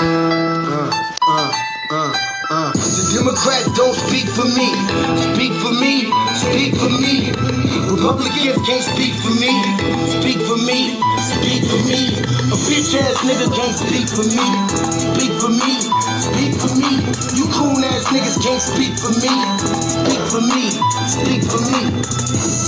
The Democrats don't speak for me. Speak for me. Speak for me. Republicans can't speak for me. Speak for me. Speak for me. A bitch ass nigga can't speak for me. Speak for me. Speak for me. You coon ass niggas can't speak for me. Speak for me. Speak for me.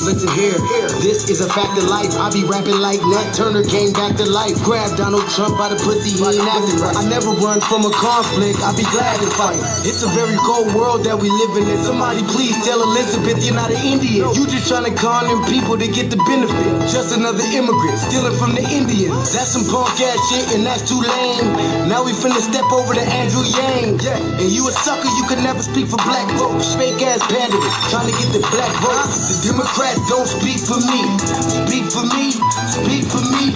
Listen here, this is a fact of life. I be rapping like Nat Turner came back to life. Grab Donald Trump by the pussy, he ain't acting right. I never run from a conflict, I be glad to fight. It's a very cold world that we living in. Somebody please tell Elizabeth you're not an Indian. You just trying to con them people to get the benefit. Just another immigrant, stealing from the Indians. That's some punk ass shit and that's too lame. Now we finna step over to Andrew Yang. And you a sucker, you could never speak for black folks. Fake ass pandemic, trying to get the black vote. The Democrats don't speak for me. Speak for me. Speak for me.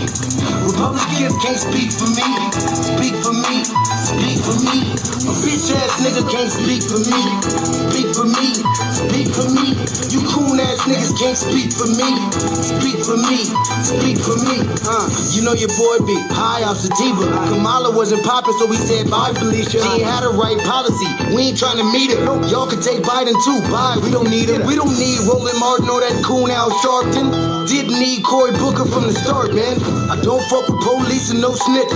Republicans can't speak for me. Speak for me. Speak for me. A bitch ass nigga can't speak for me. Speak for me. Speak for me. You coon ass niggas can't speak for me. Speak for me. Speak for me. You know your boy be high off sativa. Kamala wasn't popping, so we said bye, Felicia. She ain't had a right policy. We ain't trying to meet her. Y'all can take Biden too. Bye. We don't need him. We don't need Roland Martin or that coon Al Sharpton. Didn't need Cory Booker from the start, man. I don't fuck with police and no snitch.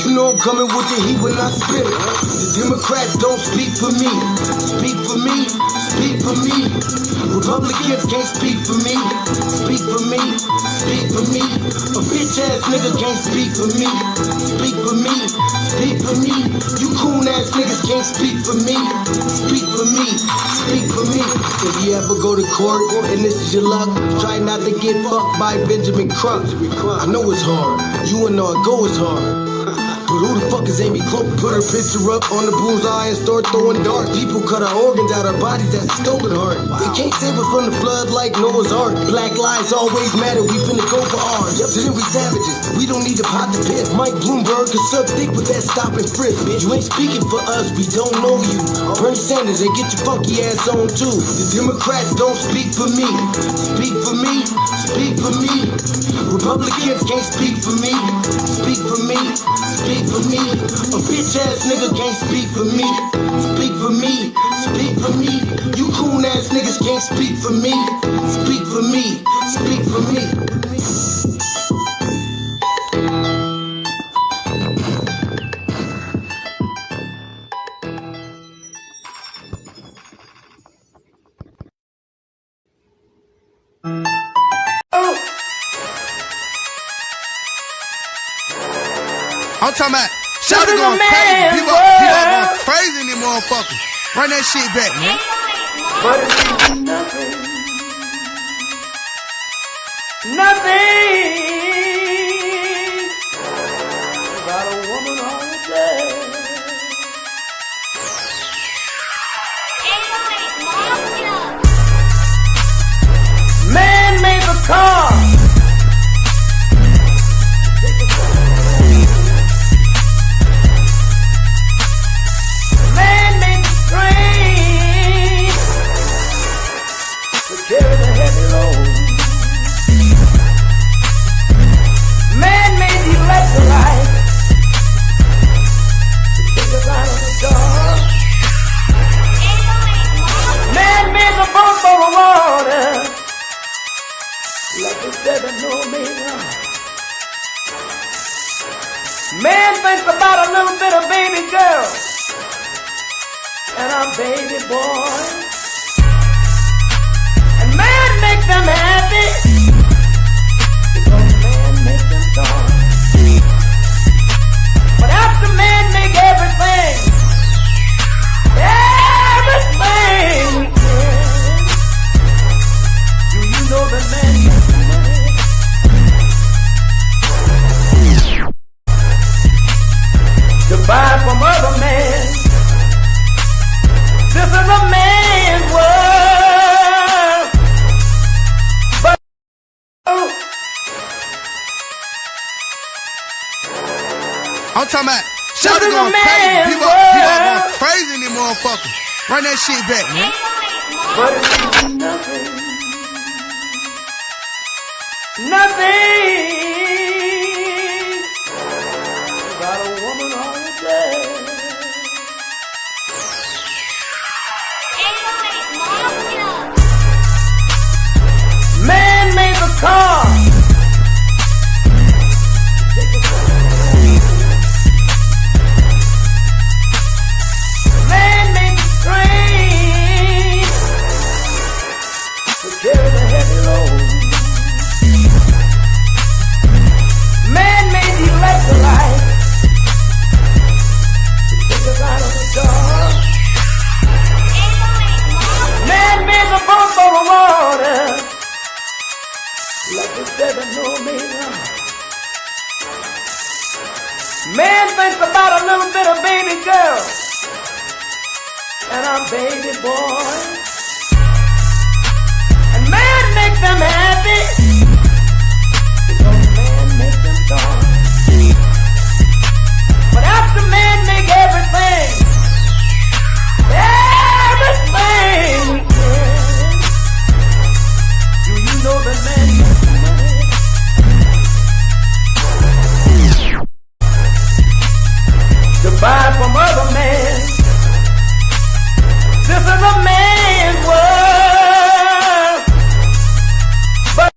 You know I'm coming with the heat when I spit it. The Democrats don't speak for me. Speak for me. Speak for me. Republicans can't speak for me. Speak for me. Speak for me. A bitch ass nigga can't speak for me. Speak for me. Speak for me. You coon ass niggas can't speak for me. Speak for me. Speak for me. If you ever go to court and this is your luck, try not to get fucked by Benjamin Crump. I know it's hard. You and I go it's hard. But who the fuck is Amy Cloak? Put her picture up on the bullseye and start throwing darts. People cut our organs out our bodies, that's a stolen heart. They can't save us from the flood like Noah's Ark. Black lives always matter, we finna go for ours. So then we savages, we don't need to pot the piss. Mike Bloomberg can suck dick with that stop and frisk. You ain't speaking for us, we don't know you. Bernie Sanders, and get your funky ass on too. The Democrats don't speak for me. Speak for me. Speak for me. Republicans can't speak for me. Speak for me. Speak for me. A bitch ass nigga can't speak for me. Speak for me. Speak for me. You coon ass niggas can't speak for me. Speak for me. Speak for me. I'm talking about Shabaka going crazy. People going crazy in them motherfuckers. Run that shit back, man. But it's nothing. Nothing. Got a woman on the bed. Man made the car. Carry the heavy load. Man made the electrolyte to take us out of the dark. Man made the boat for the water like the 7 Omega. Man thinks about a little bit of baby girl and a baby boy. Make them happy because man makes them strong. But after man make everything he can, do you know that man makes money? To buy from other men. This is a man's world. I'm talking about Shabaka going crazy. People going crazy in them motherfuckers. Run that shit back, man. But it's nothing. Nothing. Got a woman on the bed. me. Man thinks about a little bit of baby girl, and I'm baby boy. And man makes them happy, because man makes them gone. But after man make everything we can, do you know that man makes money? To buy from other men. This is a man's world. But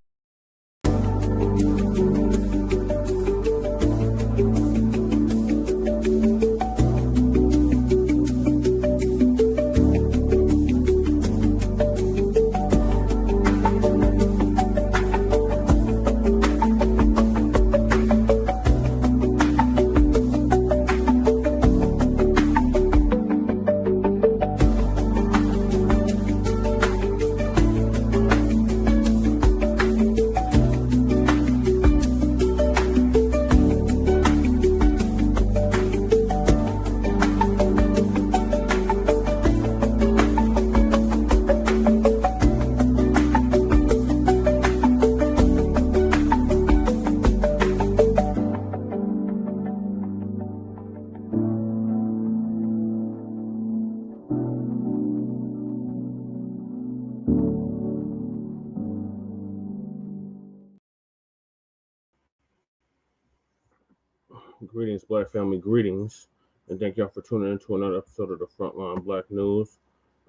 Greetings, Black family, greetings, and thank y'all for tuning in to another episode of the Front Line Blacc News.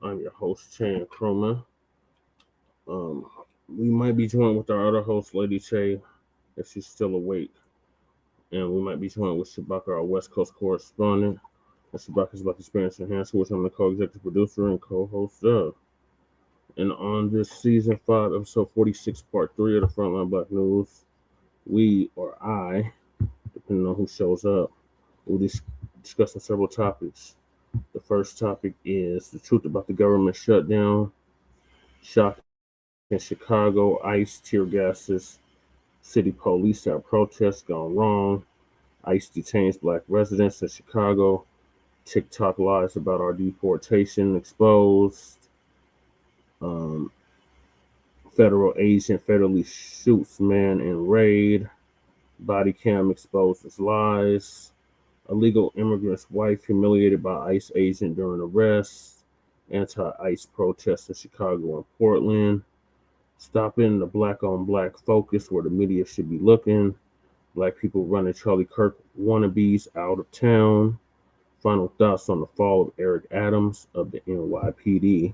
I'm your host, Chan Chroma. We might be joined with our other host, Lady Che, if she's still awake, and we might be joined with Shabaka, our West Coast correspondent, and Shabaka's Black Experience Enhanced, which I'm the co-executive producer and co-host of. And on this season 5, episode 46, part 3 of the Front Line Blacc News, we, or I, depending on who shows up, we'll be discussing several topics. The first topic is the truth about the government shutdown, shock in Chicago, ICE tear gases, city police have protests gone wrong, ICE detains Black residents in Chicago, TikTok lies about our deportation exposed, federal agent fatally shoots man in raid, body cam exposes lies, illegal immigrant's wife humiliated by ICE agent during arrest, anti-ICE protests in Chicago and Portland, stopping the Black on Black focus where the media should be looking, Black people running Charlie Kirk wannabes out of town, final thoughts on the fall of Eric Adams of the NYPD,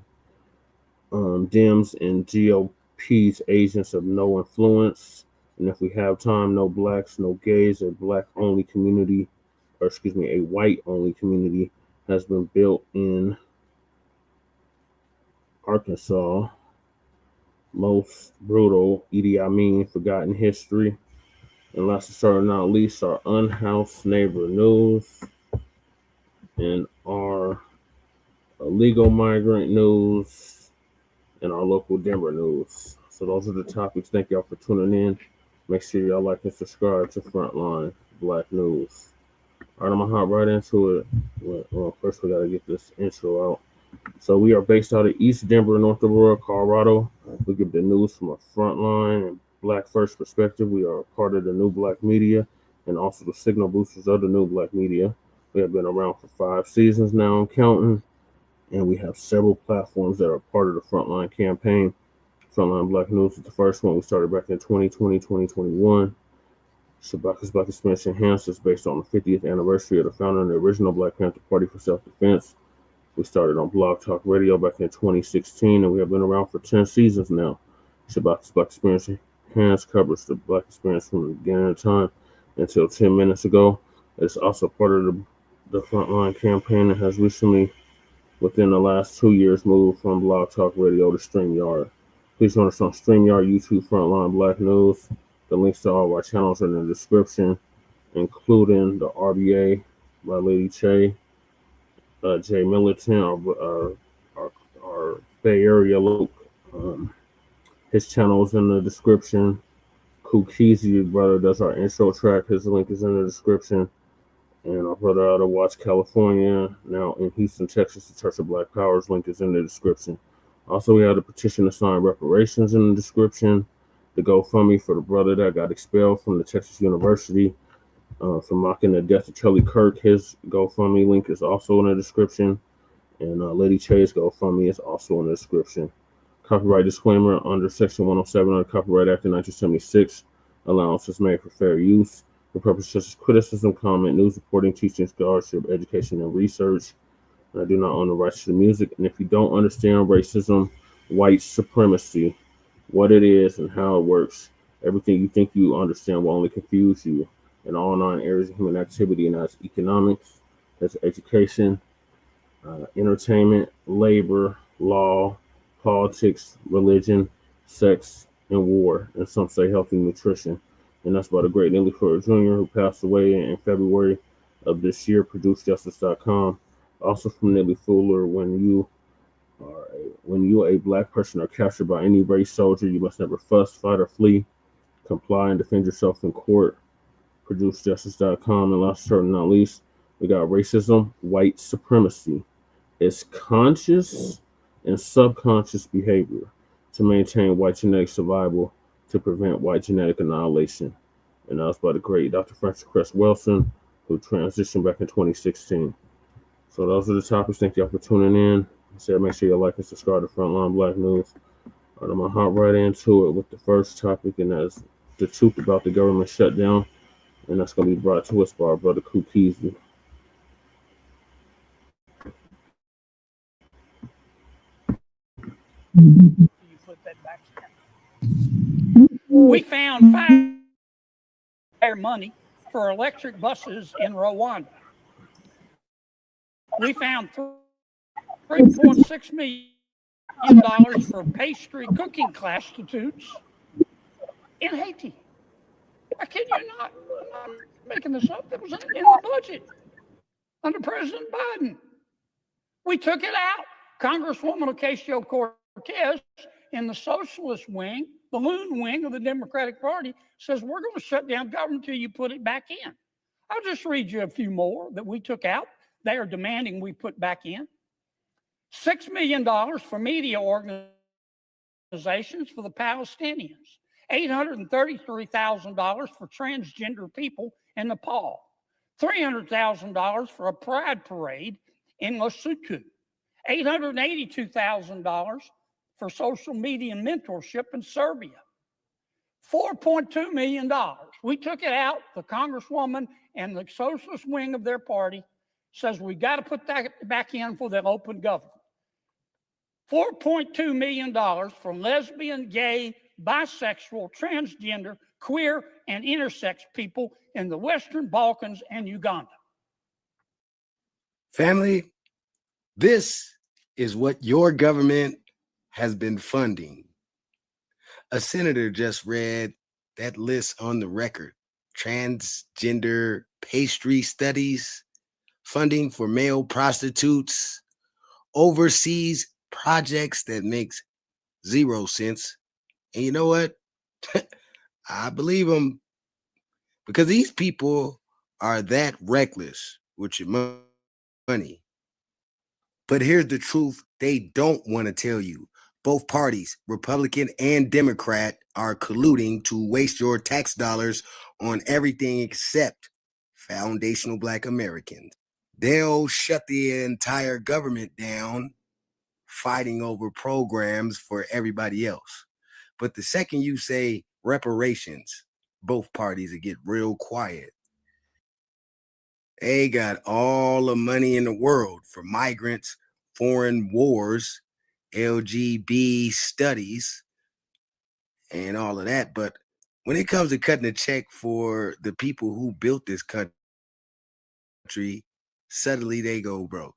Dems and GOP's agents of no influence, and if we have time, no Blacks, no gays, a Black-only community, or a white-only community has been built in Arkansas. Most brutal, Idi Amin, forgotten history. And last but certainly not least, our unhoused neighbor news and our illegal migrant news and our local Denver news. So those are the topics. Thank y'all for tuning in. Make sure y'all like and subscribe to Frontline Blacc News. All right, I'm going to hop right into it. Well, first we got to get this intro out. So we are based out of East Denver, North Aurora, Colorado. We give the news from a Frontline and Black First perspective. We are a part of the new Blacc Media and also the signal boosters of the new Blacc Media. We have been around for 5 seasons now and counting, and we have several platforms that are part of the Frontline campaign. Frontline Blacc News is the first one we started back in 2020, 2021. Shabaka's Black Experience Enhanced is based on the 50th anniversary of the founding of the original Blacc Panther Party for self-defense. We started on Blogtalk Radio back in 2016, and we have been around for 10 seasons now. Shabaka's Black Experience Enhanced covers the Black experience from the beginning of time until 10 minutes ago. It's also part of the Frontline campaign and has recently, within the last 2 years, moved from Blogtalk Radio to Streamyard. Please join us on Streamyard, YouTube, Frontline Blacc News. The links to all of our channels are in the description, including the RBA by Lady Che, Jay Militant, our Bay Area loc. His channel is in the description. Kookeezy, brother, does our intro track. His link is in the description. And our brother out of Watts, California, now in Houston, Texas, the Church of Black Power's link is in the description. Also, we have the petition to sign reparations in the description. The GoFundMe for the brother that got expelled from the Texas University for mocking the death of Charlie Kirk. His GoFundMe link is also in the description. And Lady Che's GoFundMe is also in the description. Copyright disclaimer: under Section 107 of the Copyright Act of 1976, allowance is made for fair use. For purposes such as criticism, comment, news reporting, teaching, scholarship, education, and research. And I do not own the rights to the music. And if you don't understand racism, white supremacy, what it is and how it works, everything you think you understand will only confuse you in all 9 areas of human activity, and that's economics, that's education, entertainment, labor, law, politics, religion, sex, and war, and some say healthy nutrition. And that's by the great Nelly Ford Jr., who passed away in February of this year. ProduceJustice.com. Also from Nelly Fuller: when you a black person are captured by any race soldier, you must never fuss, fight, or flee. Comply and defend yourself in court. ProduceJustice.com. And last but not least, we got racism, white supremacy. It's conscious and subconscious behavior to maintain white genetic survival, to prevent white genetic annihilation. And that was by the great Dr. Francis Cress Welsing, who transitioned back in 2016. So those are the topics. Thank y'all for tuning in. I said, make sure you like and subscribe to Front Line Blacc News. All right, I'm going to hop right into it with the first topic, and that's the truth about the government shutdown. And that's going to be brought to us by our brother Kookeezy. You put that back in. We found fire money for electric buses in Rwanda. We found $3.6 million for pastry cooking class institutes in Haiti. I kid you not. I'm not making this up. That was in the budget under President Biden. We took it out. Congresswoman Ocasio-Cortez in the socialist wing, the loon wing of the Democratic Party, says we're going to shut down government until you put it back in. I'll just read you a few more that we took out. They are demanding we put back in. $6 million for media organizations for the Palestinians. $833,000 for transgender people in Nepal. $300,000 for a pride parade in Lesotho. $882,000 for social media mentorship in Serbia. $4.2 million. We took it out. The Congresswoman and the socialist wing of their party says we got to put that back in for the open government. $4.2 million for lesbian, gay, bisexual, transgender, queer, and intersex people in the Western Balkans and Uganda. Family, this is what your government has been funding. A senator just read that list on the record. Transgender pastry studies, funding for male prostitutes, overseas projects that makes 0 sense. And you know what? I believe them, because these people are that reckless with your money. But here's the truth they don't want to tell you. Both parties, Republican and Democrat, are colluding to waste your tax dollars on everything except foundational Black Americans. They'll shut the entire government down, fighting over programs for everybody else. But the second you say reparations, both parties will get real quiet. They got all the money in the world for migrants, foreign wars, LGBT studies, and all of that. But when it comes to cutting a check for the people who built this country, suddenly they go broke.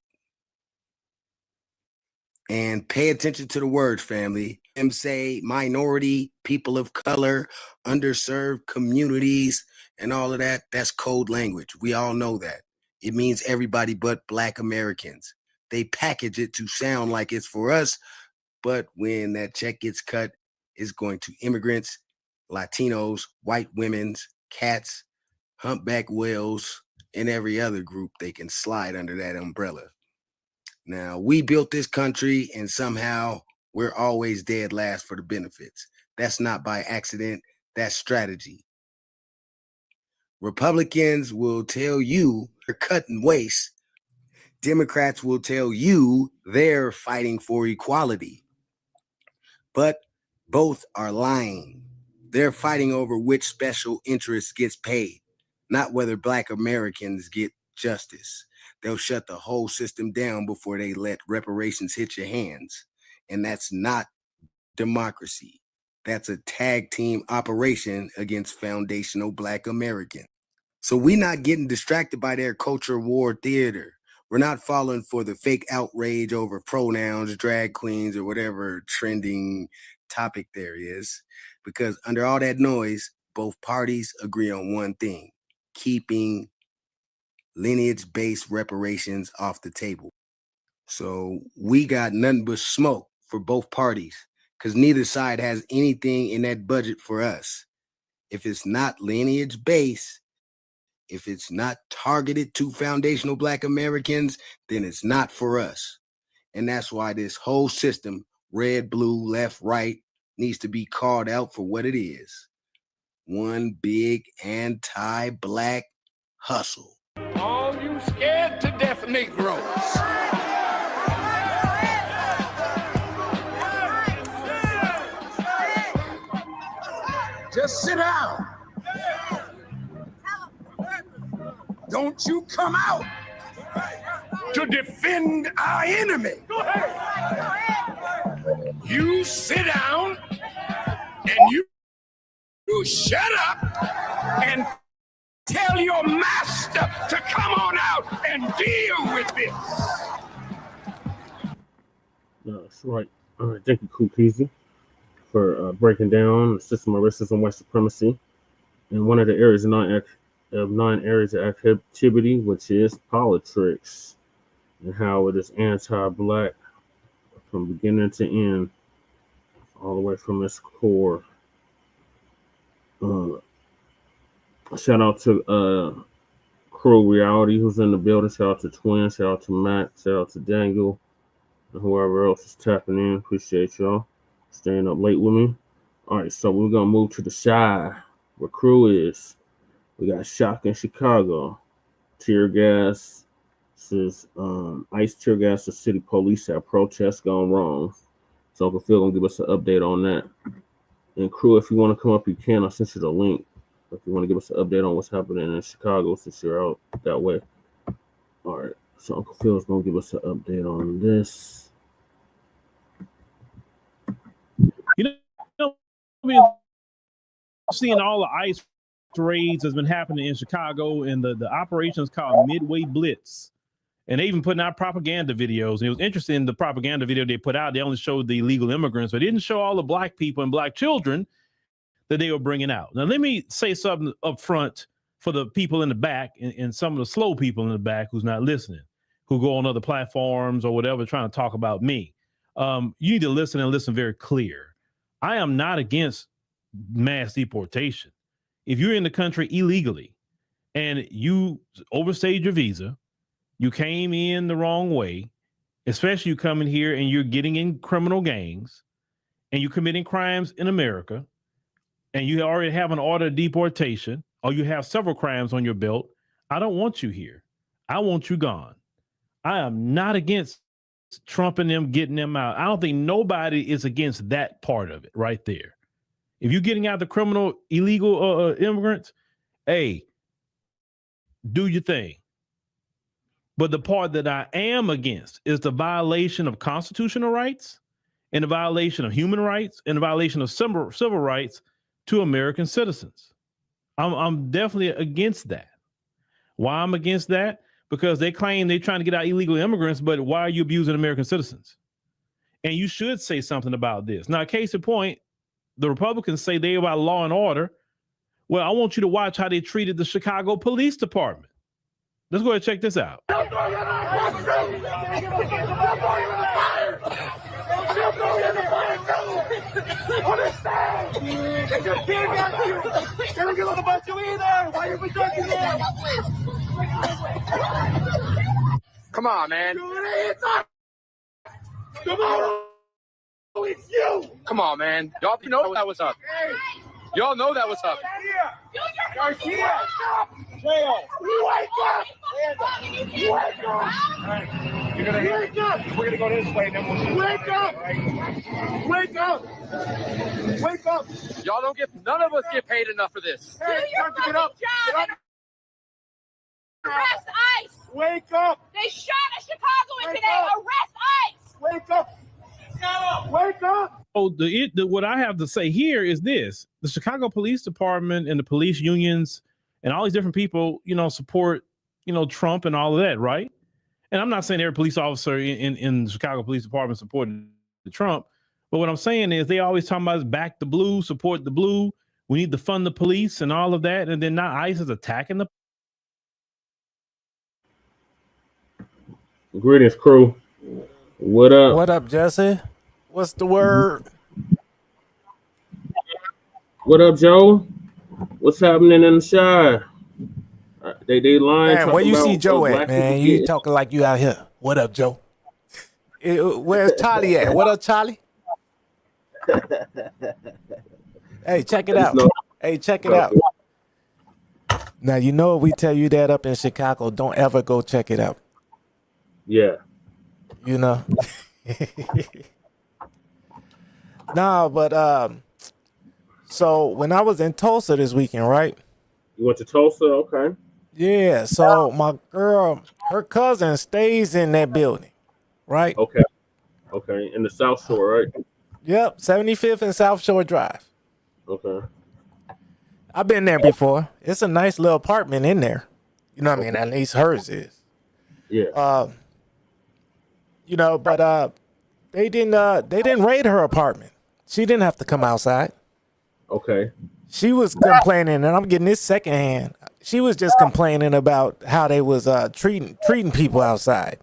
And pay attention to the words, family. Them say minority, people of color, underserved communities, and all of that. That's code language. We all know that. It means everybody but Black Americans. They package it to sound like it's for us, but when that check gets cut, it's going to immigrants Latinos, white women's, cats, humpback whales, and every other group they can slide under that umbrella. Now, we built this country and somehow we're always dead last for the benefits. That's not by accident, that's strategy. Republicans will tell you they're cutting waste. Democrats will tell you they're fighting for equality. But both are lying. They're fighting over which special interest gets paid, not whether Black Americans get justice. They'll shut the whole system down before they let reparations hit your hands. And that's not democracy. That's a tag team operation against foundational Black Americans. So we're not getting distracted by their culture war theater. We're not falling for the fake outrage over pronouns, drag queens, or whatever trending topic there is. Because under all that noise, both parties agree on one thing: keeping lineage-based reparations off the table. So we got nothing but smoke for both parties, because neither side has anything in that budget for us. If it's not lineage-based, if it's not targeted to foundational Black Americans, then it's not for us. And that's why this whole system, red, blue, left, right, needs to be called out for what it is. One big anti-Black hustle. All you scared to death Negroes. Just sit down. Don't you come out to defend our enemy. You sit down and you shut up and tell your master to come on out and deal with this. That's right. All right, thank you, Cool Peasy, for breaking down the system of racism, white supremacy, and one of the areas of nine areas of activity, which is politics, and how it is anti-Black from beginning to end, all the way from its core. Shout out to Crew Reality, who's in the building. Shout out to Twin. Shout out to Matt. Shout out to Daniel, and whoever else is tapping in. Appreciate y'all staying up late with me. All right, so we're gonna move to the Chi, where Crew is. We got shock in Chicago. Tear gas. This is ice tear gas. The city police have protests gone wrong. So Uncle Phil gonna give us an update on that. And Crew, if you want to come up, you can. I sent you the link. If you want to give us an update on what's happening in Chicago, since you're out that way. All right. So Uncle Phil's gonna give us an update on this. You know, I mean, seeing all the ice raids that's been happening in Chicago, and the operation is called Midway Blitz, and they even putting out propaganda videos. And it was interesting, the propaganda video they put out, they only showed the illegal immigrants, but they didn't show all the Black people and Black children that they were bringing out. Now let me say something up front for the people in the back and some of the slow people in the back who's not listening, who go on other platforms or whatever trying to talk about me. You need to listen and listen very clear. I am not against mass deportation. If you're in the country illegally and you overstayed your visa, you came in the wrong way, especially you coming here and you're getting in criminal gangs and you're committing crimes in America, and you already have an order of deportation, or you have several crimes on your belt, I don't want you here. I want you gone. I am not against Trump and them getting them out. I don't think nobody is against that part of it right there. If you're getting out the criminal, illegal immigrants, hey, do your thing. But the part that I am against is the violation of constitutional rights and the violation of human rights and the violation of civil rights to American citizens. I'm definitely against that. Why I'm against that? Because they claim they're trying to get out illegal immigrants, but why are you abusing American citizens? And you should say something about this. Now, case in point, the Republicans say they're about law and order. Well, I want you to watch how they treated the Chicago Police Department. Let's go ahead and check this out. Understand? They just tear gas you. They don't give a about you either. Why you protecting them? Come on, man. Tomorrow, it's you. Come on, man. Y'all know that was up. Y'all know that was up. Garcia, stop. Jail. Wake up. Wake up. You're gonna wake up. We're gonna go this way, then we'll wake up. Wake up. Wake up. Y'all don't get. None of us get paid enough for this. Hey, time to get up. Get up. Arrest ICE. Wake up. They shot a Chicagoan today. Arrest ICE. Wake up. Wake up. Oh, what I have to say here is this: the Chicago Police Department and the police unions and all these different people, support, Trump and all of that, right? And I'm not saying every police officer in the Chicago Police Department supporting Trump, but what I'm saying is they always talking about back the blue, support the blue. We need to fund the police and all of that, and then now ICE is attacking the. Greetings, crew. What up? What up, Jesse? What's the word? What up, Joe? What's happening in the Shire? They lying. Man, where you see Joe at, man? You talking like you out here. What up, Joe? Where's Charlie at? What up, Charlie? Hey, check it out. Hey, check it out. Now, you know if we tell you that up in Chicago, don't ever go check it out. Yeah. Nah, but so when I was in Tulsa this weekend, right? You went to Tulsa? Okay. Yeah, so my girl, her cousin stays in that building, right? Okay. In the South Shore, right? Yep, 75th and South Shore Drive. Okay. I've been there before. It's a nice little apartment in there. You know what I mean? At least hers is. Yeah. But they didn't raid her apartment. She didn't have to come outside. Okay. She was complaining, and I'm getting this secondhand. She was just complaining about how they was treating people outside.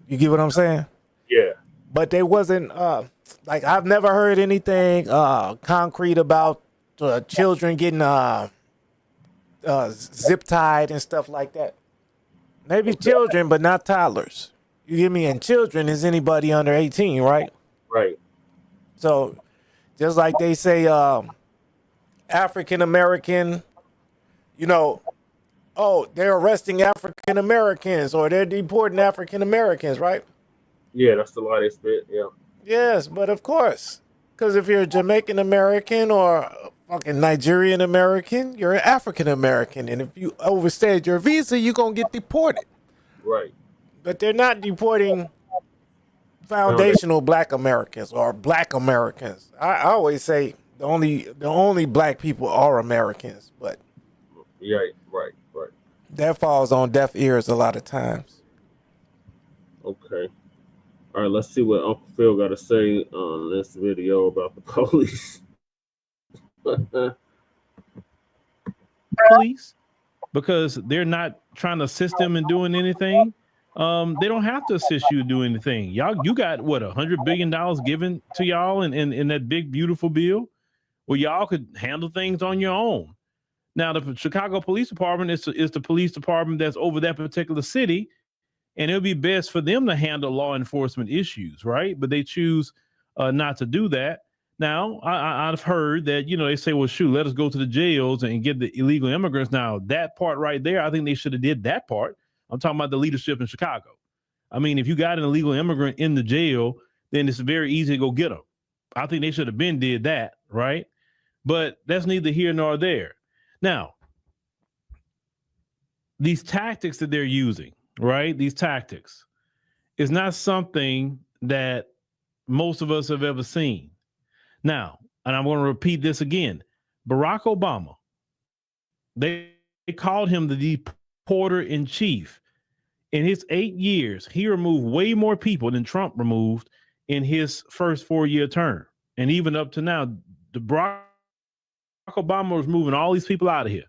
You get what I'm saying? Yeah. But they wasn't like I've never heard anything concrete about children getting zip tied and stuff like that. Maybe children, but not toddlers. You get me? And children is anybody under 18, right? Right. So just like they say, African American, they're arresting African Americans or they're deporting African Americans, right? Yeah, that's the lie they spit. Yeah. Yes, but of course, because if you're a Jamaican American or a fucking Nigerian American, you're an African American, and if you overstayed your visa, you're gonna get deported. Right. But they're not deporting foundational Black Americans or Black Americans. I always say the only Black people are Americans, but yeah, right. that falls on deaf ears a lot of times. Okay. All right, let's see what Uncle Phil got to say on this video about the police. Police, because they're not trying to assist them in doing anything. They don't have to assist you to do anything. You got what, $100 billion given to y'all in that big beautiful bill, where y'all could handle things on your own. Now, the Chicago Police Department is the police department that's over that particular city, and it'll be best for them to handle law enforcement issues, right? But they choose not to do that. Now, I've heard that, they say, well, shoot, let us go to the jails and get the illegal immigrants. Now, that part right there, I think they should have did that part. I'm talking about the leadership in Chicago. I mean, if you got an illegal immigrant in the jail, then it's very easy to go get them. I think they should have been did that, right? But that's neither here nor there. Now, these tactics that they're using, right? These tactics is not something that most of us have ever seen. Now, and I'm going to repeat this again. Barack Obama, they called him the deporter in chief. In his 8 years, he removed way more people than Trump removed in his first 4-year term. And even up to now, Barack Obama was moving all these people out of here.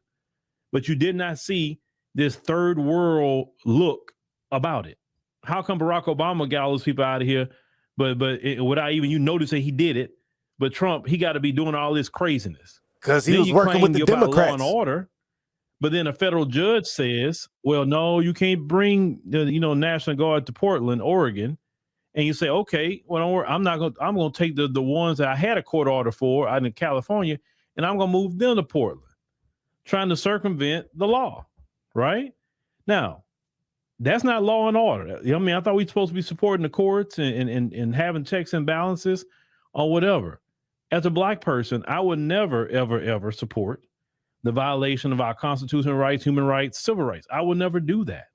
But you did not see this third world look about it. How come Barack Obama got all those people out of here, but without even you noticing he did it, But Trump, he got to be doing all this craziness. Because he was working with the Democrats. Law and order, but then a federal judge says, well, no, you can't bring the National Guard to Portland, Oregon. And you say, okay, well, don't worry, I'm going to take the ones that I had a court order for out in California, and I'm going to move them to Portland, trying to circumvent the law, right? Now, that's not law and order. I mean, I thought we were supposed to be supporting the courts and having checks and balances or whatever. As a Black person, I would never, ever, ever support the violation of our constitutional rights, human rights, civil rights. I would never do that.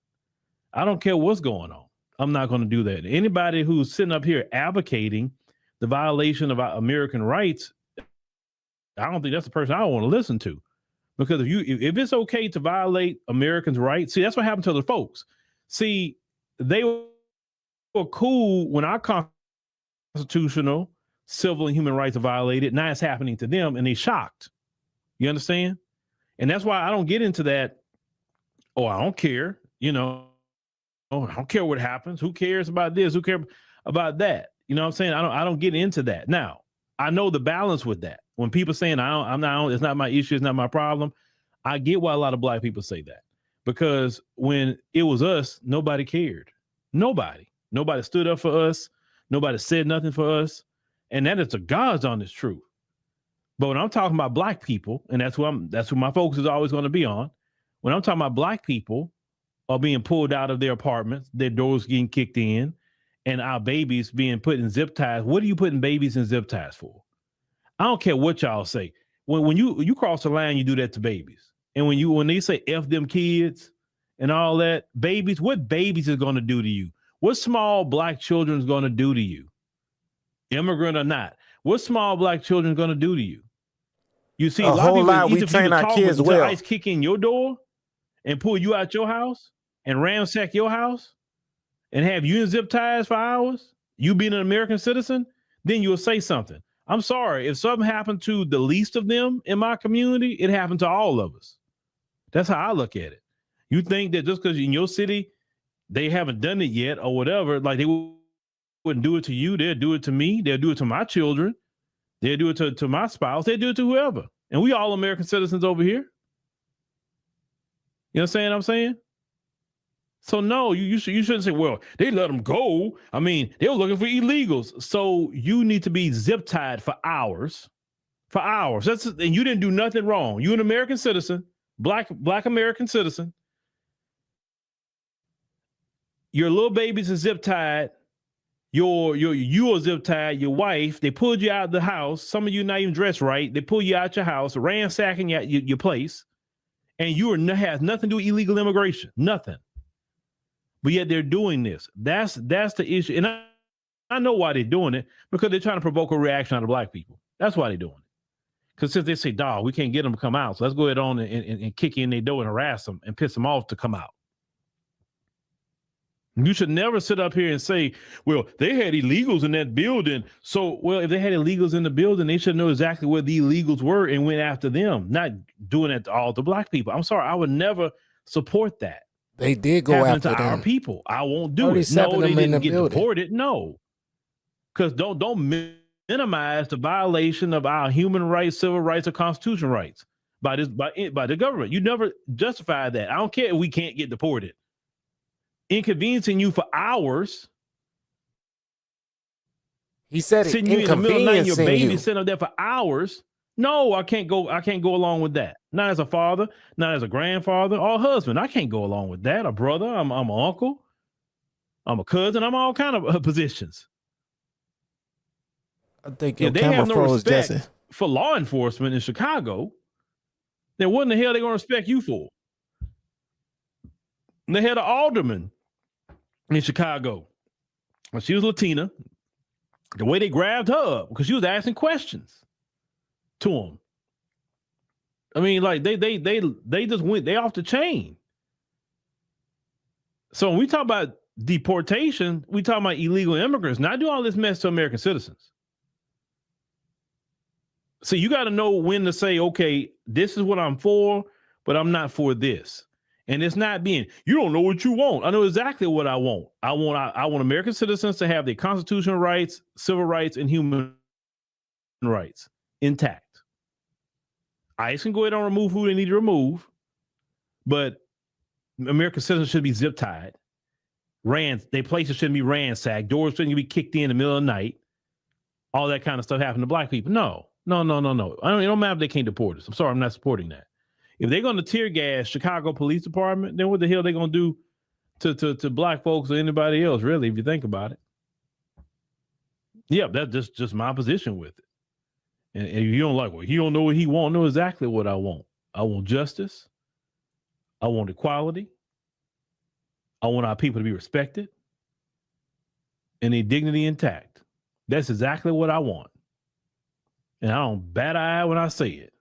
I don't care what's going on. I'm not going to do that. Anybody who's sitting up here advocating the violation of our American rights, I don't think that's the person I want to listen to. Because if it's okay to violate Americans' rights, see, that's what happened to the folks. See, they were cool when our constitutional, civil, and human rights are violated. Now it's happening to them, and they shocked. You understand? And that's why I don't get into that. Oh, I don't care. Oh, I don't care what happens. Who cares about this? Who cares about that? You know what I'm saying? I don't get into that. Now, I know the balance with that. When people saying it's not my issue, it's not my problem. I get why a lot of Black people say that. Because when it was us, nobody cared. Nobody stood up for us. Nobody said nothing for us. And that is the God's honest truth. But when I'm talking about Black people, and that's who my focus is always going to be on. When I'm talking about Black people are being pulled out of their apartments, their doors getting kicked in, and our babies being put in zip ties. What are you putting babies in zip ties for? I don't care what y'all say. When you cross the line, you do that to babies. And when they say F them kids and all that, babies, what babies is going to do to you? What small Black children is going to do to you? Immigrant or not? What small Black children going to do to you? You see, a whole lot. We train our kids well. ICE kick in your door and pull you out your house and ransack your house and have you in zip ties for hours, you being an American citizen, then you'll say something. I'm sorry. If something happened to the least of them in my community, it happened to all of us. That's how I look at it. You think that just because in your city, they haven't done it yet or whatever, like they wouldn't do it to you. They'll do it to me. They'll do it to my children. They'll do it to my spouse. They'll do it to whoever. And we all American citizens over here. You know what I'm saying? So no, you shouldn't say, well, they let them go. I mean, they were looking for illegals. So you need to be zip tied for hours. And you didn't do nothing wrong. You an American citizen, black American citizen. Your little babies are zip tied. You are zip tied. Your wife, they pulled you out of the house. Some of you not even dressed right. They pull you out your house, ransacking your place, and has nothing to do with illegal immigration. Nothing. But yet they're doing this. That's the issue. And I know why they're doing it, because they're trying to provoke a reaction out of Black people. That's why they're doing it. Because since they say, dog, we can't get them to come out, so let's go ahead on and kick in their door and harass them and piss them off to come out. You should never sit up here and say, well, they had illegals in that building. So, well, if they had illegals in the building, they should know exactly where the illegals were and went after them, not doing it to all the Black people. I'm sorry, I would never support that. They did go after our them. people. I won't do it. No, they didn't get deported. No, because don't minimize the violation of our human rights, civil rights, or constitutional rights by the government. You never justify that. I don't care if we can't get deported. Inconveniencing you for hours. He said it. Sitting you in the middle of the night, your baby sitting up there for hours. No, I can't go along with that. Not as a father, not as a grandfather or a husband. I can't go along with that. A brother, I'm an uncle, I'm a cousin, I'm all kind of positions. I think your camera froze, Jesse. For law enforcement in Chicago, then what in the hell are they going to respect you for? And they had an alderman in Chicago. When she was Latina, the way they grabbed her up, because she was asking questions to him. I mean, like they just went, they off the chain. So when we talk about deportation, we talk about illegal immigrants, not do all this mess to American citizens. So you got to know when to say, okay, this is what I'm for, but I'm not for this. And it's not being, you don't know what you want. I know exactly what I want. I want American citizens to have their constitutional rights, civil rights, and human rights intact. ICE can go ahead and remove who they need to remove, but American citizens should be zip tied. Their places shouldn't be ransacked. Doors shouldn't be kicked in the middle of the night. All that kind of stuff happened to black people. No. It don't matter if they can't deport us. I'm sorry, I'm not supporting that. If they're going to tear gas Chicago Police Department, then what the hell are they going to do to black folks or anybody else, really, if you think about it? Yeah, that's just my position with it. And if you don't like, well, he don't know what he wants, know exactly what I want. I want justice. I want equality. I want our people to be respected and their dignity intact. That's exactly what I want. And I don't bat an eye when I say it.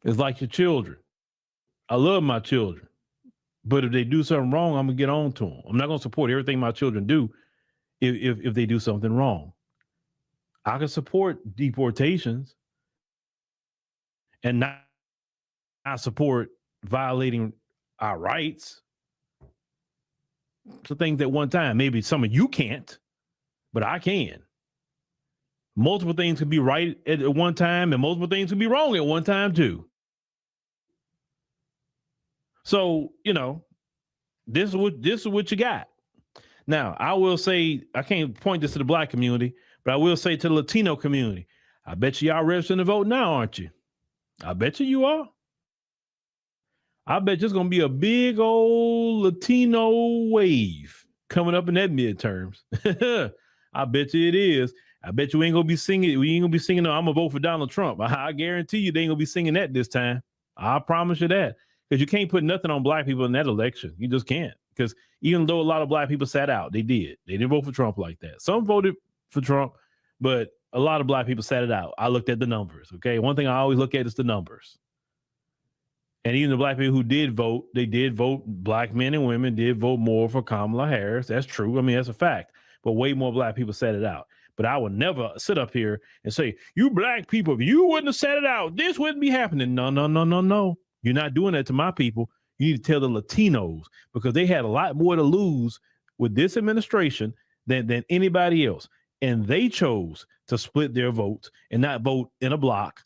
It's like your children. I love my children. But if they do something wrong, I'm going to get on to them. I'm not going to support everything my children do if they do something wrong. I can support deportations and not support violating our rights. So things at one time, maybe some of you can't, but I can. Multiple things could be right at one time and multiple things could be wrong at one time too. So, this is what you got. Now, I will say, I can't point this to the black community, but I will say to the Latino community, I bet y'all registering to vote now, aren't you? I bet you are. I bet there's going to be a big old Latino wave coming up in that midterms. I bet you it is. I bet you ain't going to be singing. We ain't going to be singing, no, I'm going to vote for Donald Trump. I guarantee you they ain't going to be singing that this time. I promise you that. Because you can't put nothing on black people in that election. You just can't. Because even though a lot of black people sat out, they did. They didn't vote for Trump like that. Some voted for Trump, but a lot of black people sat it out. I looked at the numbers, okay? One thing I always look at is the numbers. And even the black people who did vote, they did vote. Black men and women did vote more for Kamala Harris. That's true. I mean, that's a fact. But way more black people sat it out. But I would never sit up here and say, you black people, if you wouldn't have sat it out, this wouldn't be happening. No. You're not doing that to my people. You need to tell the Latinos, because they had a lot more to lose with this administration than anybody else. And they chose to split their votes and not vote in a block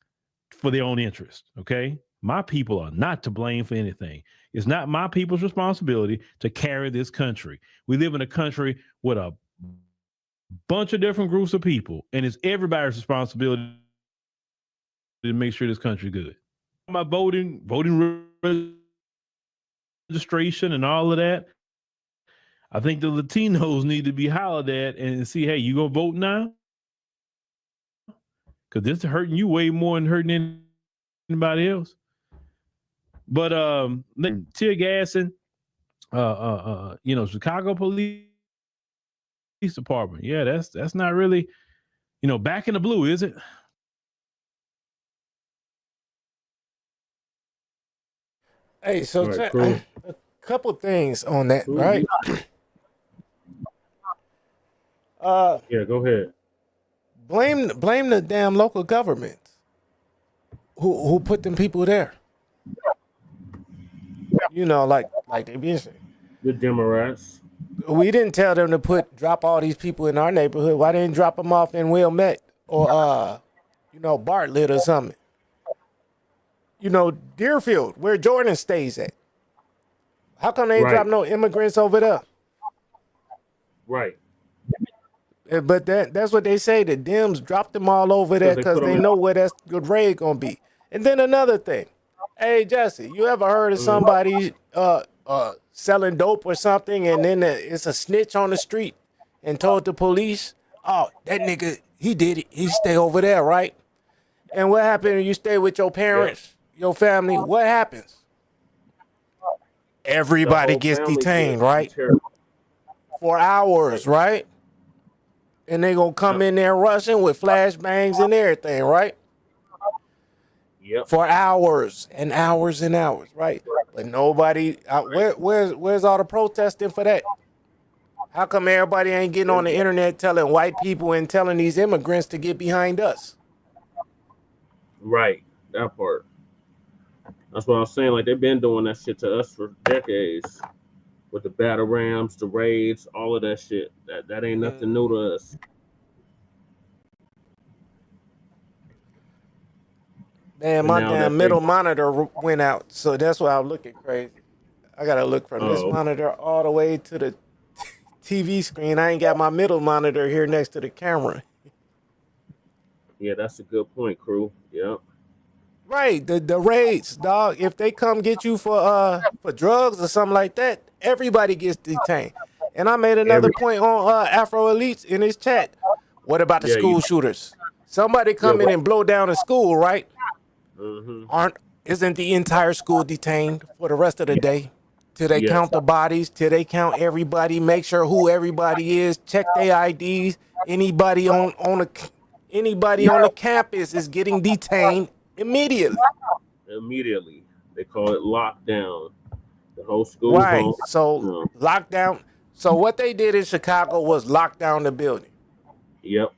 for their own interest. Okay. My people are not to blame for anything. It's not my people's responsibility to carry this country. We live in a country with a bunch of different groups of people, and it's everybody's responsibility to make sure this country is good. My voting registration and all of that, I think the Latinos need to be hollered at and see, hey, you gonna vote now? Because this is hurting you way more than hurting anybody else. But tear gassing, Chicago Police Department. Yeah, that's not really, back in the blue, is it? Hey, so Right, cool. a couple things on that, right? Yeah, go ahead. Blame the damn local government who put them people there. Like they be saying. The Democrats. We didn't tell them to drop all these people in our neighborhood. Why didn't drop them off in Wilmette or Bartlett or something? Deerfield, where Jordan stays at. How come they ain't drop no immigrants over there? Right. But that's what they say. The Dems dropped them all over there because they know where that's good raid gonna be. And then another thing. Hey Jesse, you ever heard of somebody selling dope or something, and then it's a snitch on the street and told the police, oh, that nigga, he did it. He stay over there, right? And what happened when you stay with your parents, your family? What happens? Everybody gets detained, right? For hours, right? And they gonna come in there rushing with flashbangs and everything, right? Yep. For hours and hours and hours, right? But nobody, where's all the protesting for that? How come everybody ain't getting on the internet telling white people and telling these immigrants to get behind us? Right, that part. That's what I was saying. Like, they've been doing that shit to us for decades, with the battle rams, the raids, all of that shit. That ain't nothing new to us. Man, my damn middle monitor went out, so that's why I'm looking crazy. I gotta look from this monitor all the way to the TV screen. I ain't got my middle monitor here next to the camera. Yeah, that's a good point, crew. Yep. Right, the raids, dog. If they come get you for drugs or something like that, everybody gets detained. And I made another point on Afro Elites in his chat. What about the school shooters? Somebody come in and blow down a school, right? Isn't the entire school detained for the rest of the day? Till they count the bodies, till they count everybody, make sure who everybody is, check their IDs. Anybody on the campus is getting detained immediately. Immediately. They call it lockdown. The whole school. Right. So lockdown. So what they did in Chicago was lock down the building. Yep.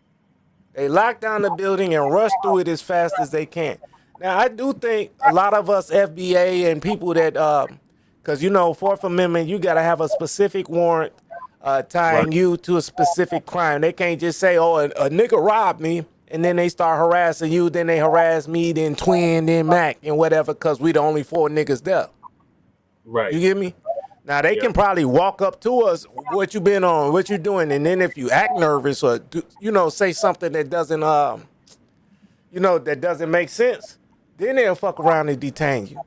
They locked down the building and rushed through it as fast as they can. Now, I do think a lot of us FBA and people that, because, you know, Fourth Amendment, you got to have a specific warrant tying you to a specific crime. They can't just say, oh, a nigga robbed me, and then they start harassing you, then they harass me, then Twin, then Mac, and whatever, because we the only 4 niggas there. Right. You get me? Now, they can probably walk up to us, what you been on, what you doing, and then if you act nervous or, say something that doesn't, that doesn't make sense, then they'll fuck around and detain you.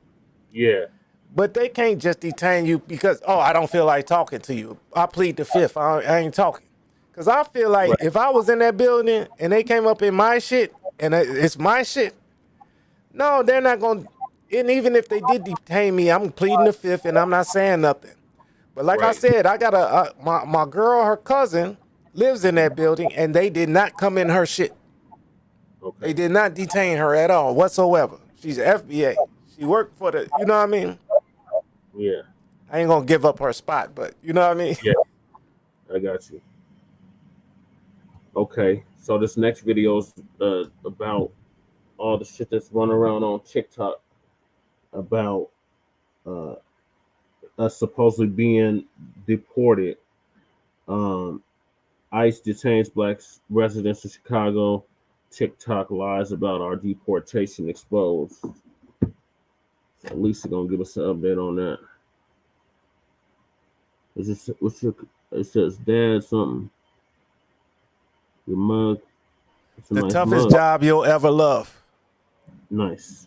Yeah. But they can't just detain you because, I don't feel like talking to you. I plead the fifth. I ain't talking. Because I feel like if I was in that building and they came up in my shit and it's my shit, no, they're not going to. And even if they did detain me, I'm pleading the fifth and I'm not saying nothing. But like I said, I got my girl, her cousin, lives in that building and they did not come in her shit. Okay. They did not detain her at all whatsoever. She's FBA. She worked for the, you know what I mean? Yeah. I ain't going to give up her spot, but you know what I mean? Yeah. I got you. Okay. So this next video is about all the shit that's running around on TikTok about us supposedly being deported. ICE detains Black residents in Chicago. TikTok lies about our deportation exposed. So at least they're gonna give us an update on that. It says dad something. Your mug. The nice toughest mug. job you'll ever love. Nice.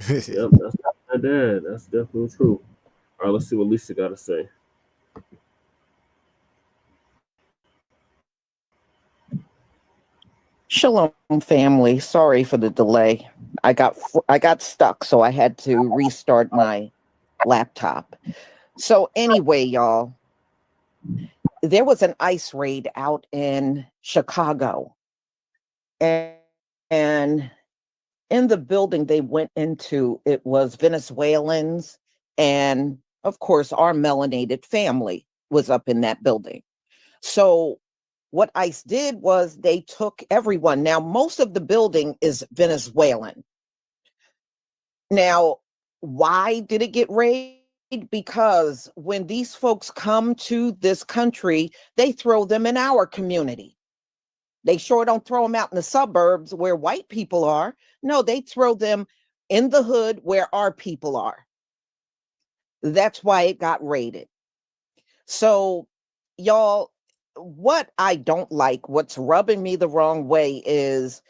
Yep, that's my dad. That's definitely true. All right, let's see what Lisa got to say. Shalom, family. Sorry for the delay. I got stuck, so I had to restart my laptop. So anyway, y'all, there was an ICE raid out in Chicago, and in the building they went into, it was Venezuelans, and of course our melanated family was up in that building. So what ICE did was they took everyone. Now, most of the building is Venezuelan. Now, why did it get raided? Because when these folks come to this country, they throw them in our community. They sure don't throw them out in the suburbs where white people are. No, they throw them in the hood where our people are. That's why it got raided. So, y'all, what I don't like, what's rubbing me the wrong way is,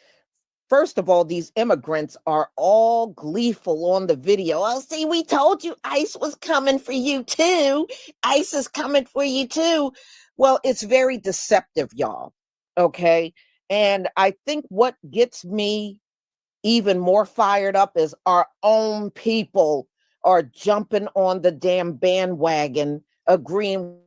first of all, these immigrants are all gleeful on the video. Oh, see, we told you ICE was coming for you too. ICE is coming for you too. Well, it's very deceptive, y'all. Okay. And I think what gets me even more fired up is our own people are jumping on the damn bandwagon, agreeing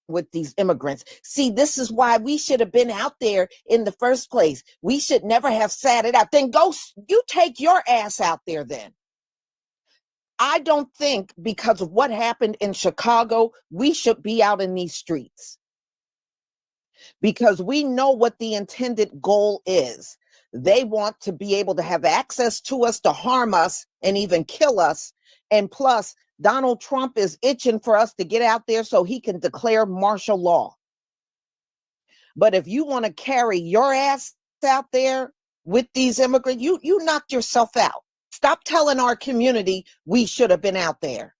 with these immigrants. See, this is why we should have been out there in the first place. We should never have sat it out. Then go, you take your ass out there then. I don't think because of what happened in Chicago, we should be out in these streets. Because we know what the intended goal is. They want to be able to have access to us, to harm us, and even kill us. And plus, Donald Trump is itching for us to get out there so he can declare martial law. But if you want to carry your ass out there with these immigrants, you knocked yourself out. Stop telling our community we should have been out there.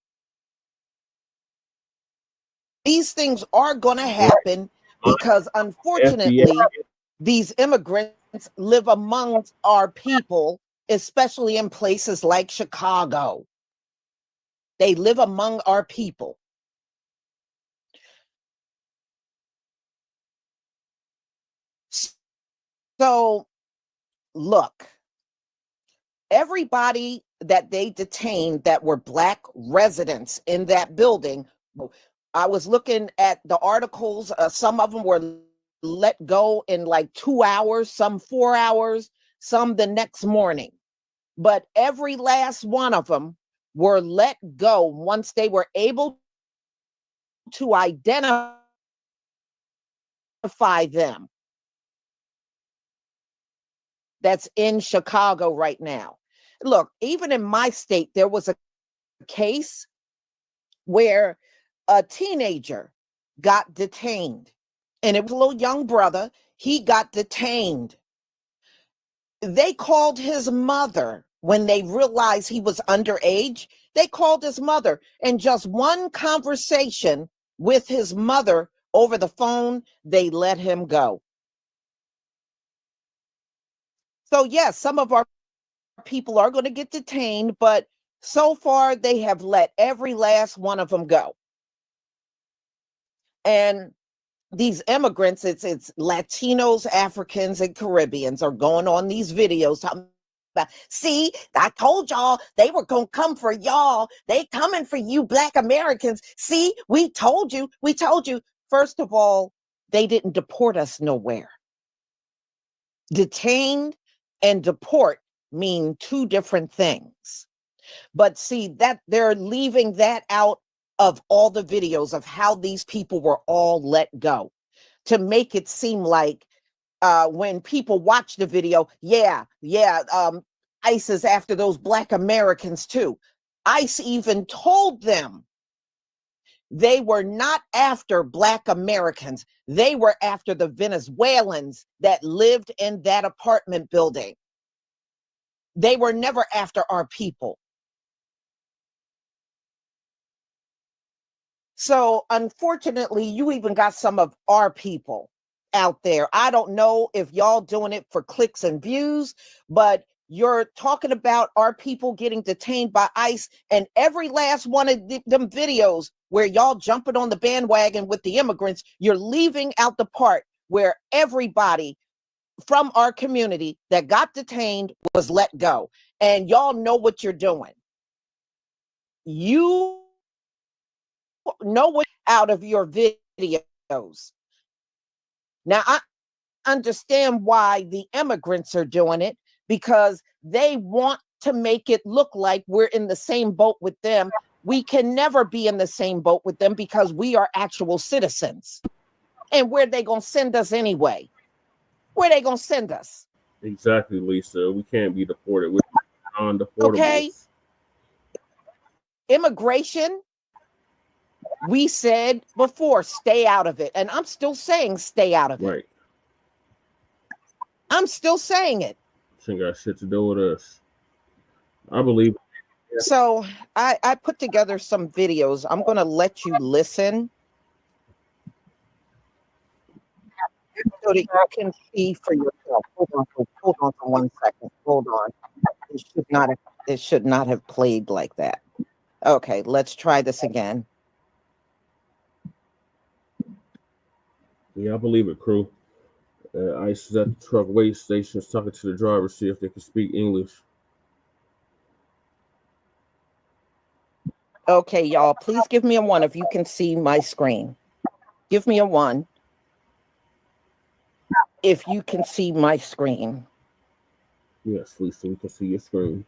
These things are going to happen because, unfortunately, these immigrants live amongst our people, especially in places like Chicago. They live among our people. So, look, everybody that they detained that were Black residents in that building, I was looking at the articles. Some of them were let go in like 2 hours, some 4 hours, some the next morning. But every last one of them were let go once they were able to identify them. That's in Chicago right now. Look, even in my state, there was a case where a teenager got detained, and it was a little young brother. He got detained. They called his mother when they realized he was underage. They called his mother, and just one conversation with his mother over the phone, they let him go. So yes, some of our people are going to get detained, but so far they have let every last one of them go. And these immigrants, it's Latinos, Africans, and Caribbeans are going on these videos talking about, see, I told y'all they were going to come for y'all. They coming for you, Black Americans. See, we told you. We told you. First of all, they didn't deport us nowhere. Detained and deport mean two different things. But see, that they're leaving that out of all the videos of how these people were all let go, to make it seem like when people watch the video, ICE is after those Black Americans too. ICE even told them they were not after Black Americans. They were after the Venezuelans that lived in that apartment building. They were never after our people. So unfortunately, you even got some of our people out there. I don't know if y'all doing it for clicks and views, but you're talking about our people getting detained by ICE, and every last one of them videos where y'all jumping on the bandwagon with the immigrants, you're leaving out the part where everybody from our community that got detained was let go. And y'all know what you're doing. You know what out of your videos. Now, I understand why the immigrants are doing it, because they want to make it look like we're in the same boat with them. We can never be in the same boat with them because we are actual citizens. And where they going to send us anyway? Where they going to send us? Exactly, Lisa. We can't be deported. We're non-deportable. Okay. Immigration, we said before, stay out of it. And I'm still saying stay out of it. Right. I'm still saying it. Ain't got shit to do with us. I believe. So I put together some videos. I'm going to let you listen so that you can see for yourself. Hold on for 1 second. Hold on. It should not have played like that. Okay, let's try this again. Yeah, I believe it, crew. ICE is at the truck weigh stations talking to the driver, see if they can speak English. Okay, y'all, please give me a 1 if you can see my screen. Give me a 1 if you can see my screen. Yes, Lisa, we can see your screen.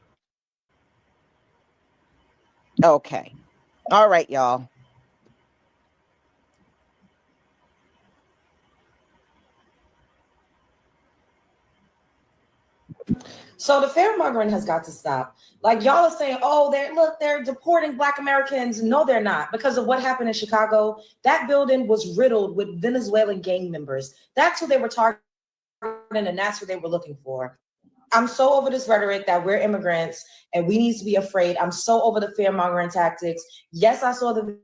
Okay. All right, y'all. So the fear-mongering has got to stop. Like y'all are saying, oh, they're deporting Black Americans. No, they're not, because of what happened in Chicago. That building was riddled with Venezuelan gang members. That's who they were targeting, and that's who they were looking for. I'm so over this rhetoric that we're immigrants and we need to be afraid. I'm so over the fear-mongering tactics. Yes, I saw the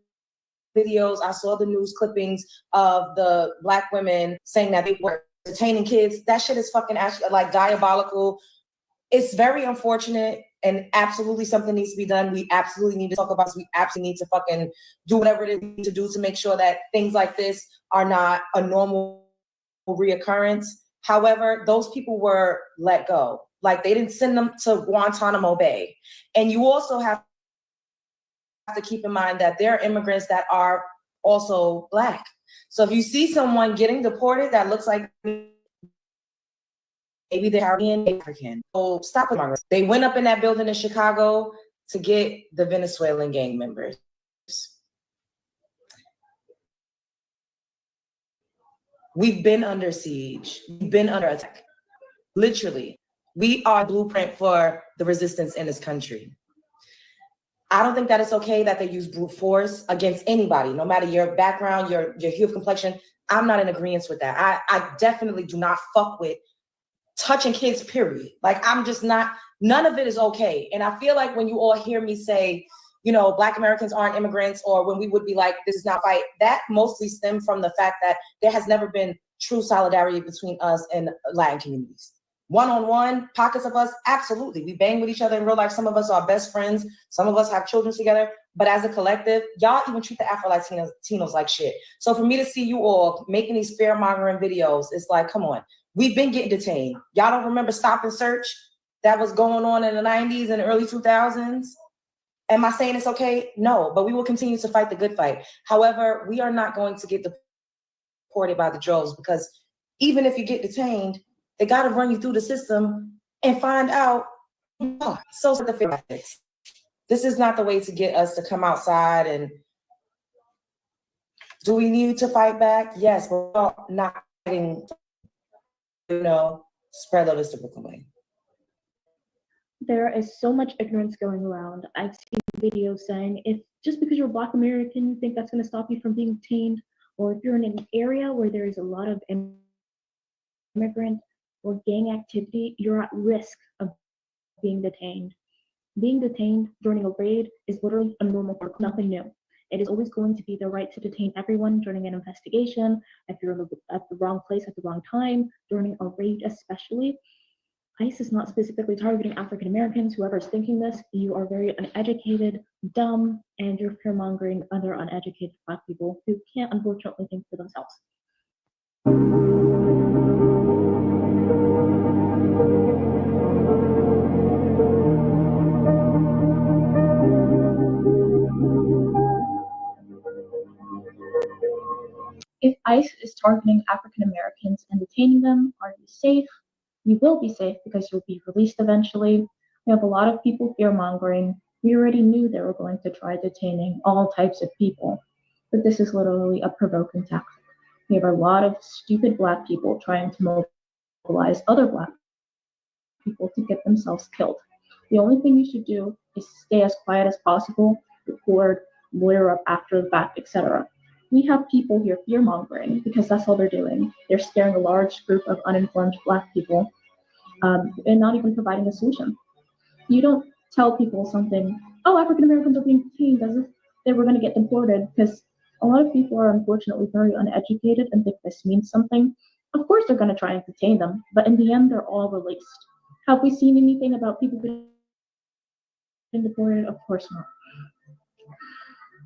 videos. I saw the news clippings of the Black women saying that they were detaining kids. That shit is fucking like diabolical. It's very unfortunate and absolutely something needs to be done. We absolutely need to talk about this. We absolutely need to fucking do whatever it is we need to do to make sure that things like this are not a normal reoccurrence. However, those people were let go. Like, they didn't send them to Guantanamo Bay. And you also have to keep in mind that there are immigrants that are also Black. So if you see someone getting deported that looks like maybe they're Caribbean, African, so stop it. They went up in that building in Chicago to get the Venezuelan gang members. We've been under siege. We've been under attack. Literally. We are blueprint for the resistance in this country. I don't think that it's okay that they use brute force against anybody, no matter your background, your hue of complexion. I'm not in agreement with that. I definitely do not fuck with touching kids, period. Like, I'm just not, none of it is okay. And I feel like when you all hear me say, you know, Black Americans aren't immigrants, or when we would be like, this is not a fight, that mostly stemmed from the fact that there has never been true solidarity between us and Latin communities. One-on-one, pockets of us, absolutely. We bang with each other in real life. Some of us are best friends. Some of us have children together. But as a collective, y'all even treat the Afro-Latinos like shit. So for me to see you all making these fear-mongering videos, it's like, come on. We've been getting detained. Y'all don't remember Stop and Search that was going on in the 90s and early 2000s? Am I saying it's okay? No, but we will continue to fight the good fight. However, we are not going to get deported by the droves, because even if you get detained, they got to run you through the system and find out. So the ethics. This is not the way to get us to come outside. And do we need to fight back? Yes, but we're not fighting, spread the reciprocal way. There is so much ignorance going around. I've seen videos saying, if just because you're a Black American, you think that's going to stop you from being detained, or if you're in an area where there is a lot of immigrant or gang activity, you're at risk of being detained. Being detained during a raid is literally a normal part, nothing new. It is always going to be the right to detain everyone during an investigation, if you're at the wrong place at the wrong time, during a raid especially. ICE is not specifically targeting African Americans. Whoever's thinking this, you are very uneducated, dumb, and you're fear-mongering other uneducated Black people who can't unfortunately think for themselves. If ICE is targeting African Americans and detaining them, are you safe? You will be safe because you'll be released eventually. We have a lot of people fear-mongering. We already knew they were going to try detaining all types of people, but this is literally a provoking tactic. We have a lot of stupid Black people trying to mobilize other Black people to get themselves killed. The only thing you should do is stay as quiet as possible, record, lawyer up after the fact, etc. We have people here fear-mongering because that's all they're doing. They're scaring a large group of uninformed Black people and not even providing a solution. You don't tell people something, oh, African Americans are being detained, as if they were going to get deported, because a lot of people are unfortunately very uneducated and think this means something. Of course they're going to try and detain them, but in the end, they're all released. Have we seen anything about people getting deported? Of course not.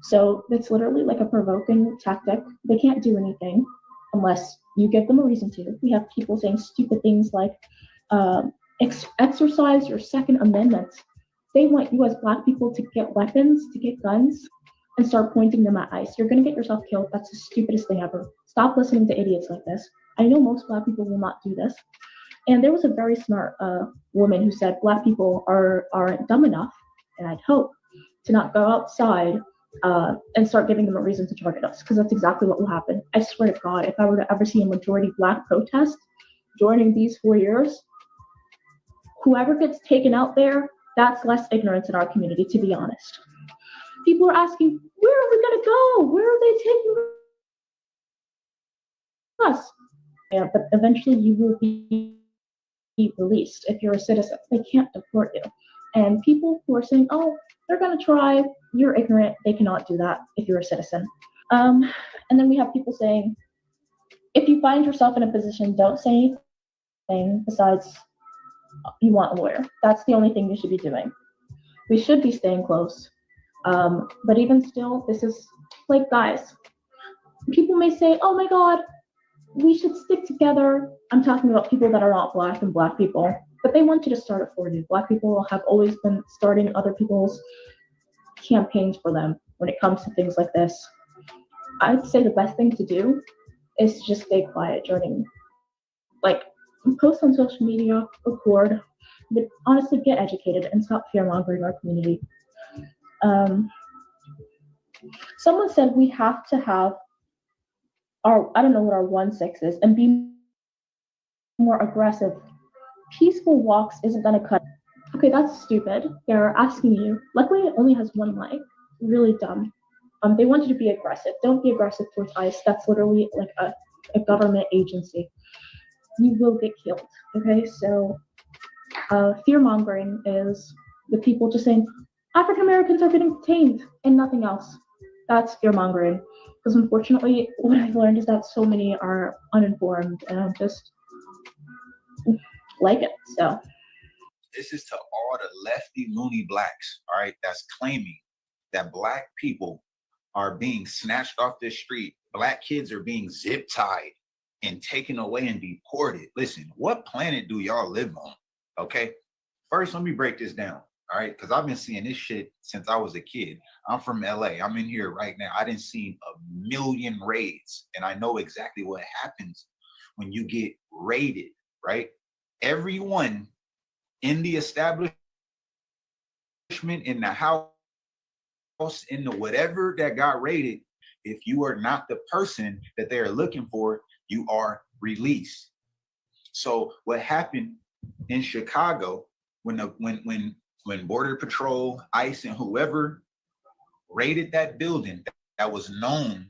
So it's literally like a provoking tactic. They can't do anything unless you give them a reason to. We have people saying stupid things like, exercise your Second Amendment. They want you as Black people to get weapons, to get guns, and start pointing them at ICE. You're going to get yourself killed. That's the stupidest thing ever. Stop listening to idiots like this. I know most Black people will not do this. And there was a very smart woman who said Black people aren't dumb enough, and I'd hope, to not go outside and start giving them a reason to target us, because that's exactly what will happen. I swear to God, if I were to ever see a majority Black protest during these 4 years, whoever gets taken out there, that's less ignorance in our community, to be honest. People are asking, where are we going to go? Where are they taking us? Yeah, but eventually you will be released if you're a citizen. They can't deport you. And people who are saying, oh, they're going to try, you're ignorant, they cannot do that if you're a citizen. And then we have people saying, if you find yourself in a position, don't say anything besides you want a lawyer. That's the only thing you should be doing. We should be staying close. But even still, this is like, guys, people may say, oh my God, we should stick together. I'm talking about people that are not Black and Black people, but they want you to start it for you. Black people have always been starting other people's campaigns for them when it comes to things like this. I'd say the best thing to do is to just stay quiet during, like, post on social media, record, but honestly get educated and stop fear-mongering our community. Someone said we have to have our, I don't know what our 1-6 is, and be more aggressive. Peaceful walks isn't gonna cut. Okay, that's stupid. They're asking you. Luckily, it only has one leg. Really dumb. They want you to be aggressive. Don't be aggressive towards ICE. That's literally like a government agency. You will get killed. Okay, so fear mongering is the people just saying African Americans are getting detained and nothing else. That's fear mongering. Because unfortunately, what I've learned is that so many are uninformed and just like it. So this is to all the lefty loony Blacks, all right, that's claiming that Black people are being snatched off the street. Black kids are being zip tied and taken away and deported. Listen, what planet do y'all live on? Okay, first let me break this down. All right, because I've been seeing this shit since I was a kid. I'm from LA. I'm in here right now. I didn't see 1 million raids, and I know exactly what happens when you get raided, right? Everyone in the establishment, in the house, in the whatever that got raided, if you are not the person that they are looking for, you are released. So what happened in Chicago when Border Patrol, ICE, and whoever raided that building that was known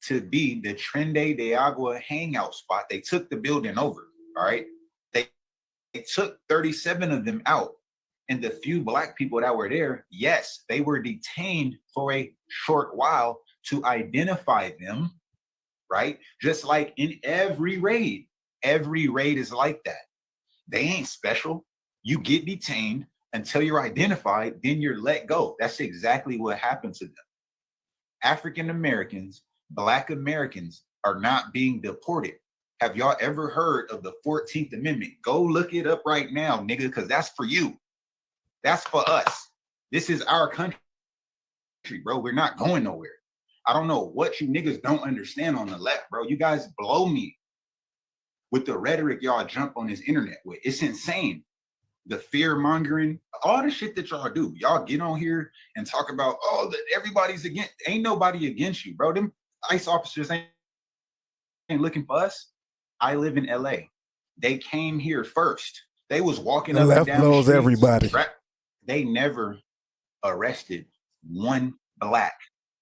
to be the Trende de Agua hangout spot, they took the building over, all right? They took 37 of them out. And the few Black people that were there, yes, they were detained for a short while to identify them, right? Just like in every raid is like that. They ain't special. You get detained until you're identified, then you're let go. That's exactly what happened to them. African Americans, Black Americans are not being deported. Have y'all ever heard of the 14th Amendment? Go look it up right now, nigga, because that's for you. That's for us. This is our country, bro. We're not going nowhere. I don't know what you niggas don't understand on the left, bro. You guys blow me with the rhetoric y'all jump on this internet with. It's insane. The fear mongering, all the shit that y'all do. Y'all get on here and talk about, oh, everybody's against, ain't nobody against you, bro. Them ICE officers ain't looking for us. I live in LA. They came here first. They was walking up and down the streets. Everybody. They never arrested one Black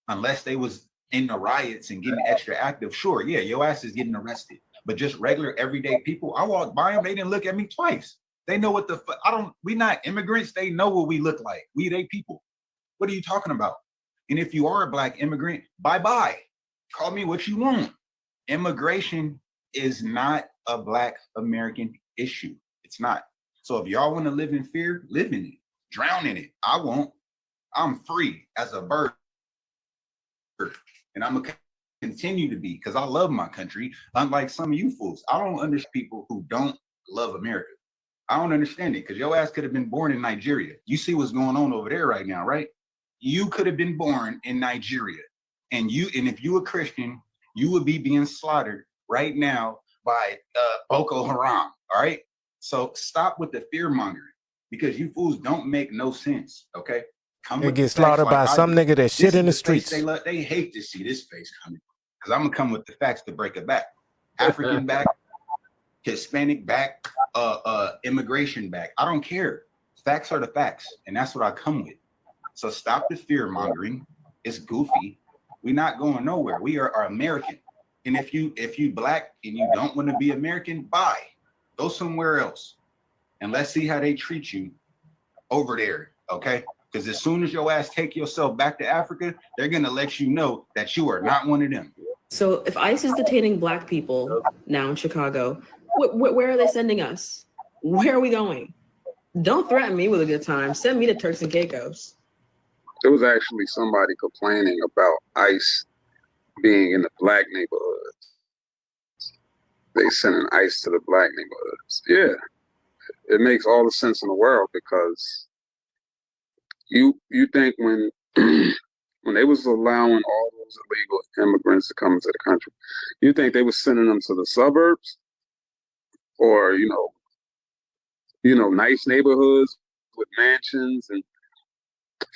unless they was in the riots and getting extra active. Sure, yeah, your ass is getting arrested. But just regular everyday people, I walked by them, they didn't look at me twice. They know what the fuck, we not immigrants, they know what we look like. We they people. What are you talking about? And if you are a Black immigrant, bye-bye. Call me what you want. Immigration is not a Black American issue. It's not. So if y'all want to live in fear, live in it. Drown in it. I won't. I'm free as a bird. And I'm going to continue to be because I love my country. Unlike some of you fools, I don't understand people who don't love America. I don't understand it because your ass could have been born in Nigeria. You see what's going on over there right now, right? You could have been born in Nigeria. And if you a Christian, you would be being slaughtered right now by Boko Haram. All right. So stop with the fear mongering because you fools don't make no sense. Okay. They get slaughtered by some nigga that shit in the streets. They hate to see this face coming because I'm gonna come with the facts to break it back. African back, Hispanic back, immigration back. I don't care. Facts are the facts, and that's what I come with. So stop the fear mongering. It's goofy. We're not going nowhere. We are American. And if you Black and you don't want to be American, bye. Go somewhere else. and let's see how they treat you over there, okay? Because as soon as your ass take yourself back to Africa, they're gonna let you know that you are not one of them. So if ICE is detaining Black people now in Chicago, where are they sending us? Where are we going? Don't threaten me with a good time. Send me to Turks and Caicos. There was actually somebody complaining about ICE being in the Black neighborhoods. They sending ICE to the Black neighborhoods. Yeah, it makes all the sense in the world, because you think when when they was allowing all those illegal immigrants to come into the country, you think they was sending them to the suburbs, or you know, nice neighborhoods with mansions and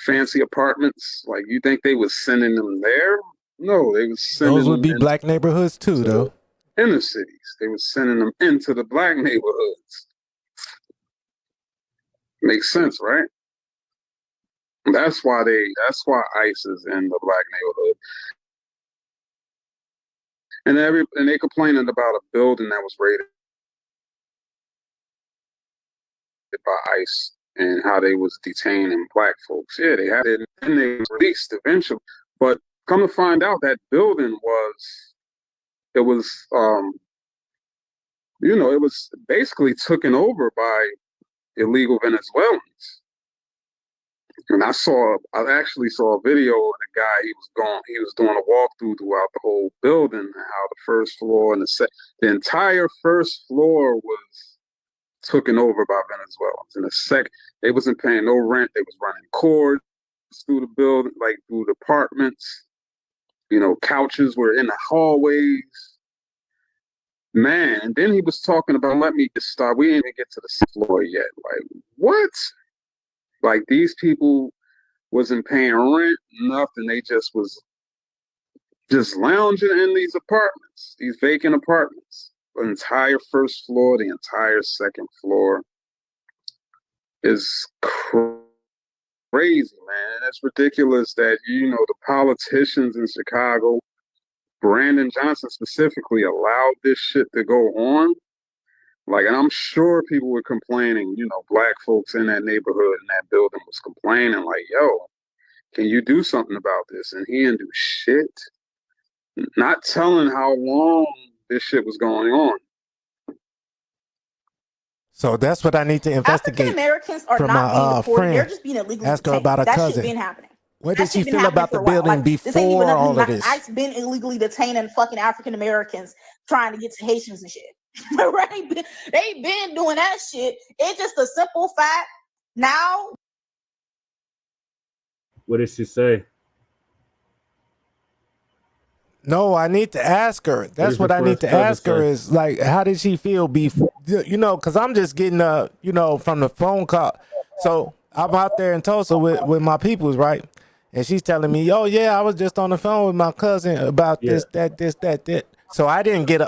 fancy apartments? Like, you think they was sending them there? No, they was sending Those would them be Black neighborhoods too, though. inner cities. They was sending them into the Black neighborhoods. Makes sense, right? That's why ICE is in the Black neighborhood. And they complaining about a building that was raided by ICE and how they was detaining Black folks. Yeah, they had it, and they were released eventually. But come to find out, that building was basically taken over by illegal Venezuelans. And I actually saw a video of the guy. He was doing a walkthrough throughout the whole building, and how the first floor and the entire first floor was taken over by Venezuelans. And the second, they wasn't paying no rent. They was running cords through the building, like through the apartments. You know, couches were in the hallways. Man, and then he was talking about, let me just start. We didn't even get to the sixth floor yet. Like, what? Like, these people wasn't paying rent, nothing. They just was just lounging in these apartments, these vacant apartments. The entire first floor, the entire second floor is crazy, man. And it's ridiculous that, you know, the politicians in Chicago, Brandon Johnson specifically, allowed this shit to go on. Like, and I'm sure people were complaining, you know, Black folks in that neighborhood, in that building, was complaining like, yo, can you do something about this? And he didn't do shit. Not telling how long this shit was going on. So that's what I need to investigate. African Americans are from not being my deported. They're friend. just being illegally Ask her detained. about her That cousin. shit been happening. What That did she shit been feel happening about for the a while. building Like, this ain't even before all nothing. of this? ICE been illegally detaining fucking African Americans trying to get to Haitians and shit. Right? They been doing that shit. It's just a simple fact. Now, What did she say? No, I need to ask her. That's what I need to ask her is, like, how did she feel before, you know, because I'm just getting, you know, from the phone call. So I'm out there in Tulsa with my peoples, right? And she's telling me, oh, yeah, I was just on the phone with my cousin about this, that. So I didn't get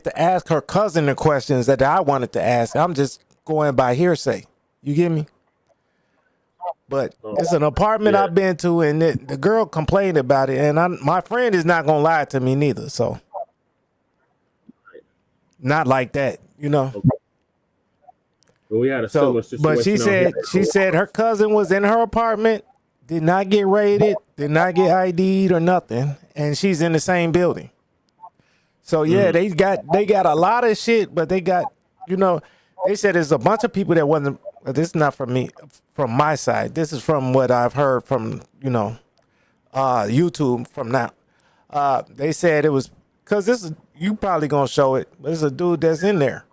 to ask her cousin the questions that I wanted to ask. I'm just going by hearsay. You get me? But it's an apartment I've been to, and the girl complained about it, and my friend is not gonna lie to me neither. So, not like that, you know. Well, we had a similar situation. But she said her cousin was in her apartment, did not get raided, did not get ID'd or nothing, and she's in the same building. So yeah, they got a lot of shit, but they got, you know, they said there's a bunch of people that wasn't. This is not from me, from my side. This is from what I've heard from, you know, YouTube from now. They said it was because this is, you probably gonna show it, but it's a dude that's in there.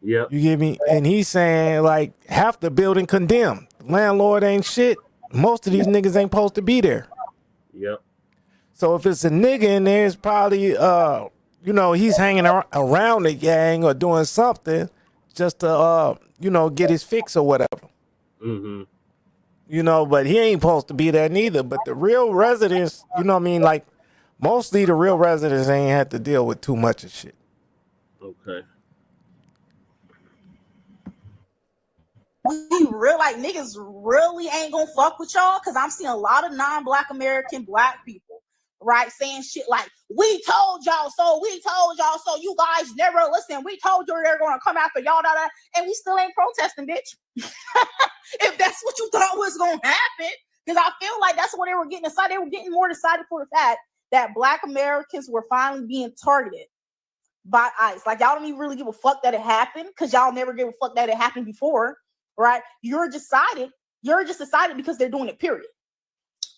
Yep. You get me? And he's saying like half the building condemned. The landlord ain't shit. Most of these niggas ain't supposed to be there. Yep. So if it's a nigga in there, it's probably you know, he's hanging around the gang or doing something just to you know, get his fix or whatever. Mm-hmm. You know, but he ain't supposed to be there neither. But the real residents, you know what I mean? Like, mostly the real residents ain't had to deal with too much of shit. Okay. we real like niggas really ain't gonna fuck with y'all because I'm seeing a lot of non-Black American Black people right? Saying shit like, we told y'all so, you guys never listen. We told you they're going to come after y'all, and we still ain't protesting, bitch. If that's what you thought was going to happen, because I feel like that's what they were getting excited. They were getting more excited for the fact that Black Americans were finally being targeted by ICE. Like, y'all don't even really give a fuck that it happened, because y'all never gave a fuck that it happened before, right? You're just excited because they're doing it, period.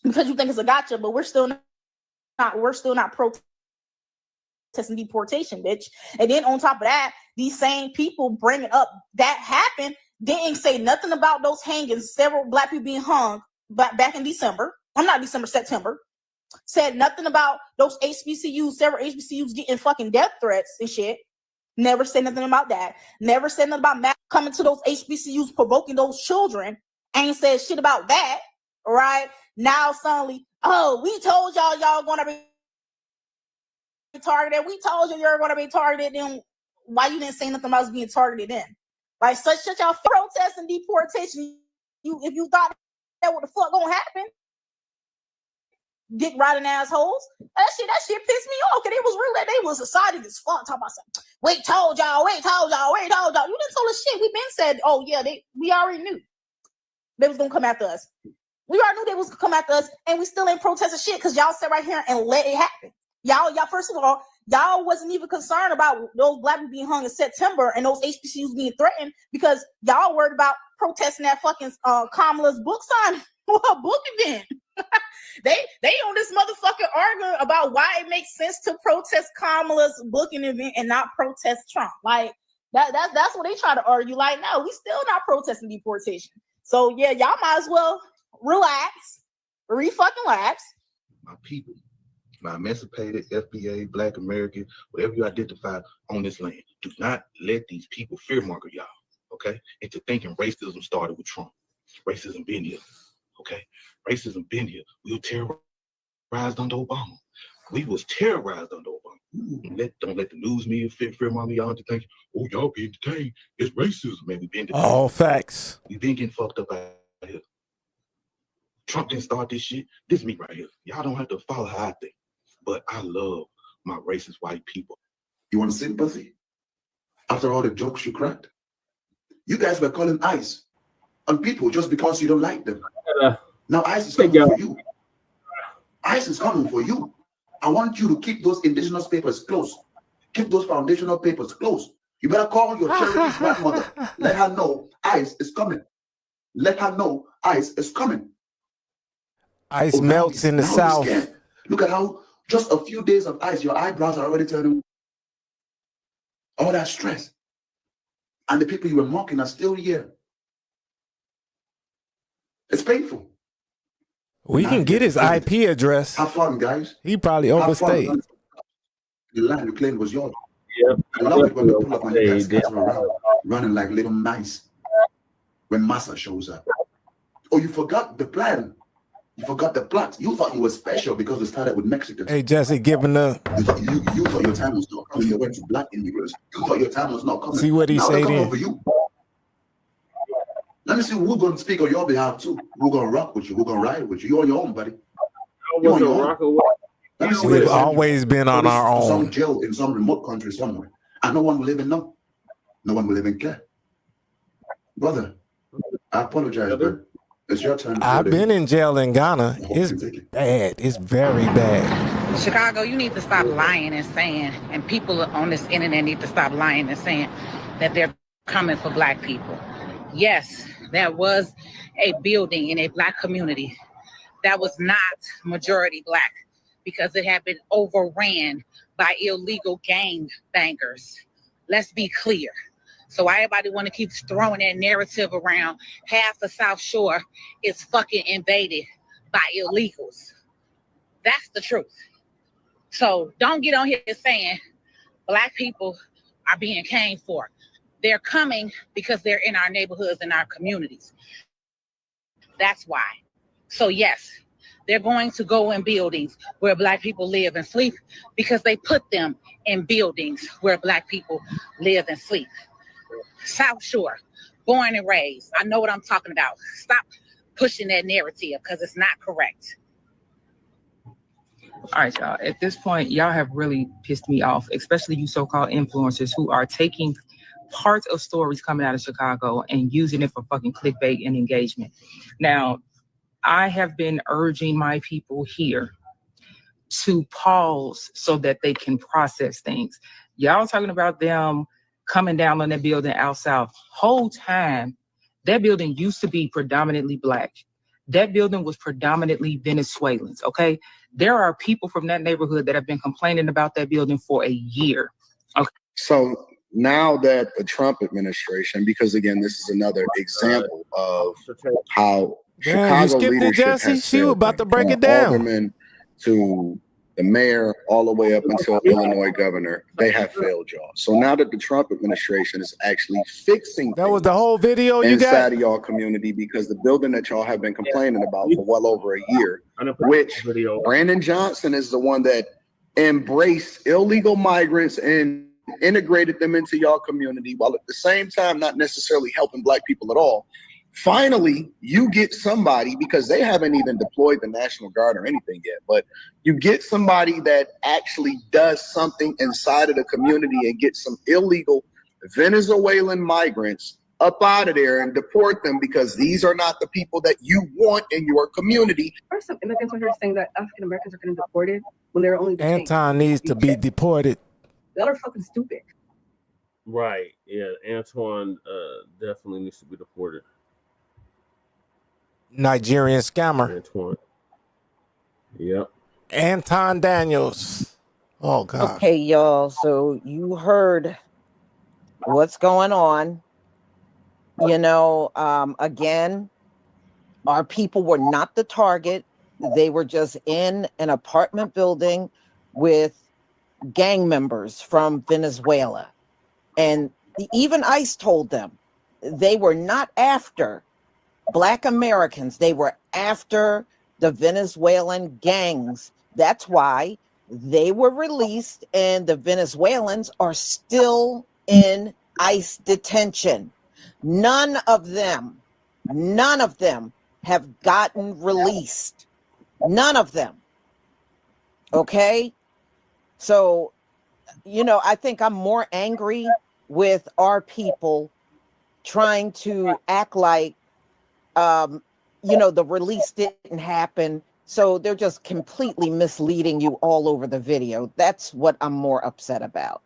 Because you think it's a gotcha, but we're still not protesting deportation, bitch. And then on top of that, these same people bringing up that happened didn't say nothing about those hangings, several Black people being hung back in September. Said nothing about those several HBCUs getting fucking death threats and shit. Never said nothing about that. Never said nothing about Matt coming to those HBCUs, provoking those children. Ain't said shit about that, right? Now suddenly, oh, we told y'all gonna be targeted. We told you you're gonna be targeted. Then why you didn't say nothing about us being targeted then? Like, such y'all protest and deportation. If you thought that what the fuck gonna happen, dick riding assholes. That shit pissed me off, because they was excited as fuck, talking about something. We told y'all. You didn't tell us shit. We been said, oh yeah, we already knew they was gonna come after us. We already knew they was gonna come after us, and we still ain't protesting shit because y'all sat right here and let it happen. Y'all, first of all, y'all wasn't even concerned about those Black people being hung in September and those HBCUs being threatened, because y'all worried about protesting that fucking Kamala's book sign book event. They on this motherfucker arguing about why it makes sense to protest Kamala's booking event and not protest Trump. Like, that's what they try to argue. Like, no, we still not protesting deportation. So yeah, y'all might as well relax, fucking relax. My people, my emancipated FBA, Black American, whatever you identify on this land, do not let these people fearmonger y'all, okay, into thinking racism started with Trump. Racism been here, okay? Racism been here. We were terrorized under Obama. We was terrorized under Obama. Don't let the news media fearmonger y'all into thinking, oh, y'all being detained. It's racism, man. We been detained. All facts. We been getting fucked up out here. Trump didn't start this shit. This is me right here. Y'all don't have to follow how I think. But I love my racist white people. You want sympathy? After all the jokes you cracked? You guys were calling ICE on people just because you don't like them. Now ICE is coming for you. ICE is coming for you. I want you to keep those indigenous papers close. Keep those foundational papers close. You better call your Cherokee grandmother. Let her know ICE is coming. Let her know ICE is coming. ICE melts in the South. Look at how just a few days of ICE, your eyebrows are already turning. All that stress. And the people you were mocking are still here. It's painful. We can get his IP address. Have fun, guys. He probably overstayed. The land you claimed was yours. Yep. I love it when we pull up on you guys around, running like little mice when Massa shows up. Oh, you forgot the plan. You forgot the plot. You thought you were special because we started with Mexicans. Hey, Jesse, giving up. You thought your time was not coming. You went to Black immigrants. You thought your time was not coming. See what he said over you. Let me see who's going to speak on your behalf too. Who's going to rock with you? Who's going to ride with you? You're on your own, buddy. You're on your own. Let me see. We've always been on our own. Some jail in some remote country somewhere. And no one will even know. No one will even care. Brother, I apologize, but it's your turn. I've been in jail in Ghana. It's bad. It's very bad. Chicago, you need to stop lying and saying, and people on this internet need to stop lying and saying that they're coming for Black people. Yes, there was a building in a Black community that was not majority Black because it had been overran by illegal gang bangers. Let's be clear. So why everybody want to keep throwing that narrative around half the South Shore is fucking invaded by illegals. That's the truth. So don't get on here saying Black people are being came for. They're coming because they're in our neighborhoods and our communities. That's why. So yes, they're going to go in buildings where Black people live and sleep because they put them in buildings where Black people live and sleep. South Shore, born and raised. I know what I'm talking about. Stop pushing that narrative because it's not correct. All right, y'all. At this point, y'all have really pissed me off, especially you so-called influencers who are taking parts of stories coming out of Chicago and using it for fucking clickbait and engagement. Now, I have been urging my people here to pause so that they can process things. Y'all talking about them coming down on that building out south. Whole time, that building used to be predominantly Black. That building was predominantly Venezuelans, okay? There are people from that neighborhood that have been complaining about that building for a year. Okay. So now that the Trump administration, because again, this is another example of how Damn, you Chicago skipped it, leadership Jesse. has She was failed, about to break from it down. alderman to the mayor, all the way up until Illinois governor. They have failed y'all. So now that the Trump administration is actually fixing That was the whole video you got? inside of y'all community, because the building that y'all have been complaining about for well over a year, which Brandon Johnson is the one that embraced illegal migrants and integrated them into y'all community, while at the same time not necessarily helping Black people at all. Finally, you get somebody, because they haven't even deployed the National Guard or anything yet, but you get somebody that actually does something inside of the community and get some illegal Venezuelan migrants up out of there and deport them, because these are not the people that you want in your community. There are some immigrants out here saying that African Americans are getting deported when they're only Anton needs to be deported. Y'all are fucking stupid. Right. Yeah. Antoine definitely needs to be deported. Nigerian scammer. Antoine. Yep. Anton Daniels. Oh, God. Okay, y'all. So you heard what's going on. You know, again, our people were not the target. They were just in an apartment building with gang members from Venezuela. And even ICE told them they were not after Black Americans. They were after the Venezuelan gangs. That's why they were released, and the Venezuelans are still in ICE detention. None of them have gotten released. None of them. Okay? So, you know, I think I'm more angry with our people trying to act like, you know, the release didn't happen. So they're just completely misleading you all over the video. That's what I'm more upset about.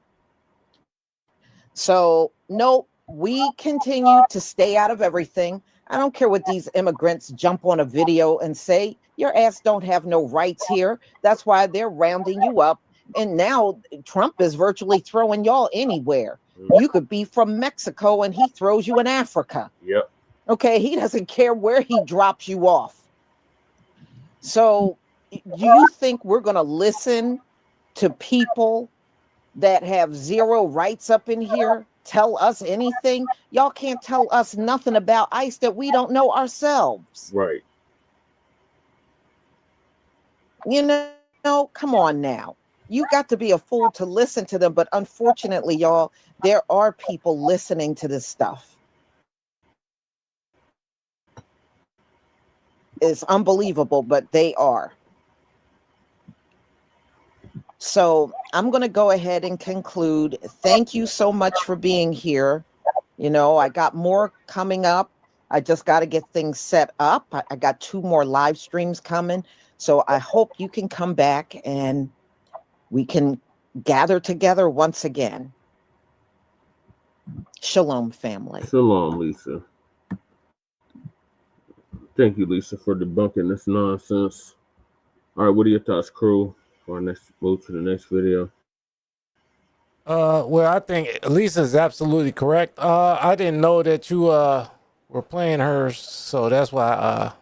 So, no, we continue to stay out of everything. I don't care what these immigrants jump on a video and say. Your ass don't have no rights here. That's why they're rounding you up. And now Trump is virtually throwing y'all anywhere. You could be from Mexico and he throws you in Africa. Yep. Okay, he doesn't care where he drops you off. So do you think we're going to listen to people that have zero rights up in here tell us anything? Y'all can't tell us nothing about ICE that we don't know ourselves. Right. You know, come on now. You got to be a fool to listen to them. But unfortunately, y'all, there are people listening to this stuff. It's unbelievable, but they are. So I'm going to go ahead and conclude. Thank you so much for being here. You know, I got more coming up. I just got to get things set up. I got 2 more live streams coming. So I hope you can come back and we can gather together once again. Shalom, family. Shalom, Lisa. Thank you, Lisa, for debunking this nonsense. All right, what are your thoughts, crew? For our next move to the next video. Well, I think Lisa's absolutely correct. I didn't know that you were playing hers, so that's why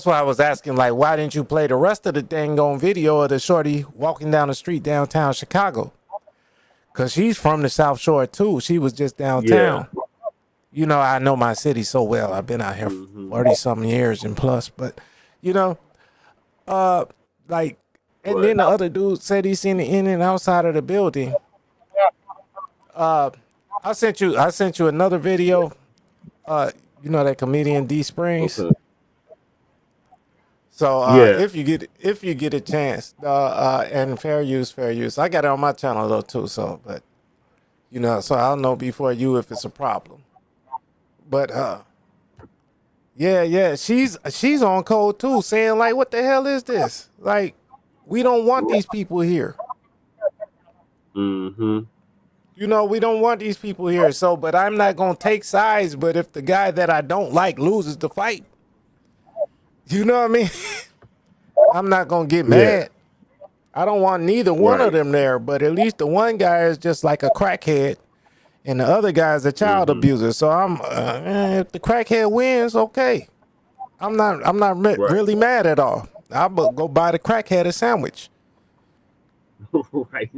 I was asking, like, why didn't you play the rest of the dang on video of the shorty walking down the street downtown Chicago? Because she's from the South Shore too. She was just downtown. Yeah. You know, I know my city so well. I've been out here 40-something years and plus. But, you know, like, and then the other dude said he's seen it in and outside of the building. I sent you another video. You know that comedian D Springs. Okay. So Yeah. if you get a chance, and fair use. I got it on my channel though too. So, but you know, so I'll know before you if it's a problem. But yeah, she's on code too, saying like, what the hell is this? Like, we don't want these people here. Mm-hmm. You know, we don't want these people here. So, but I'm not gonna take sides. But if the guy that I don't like loses the fight, you know what I mean? I'm not gonna get mad. I don't want neither one of them there. But at least the one guy is just like a crackhead, and the other guy is a child abuser. So I'm, if the crackhead wins, okay. I'm not really mad at all. I'll go buy the crackhead a sandwich. Right.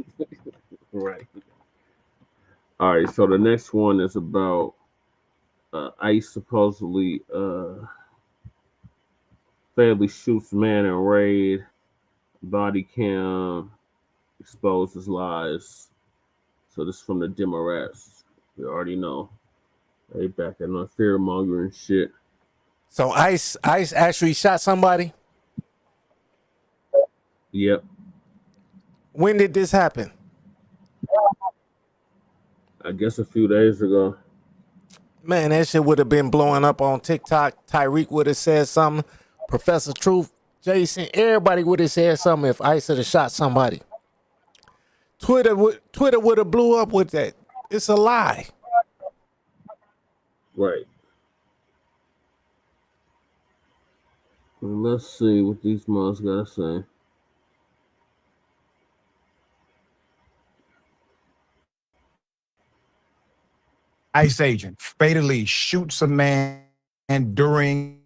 Right. All right. So the next one is about ICE supposedly fatally shoots man in raid. Body cam exposes lies. So this is from the Democrats. We already know. They back on fear mongering shit. So ICE actually shot somebody? Yep. When did this happen? I guess a few days ago. Man, that shit would have been blowing up on TikTok. Tyreek would have said something. Professor Truth, Jason, everybody would have said something if ICE had shot somebody. Twitter would have blew up with that. It's a lie. Right. Well, let's see what these moms gotta say. ICE agent fatally shoots a man during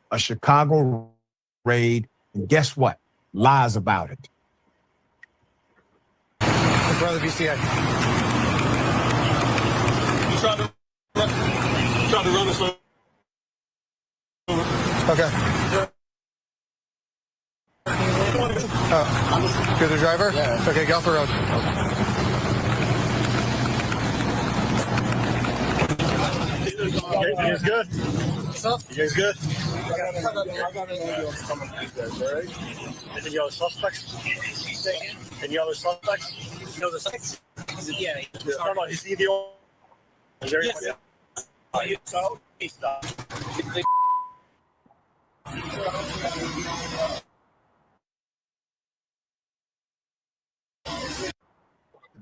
a Chicago raid, and guess what? Lies about it. Brother BCA. You tried to run this over. Okay. You're the driver? Yeah. Okay, get off the road. You guys good? What's up? You guys good? I got an ambulance coming to you guys, all right? Any other suspects? Any other suspects? No, the suspects? Yeah. No, is he the only? Is there anybody else? So, he stopped.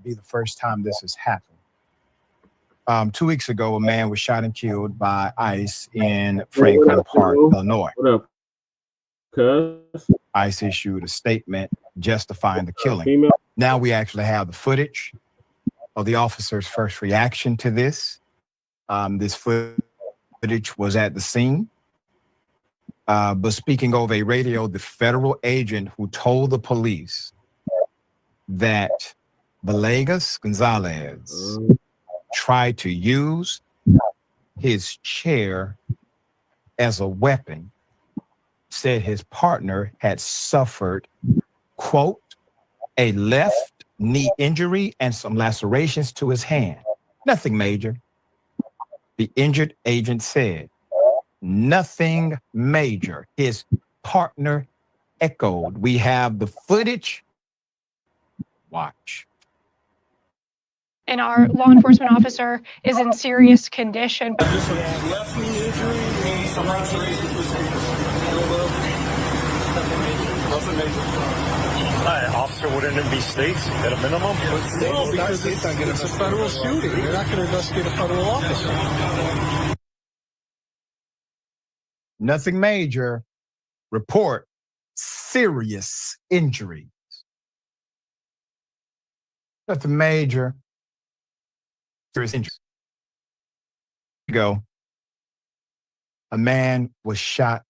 Be the first time this has happened. 2 weeks ago, a man was shot and killed by ICE in Franklin Park, Illinois. What up? ICE issued a statement justifying the killing. Now we actually have the footage of the officer's first reaction to this. This footage was at the scene. But speaking over a radio, the federal agent who told the police that Villegas Gonzalez tried to use his chair as a weapon said his partner had suffered, quote, a left knee injury and some lacerations to his hand. Nothing major. The injured agent said, nothing major. His partner echoed. We have the footage. Watch. And our law enforcement officer is in serious condition. Left knee injury and some lacerations to his nothing major. Officer, wouldn't it be states at a minimum? No, because it's a federal shooting. You're not going to investigate a federal officer. Nothing major. Report serious injuries. Nothing major. Serious injuries. Go. A man was shot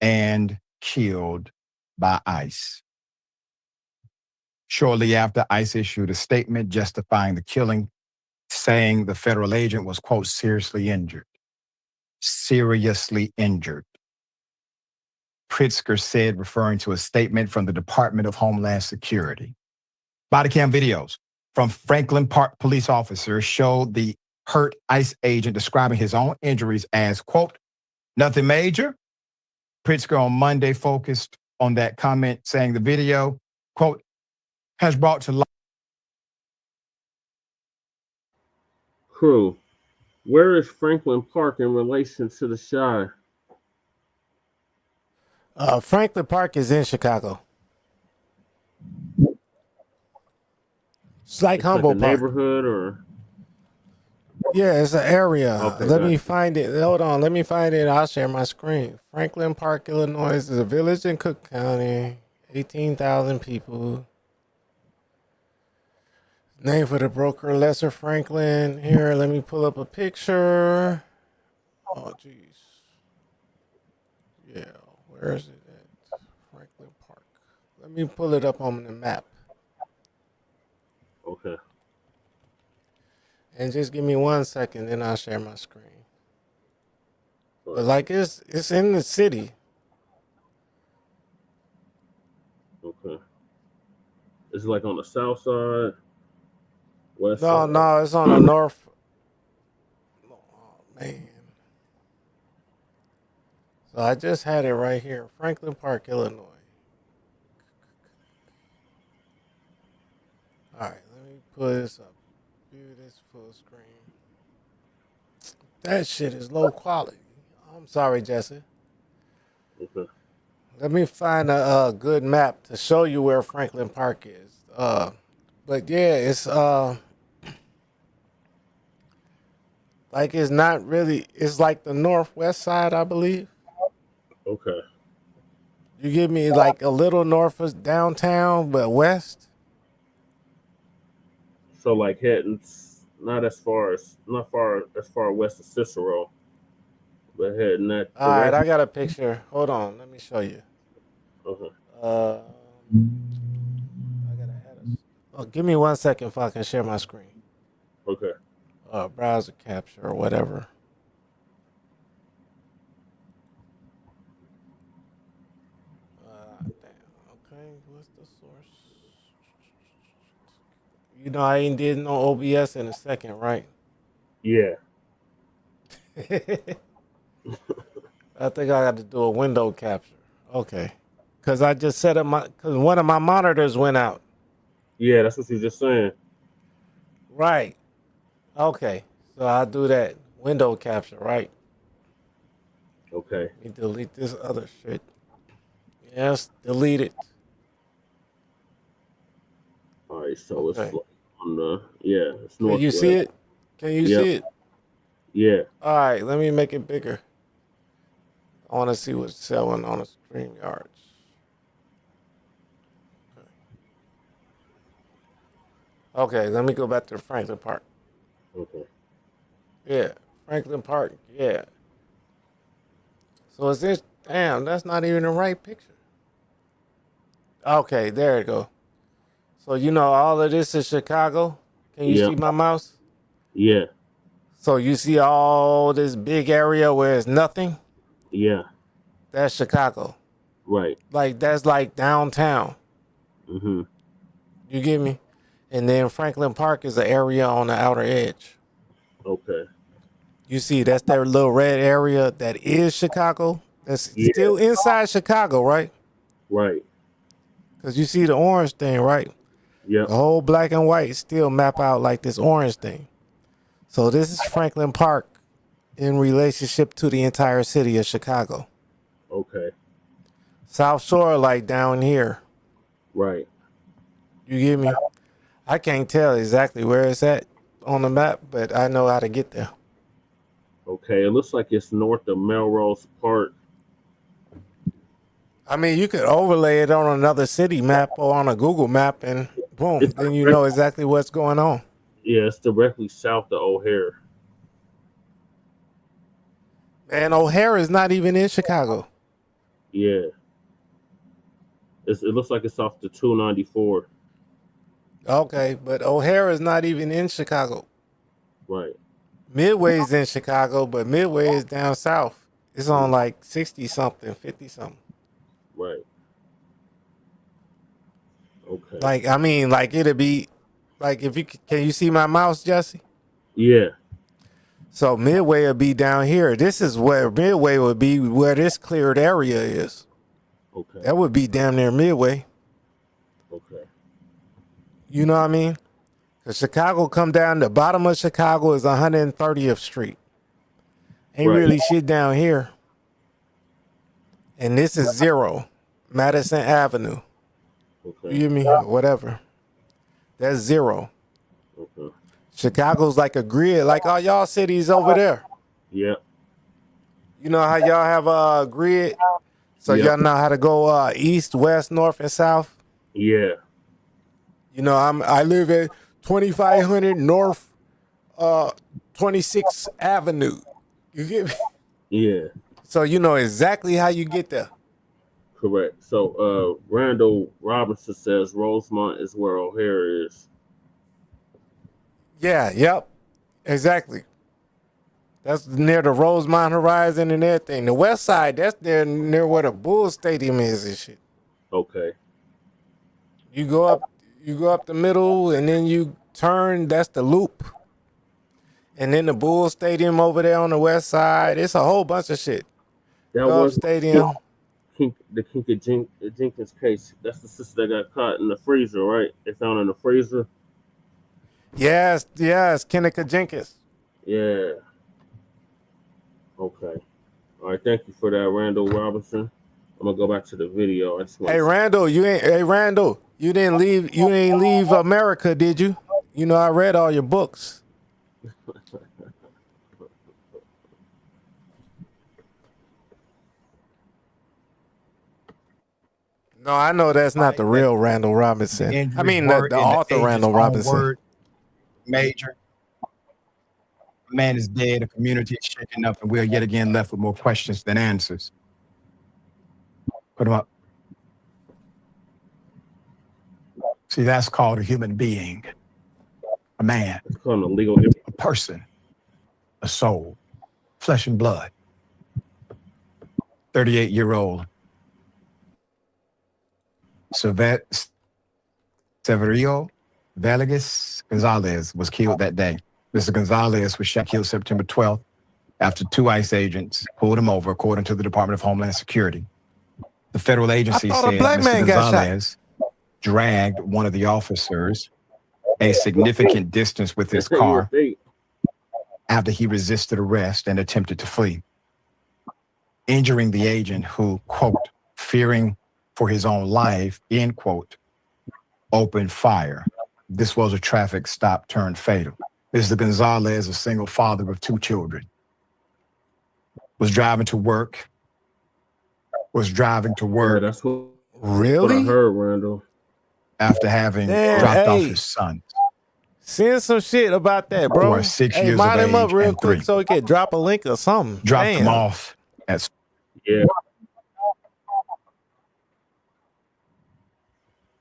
and killed by ICE. Shortly after, ICE issued a statement justifying the killing, saying the federal agent was, quote, seriously injured. Seriously injured. Pritzker said, referring to a statement from the Department of Homeland Security. Body cam videos from Franklin Park police officers showed the hurt ICE agent describing his own injuries as, quote, Nothing major. Pritzker on Monday focused on that comment, saying the video, quote, has brought to light. Crew, where is Franklin Park in relation to the Chi? Franklin Park is in Chicago. It's like Humboldt like a Park. neighborhood or? Yeah, it's an area. Okay, Let gotcha. me find it. Hold on. Let me find it. I'll share my screen. Franklin Park, Illinois is a village in Cook County. 18,000 people. Name for the broker, Lesser Franklin. Here, let me pull up a picture. Oh, jeez. Yeah, where is it at? Franklin Park. Let me pull it up on the map. Okay. And just give me 1 second, then I'll share my screen. But like it's in the city. Okay. It's like on the south side, west No, side. no, it's on the north. Oh, man. So I just had it right here. Franklin Park, Illinois. All right, let me pull this up. View this full screen. That shit is low quality. I'm sorry, Jesse. Okay. Let me find a good map to show you where Franklin Park is. But yeah, it's like it's not really. It's like the northwest side, I believe. Okay. You give me like a little north of downtown, but west. So like heading not as far west of Cicero, but heading that All right, direction. I got a picture. Hold on, let me show you. Okay. I gotta add a. Oh, give me 1 second if I can share my screen. Okay. Browser capture or whatever. Okay, what's the source? You know, I ain't did no OBS in a second, right? Yeah. I think I got to do a window capture. Okay. Because I just set up because one of my monitors went out. Yeah, that's what he's just saying. Right. Okay. So I'll do that. Window capture, right? Okay. Let me delete this other shit. Yes, delete it. All right, so Okay. it's on the it's Can northwest. you see it? Can you see it? Yeah. All right, let me make it bigger. I want to see what's selling on the Streamyard. Okay, let me go back to Franklin Park. Okay. Yeah, Franklin Park. Yeah. So is this? Damn, that's not even the right picture. Okay, there you go. So you know all of this is Chicago. Can you see my mouse? Yeah. So you see all this big area where it's nothing? Yeah. That's Chicago. Right. Like that's like downtown. Mm-hmm. You get me? And then Franklin Park is an area on the outer edge. Okay. You see, that's that little red area that is Chicago. That's still inside Chicago, right? Right. Because you see the orange thing, right? Yeah. The whole black and white still map out like this orange thing. So this is Franklin Park in relationship to the entire city of Chicago. Okay. South Shore, like down here. Right. You get me? I can't tell exactly where it's at on the map, but I know how to get there. Okay. It looks like it's north of Melrose Park. I mean, you could overlay it on another city map or on a Google map, and boom, then you know exactly what's going on. Yeah, it's directly south of O'Hare. And O'Hare is not even in Chicago. Yeah. It looks like it's off the 294. Okay, but O'Hare is not even in Chicago. Right. Midway is in Chicago, but Midway is down south. It's on like 60-something, 50-something. Right. Okay. Like, I mean, like it'd be, like if you, can you see my mouse, Jesse? Yeah. So Midway will be down here. This is where Midway would be, where this cleared area is. Okay. That would be damn near Midway. Okay. You know what I mean? Cause Chicago come down, the bottom of Chicago is 130th Street. Ain't Right. really shit down here. And this is 0, Madison Avenue. Okay. You hear me? Whatever. That's 0. Okay. Chicago's like a grid, like all y'all cities over there. Yeah. You know how y'all have a grid? So Yeah. y'all know how to go east, west, north, and south? Yeah. You know, I live at 2500 North 26th Avenue. You get me? Yeah. So you know exactly how you get there. Correct. So Randall Robinson says Rosemont is where O'Hare is. Yeah, yep. Exactly. That's near the Rosemont Horizon and everything. The west side, that's near where the Bulls Stadium is and shit. Okay. You go up the middle and then you turn, that's the loop. And then the Bulls Stadium over there on the west side. It's a whole bunch of shit. That Dub was Stadium. the Kinky Jenkins case. That's the sister that got caught in the freezer, right? They found in the freezer. Yes, Kennica Jenkins. Yeah. Okay. All right. Thank you for that, Randall Robinson. I'm gonna go back to the video. Hey Randall, you didn't leave America, did you? You know, I read all your books. No, I know that's not the real Randall Robinson. I mean, the author Randall Robinson. Word, Major. Man is dead. The community is shaken up, and we're yet again left with more questions than answers. Put him up. See, that's called a human being, a man, It's called a legal. a person, a soul, flesh and blood. 38-year-old Severio Villegas Gonzalez was killed that day. Mr. Gonzalez was shot, killed September 12th after 2 ICE agents pulled him over, according to the Department of Homeland Security. The federal agency said Mr. Gonzalez dragged one of the officers a significant distance with his car after he resisted arrest and attempted to flee, injuring the agent who, quote, fearing for his own life, end quote, opened fire. This was a traffic stop turned fatal. Mr. Gonzalez, a single father of 2 children, was driving to work. That's what Really? I heard, Randall. After having dropped off his son. Send some shit about that, bro. Or 6 Hey, years mod of him up age real and quick 3. so he can drop a link or something. Dropped him Damn. off at Yeah.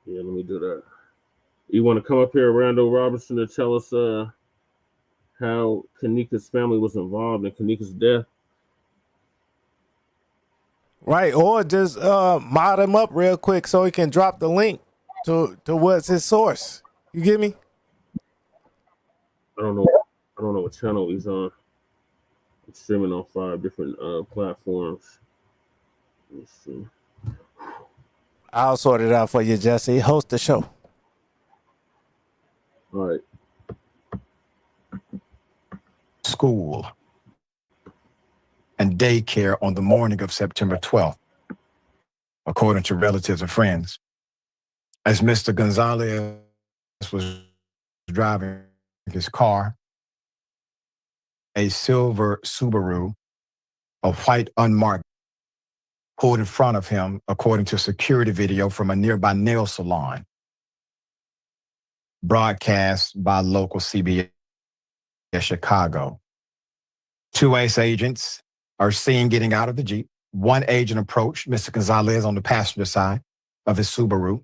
Yeah, let me do that. You want to come up here, Randall Robinson, to tell us how Kanika's family was involved in Kanika's death? Right, or just mod him up real quick so he can drop the link to what's his source. You get me? I don't know what channel he's on. It's streaming on 5 different platforms. Let's see. I'll sort it out for you, Jesse. Host the show. All right. School and daycare on the morning of September 12th, according to relatives and friends. As Mr. Gonzalez was driving his car, a silver Subaru, a white unmarked, pulled in front of him, according to security video from a nearby nail salon, broadcast by local CBS Chicago. 2 ICE agents are seen getting out of the Jeep. 1 agent approached Mr. Gonzalez on the passenger side of his Subaru,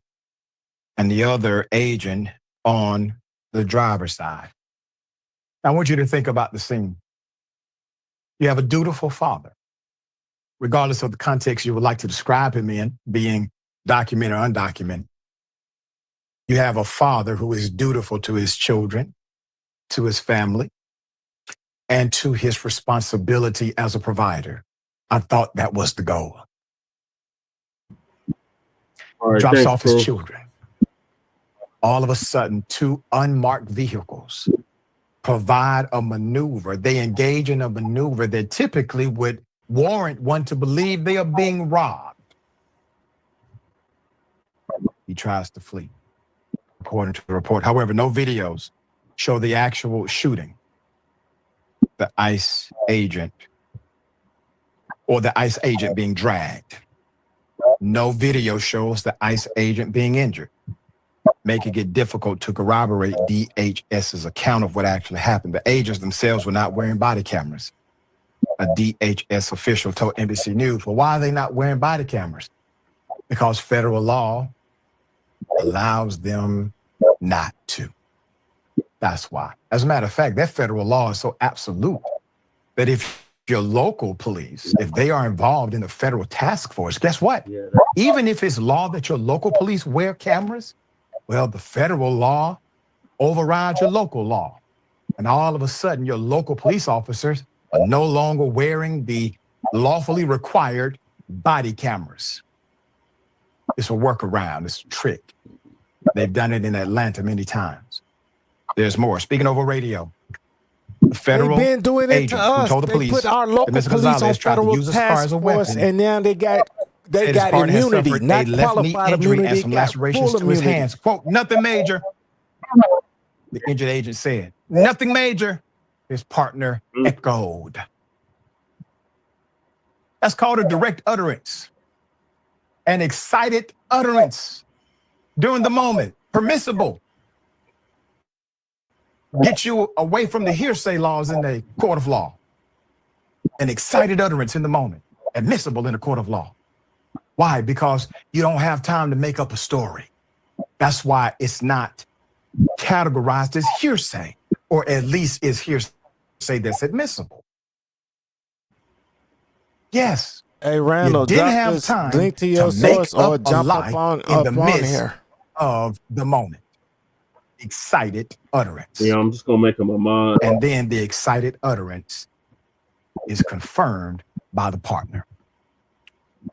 and the other agent on the driver's side. I want you to think about the scene. You have a dutiful father, regardless of the context you would like to describe him in, being documented or undocumented. You have a father who is dutiful to his children, to his family, and to his responsibility as a provider. I thought that was the goal. All right, Drops thanks, off bro. his children. All of a sudden, 2 unmarked vehicles provide a maneuver. They engage in a maneuver that typically would warrant one to believe they are being robbed. He tries to flee, according to the report. However, no videos show the actual shooting. The ICE agent being dragged. No video shows the ICE agent being injured, making it difficult to corroborate DHS's account of what actually happened. The agents themselves were not wearing body cameras. A DHS official told NBC News, well, why are they not wearing body cameras? Because federal law allows them not to. That's why. As a matter of fact, that federal law is so absolute that if your local police, if they are involved in the federal task force, guess what? Even if it's law that your local police wear cameras, well, the federal law overrides your local law. And all of a sudden, your local police officers are no longer wearing the lawfully required body cameras. It's a workaround. It's a trick. They've done it in Atlanta many times. There's more. Speaking over radio, the federal They've been doing it agent to us. who told the They police put our local that Mr. police Gonzalez on tried to federal use his car task as a force, weapon, and now they got said his partner has immunity, suffered not a left knee qualified injury immunity, and some got lacerations full to his immunity. hands. Quote, nothing major. The injured agent said, nothing major. His partner echoed. That's called a direct utterance. An excited utterance during the moment. Permissible. Get you away from the hearsay laws in the court of law. An excited utterance in the moment. Admissible in the court of law. Why? Because you don't have time to make up a story. That's why it's not categorized as hearsay, or at least is hearsay that's admissible. Yes. Hey, Randall, you didn't drop have this time link to your make source or up a jump lie up on in the midst here. of the moment. Excited utterance. Yeah, I'm just gonna make him a mod. And then the excited utterance is confirmed by the partner.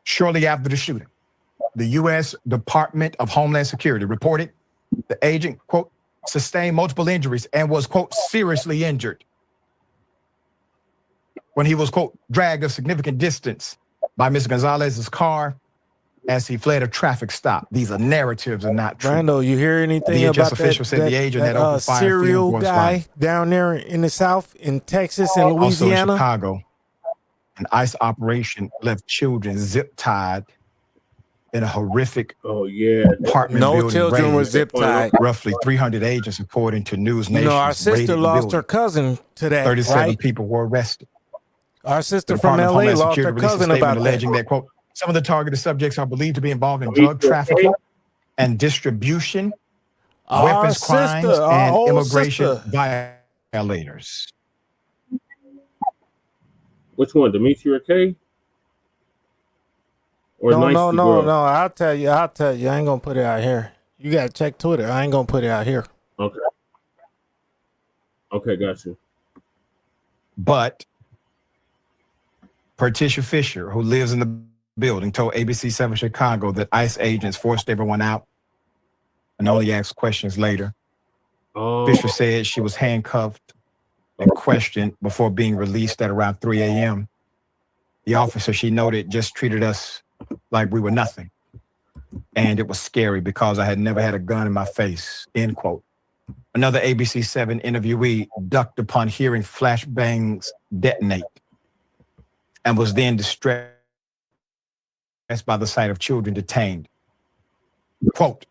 Shortly after the shooting, the U.S. Department of Homeland Security reported the agent, quote, sustained multiple injuries and was, quote, seriously injured when he was, quote, dragged a significant distance by Mr. Gonzalez's car as he fled a traffic stop. These are narratives and not true. Brando, you hear anything DHS about official said the agent had opened fire serial field guy down there in the South, in Texas and Also in Louisiana? Chicago, an ICE operation left children zip-tied in a horrific apartment No building children raid. were zip-tied. Roughly 300 agents, according to News You Nation. know, our sister lost her cousin to that, 37 right? people were arrested. Our sister The from Department of LA Homeland lost her Security released a cousin statement about that. alleging that, quote, some of the targeted subjects are believed to be involved in drug trafficking and distribution, weapons crimes, and immigration violators. Which one, Demetria K? Or No, Nicey no, no, Girl? no. I'll tell you. I ain't gonna put it out here. You gotta check Twitter. I ain't gonna put it out here. Okay. Okay, got you. But Patricia Fisher, who lives in the building, told ABC 7 Chicago that ICE agents forced everyone out and only asked questions later. Fisher said she was handcuffed and questioned before being released at around 3 a.m. The officer, she noted, just treated us like we were nothing. And it was scary because I had never had a gun in my face, end quote. Another ABC 7 interviewee ducked upon hearing flashbangs detonate and was then distressed by the sight of children detained. Quote,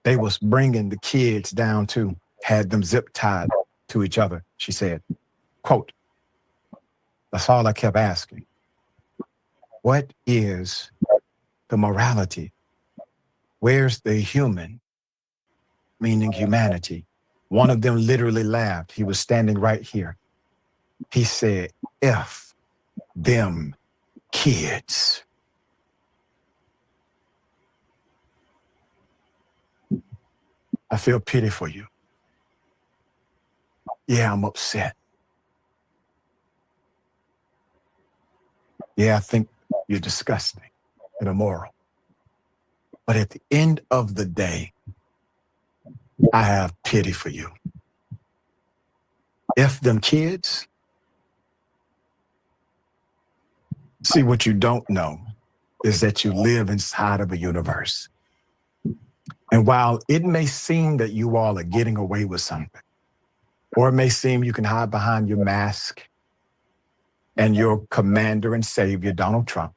they was bringing the kids down too, had them zip tied to each other, she said. Quote, that's all I kept asking. What is the morality? Where's the human? Meaning humanity. One of them literally laughed. He was standing right here. He said, F them kids. I feel pity for you. Yeah, I'm upset. Yeah, I think you're disgusting and immoral. But at the end of the day, I have pity for you. If them kids, see, what you don't know is that you live inside of a universe. And while it may seem that you all are getting away with something, or it may seem you can hide behind your mask and your commander and savior, Donald Trump,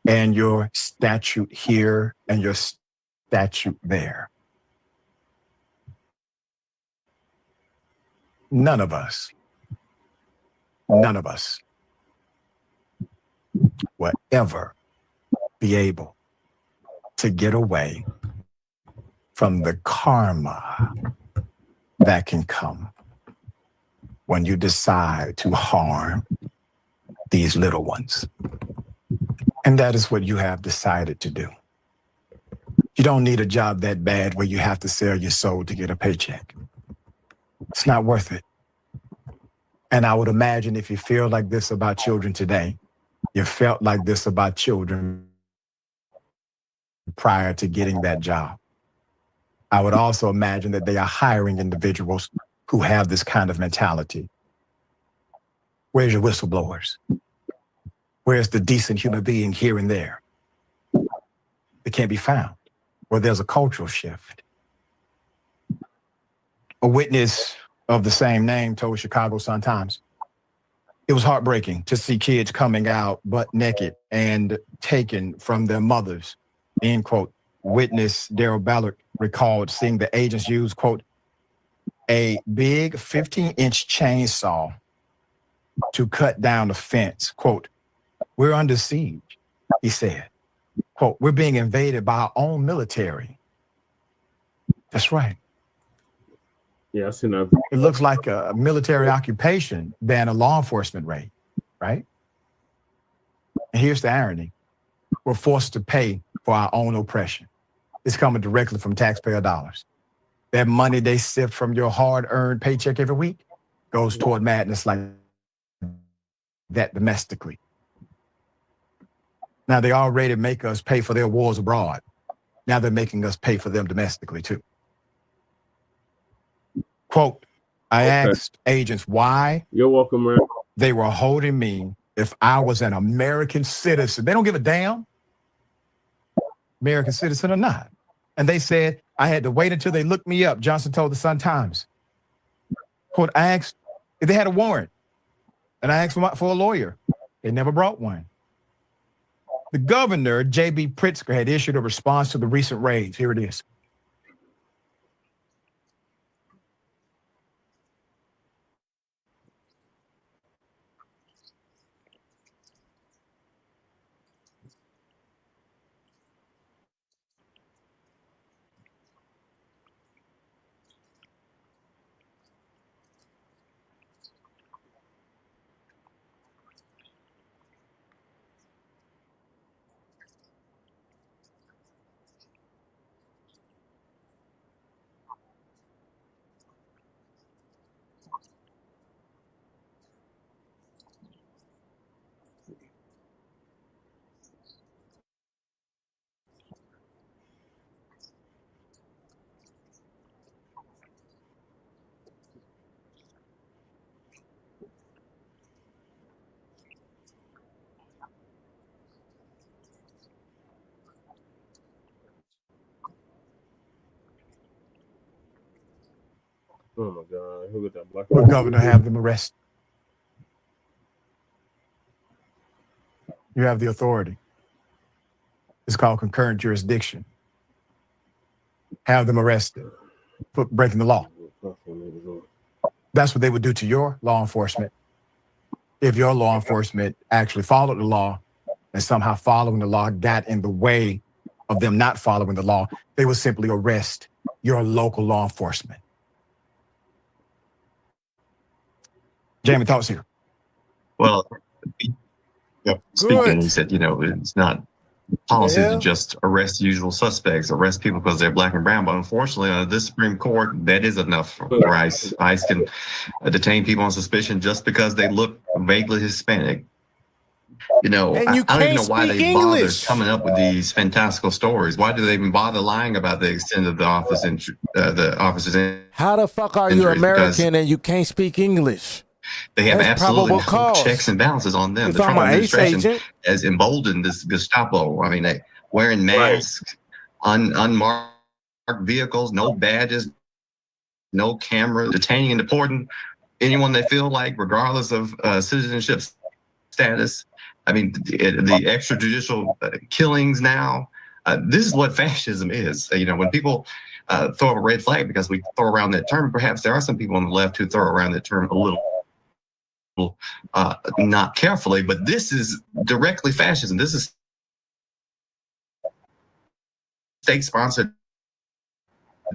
and your statute here and your statute there, none of us will ever be able to get away from the karma that can come when you decide to harm these little ones. And that is what you have decided to do. You don't need a job that bad where you have to sell your soul to get a paycheck. It's not worth it. And I would imagine if you feel like this about children today, you felt like this about children prior to getting that job. I would also imagine that they are hiring individuals who have this kind of mentality. Where's your whistleblowers? Where's the decent human being here and there? It can't be found. Well, there's a cultural shift. A witness of the same name told Chicago Sun-Times, it was heartbreaking to see kids coming out butt naked and taken from their mothers, end quote. Witness Daryl Ballard recalled seeing the agents use, quote, a big 15-inch chainsaw to cut down the fence. Quote, we're under siege, he said. Quote, we're being invaded by our own military. That's right. Yeah, I seen that. It looks like a military occupation than a law enforcement raid, right? And here's the irony. We're forced to pay for our own oppression. It's coming directly from taxpayer dollars. That money they sift from your hard-earned paycheck every week goes toward madness like that domestically. Now, they already make us pay for their wars abroad. Now they're making us pay for them domestically, too. Quote, I asked agents why you're welcome, man. They were holding me if I was an American citizen. They don't give a damn, American citizen or not. And they said I had to wait until they looked me up, Johnson told the Sun-Times. Quote, I asked if they had a warrant, and I asked for a lawyer. They never brought one. The governor, J.B. Pritzker, had issued a response to the recent raids. Here it is. Oh my God! Who got that black? The governor have them arrested. You have the authority. It's called concurrent jurisdiction. Have them arrested for breaking the law. That's what they would do to your law enforcement if your law enforcement actually followed the law and somehow following the law got in the way of them not following the law. They would simply arrest your local law enforcement. Jamie, thoughts here? Well, speaking, he said, it's not policy to just arrest usual suspects, arrest people because they're black and brown. But unfortunately, under this Supreme Court, that is enough for ICE. ICE can detain people on suspicion just because they look vaguely Hispanic. You know, And I you don't even can't know why speak they bother English. coming up with these fantastical stories. Why do they even bother lying about the extent of the officer's How the fuck are you injuries? Because American and you can't speak English? they have That's absolutely probable no cause. checks and balances on them. If The I'm Trump an ICE administration agent, has emboldened this Gestapo. I mean, they wearing masks, unmarked vehicles, no badges, no camera, detaining and deporting anyone they feel like, regardless of citizenship status. I mean, the extrajudicial killings now. This is what fascism is. You know, when people throw up a red flag because we throw around that term, perhaps there are some people on the left who throw around that term a little not carefully, but this is directly fascism. This is state-sponsored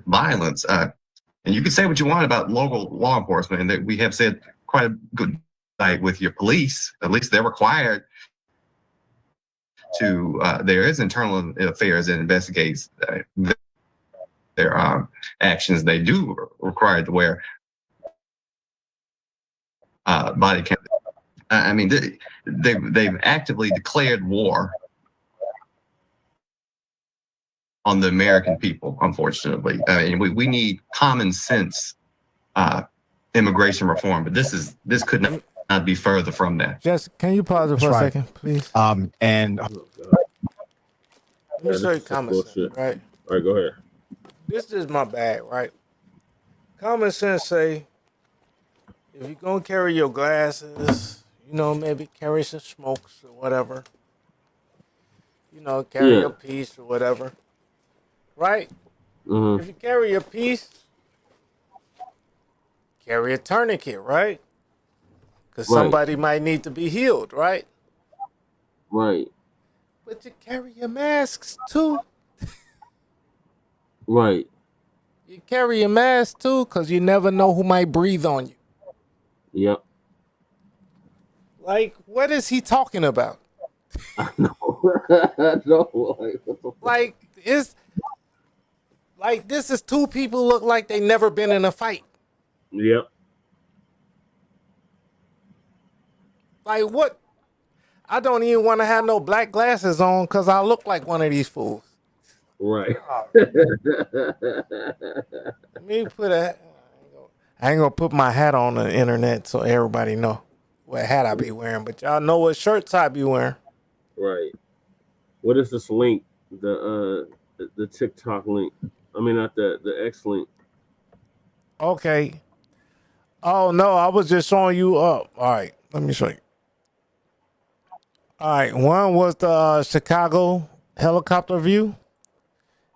violence. And you can say what you want about local law enforcement, and that we have said quite a good night with your police. At least they're required to. There is internal affairs that investigates their actions. They do require to wear body cam. I mean, they've actively declared war on the American people, unfortunately. I mean, we need common sense immigration reform, but this could not be further from that. Jess, can you pause it for That's a right. second, please? And Let me show you common sense, right? All right, go ahead. This is my bag, right? Common sense say, if you're gonna carry your glasses, you know, maybe carry some smokes or whatever. You know, carry a piece or whatever. Right? Mm-hmm. If you carry a piece, carry a tourniquet, right? Because somebody might need to be healed, right? Right. But you carry your masks too. Right. You carry your mask too, because you never know who might breathe on you. Yep. Like, what is he talking about? I know. Like, it's like this is two people look like they never been in a fight. Yep. Like, what? I don't even want to have no black glasses on because I look like one of these fools. Right. Let me put I ain't gonna put my hat on the internet so everybody know what hat I be wearing, but y'all know what shirts I be wearing. Right. What is this link? The TikTok link. I mean, not the X link. Okay. Oh no, I was just showing you up. All right, let me show you. All right, one was the Chicago helicopter view,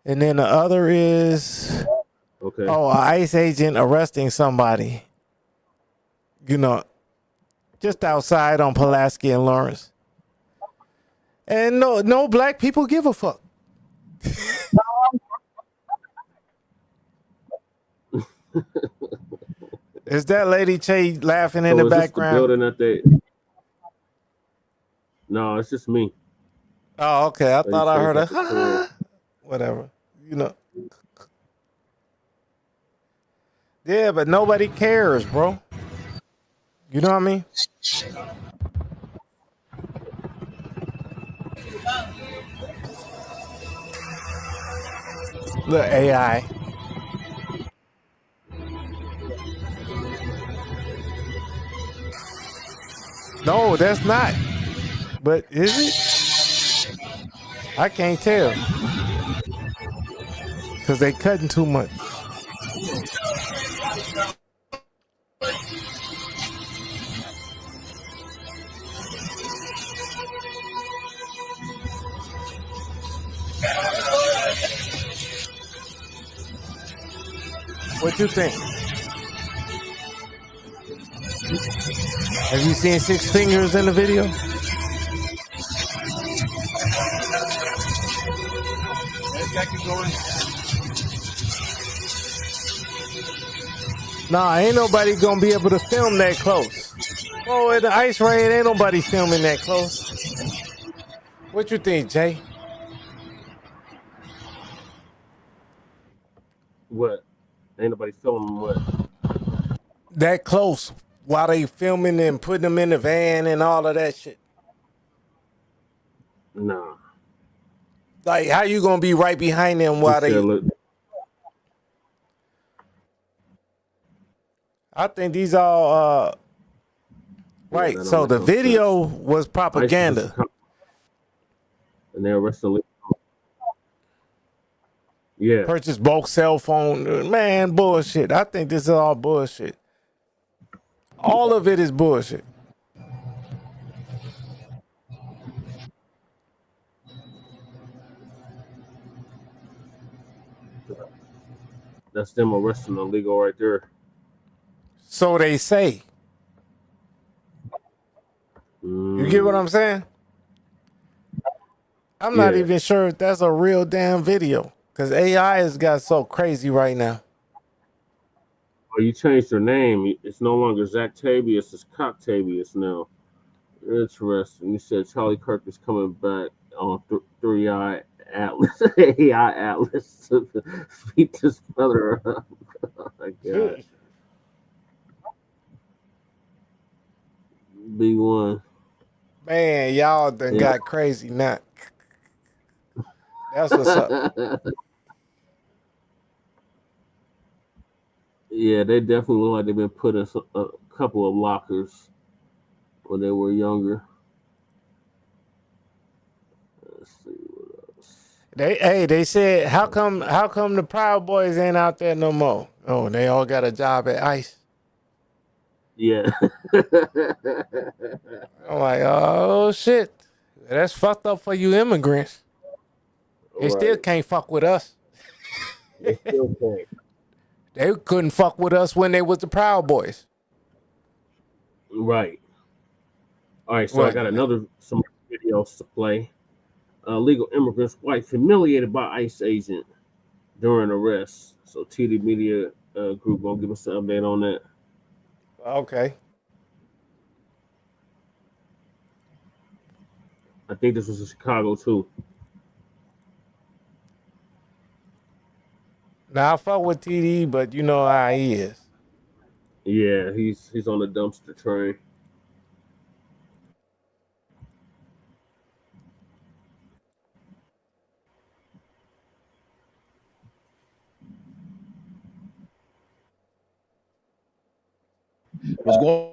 and then the other is an ICE agent arresting somebody. You know, just outside on Pulaski and Lawrence. And no black people give a fuck. Is that Lady Che laughing in the background? The building that they... No, it's just me. Oh, okay. I thought I heard a whatever. You know. Yeah, but nobody cares, bro. You know what I mean? Look, AI. No, that's not. But is it? I can't tell. Because they cutting too much. What you think? Have you seen Six Fingers in the video? Nah, ain't nobody gonna be able to film that close. Oh, in the ice rain, ain't nobody filming that close. What you think, Jay? What? Ain't nobody filming what? That close while they filming and putting them in the van and all of that shit. Nah. Like, how you gonna be right behind them while they? I think these all right. that So don't the make no video sense. was propaganda. And they arrested. Yeah. Purchase bulk cell phone. Man, bullshit. I think this is all bullshit. All of it is bullshit. That's them arresting illegal right there. So they say. You get what I'm saying? I'm not Yeah. even sure if that's a real damn video because AI has got so crazy right now. Oh, you changed their name. It's no longer Zactavius, it's Coctavius now. Interesting. You said Charlie Kirk is coming back on 3i Atlas, AI Atlas to beat this brother up. Oh my God. B1. Man, y'all done got crazy now. That's what's up. Yeah, they definitely look like they've been put in a couple of lockers when they were younger. Let's see what else. They said, how come the Proud Boys ain't out there no more? Oh, they all got a job at ICE. Yeah. I'm like, oh shit. That's fucked up for you immigrants. They still can't fuck with us. They still can't. They couldn't fuck with us when they was the Proud Boys. Right. All right, so I got some videos to play. Legal immigrant's wife humiliated by ICE agent during arrest. So TD Media Group gonna give us an update on that. Okay. I think this was in Chicago too. Now I fuck with TD, but you know how he is. Yeah, he's on the dumpster train. What's going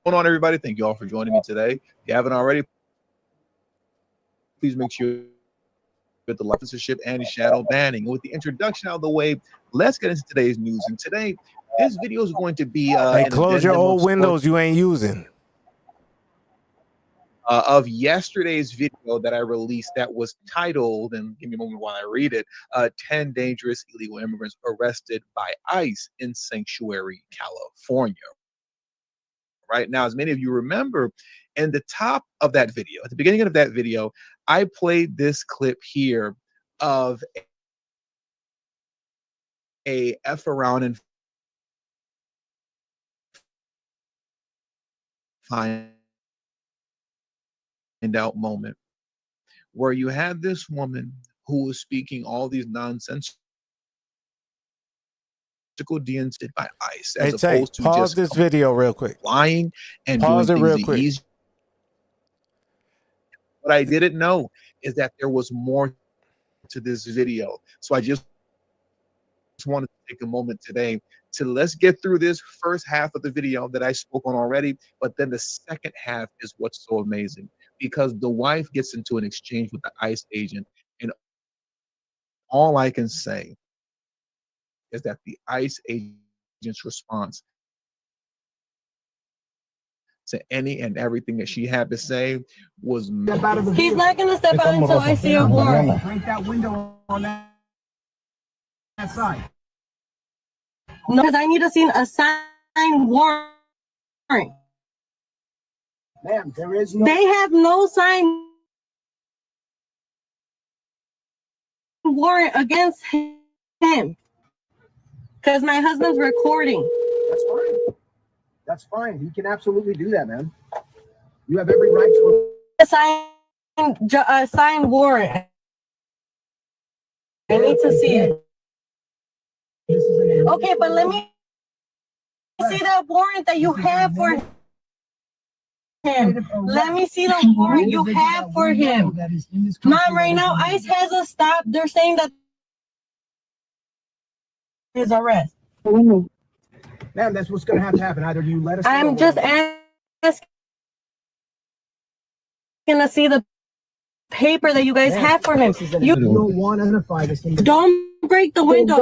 on, everybody? Thank you all for joining me today. If you haven't already, please make sure you hit the like, censorship, and shadow banning. And with the introduction out of the way, let's get into today's news. And today, this video is going to be Hey, close your old windows you ain't using. Of yesterday's video that I released that was titled, and give me a moment while I read it, 10 dangerous illegal immigrants arrested by ICE in Sanctuary, California. Right now, as many of you remember, in the top of that video, at the beginning of that video, I played this clip here of a F around and find out moment where you had this woman who was speaking all these nonsensical DNC by ICE, as opposed to pause just this video real quick. Lying and Pause doing it real things quick. easy. What I didn't know is that there was more to this video. So I just wanted to take a moment today to let's get through this first half of the video that I spoke on already, but then the second half is what's so amazing, because the wife gets into an exchange with the ICE agent, and all I can say is that the ICE agent's response to any and everything that she had to say was He's not going to step out until I see a warrant. Break that window on that side. No, because I need to see a signed warrant. Ma'am, there is no. They have no signed warrant against him because my husband's recording. That's fine. That's fine. He can absolutely do that, man. You have every right to A signed warrant. I need to see it. Okay, but let me see that warrant that you have for him. Let me see the warrant you have for him. Mom, right now, ICE has a stop. They're saying that his arrest. Ma'am, that's what's going to have to happen. Either you let us. I'm just asking to see the paper that you guys have for him. You don't want to identify this thing. don't break the window.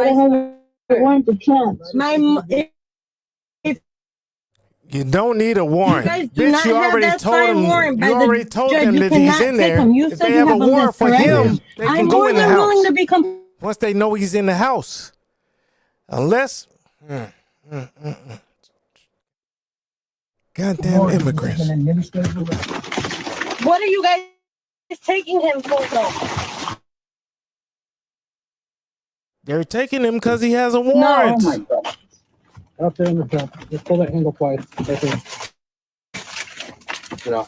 You don't need a warrant. You guys do Bitch, not you have already that told signed him. warrant by You the already told judge. them You that he's cannot in take there. him. You If said they you have a have a warrant list, for correct? him, they can I'm go more in the than willing house. to become. Once they know he's in the house. Unless goddamn immigrants. What are you guys taking him for, though? They're taking him because he has a No. warrant. Oh my God. Up there in the front. Just pull that handle quiet. No,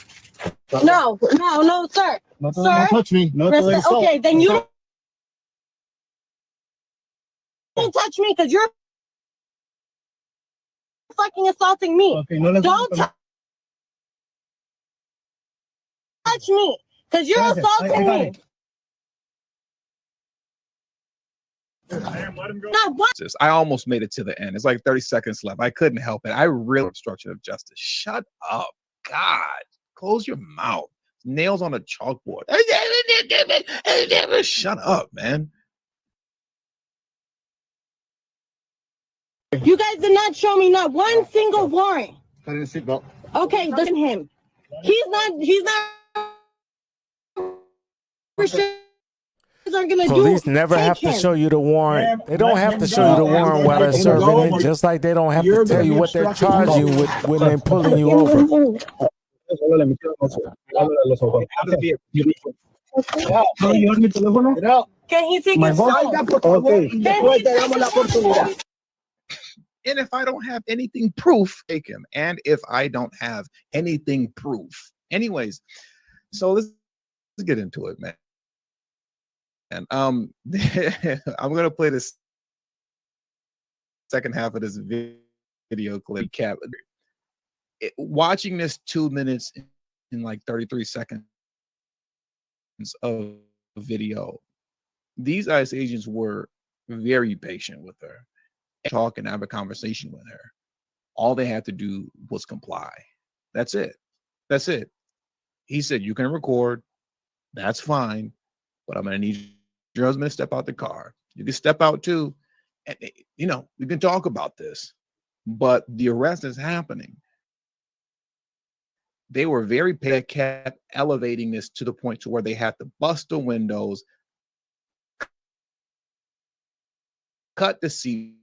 sir. Don't Sir, touch me. No, okay, then you don't touch me because you're fucking assaulting me. Okay, no, don't touch me because you're assaulting me. I almost made it to the end. It's like 30 seconds left. I couldn't help it. I really obstruction of justice. Shut up. God. Close your mouth. Nails on a chalkboard. Shut up, man. You guys did not show me not one single warrant. I didn't seatbelt. Okay, listen to him. He's not for sure. Are gonna Police never have to show you the warrant. They don't have to show you the warrant while they're serving it, just like they don't have to tell you what they're charging you with when they're pulling you over. Can he take his phone? And if I don't have anything proof, take him. And if I don't have anything proof. Anyways, so let's get into it, man. And I'm gonna play this second half of this video clip cap. Watching this 2 minutes in like 33 seconds of video, these ICE agents were very patient with her, talk and have a conversation with her. All they had to do was comply. That's it. That's it. He said, you can record, that's fine, but I'm gonna need your husband to step out the car. You can step out too. And you know, we can talk about this, but the arrest is happening. They were very patient, kept elevating this to the point to where they had to bust the windows, cut the seat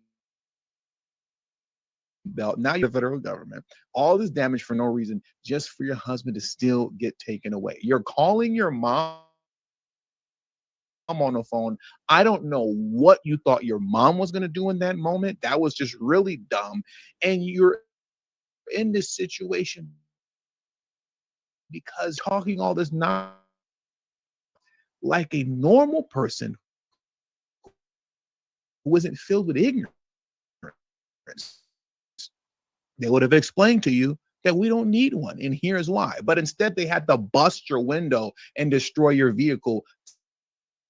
belt. Now you're the federal government. All this damage for no reason, just for your husband to still get taken away. You're calling your mom on the phone. I don't know what you thought your mom was going to do in that moment. That was just really dumb. And you're in this situation because talking all this nonsense like a normal person who isn't filled with ignorance. They would have explained to you that we don't need one, and here's why. But instead, they had to bust your window and destroy your vehicle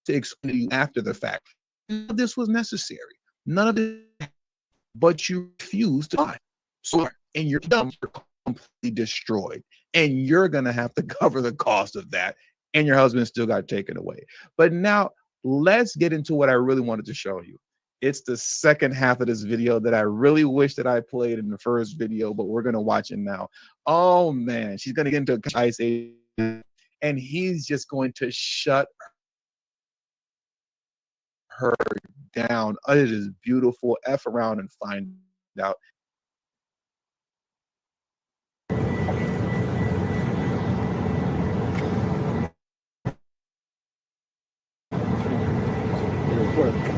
to explain to you after the fact. None of this was necessary. None of it, but you refused to buy. So, and your dumps are completely destroyed, and you're gonna have to cover the cost of that, and your husband still got taken away. But now let's get into what I really wanted to show you. It's the second half of this video that I really wish that I played in the first video, but we're gonna watch it now. Oh man, she's gonna get into ICE agent, and he's just going to shut her down. It is beautiful. F around and find out.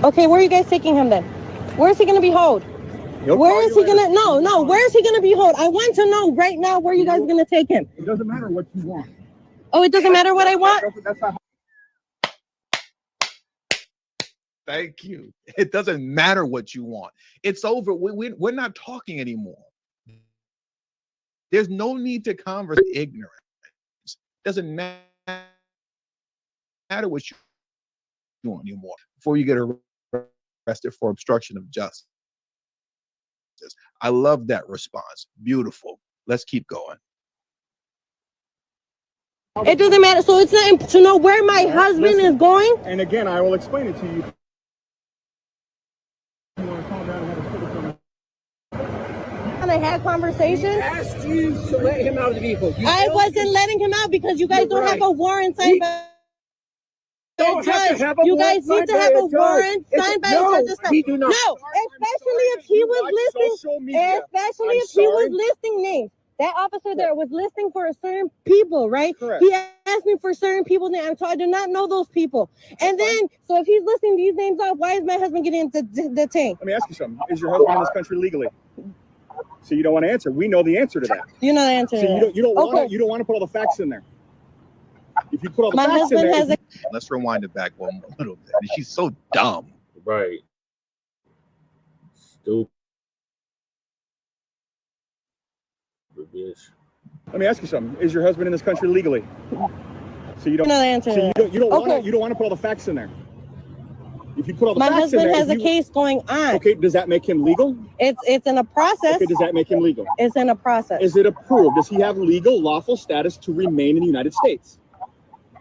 Okay, where are you guys taking him then? Where is he gonna be held? Where is he gonna? No. Where is he gonna be held? I want to know right now where you guys are gonna take him. It doesn't matter what you want. Oh, it doesn't matter what I want? Thank you. It doesn't matter what you want. It's over. We're not talking anymore. There's no need to converse ignorance. Doesn't matter what you do anymore before you get arrested for obstruction of justice. I love that response. Beautiful. Let's keep going. It doesn't matter. So it's not to know where my husband is going. And again, I will explain it to you. I had conversation. He asked you to let him out of the vehicle. I wasn't letting him out because you guys don't have a warrant signed by a judge. You guys need to have a warrant signed by a judge. We do not. No, especially if he was listing, especially if he was listing names. That officer there was listing for a certain people, right? Correct. He asked me for certain people names, so I do not know those people. And then, so if he's listing these names off, why is my husband getting detained? Let me ask you something. Is your husband in this country legally? So you don't want to answer. We know the answer to that. You know the answer. So you don't want to put all the facts in there. If you put all the facts in there, let's rewind it back one little bit. She's so dumb. Right. Stupid. Bitch. Let me ask you something. Is your husband in this country legally? So you don't know the answer. So you don't want to put all the facts in there. If you put all the facts in there, my husband has a case going on. Okay, does that make him legal? It's in a process. Okay, does that make him legal? It's in a process. Is it approved? Does he have legal, lawful status to remain in the United States?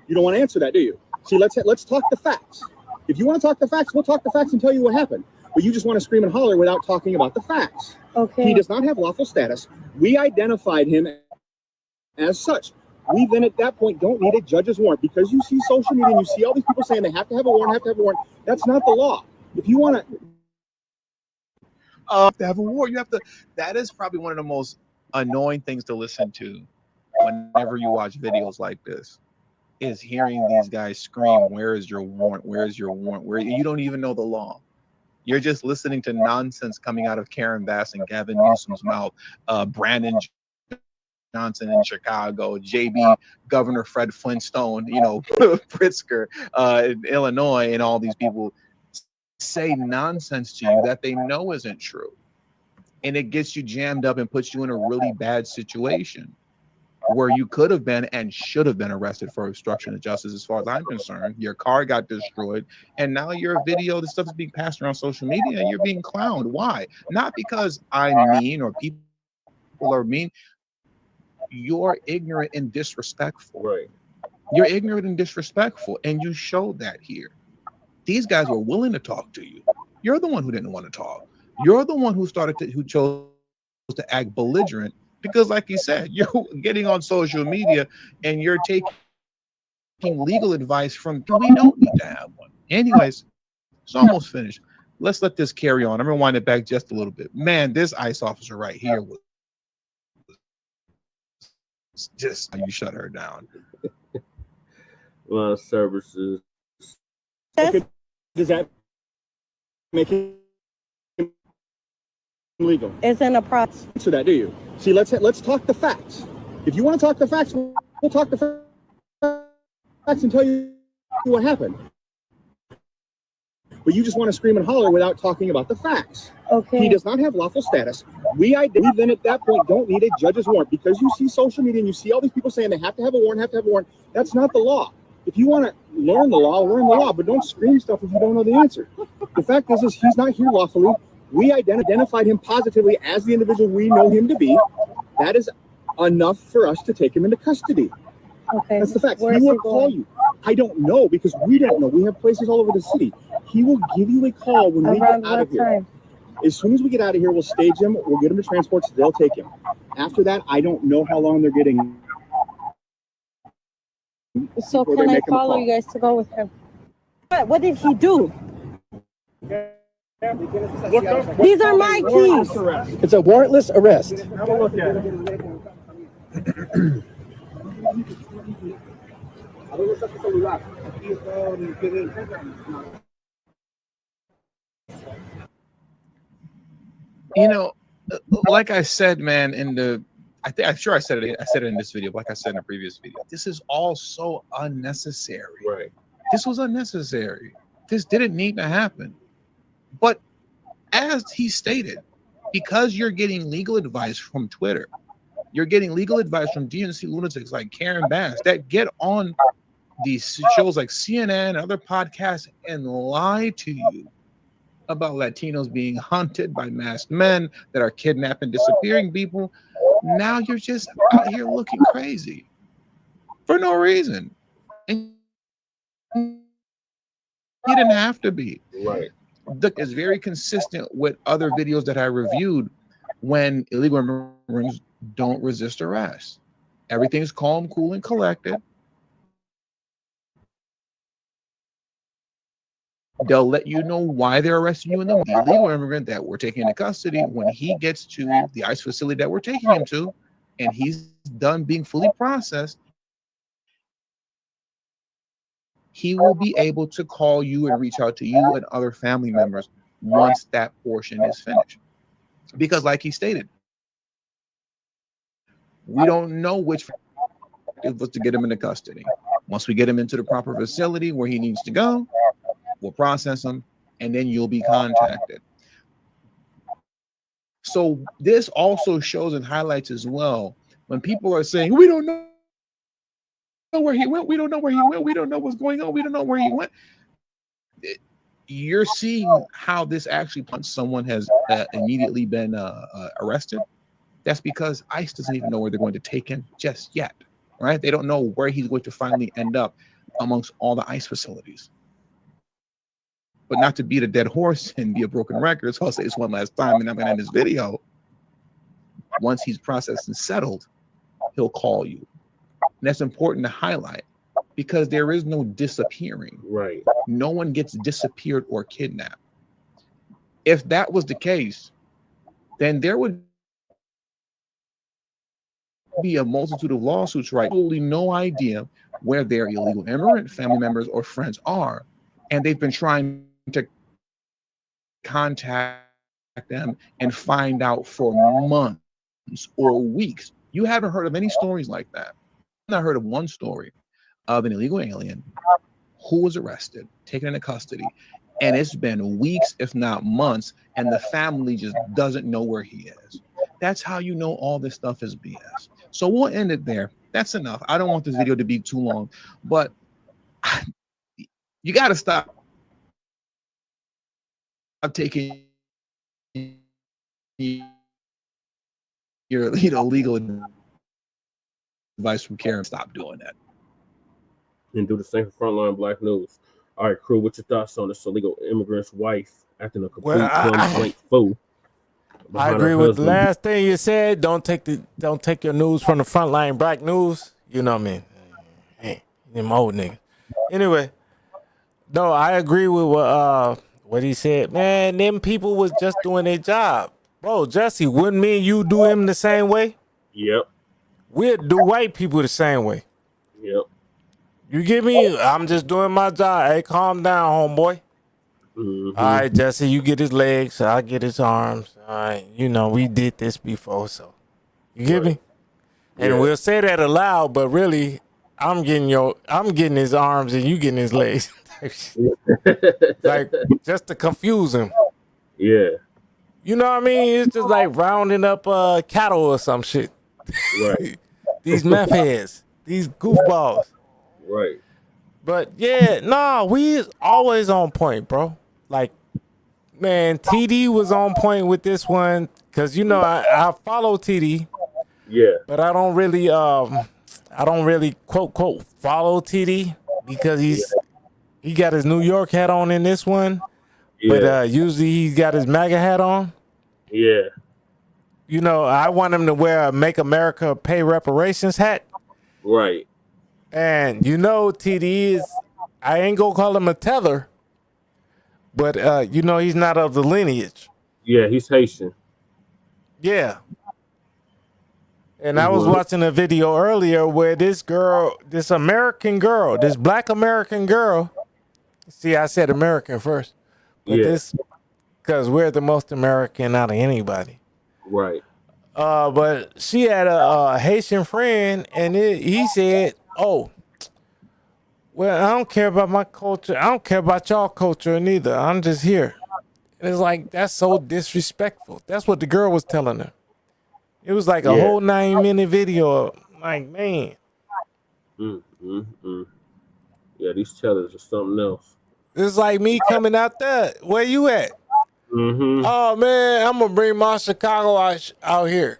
You don't want to answer that, do you? See, let's talk the facts. If you want to talk the facts, we'll talk the facts and tell you what happened. But you just want to scream and holler without talking about the facts. Okay. He does not have lawful status. We identified him as such. We then at that point don't need a judge's warrant because you see social media and you see all these people saying they have to have a warrant, That's not the law. If you want to have a warrant, you have to. That is probably one of the most annoying things to listen to whenever you watch videos like this. Is hearing these guys scream, "Where is your warrant? Where is your warrant?" Where you don't even know the law. You're just listening to nonsense coming out of Karen Bass and Gavin Newsom's mouth, Brandon Johnson in Chicago, JB, Governor Fred Flintstone, Pritzker in Illinois, and all these people say nonsense to you that they know isn't true. And it gets you jammed up and puts you in a really bad situation where you could have been and should have been arrested for obstruction of justice. As far as I'm concerned, your car got destroyed, and now your video, the stuff is being passed around social media, and you're being clowned. Why? Not because I'm mean or people are mean. You're ignorant and disrespectful. Right. You're ignorant and disrespectful, and you showed that here. These guys were willing to talk to you. You're the one who didn't want to talk. You're the one who chose to act belligerent. Because like you said, you're getting on social media and you're taking legal advice from, we don't need to have one. Anyways, it's almost finished. Let's let this carry on. I'm going to wind it back just a little bit. Man, this ICE officer right here was just, you shut her down. A lot of services. Okay, does that make it legal? It's in a process. So that, do you? See, let's talk the facts. If you want to talk the facts, we'll talk the facts and tell you what happened. But you just want to scream and holler without talking about the facts. Okay. He does not have lawful status. We then at that point don't need a judge's warrant because you see social media and you see all these people saying they have to have a warrant, That's not the law. If you want to learn the law, but don't scream stuff if you don't know the answer. The fact is he's not here lawfully. We identified him positively as the individual we know him to be. That is enough for us to take him into custody. Okay. That's the fact. He will call you. I don't know because we don't know. We have places all over the city. He will give you a call when we get out of here. As soon as we get out of here, we'll stage him. We'll get him to transports. They'll take him. After that, I don't know how long they're getting. So can I follow you guys to go with him? What did he do? These are my keys. It's a warrantless arrest. Have a look at it. Like I said, man, I'm sure I said it in this video, but like I said in the previous video, this is all so unnecessary. Right. This was unnecessary. This didn't need to happen. But as he stated, because you're getting legal advice from Twitter, You're getting legal advice from DNC lunatics like Karen Bass that get on these shows like CNN and other podcasts and lie to you about Latinos being hunted by masked men that are kidnapping, disappearing people. Now you're just out here looking crazy for no reason. And you didn't have to be. Right. Look, is very consistent with other videos that I reviewed when illegal immigrants don't resist arrest. Everything's calm, cool, and collected. They'll let you know why they're arresting you, and the illegal immigrant that we're taking into custody, when he gets to the ICE facility that we're taking him to, and he's done being fully processed, he will be able to call you and reach out to you and other family members once that portion is finished. Because like he stated, we don't know which was to get him into custody. Once we get him into the proper facility where he needs to go, we'll process him, and then you'll be contacted. So this also shows and highlights as well when people are saying, we don't know where he went, we don't know where he went, we don't know what's going on, we don't know where he went. You're seeing how this actually, once someone has immediately been arrested, that's because ICE doesn't even know where they're going to take him just yet, right? They don't know where he's going to finally end up amongst all the ICE facilities. But not to beat a dead horse and be a broken record, so I'll say this one last time, and I'm going to end this video. Once he's processed and settled, he'll call you. And that's important to highlight because there is no disappearing. Right. No one gets disappeared or kidnapped. If that was the case, then there would be a multitude of lawsuits, right? Absolutely no idea where their illegal immigrant family members or friends are. And they've been trying to contact them and find out for months or weeks. You haven't heard of any stories like that. I've not heard of one story of an illegal alien who was arrested, taken into custody, and it's been weeks, if not months, and the family just doesn't know where he is. That's how you know all this stuff is BS. So we'll end it there. That's enough. I don't want this video to be too long, but you got to stop taking your legal advice from Karen. Stop doing that. And do the same for Front Line Blacc News. All right, crew, what's your thoughts on this illegal immigrant's wife acting a complete blank fool? I agree with the last thing you said. Don't take your news from the Front Line Blacc News. You know what I mean? Hey, them old niggas. Anyway, no, I agree with what he said. Man, them people was just doing their job. Bro, Jesse, wouldn't me and you do him the same way? Yep. We'd do white people the same way. Yep. You get me? I'm just doing my job. Hey, calm down, homeboy. Mm-hmm. All right, Jesse, you get his legs, I get his arms. All right, you know, we did this before, so you get me? And we'll say that aloud, but really, I'm getting his arms and you getting his legs. Like, just to confuse him. Yeah. You know what I mean? It's just like rounding up cattle or some shit. Right. These meth heads, these goofballs. Right. But yeah, nah, we always on point, bro. Like, man, TD was on point with this one because you know I follow TD. Yeah. But I don't really quote follow TD because he got his New York hat on in this one. Yeah. But usually he's got his MAGA hat on. Yeah. You know, I want him to wear a Make America Pay Reparations hat. Right. And you know, TD is, I ain't gonna call him a tether, but you know, he's not of the lineage. Yeah, he's Haitian. Yeah. And I was watching a video earlier where this American girl, this Black American girl, see, I said American first, but this, because we're the most American out of anybody. Right. But she had a Haitian friend, and he said, "Oh, well, I don't care about my culture. I don't care about y'all culture neither. I'm just here." And it's like, that's so disrespectful. That's what the girl was telling her. It was like a Yeah. whole 9-minute video. Like, man. Yeah, these tellers are something else. It's like me coming out there. Where you at? Mm-hmm. Oh, man, I'm going to bring my Chicago out here.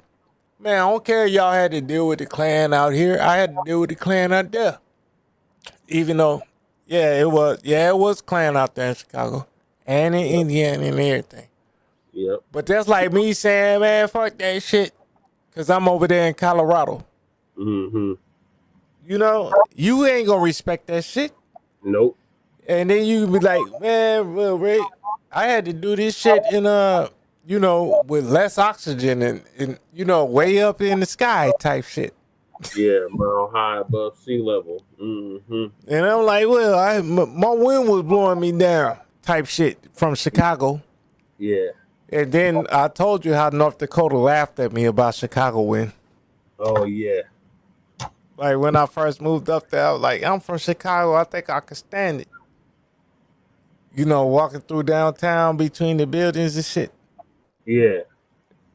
Man, I don't care y'all had to deal with the Klan out here. I had to deal with the Klan out there. Even though, it was Klan out there in Chicago. And in Indiana and everything. Yep. But that's like me saying, man, fuck that shit. Because I'm over there in Colorado. Mm-hmm. You know, you ain't going to respect that shit. Nope. And then you be like, man, well, Ray, I had to do this shit in with less oxygen and way up in the sky type shit. Yeah, mile high above sea level. Mm-hmm. And I'm like, well, my wind was blowing me down type shit from Chicago. Yeah. And then I told you how North Dakota laughed at me about Chicago wind. Oh, yeah. Like when I first moved up there, I was like, I'm from Chicago. I think I can stand it. Walking through downtown between the buildings and shit. Yeah.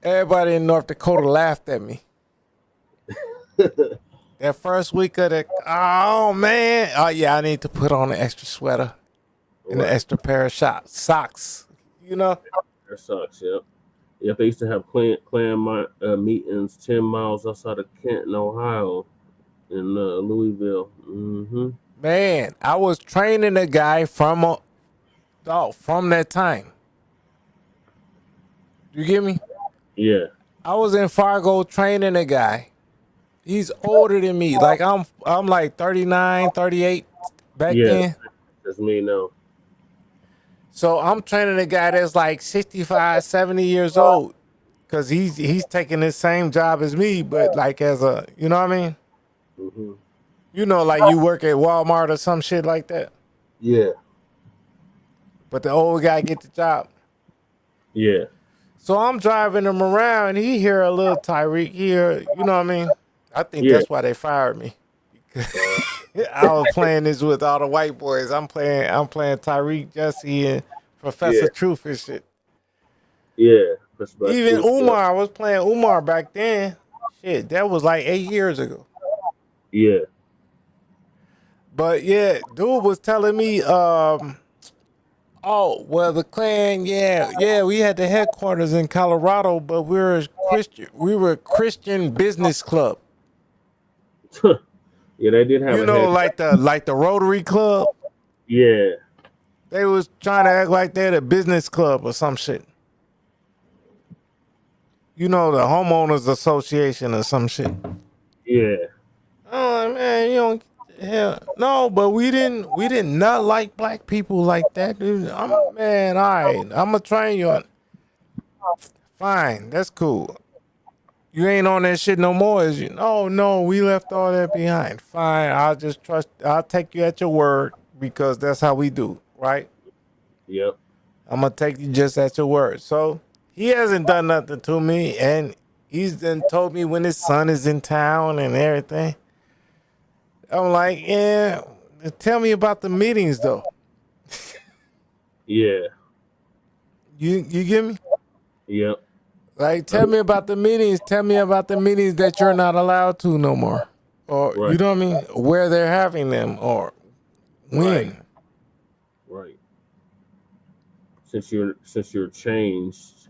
Everybody in North Dakota laughed at me. That first week of the, oh man. Oh yeah, I need to put on an extra sweater and an extra pair of socks. That sucks, yep. Yep, they used to have Klan meetings 10 miles outside of Canton, Ohio, in Louisville. Mm-hmm. Man, I was training a guy from that time. You get me? Yeah. I was in Fargo training a guy. He's older than me. Like I'm like 39, 38 back then. That's me now. So I'm training a guy that's like 65, 70 years old. Cause he's taking the same job as me, but like as a, you know what I mean? Mm-hmm. Like you work at Walmart or some shit like that. Yeah. But the old guy get the job. Yeah. So I'm driving him around and he hear a little Tyreek here, you know what I mean? I think that's why they fired me. I was playing this with all the white boys. I'm playing Tyreek, Jesse, and Professor Truth and shit. Yeah. Even Umar, I was playing Umar back then. Shit, that was like 8 years ago. Yeah. But yeah, dude was telling me, the Klan, we had the headquarters in Colorado, but we were a Christian business club. Yeah, they did have like the Rotary Club. Yeah. They was trying to act like they're the business club or some shit. The homeowners association or some shit. Yeah. Oh man, you don't. Hell, no, but we didn't not like black people like that, dude. All right. I'm gonna train you on. Fine, that's cool. You ain't on that shit no more, is you? Oh no, we left all that behind. Fine, I'll take you at your word because that's how we do, right? Yep. I'm gonna take you just at your word. So he hasn't done nothing to me, and he's then told me when his son is in town and everything. I'm like, yeah, tell me about the meetings though. Yeah. You get me? Yep. Like, tell me about the meetings. Tell me about the meetings that you're not allowed to no more. Or, you know what I mean? Where they're having them or when. Right. Since you're changed.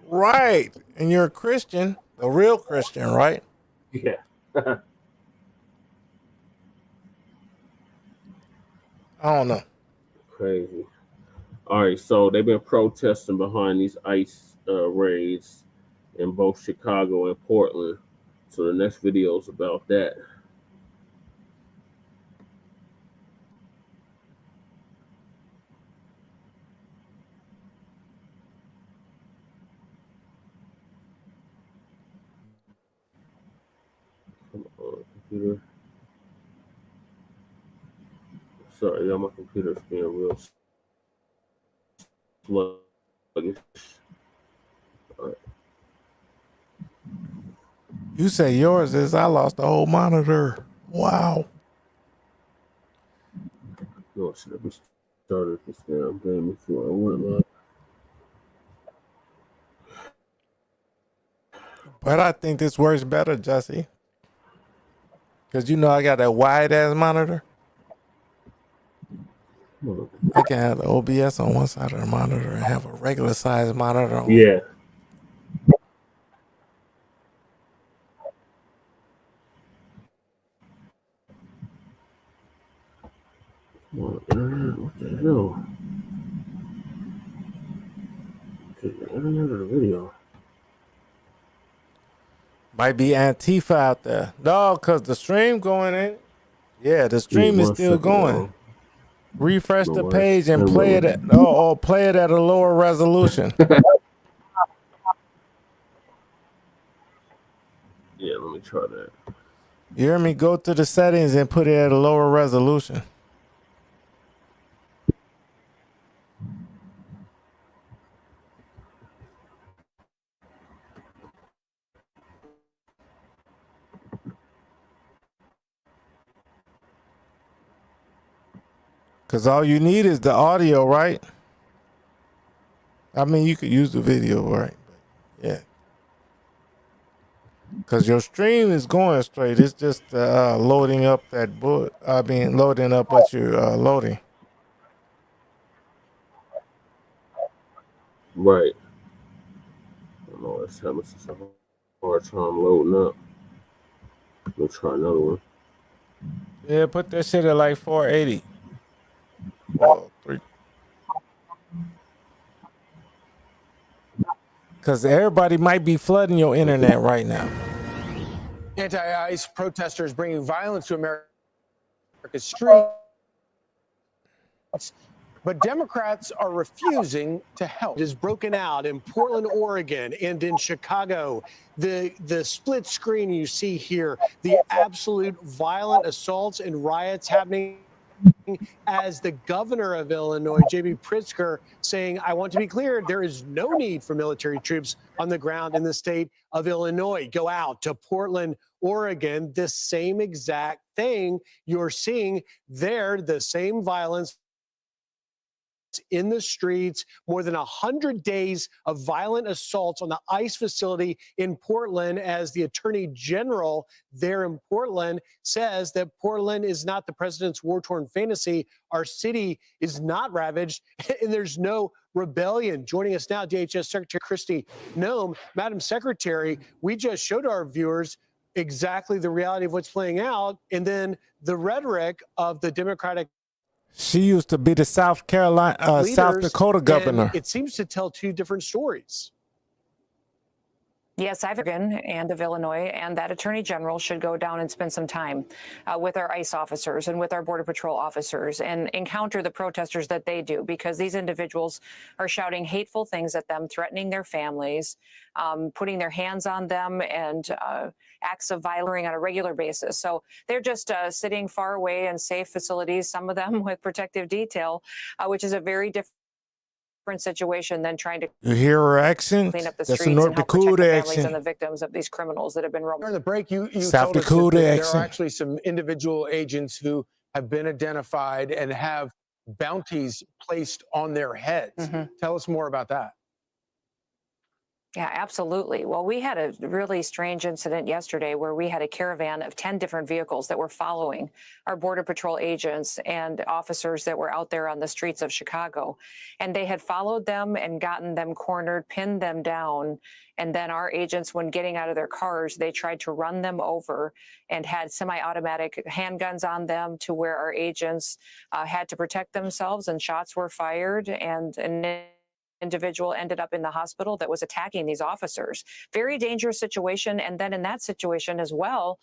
Right. And you're a Christian, a real Christian, right? Yeah. I don't know. Crazy. All right, so they've been protesting behind these ICE raids in both Chicago and Portland. So the next video is about that. Come on, computer. Sorry, y'all, my computer's being real sluggish. All right. You say yours is, I lost the whole monitor. Wow. No, should have started this damn game before I went live. But I think this works better, Jesse. Because you know I got that wide-ass monitor. I can have the OBS on one side of the monitor and have a regular size monitor on. Yeah. What the hell? The internet or the video? Might be Antifa out there. No, because the stream going in. Yeah, the stream is still going. Refresh the page and play it at play it at a lower resolution. Yeah, let me try that. You hear me? Go to the settings and put it at a lower resolution. Because all you need is the audio, right? I mean, you could use the video, right? But yeah. Because your stream is going straight. It's just loading up that book. I mean, loading up what you're loading. Right. I know it's having such a hard time loading up. We'll try another one. Yeah, put that shit at like 480. Well, 3. Because everybody might be flooding your internet right now. Anti-ICE protesters bringing violence to America's streets. But Democrats are refusing to help. It is broken out in Portland, Oregon, and in Chicago. The split screen you see here, the absolute violent assaults and riots happening as the governor of Illinois, J.B. Pritzker, saying, I want to be clear, there is no need for military troops on the ground in the state of Illinois. Go out to Portland, Oregon, the same exact thing you're seeing there, the same violence in the streets, more than 100 days of violent assaults on the ICE facility in Portland, as the attorney general there in Portland says that Portland is not the president's war-torn fantasy. Our city is not ravaged, and there's no rebellion. Joining us now, DHS Secretary Kristi Noem. Madam Secretary, we just showed our viewers exactly the reality of what's playing out, and then the rhetoric of the Democratic She used to be the South Dakota governor. It seems to tell two different stories. Yes, and of Illinois, and that attorney general should go down and spend some time with our ICE officers and with our Border Patrol officers and encounter the protesters that they do, because these individuals are shouting hateful things at them, threatening their families, putting their hands on them, and acts of violence on a regular basis. So they're just sitting far away in safe facilities, some of them with protective detail, which is a very different situation than trying to You hear her accent? clean up the That's streets a North and help protect the Dakota families and accent. the victims of these criminals that have been roaming. During the break, you South told us Dakota that there accent. are actually some individual agents who have been identified and have bounties placed on their heads. Tell us more about that. Yeah, absolutely. Well, we had a really strange incident yesterday where we had a caravan of 10 different vehicles that were following our Border Patrol agents and officers that were out there on the streets of Chicago. And they had followed them and gotten them cornered, pinned them down. And then our agents, when getting out of their cars, they tried to run them over and had semi-automatic handguns on them, to where our agents had to protect themselves, and shots were fired, and individual ended up in the hospital that was attacking these officers. Very dangerous situation. And then in that situation as well,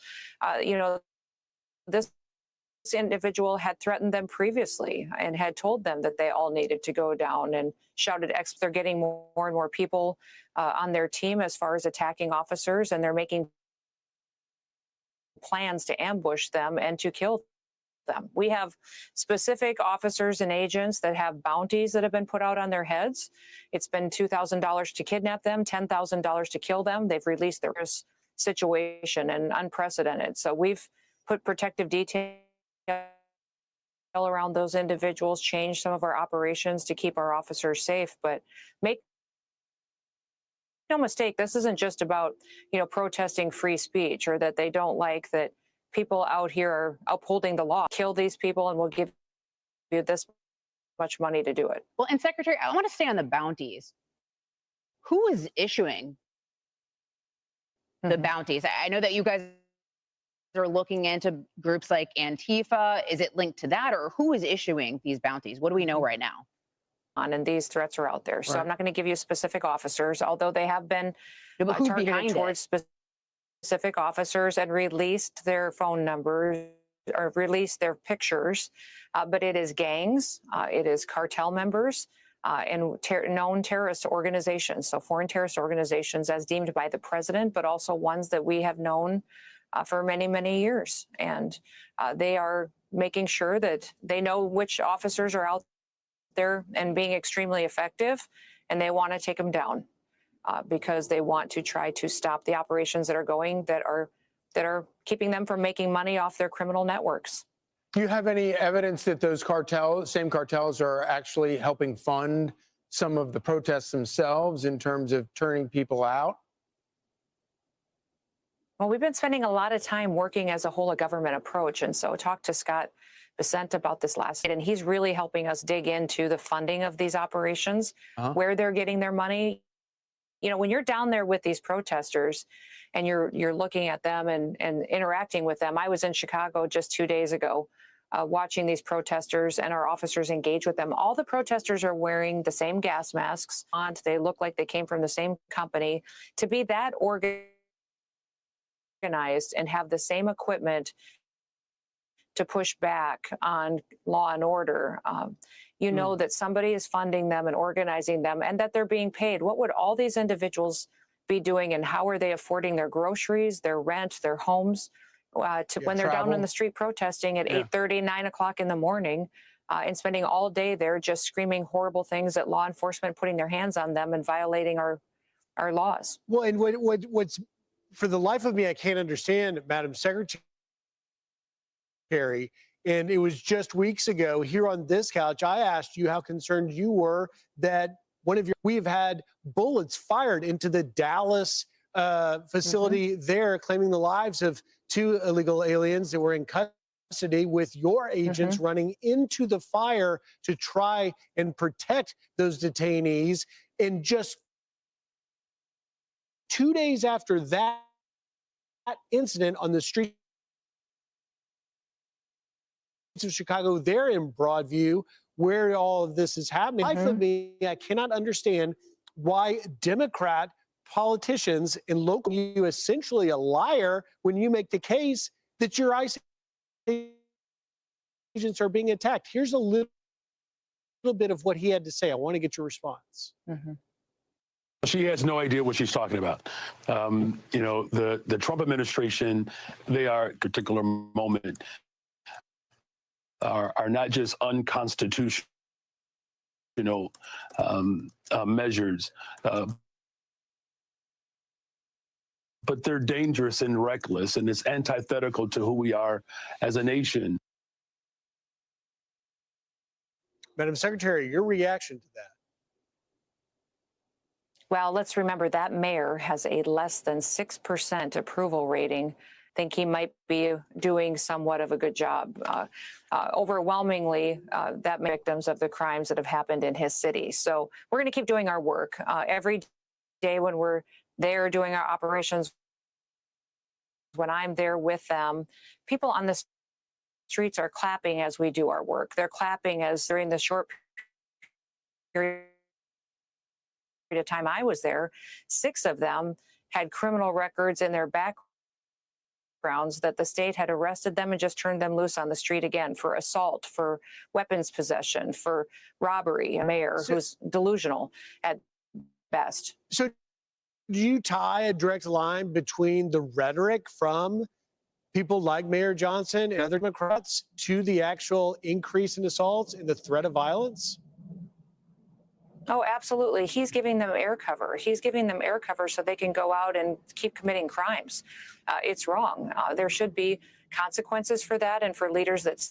this individual had threatened them previously and had told them that they all needed to go down, and shouted they're getting more and more people on their team as far as attacking officers, and they're making plans to ambush them and to kill them. We have specific officers and agents that have bounties that have been put out on their heads. It's been $2,000 to kidnap them, $10,000 to kill them. They've released their situation, and unprecedented. So we've put protective detail around those individuals, changed some of our operations to keep our officers safe, but make no mistake, this isn't just about, protesting free speech or that they don't like that people out here are upholding the law. Kill these people and we'll give you this much money to do it. Well, and Secretary, I want to stay on the bounties. Who is issuing the bounties? I know that you guys are looking into groups like Antifa. Is it linked to that, or who is issuing these bounties? What do we know right now? And these threats are out there. So I'm not going to give you specific officers, although they have been targeted towards specific officers and released their phone numbers or released their pictures. But it is gangs, it is cartel members, and known terrorist organizations. So foreign terrorist organizations as deemed by the president, but also ones that we have known for many, many years. And they are making sure that they know which officers are out there and being extremely effective, and they want to take them down because they want to try to stop the operations that are going that are keeping them from making money off their criminal networks. Do you have any evidence that those same cartels are actually helping fund some of the protests themselves in terms of turning people out? Well, we've been spending a lot of time working as a whole of government approach. And so talked to Scott Bessent about this last night, and he's really helping us dig into the funding of these operations, where they're getting their money. When you're down there with these protesters and you're looking at them and interacting with them. I was in Chicago just 2 days ago watching these protesters and our officers engage with them. All the protesters are wearing the same gas masks. They look like they came from the same company. To be that organized and have the same equipment to push back on law and order, know that somebody is funding them and organizing them and that they're being paid. What would all these individuals be doing, and how are they affording their groceries, their rent, their homes when they're down on the street protesting at 8:30, 9 o'clock in the morning and spending all day there just screaming horrible things at law enforcement, putting their hands on them and violating our laws. Well, and what's for the life of me, I can't understand, Madam Secretary, and it was just weeks ago here on this couch, I asked you how concerned you were that we've had bullets fired into the Dallas facility there, claiming the lives of 2 illegal aliens that were in custody, with your agents running into the fire to try and protect those detainees. And just 2 days after that incident on the streets of Chicago, there in Broadview, where all of this is happening. For me, I cannot understand why Democrat politicians in local, you essentially a liar when you make the case that your ICE agents are being attacked. Here's a little bit of what he had to say. I want to get your response. She has no idea what she's talking about. The Trump administration, they are at a particular moment, are not just unconstitutional measures, but they're dangerous and reckless, and it's antithetical to who we are as a nation. Madam Secretary, your reaction to that? Well, let's remember that mayor has a less than 6% approval rating. Think he might be doing somewhat of a good job. Overwhelmingly, that victims of the crimes that have happened in his city. So we're going to keep doing our work every day when we're there doing our operations. When I'm there with them, people on the streets are clapping as we do our work. They're clapping as during the short period of time I was there, 6 of them had criminal records in their backgrounds that the state had arrested them and just turned them loose on the street again for assault, for weapons possession, for robbery. A mayor who's delusional at best. So do you tie a direct line between the rhetoric from people like Mayor Johnson and other Democrats to the actual increase in assaults and the threat of violence? Oh, absolutely. He's giving them air cover. He's giving them air cover so they can go out and keep committing crimes. It's wrong. There should be consequences for that, and for leaders that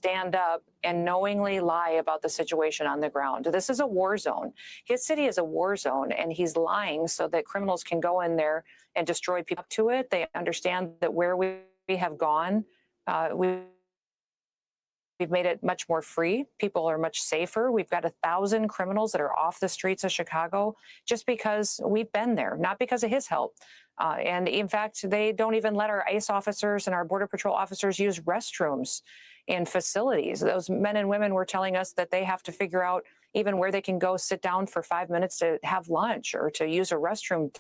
stand up and knowingly lie about the situation on the ground. This is a war zone. His city is a war zone, and he's lying so that criminals can go in there and destroy people. Up to it, they understand that where we have gone, we've made it much more free. People are much safer. We've got 1,000 criminals that are off the streets of Chicago just because we've been there, not because of his help. And in fact, they don't even let our ICE officers and our Border Patrol officers use restrooms in facilities. Those men and women were telling us that they have to figure out even where they can go sit down for 5 minutes to have lunch or to use a restroom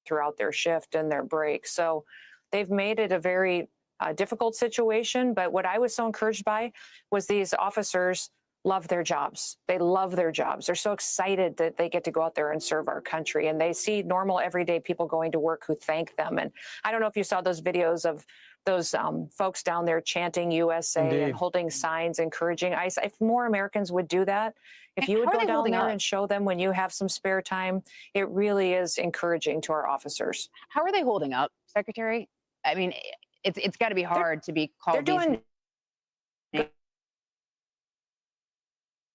throughout their shift and their break. So they've made it a very difficult situation. But what I was so encouraged by was these officers love their jobs. They love their jobs. They're so excited that they get to go out there and serve our country. And they see normal, everyday people going to work who thank them. And I don't know if you saw those videos of those folks down there chanting USA Indeed. and holding signs, encouraging ICE. If more Americans would do that, if you would How are go they down holding there up? and show them when you have some spare time, it really is encouraging to our officers. How are they holding up, Secretary? I mean, it's got to be hard to be called. They're doing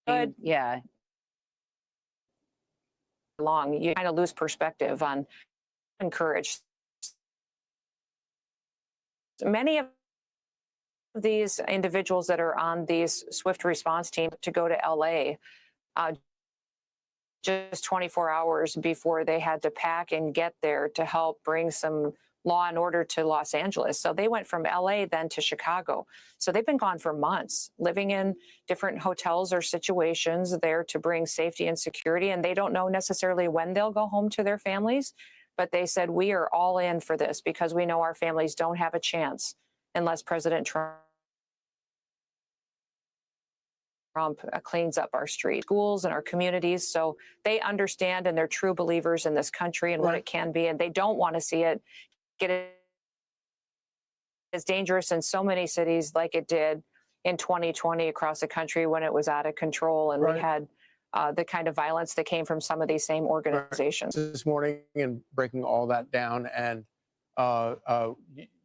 good. Yeah. Long, you kind of lose perspective on encourage. Many of these individuals that are on these swift response team to go to LA just 24 hours before they had to pack and get there to help bring some law and order to Los Angeles. So they went from LA then to Chicago. So they've been gone for months, living in different hotels or situations there to bring safety and security. And they don't know necessarily when they'll go home to their families, but they said, we are all in for this because we know our families don't have a chance unless President Trump cleans up our streets, schools, and our communities. So they understand and they're true believers in this country and what it can be. And they don't want to see it get as dangerous in so many cities like it did in 2020 across the country when it was out of control. And we had the kind of violence that came from some of these same organizations. This morning and breaking all that down, and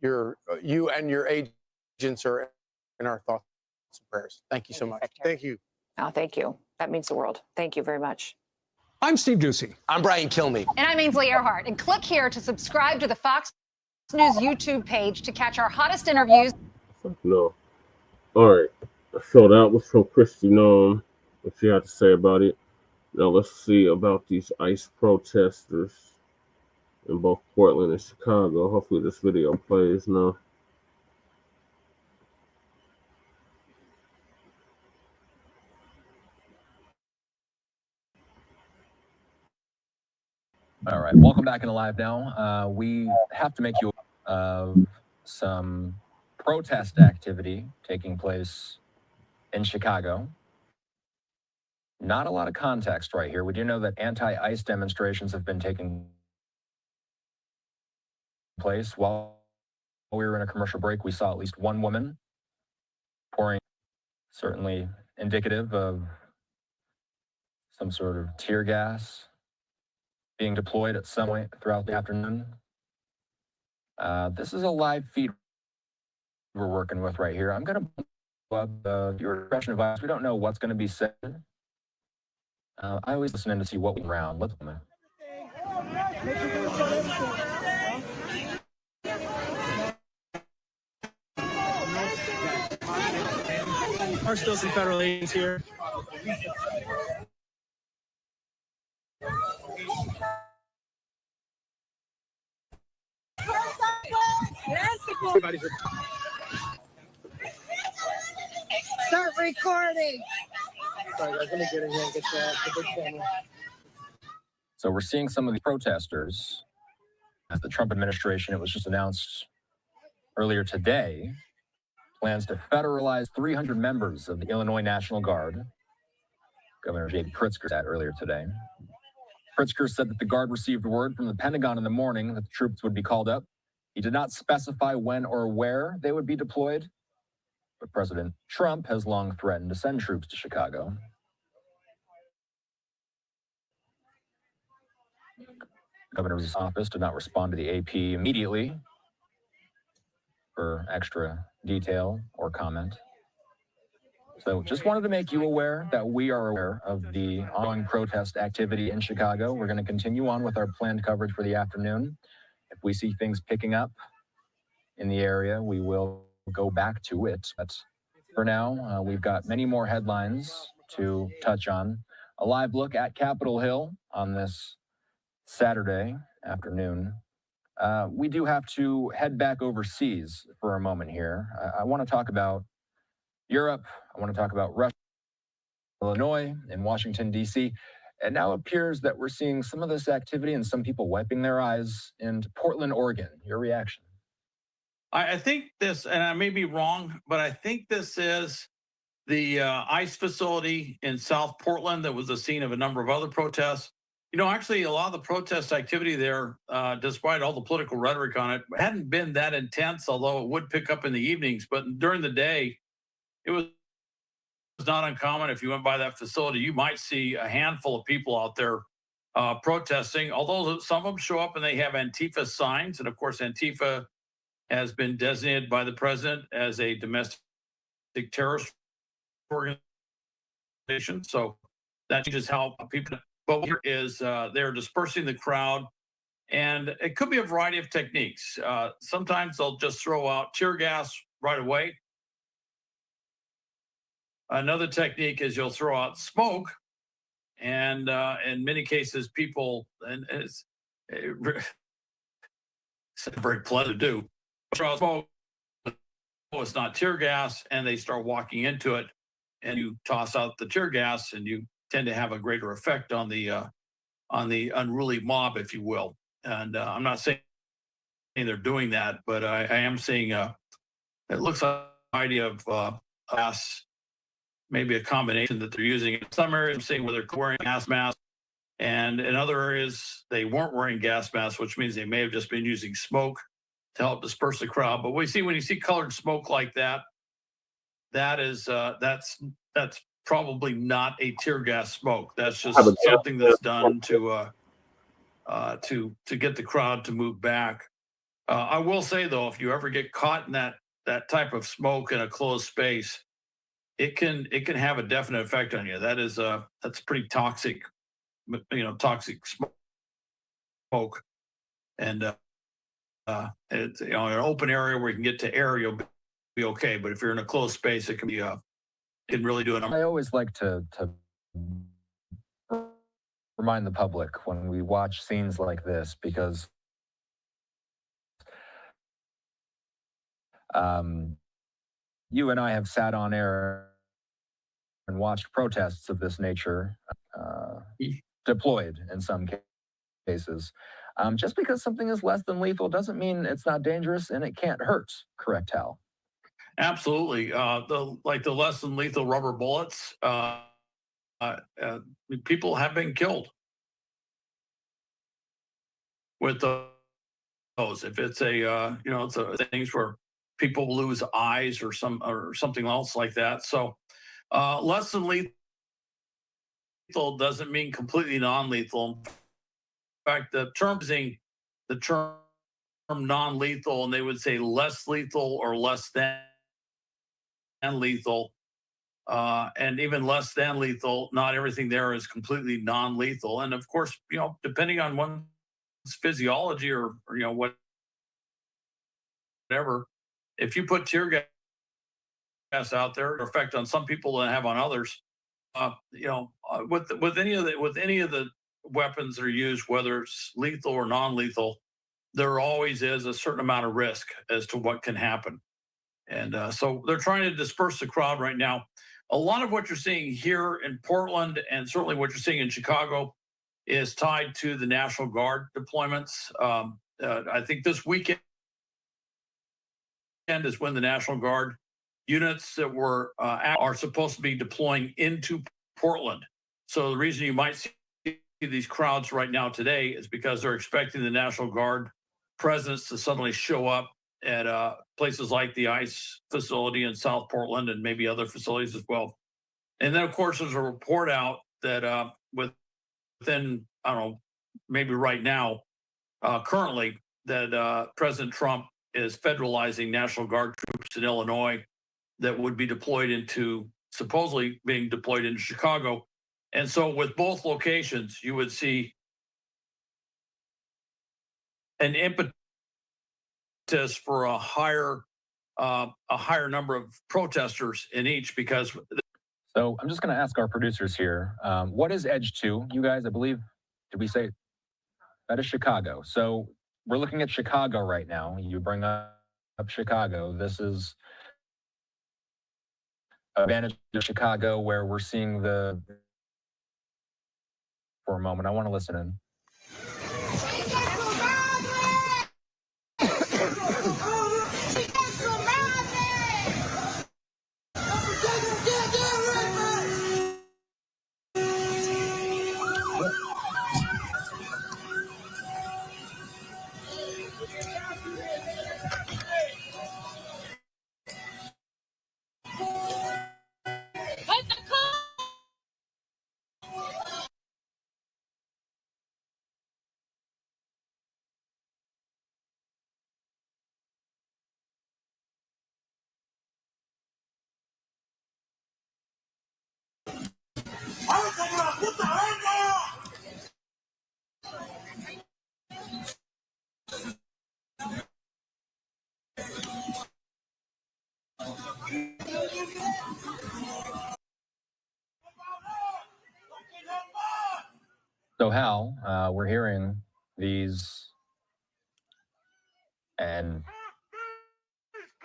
you and your agents are in our thoughts and prayers. Thank you so much. Thank you. Oh, thank you. That means the world. Thank you very much. I'm Steve Doocy. I'm Brian Kilmeade. And I'm Ainsley Earhart. And click here to subscribe to the Fox News YouTube page to catch our hottest interviews. No. All right. So that was from Christy Noam. What she had to say about it. Now let's see about these ICE protesters in both Portland and Chicago. Hopefully this video plays now. All right, welcome back into Live Now. We have to make you of some protest activity taking place in Chicago. Not a lot of context right here. We do know that anti-ICE demonstrations have been taking place. While we were in a commercial break, we saw at least one woman pouring, certainly indicative of some sort of tear gas being deployed at some point throughout the afternoon. This is a live feed we're working with right here. I'm going to pull up your impression of ICE. We don't know what's going to be said. I always listen in to see what went around. Let's Are still some federal agents here. Start recording. Sorry, guys, let me get in here and get the big camera. So we're seeing some of the protesters. As the Trump administration, it was just announced earlier today, plans to federalize 300 members of the Illinois National Guard. Governor J.B. Pritzker said that earlier today. Pritzker said that the Guard received word from the Pentagon in the morning that the troops would be called up. He did not specify when or where they would be deployed, but President Trump has long threatened to send troops to Chicago. Governor's office did not respond to the AP immediately for extra detail or comment. So just wanted to make you aware that we are aware of the ongoing protest activity in Chicago. We're going to continue on with our planned coverage for the afternoon. If we see things picking up in the area, we will go back to it. But for now, we've got many more headlines to touch on. A live look at Capitol Hill on this Saturday afternoon. We do have to head back overseas for a moment here. I want to talk about Europe. I want to talk about Russia, Illinois, and Washington, D.C. It now appears that we're seeing some of this activity and some people wiping their eyes in Portland, Oregon. Your reaction? I think this, and I may be wrong, but I think this is the ICE facility in South Portland that was the scene of a number of other protests. You know, actually, a lot of the protest activity there, despite all the political rhetoric on it, hadn't been that intense, although it would pick up in the evenings. But during the day, it was not uncommon. If you went by that facility, you might see a handful of people out there protesting, although some of them show up and they have Antifa signs. And of course, Antifa has been designated by the president as a domestic terrorist organization. So that changes how people, but here is they're dispersing the crowd. And it could be a variety of techniques. Sometimes they'll just throw out tear gas right away. Another technique is you'll throw out smoke. And in many cases, people, and it's very pleasant to do, throw out smoke. It's not tear gas, and they start walking into it, and you toss out the tear gas, and you tend to have a greater effect on the unruly mob, if you will. And I'm not saying they're doing that, but I am seeing it looks like an idea of gas, maybe a combination that they're using. In some areas, I'm seeing where they're wearing gas masks, and in other areas, they weren't wearing gas masks, which means they may have just been using smoke to help disperse the crowd. But we see when you see colored smoke like that, that's probably not a tear gas smoke. That's just something that's done to get the crowd to move back. I will say though, if you ever get caught in that type of smoke in a closed space, it can have a definite effect on you. That's pretty toxic, toxic smoke, and it's an open area where you can get to air, you'll be okay. But if you're in a closed space, it can be can really do it. I always like to remind the public when we watch scenes like this, because you and I have sat on air and watched protests of this nature deployed in some cases. Just because something is less than lethal doesn't mean it's not dangerous and it can't hurt. Correct, Hal? Absolutely. The less than lethal rubber bullets, people have been killed with those. If it's it's things where people lose eyes or something else like that. So less than lethal doesn't mean completely non-lethal. In fact, the term non-lethal, and they would say less lethal or less than lethal, and even less than lethal. Not everything there is completely non-lethal, and of course, depending on one's physiology or whatever, if you put tear gas out there, it'll effect on some people than have on others. With any of the weapons that are used, whether it's lethal or non-lethal, there always is a certain amount of risk as to what can happen. And so they're trying to disperse the crowd right now. A lot of what you're seeing here in Portland, and certainly what you're seeing in Chicago, is tied to the National Guard deployments. I think this weekend is when the National Guard units that are supposed to be deploying into Portland. So the reason you might see these crowds right now today is because they're expecting the National Guard presence to suddenly show up at places like the ICE facility in South Portland and maybe other facilities as well. And then, of course, there's a report out that within, I don't know, maybe right now, currently, that President Trump is federalizing National Guard troops in Illinois that would be deployed into supposedly being deployed into Chicago. And so with both locations, you would see an impetus for a higher number of protesters in each, because. So I'm just going to ask our producers here, what is Edge 2? You guys, I believe, did we say that is Chicago? So we're looking at Chicago right now. You bring up Chicago. This is advantage of Chicago, where we're seeing the. For a moment, I want to listen in. So Hal, we're hearing these, and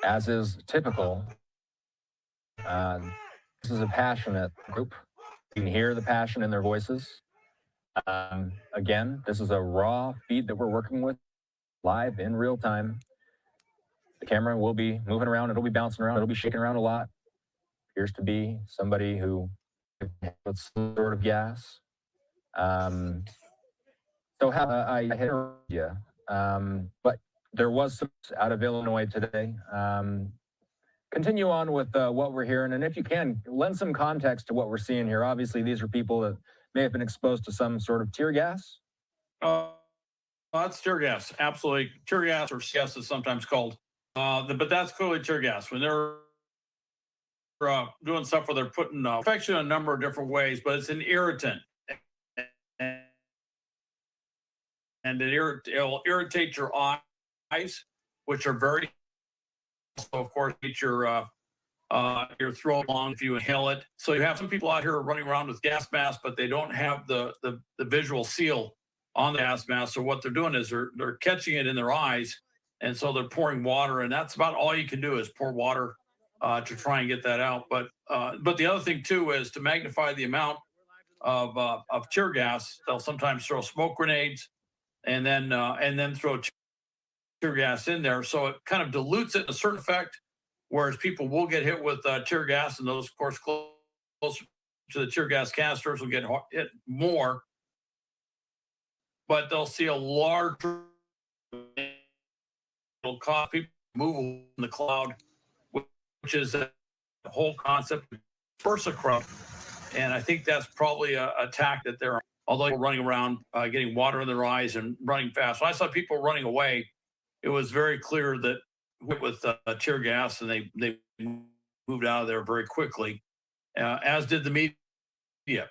as is typical, this is a passionate group. You can hear the passion in their voices. Again, this is a raw feed that we're working with live in real time. The camera will be moving around. It'll be bouncing around. It'll be shaking around a lot. Appears to be somebody who with some sort of gas. So Hal, I heard you, but there was some out of Illinois today. Continue on with what we're hearing, and if you can, lend some context to what we're seeing here. Obviously, these are people that may have been exposed to some sort of tear gas. That's tear gas, absolutely. Tear gas, or CS is sometimes called. But that's clearly tear gas. When they're doing stuff where they're putting infection in a number of different ways, but it's an irritant. And it'll irritate your eyes, which are very, so of course, get your throat long if you inhale it. So you have some people out here running around with gas masks, but they don't have the visual seal on the gas mask. So what they're doing is they're catching it in their eyes, and so they're pouring water, and that's about all you can do is pour water to try and get that out. But the other thing too is to magnify the amount of tear gas. They'll sometimes throw smoke grenades, and then throw tear gas in there, so it kind of dilutes it in a certain effect. Whereas people will get hit with tear gas, and those, of course, close to the tear gas canisters will get hit more. But they'll see a larger, it'll cause people to move in the cloud, which is the whole concept of Bursacrump. And I think that's probably a attack that they're, although they're running around, getting water in their eyes and running fast. When I saw people running away, it was very clear that with tear gas, and they moved out of there very quickly, as did the media.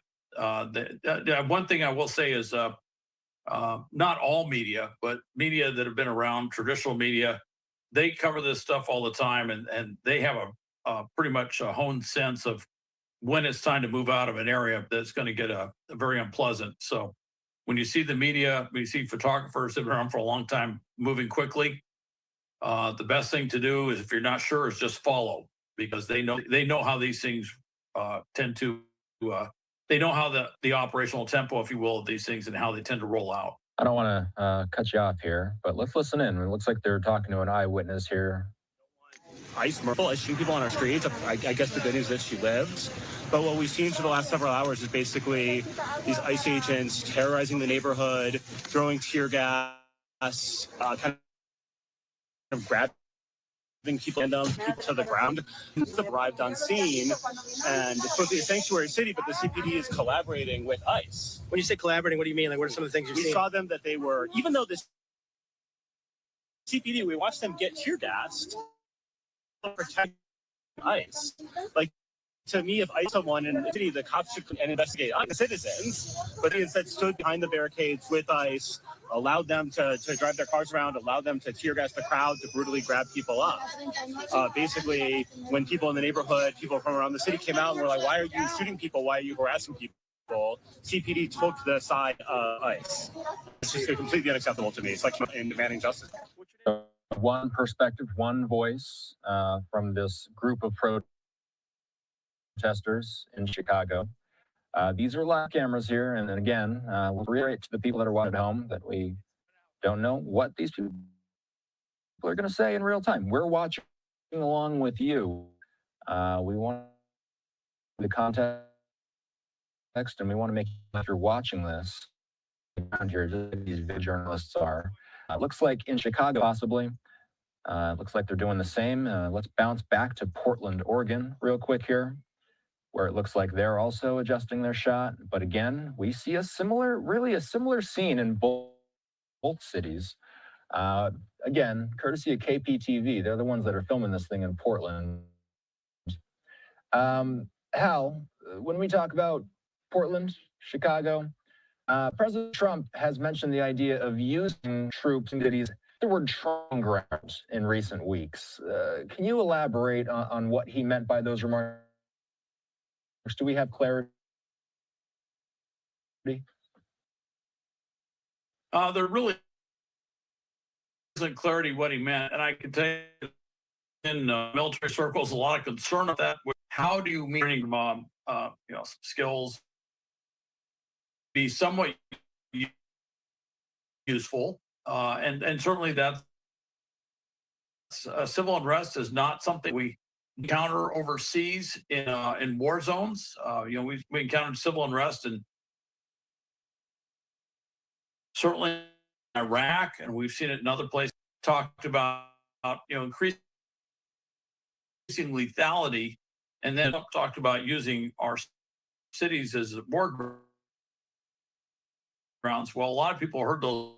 One thing I will say is not all media, but media that have been around, traditional media, they cover this stuff all the time, and they have a pretty much a honed sense of when it's time to move out of an area that's going to get a very unpleasant. So when you see the media, when you see photographers that have been around for a long time moving quickly, the best thing to do is, if you're not sure, is just follow, because they know how these things tend to they know how the operational tempo, if you will, of these things and how they tend to roll out. I don't want to cut you off here, but let's listen in. It looks like they're talking to an eyewitness here. Ice Myrtle is shooting people on our streets. I guess the good news is she lives. But what we've seen for the last several hours is basically these ICE agents terrorizing the neighborhood, throwing tear gas, kind of grabbing people and people to the ground. Arrived on scene, and it's supposed to be a sanctuary city, but the CPD is collaborating with ICE. When you say collaborating, what do you mean? Like, what are some of the things you've seen? We saw them that they were, even though this CPD, we watched them get tear gassed to protect ICE. Like, To me, if I someone in the city, the cops should and investigate the citizens, but they instead stood behind the barricades with ICE, allowed them to drive their cars around, allowed them to tear gas the crowd, to brutally grab people up. Basically, when people in the neighborhood, people from around the city came out and were like, why are you shooting people? Why are you harassing people? CPD took the side of ICE. It's just completely unacceptable to me. It's like in demanding justice. One perspective, one voice from this group of protesters in Chicago. These are live cameras here, and then again, we'll reiterate to the people that are watching at home that we don't know what these people are going to say in real time. We're watching along with you. We want the context, and we want to make sure if you're watching this around here, just like these video journalists are. Looks like in Chicago, possibly. Looks like they're doing the same. Let's bounce back to Portland, Oregon, real quick here, where it looks like they're also adjusting their shot. But again, we see a similar scene in both cities. Again, courtesy of KPTV, they're the ones that are filming this thing in Portland. Hal, when we talk about Portland, Chicago, President Trump has mentioned the idea of using troops in cities, the word training ground in recent weeks. Can you elaborate on what he meant by those remarks? Do we have clarity? There really isn't clarity what he meant, and I can tell you in military circles a lot of concern of that. How do you mean skills be somewhat useful, and certainly that's civil unrest is not something we encounter overseas in war zones. We encountered civil unrest and certainly in Iraq, and we've seen it in other places. Talked about increasing lethality, and then talked about using our cities as war grounds. Well, a lot of people heard those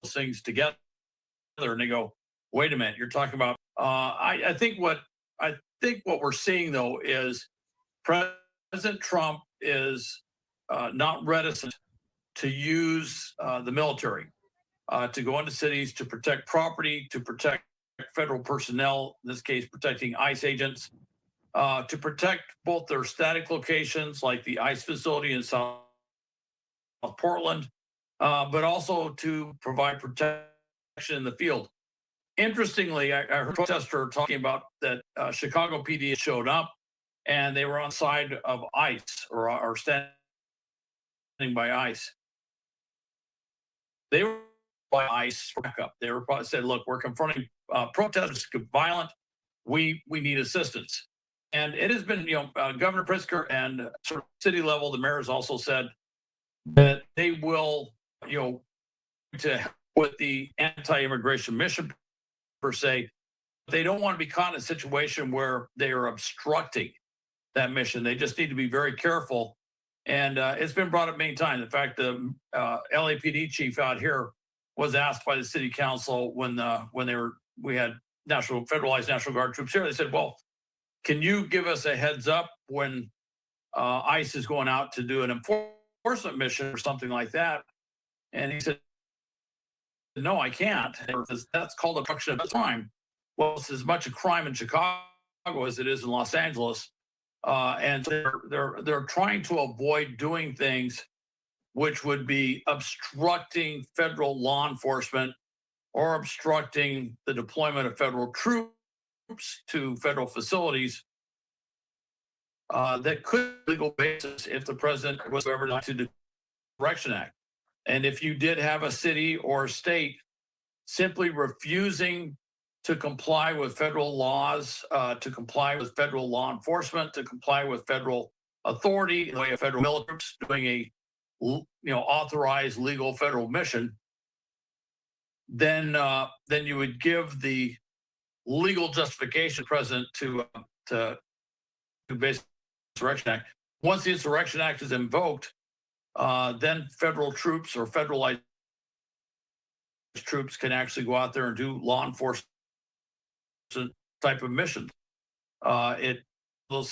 things together, and they go, "Wait a minute, you're talking about?" I think what we're seeing though is President Trump is not reticent to use the military to go into cities to protect property, to protect federal personnel, in this case, protecting ICE agents, to protect both their static locations like the ICE facility in South Portland, but also to provide protection in the field. Interestingly, I heard a protester talking about that Chicago PD showed up and they were on the side of ICE or standing by ICE. They were by ICE for backup. They were probably said, "Look, we're confronting protesters, violent. We need assistance." And it has been, Governor Pritzker and sort of city level, the mayor has also said that they will, to help with the anti-immigration mission per se. They don't want to be caught in a situation where they are obstructing that mission. They just need to be very careful. And it's been brought up many times. In fact, the LAPD chief out here was asked by the city council when we had federalized National Guard troops here. They said, "Well, can you give us a heads up when ICE is going out to do an enforcement mission or something like that?" And he said, "No, I can't. That's called obstruction of crime." Well, it's as much a crime in Chicago as it is in Los Angeles. And they're trying to avoid doing things which would be obstructing federal law enforcement or obstructing the deployment of federal troops to federal facilities that could legal basis if the president was ever to the Direction Act. And if you did have a city or state simply refusing to comply with federal laws, to comply with federal law enforcement, to comply with federal authority, in the way of federal military doing a authorized legal federal mission, then you would give the legal justification president to base the Insurrection Act. Once the Insurrection Act is invoked, then federal troops or federalized troops can actually go out there and do law enforcement type of missions. It will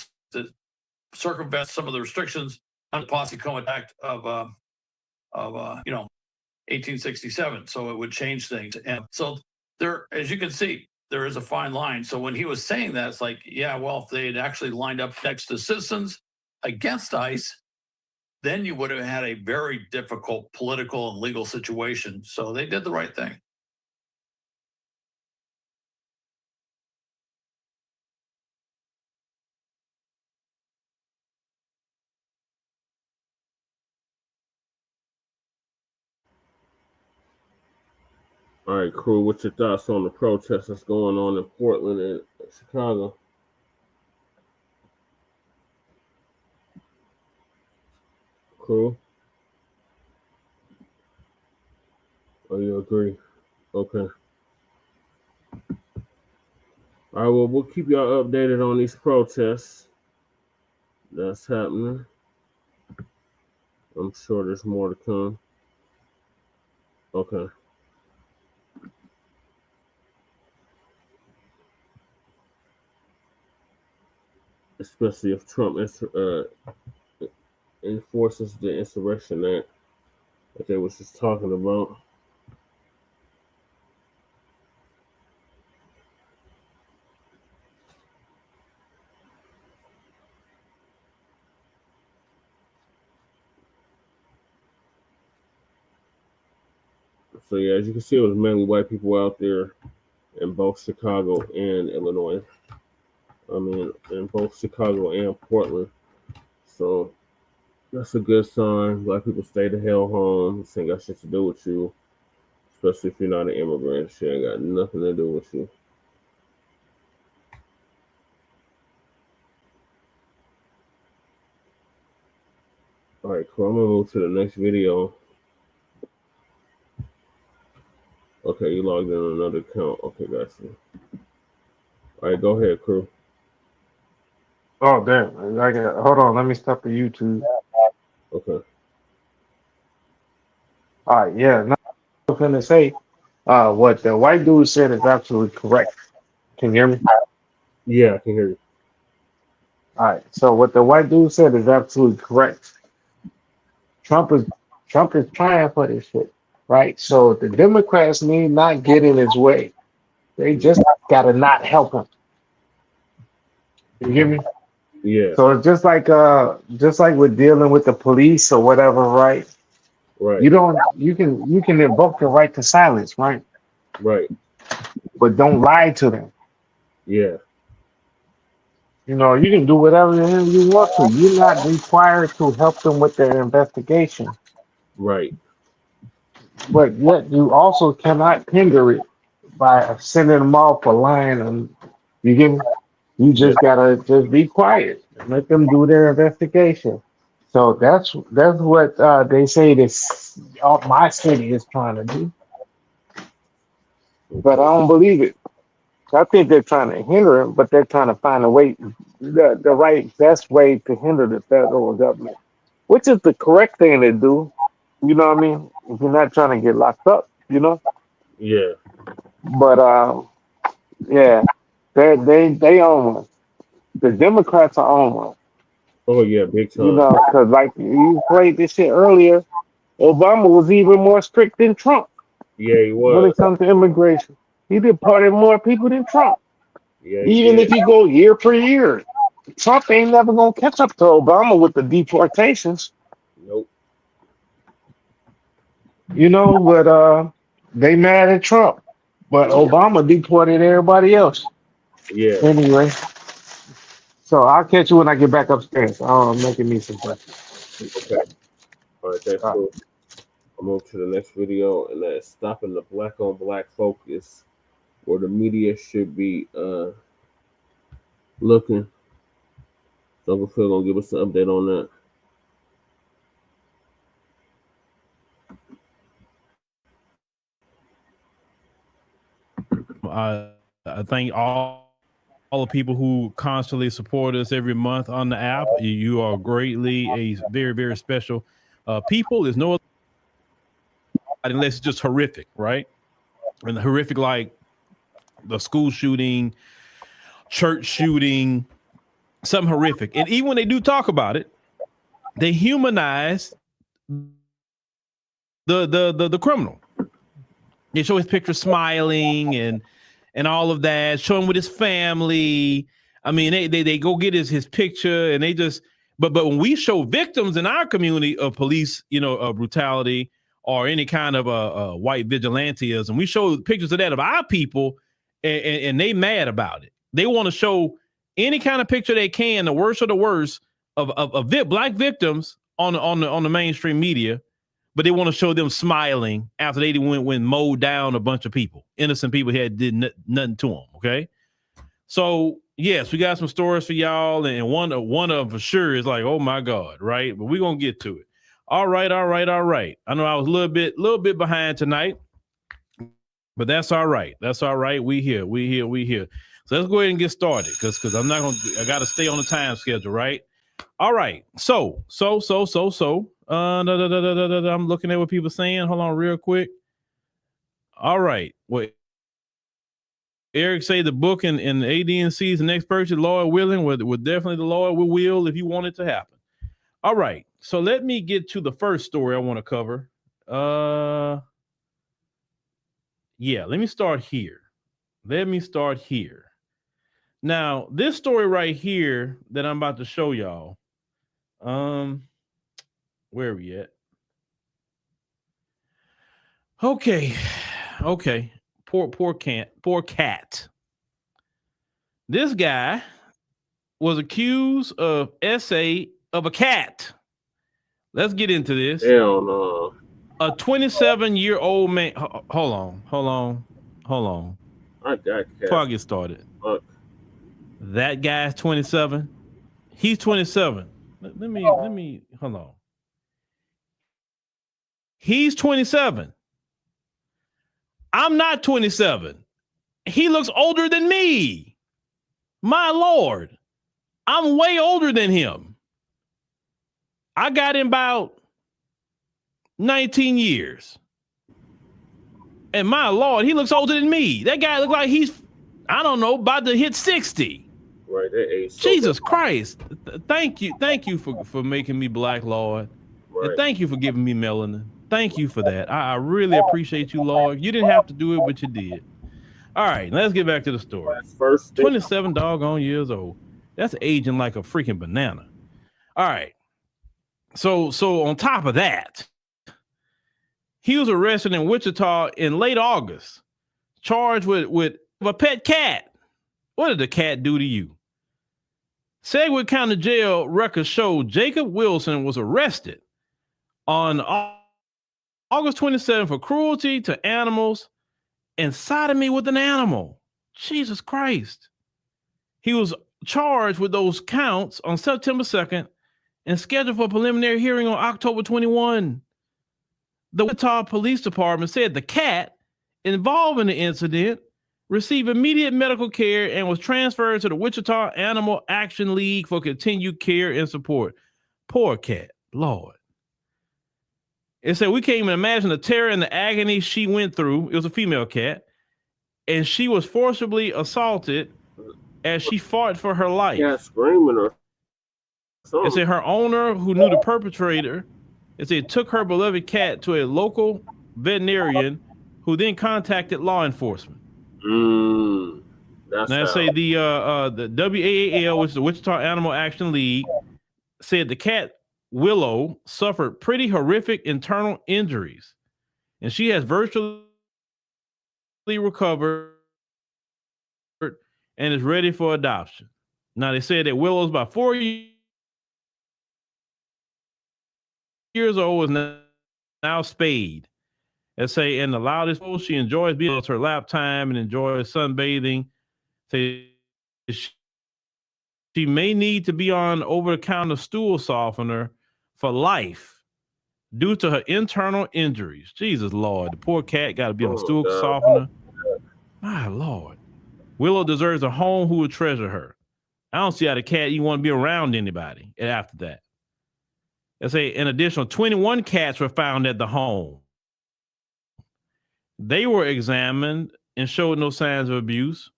circumvent some of the restrictions on the Posse Combat Act of 1867. So it would change things. And so there, as you can see, there is a fine line. So when he was saying that, it's like, yeah, well, if they had actually lined up next to citizens against ICE, then you would have had a very difficult political and legal situation. So they did the right thing. All right, crew, what's your thoughts on the protests that's going on in Portland and Chicago? Crew? Oh, you agree? Okay. All right, well, we'll keep y'all updated on these protests that's happening. I'm sure there's more to come. Okay. Especially if Trump enforces the Insurrection Act that they was just talking about. So yeah, as you can see, it was mainly white people out there in both Chicago and Illinois. I mean, in both Chicago and Portland. So that's a good sign. Black people stay the hell home. This ain't got shit to do with you. Especially if you're not an immigrant. Shit ain't got nothing to do with you. All right, cool. I'm gonna move to the next video. Okay, you logged in on another account. Okay, gotcha. All right, go ahead, crew. Oh, damn. Hold on. Let me stop the YouTube. Okay. All right, yeah. Now, I'm going to say what the white dude said is absolutely correct. Can you hear me? Yeah, I can hear you. All right. So what the white dude said is absolutely correct. Trump is trying for this shit, right? So the Democrats need not get in his way. They just got to not help him. You hear me? Yeah. So it's just like we're dealing with the police or whatever, right? Right. You can invoke the right to silence, right? Right. But don't lie to them. Yeah. You know, you can do whatever the hell you want to. You're not required to help them with their investigation. Right. But yet you also cannot hinder it by sending them off for lying. And you get me? You just gotta just be quiet and let them do their investigation. So that's what they say this my city is trying to do. But I don't believe it. I think they're trying to hinder him, but they're trying to find a way, the right best way to hinder the federal government, which is the correct thing to do. You know what I mean? If you're not trying to get locked up, you know. Yeah. But yeah, they own one. The Democrats are on one. Oh yeah, big time. You know, because like you played this shit earlier, Obama was even more strict than Trump. Yeah, he was. When it comes to immigration, he deported more people than Trump. Yeah, even if you go year per year, Trump ain't never gonna catch up to Obama with the deportations. Nope. You know, but they mad at Trump, but Obama deported everybody else. Yeah. Anyway, so I'll catch you when I get back upstairs. I'm making me some breakfast. Okay. All right, that's cool. I'll move to the next video, and that's stopping the black on black focus, where the media should be looking. So Uncle Phil gonna give us an update on that. I thank all the people who constantly support us every month on the app. You are greatly a very, very special people. There's no other unless it's just horrific, right? And horrific, like the school shooting church shooting, something horrific. And even when they do talk about it, they humanize the criminal. They show his picture smiling and all of that, show him with his family. I mean, they go get his picture, and they just but when we show victims in our community of police, brutality or any kind of white vigilantism, we show pictures of that of our people, and they mad about it. They want to show any kind of picture they can, the worst of the worst of black victims on the mainstream media, but they want to show them smiling after they went mowed down a bunch of people, innocent people who did nothing to them. Okay, so yes, we got some stories for y'all, and one of for sure is like, oh my God, right? But we're gonna get to it. All right. I know I was a little bit behind tonight, but that's all right. That's all right. We here. So let's go ahead and get started, because I got to stay on the time schedule, right? All right. So. I'm looking at what people are saying. Hold on real quick. All right. Wait. Eric say the book and ADNC is the next purchase, Lord willing, with definitely the Lord will if you want it to happen. All right. So let me get to the first story I want to cover. Yeah, let me start here. Now, this story right here that I'm about to show y'all, where are we at? Okay. Poor cat. This guy was accused of essay of a cat. Let's get into this. Hell no. A 27-year-old man. Hold on. I got cat. Before I get started. Fuck. That guy's 27. He's 27. Let me hold on. He's 27. I'm not 27. He looks older than me. My Lord. I'm way older than him. I got him about 19 years. And my Lord, he looks older than me. That guy looks like he's, I don't know, about to hit 60. Right, that age. Jesus Christ. Thank you for making me black, Lord. Right. And thank you for giving me melanin. Thank you for that. I really appreciate you, Lord. You didn't have to do it, but you did. All right, let's get back to the story. 27 doggone years old. That's aging like a freaking banana. All right. So on top of that, he was arrested in Wichita in late August, charged with a pet cat. What did the cat do to you? Sedgwick County Jail records show Jacob Wilson was arrested on August 27th for cruelty to animals and sodomy with an animal. Jesus Christ. He was charged with those counts on September 2nd and scheduled for a preliminary hearing on October 21. The Wichita Police Department said the cat involved in the incident received immediate medical care and was transferred to the Wichita Animal Action League for continued care and support. Poor cat, Lord. It said, we can't even imagine the terror and the agony she went through. It was a female cat. And she was forcibly assaulted as she fought for her life. Yeah, screaming her. It said her owner, who knew the perpetrator, it said took her beloved cat to a local veterinarian who then contacted law enforcement. Now say the WAAL, which is the Wichita Animal Action League, said the cat Willow suffered pretty horrific internal injuries, and she has virtually recovered and is ready for adoption. Now they said that Willow's about 4 years old, is now spayed. They say in the loudest post, she enjoys being on her lap time and enjoys sunbathing. Say she may need to be on over-the-counter stool softener for life due to her internal injuries. Jesus Lord, the poor cat got to be on stool softener. My Lord. Willow deserves a home who would treasure her. I don't see how the cat you want to be around anybody after that. They say an additional 21 cats were found at the home. They were examined and showed no signs of abuse.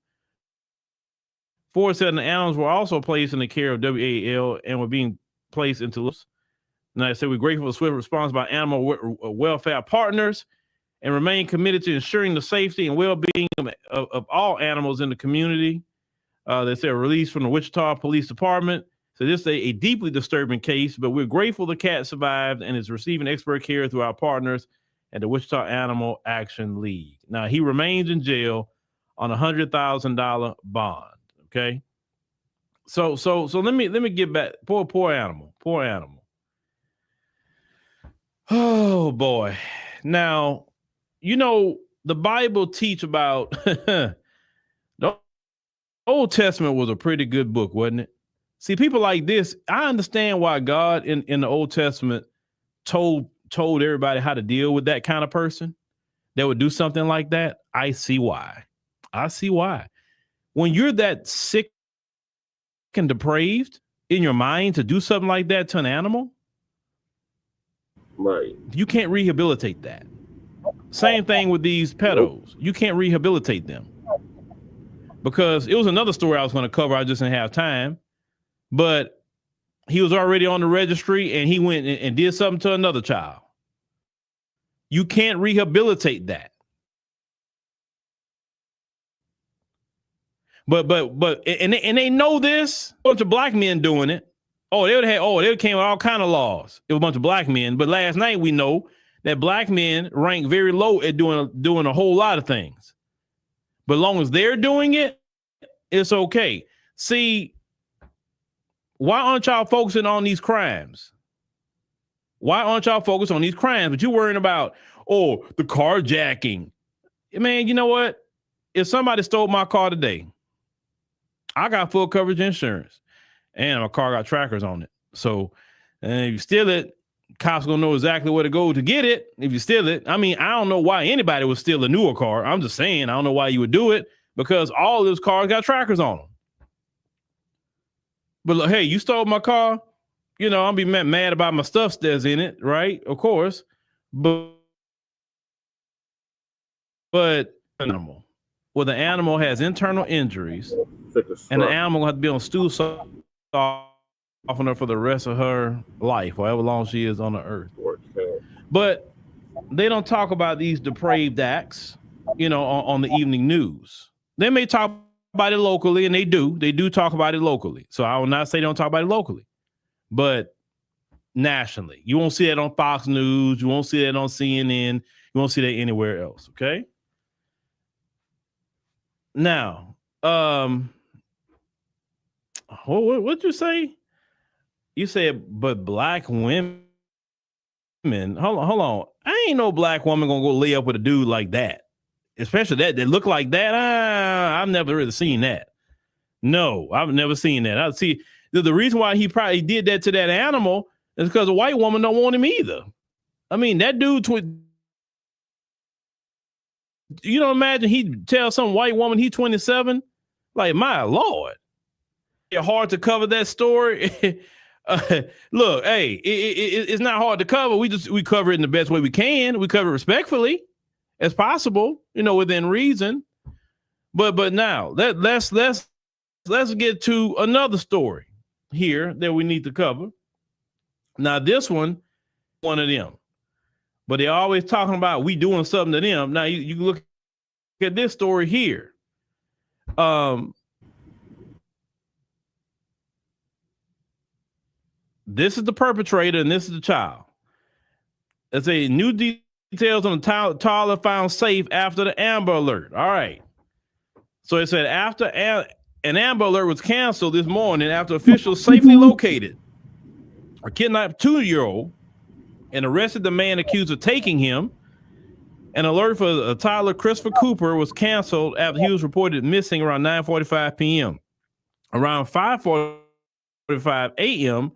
Ford said the animals were also placed in the care of WAL and were being placed into. Now, I said we're grateful for swift response by animal welfare partners and remain committed to ensuring the safety and well-being of all animals in the community. They said released from the Wichita Police Department. So this is a deeply disturbing case, but we're grateful the cat survived and is receiving expert care through our partners at the Wichita Animal Action League. Now, he remains in jail on a $100,000 bond. Okay. So let me get back. Poor animal. Oh boy. Now, the Bible teach about the Old Testament was a pretty good book, wasn't it? See, people like this, I understand why God in the Old Testament told everybody how to deal with that kind of person that would do something like that. I see why. When you're that sick and depraved in your mind to do something like that to an animal, right? You can't rehabilitate that. Same thing with these pedos. You can't rehabilitate them. Because it was another story I was going to cover. I just didn't have time. But he was already on the registry and he went and did something to another child. You can't rehabilitate that. But they know this. A bunch of black men doing it. They came with all kind of laws. It was a bunch of black men. But last night we know that black men rank very low at doing a whole lot of things. But as long as they're doing it, it's okay. See, why aren't y'all focusing on these crimes? But you're worrying about, the carjacking. Man, you know what? If somebody stole my car today, I got full coverage insurance and my car got trackers on it. So if you steal it, cops gonna know exactly where to go to get it. If you steal it, I don't know why anybody would steal a newer car. I'm just saying, I don't know why you would do it because all those cars got trackers on them. But look, hey, you stole my car, I'll be mad about my stuff that's in it, right? Of course. But animal. Well, the animal has internal injuries, and the animal will have to be on stool softener for the rest of her life, however long she is on the earth. But they don't talk about these depraved acts, on the evening news. They may talk about it locally, and they do talk about it locally. So I will not say they don't talk about it locally, but nationally, you won't see that on Fox News. You won't see that on CNN. You won't see that anywhere else. Okay. Now, what'd you say? You said, but black women. Hold on. I ain't no black woman gonna go lay up with a dude like that, especially that look like that. I've never really seen that. No, I've never seen that. I see the reason why he probably did that to that animal is because a white woman don't want him either. That dude. Imagine he tell some white woman he's 27. Like, my Lord. It's hard to cover that story. Look, hey, it's not hard to cover. We cover it in the best way we can. We cover it respectfully as possible, within reason. But now let's get to another story here that we need to cover. Now, this one of them. But they're always talking about we doing something to them. Now you look at this story here. This is the perpetrator and this is the child. It's a new details on the toddler found safe after the Amber Alert. All right. So it said after an Amber Alert was canceled this morning after officials safely located a kidnapped 2-year-old and arrested the man accused of taking him. An alert for toddler Christopher Cooper was canceled after he was reported missing around 9:45 p.m. Around 5:45 a.m.,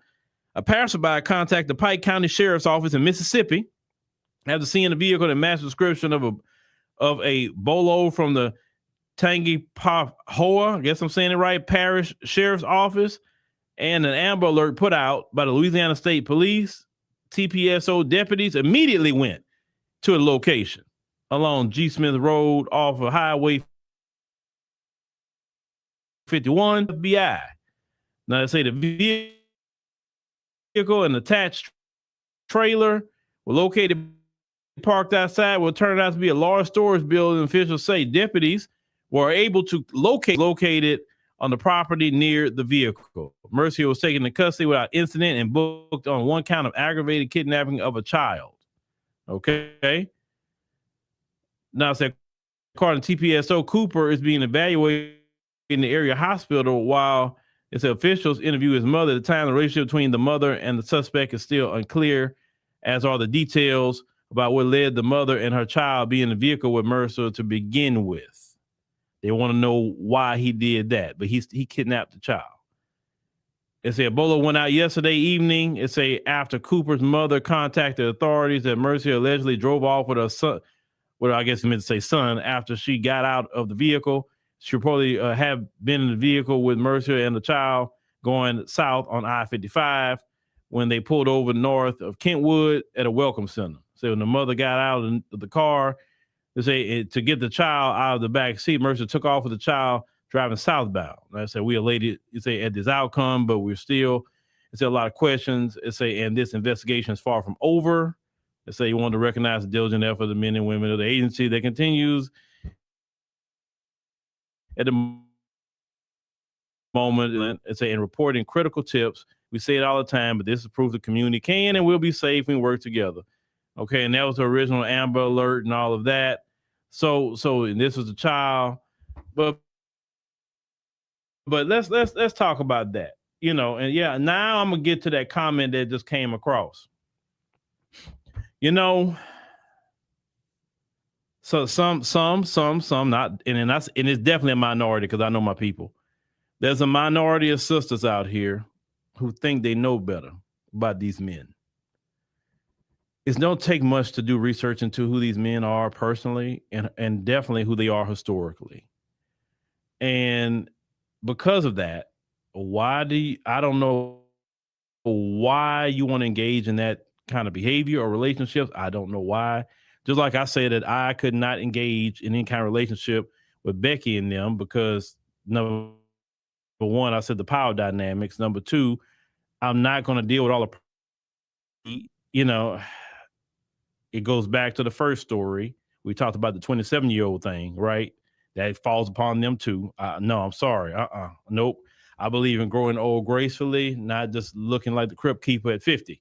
a passerby contacted the Pike County Sheriff's Office in Mississippi after seeing a vehicle that matched the description of a bolo from the Tangipahoa, I guess I'm saying it right, Parish Sheriff's Office, and an Amber Alert put out by the Louisiana State Police. TPSO deputies immediately went to a location along G. Smith Road off of Highway 51 FBI. Now they say the vehicle and attached trailer were located parked outside what turned out to be a large storage building. Officials say deputies were able to locate it on the property near the vehicle. Mercia was taken into custody without incident and booked on one count of aggravated kidnapping of a child. Okay. Now, said according to TPSO, Cooper is being evaluated in the area hospital while its officials interview his mother. At the time, the relationship between the mother and the suspect is still unclear, as are the details about what led the mother and her child be in the vehicle with Mercer to begin with. They want to know why he did that, but he kidnapped the child. It said Ebola went out yesterday evening. It say after Cooper's mother contacted authorities that Mercer allegedly drove off with her son, well, I guess he meant to say son, after she got out of the vehicle. She probably have been in the vehicle with Mercer and the child going south on I-55 when they pulled over north of Kentwood at a welcome center. So when the mother got out of the car, they say to get the child out of the back seat, Mercer took off with the child driving southbound. I said we elated, you say, at this outcome, but we're still, it's a lot of questions. It say, and this investigation is far from over. They say you want to recognize the diligent effort of the men and women of the agency that continues at the moment. It's in reporting critical tips. We say it all the time, but this is proof the community can and will be safe when we work together. Okay, and that was the original Amber Alert and all of that. So and this was a child, but let's talk about that. You know, and yeah, now I'm gonna get to that comment that just came across. You know, so some not, and it's definitely a minority because I know my people. There's a minority of sisters out here who think they know better about these men. It don't take much to do research into who these men are personally and definitely who they are historically. And because of that, I don't know why you want to engage in that kind of behavior or relationships. I don't know why. Just like I said that I could not engage in any kind of relationship with Becky and them because number one, I said the power dynamics. Number two, I'm not going to deal with all the, you know, it goes back to the first story. We talked about the 27-year-old thing, right? That falls upon them too. No, I'm sorry. Nope. I believe in growing old gracefully, not just looking like the crypt keeper at 50.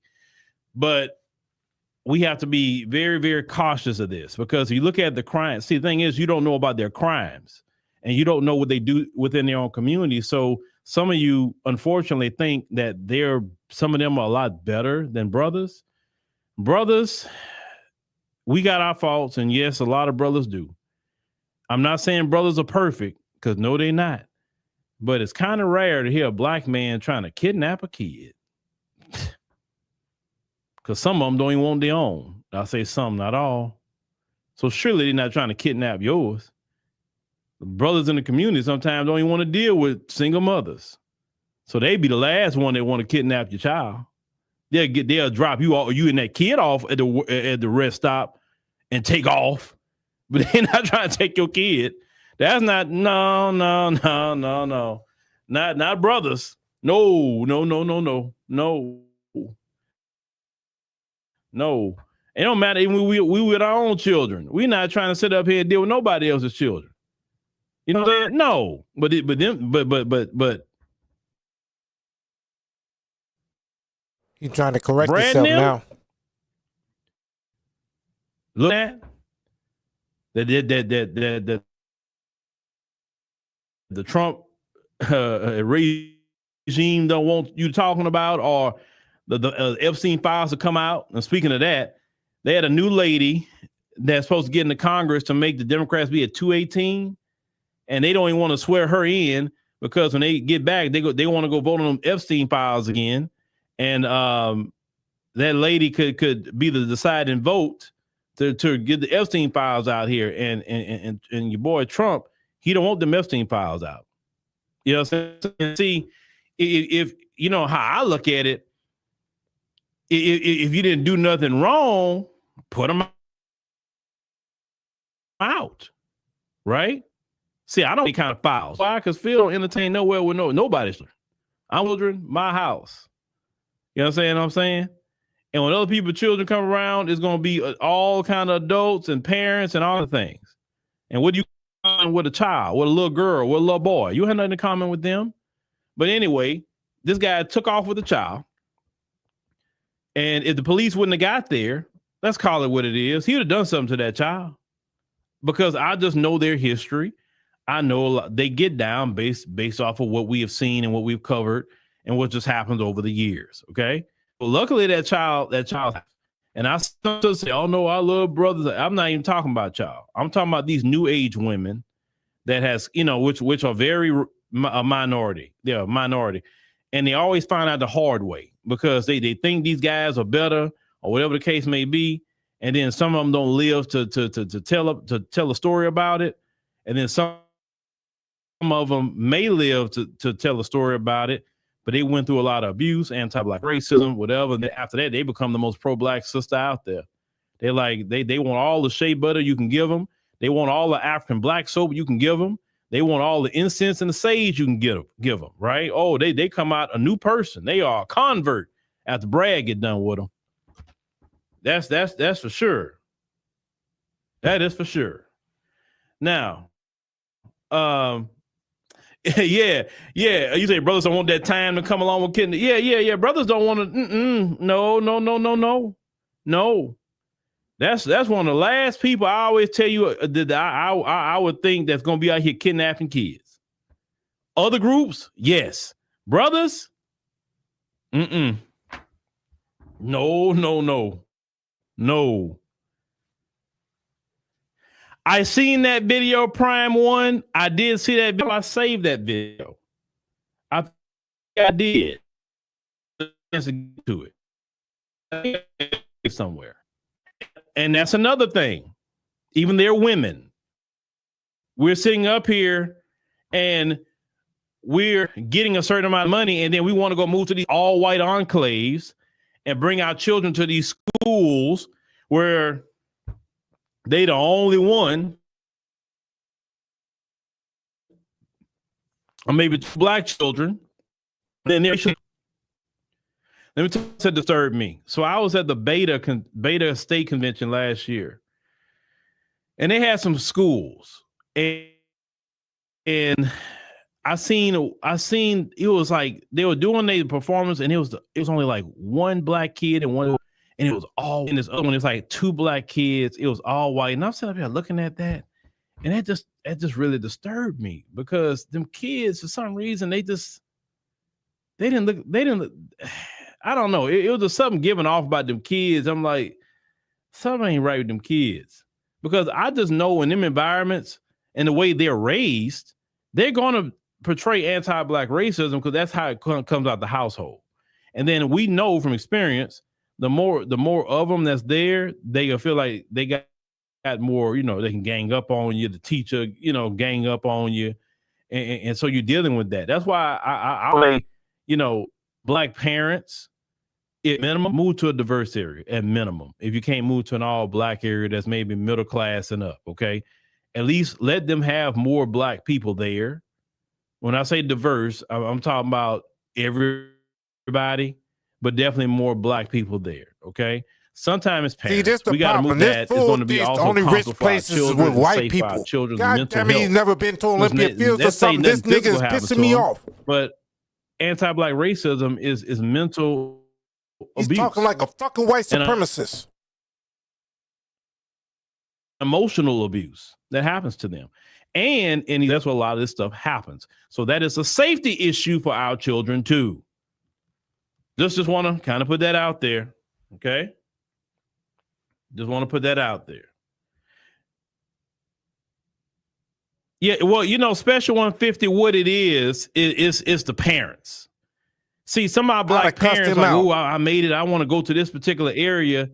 But we have to be very, very cautious of this because you look at the crime. See, the thing is, you don't know about their crimes and you don't know what they do within their own community. So some of you, unfortunately, think that some of them are a lot better than brothers. Brothers, we got our faults, and yes, a lot of brothers do. I'm not saying brothers are perfect, because no, they're not. But it's kind of rare to hear a black man trying to kidnap a kid. Because some of them don't even want their own. I say some, not all. So surely they're not trying to kidnap yours. The brothers in the community sometimes don't even want to deal with single mothers. So they be the last one that want to kidnap your child. They'll drop you and that kid off at the rest stop and take off, but they're not trying to take your kid. That's not no, not brothers. No. It don't matter even we with our own children. We're not trying to sit up here and deal with nobody else's children. You know what I'm saying? No, but You're trying to correct Brad yourself Neal? now. Look at that the Trump regime don't want you talking about, or the Epstein files to come out. And speaking of that, they had a new lady that's supposed to get into Congress to make the Democrats be at 218, and they don't even want to swear her in because when they get back, they want to go vote on them Epstein files again. And that lady could be the deciding vote to get the Epstein files out here. And your boy Trump, he don't want them Epstein files out. You know what I'm saying? See, if you know how I look at it, if you didn't do nothing wrong, put them out, right? See, I don't need kind of files. Why? Because Phil don't entertain nowhere with nobody's. I'm children, my house. You know what I'm saying? And when other people's children come around, it's going to be all kind of adults and parents and all the things. And what do you find with a child, with a little girl, with a little boy? You have nothing in common with them. But anyway, this guy took off with a child. And if the police wouldn't have got there, let's call it what it is, he would have done something to that child. Because I just know their history. I know they get down based off of what we have seen and what we've covered and what just happened over the years. Okay. Well, luckily that child, and I sometimes say, oh no, I love brothers. I'm not even talking about child. I'm talking about these new age women that has, which are very a minority. They're a minority. And they always find out the hard way because they think these guys are better or whatever the case may be. And then some of them don't live to tell a story about it. And then some of them may live to tell a story about it, but they went through a lot of abuse, anti-Black racism, whatever. And after that, they become the most pro-Black sister out there. They're like, they want all the shea butter you can give them. They want all the African Black soap you can give them. They want all the incense and the sage you can give them, right? Oh, they come out a new person. They are a convert after Brad get done with them. That's for sure. That is for sure. Now, yeah. You say brothers don't want that time to come along with kids. Yeah. Brothers don't want to. No. That's one of the last people I always tell you that I would think that's gonna be out here kidnapping kids. Other groups, yes. Brothers, No. I seen that video, Prime One. I did see that video. I saved that video. I think I did. To it somewhere. And that's another thing. Even they're women. We're sitting up here and we're getting a certain amount of money, and then we want to go move to these all white enclaves and bring our children to these schools where they the only one, or maybe two Black children. Then let me tell you what disturbed me. So I was at the Beta State Convention last year, and they had some schools, and I seen it was like they were doing their performance, and it was only like one Black kid and one. And it was all in this other one. It's like two Black kids. It was all white. And I'm sitting up here looking at that. And that just really disturbed me because them kids, for some reason, they didn't look, I don't know. It was just something given off about them kids. I'm like, something ain't right with them kids. Because I just know in them environments and the way they're raised, they're going to portray anti-Black racism because that's how it comes out the household. And then we know from experience, the more of them that's there, they feel like they got more, they can gang up on you, the teacher, gang up on you. And so you're dealing with that. That's why I Black parents, at minimum, move to a diverse area at minimum. If you can't move to an all Black area that's maybe middle class and up, okay? At least let them have more Black people there. When I say diverse, I'm talking about everybody, but definitely more Black people there. Okay. Sometimes parents, we got to move that. It's going to be also only rich places with white people. God, I mean, he's never been to Olympia Fields or something. This nigga is pissing me off. But anti-Black racism is mental abuse. He's talking like a fucking white supremacist. Emotional abuse that happens to them. And that's where a lot of this stuff happens. So that is a safety issue for our children too. Just want to kind of put that out there. Okay. Just want to put that out there. Yeah. Well, Special 150, what it is the parents. See, some of our Black parents like, oh, I made it. I want to go to this particular area.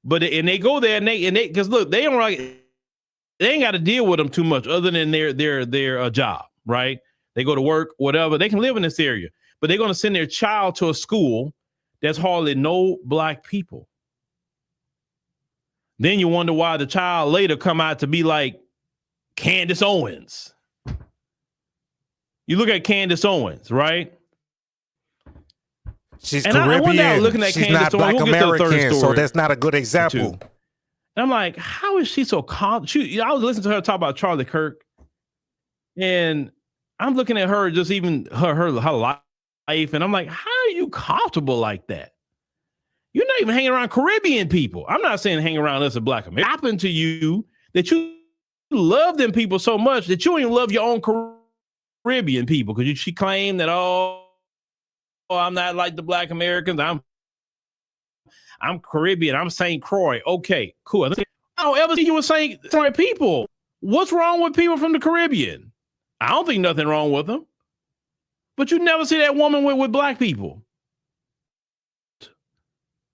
But they go there and they because look, they ain't got to deal with them too much other than their job, right? They go to work, whatever. They can live in this area. But they're going to send their child to a school that's hardly no Black people. Then you wonder why the child later come out to be like Candace Owens. you look at Candace Owens, right? She's and Caribbean. I wonder out looking at She's Candace not Owens, Black we'll get to the third American, so story that's not a good example. And I'm like, how is she so calm? I was listening to her talk about Charlie Kirk, and I'm looking at her, just even her life, and I'm like, how are you comfortable like that? You're not even hanging around Caribbean people. I'm not saying hang around us as Black Americans. It happened to you that you love them people so much that you don't even love your own Caribbean people, because she claimed that, oh, I'm not like the Black Americans. I'm Caribbean. I'm St. Croix. Okay, cool. I don't ever see you with St. Croix people. What's wrong with people from the Caribbean? I don't think nothing wrong with them. But you never see that woman with Black people.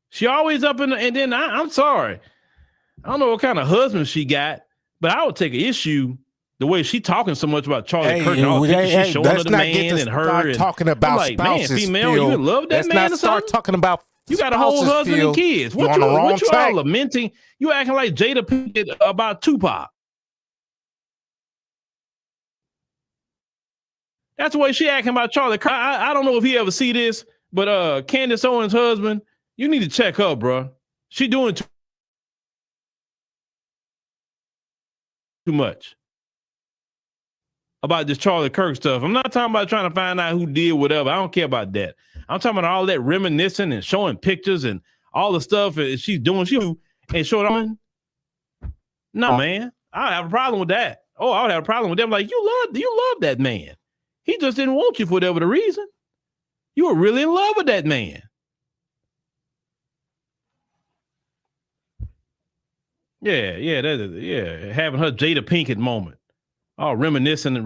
She always up in the, and then I'm sorry. I don't know what kind of husband she got, but I would take an issue the way she talking so much about Charlie Kirk and all the pictures she's showing of the man and her. And talking about I'm like, spouses, man, female, Phil. you in love with that Let's man not or start something? talking about You got a whole spouses, husband Phil. and kids. You're What on the wrong you track. all lamenting? You acting like Jada Pinkett about Tupac. That's the way she acting about Charlie Kirk. I don't know if he ever see this, but Candace Owens' husband, you need to check her, bro. She doing too much about this Charlie Kirk stuff. I'm not talking about trying to find out who did whatever. I don't care about that. I'm talking about all that reminiscing and showing pictures and all the stuff that she's doing. And showing on. No, man. I don't have a problem with that. Oh, I would have a problem with them. Like, you love that man. He just didn't want you for whatever the reason. You were really in love with that man. Yeah, having her Jada Pinkett moment. Oh, reminiscing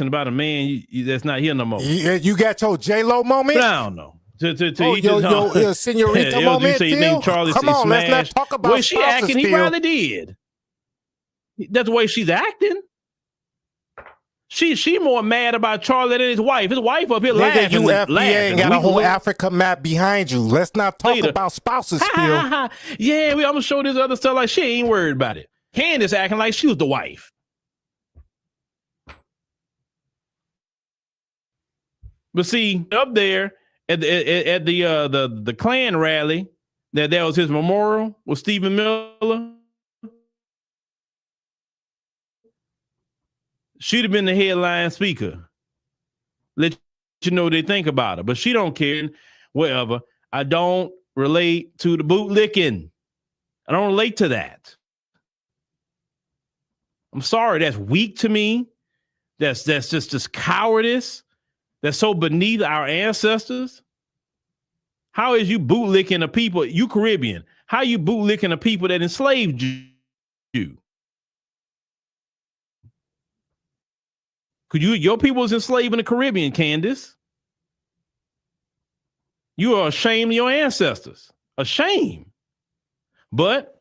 about a man that's not here no more. You got your J-Lo moment? But I don't know. Your senorita moment, Phil? Come on, let's not talk about the way she spouses, acting, he Phil. probably did. That's the way she's acting. She more mad about Charlie than his wife. His wife up here Nigga, laughing. you FBA laughing. got a whole Africa map behind you. Let's not talk about spouses, Phil. Yeah, I'm gonna show this other stuff like she ain't worried about it. Candace acting like she was the wife. But see, up there at the Klan rally, that was his memorial with Stephen Miller. She'd have been the headline speaker. Let you know what they think about her. But she don't care. Whatever. I don't relate to the bootlicking. I don't relate to that. I'm sorry. That's weak to me. That's just cowardice. That's so beneath our ancestors. How is you bootlicking a people? You Caribbean. How you bootlicking a people that enslaved you? Your people was enslaved in the Caribbean, Candace. You are ashamed of your ancestors. Ashamed. But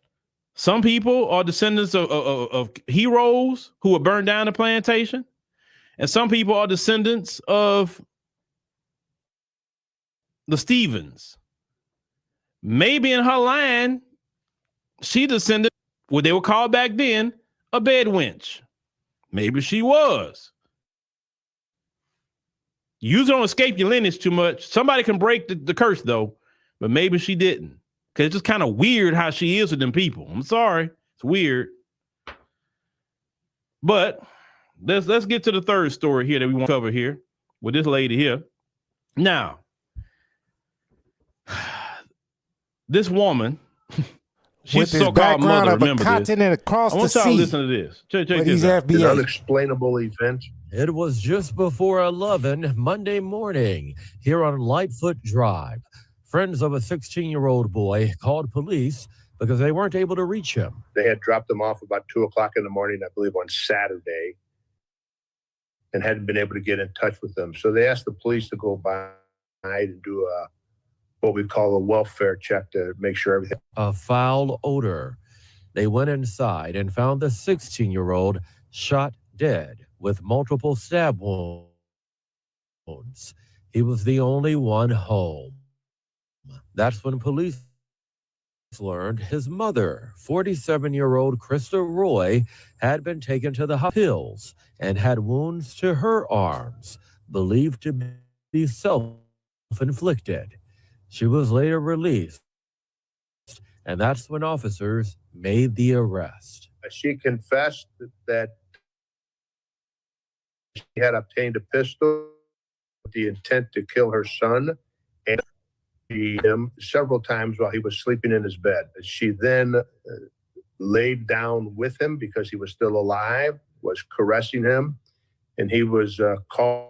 some people are descendants of heroes who were burned down the plantation. And some people are descendants of the Stevens. Maybe in her line, she descended what they were called back then, a bed wench. Maybe she was. You don't escape your lineage too much. Somebody can break the curse, though, but maybe she didn't. Because it's just kind of weird how she is with them people. I'm sorry. It's weird. But let's get to the third story here that we want to cover here with this lady here. Now, this woman, she's so-called mother, remember continent this. across I want the y'all to sea. listen to this. Check But this he's out. FBI. An unexplainable event. It was just before 11 Monday morning here on Lightfoot Drive. Friends of a 16-year-old boy called police because they weren't able to reach him. They had dropped him off about 2 o'clock in the morning, I believe on Saturday, and hadn't been able to get in touch with them. So they asked the police to go by and do what we call a welfare check to make sure everything. A foul odor. They went inside and found the 16-year-old shot dead with multiple stab wounds. He was the only one home. That's when police learned his mother, 47-year-old Krista Roy, had been taken to the hills and had wounds to her arms. believed to be self-inflicted. She was later released, and that's when officers made the arrest. She confessed that she had obtained a pistol with the intent to kill her son and him several times while he was sleeping in his bed. She then laid down with him because he was still alive, was caressing him, and he was calling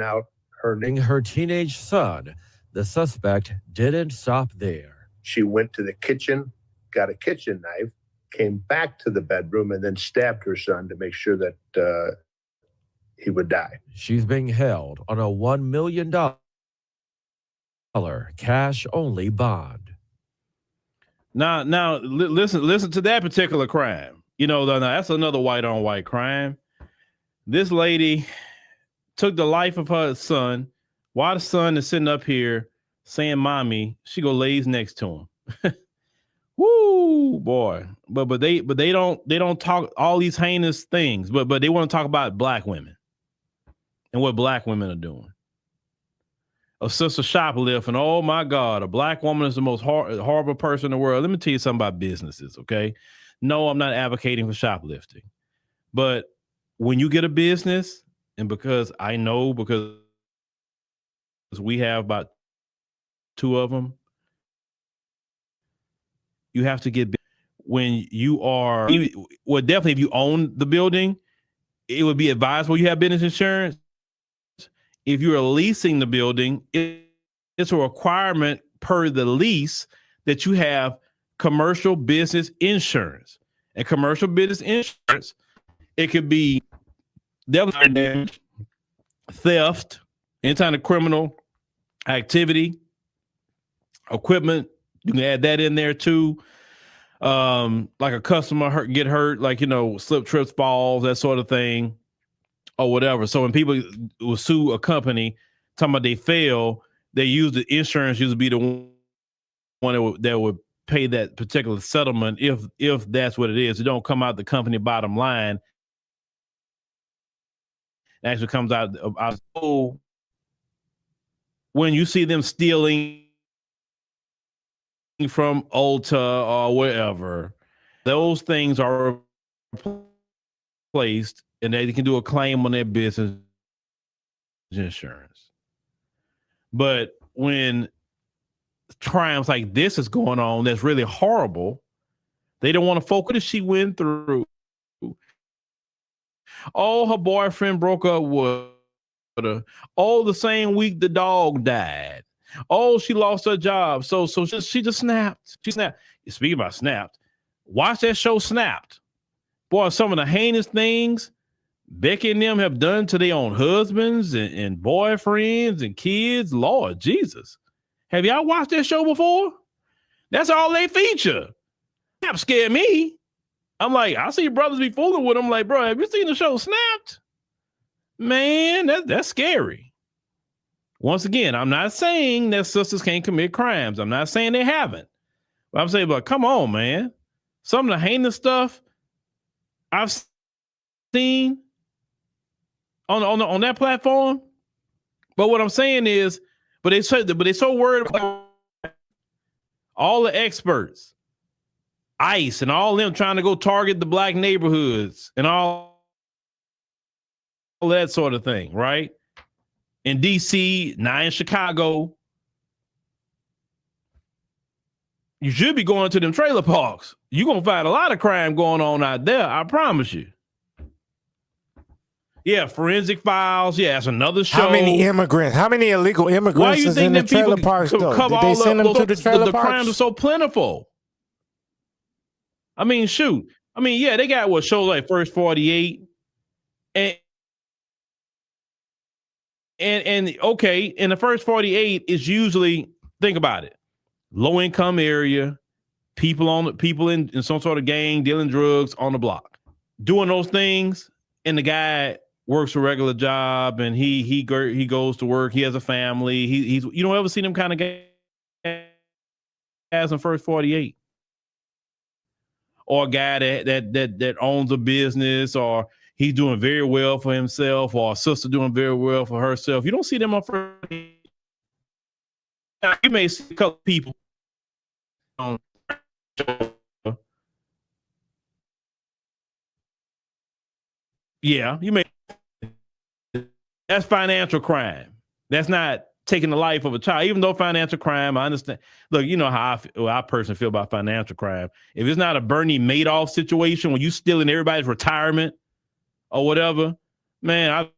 out her name. Her teenage son, the suspect didn't stop there. She went to the kitchen, got a kitchen knife, came back to the bedroom, and then stabbed her son to make sure that he would die. She's being held on a $1 million cash-only bond. Now, listen to that particular crime. You know, now that's another white-on-white crime. This lady took the life of her son. While the son is sitting up here saying, "Mommy," she go lays next to him. Woo, boy! But they don't talk all these heinous things. But they want to talk about black women and what black women are doing. A sister shoplifting. Oh my God, a black woman is the most horrible person in the world. Let me tell you something about businesses, okay? No, I'm not advocating for shoplifting, but when you get a business, and because we have about 2 of them, you have to get, when you are, well, definitely if you own the building, it would be advisable you have business insurance. If you're leasing the building, it's a requirement per the lease that you have commercial business insurance. And commercial business insurance, it could be damage, theft, any kind of criminal activity, equipment. You can add that in there too. Like a customer get hurt, like, slip, trips, falls, that sort of thing, or whatever. So when people will sue a company, talking about they fail, they use the insurance used to be the one that would pay that particular settlement if that's what it is. It don't come out the company bottom line. It actually comes out when you see them stealing from Ulta or wherever, those things are replaced and they can do a claim on their business insurance. But when crimes like this is going on, that's really horrible, they don't want to focus what she went through. Oh, her boyfriend broke up with her. Oh, the same week the dog died. Oh, she lost her job. So she just snapped. She snapped. Speaking about snapped, watch that show Snapped. Boy, some of the heinous things Becky and them have done to their own husbands and boyfriends and kids. Lord Jesus. Have y'all watched that show before? That's all they feature. Snap scared me. I'm like, I see brothers be fooling with them. Like, bro, have you seen the show Snapped? Man, that's scary. Once again, I'm not saying that sisters can't commit crimes. I'm not saying they haven't. But I'm saying, but come on, man. Some of the heinous stuff I've seen on that platform. But what I'm saying is, but they so worried about all the experts, ICE, and all them trying to go target the black neighborhoods and all that sort of thing, right? In DC, now in Chicago, you should be going to them trailer parks. You're going to find a lot of crime going on out there, I promise you. Yeah, Forensic Files. Yeah, that's another show. How many illegal immigrants is in the trailer parks, though? Did they send them to the trailer parks? The crimes are so plentiful. I mean, shoot. I mean, yeah, they got shows like First 48. And okay, in the First 48 is usually, think about it, low income area, people in some sort of gang dealing drugs on the block, doing those things, and the guy works a regular job and he goes to work, he has a family, he's you don't ever see them kind of guys in First 48, or a guy that owns a business, or he's doing very well for himself, or a sister doing very well for herself. You don't see them on first. Now, you may see a couple people on. Yeah, you may. That's financial crime. That's not taking the life of a child. Even though financial crime, I understand. Look, you know how I personally feel about financial crime. If it's not a Bernie Madoff situation when you stealing everybody's retirement or whatever, man, I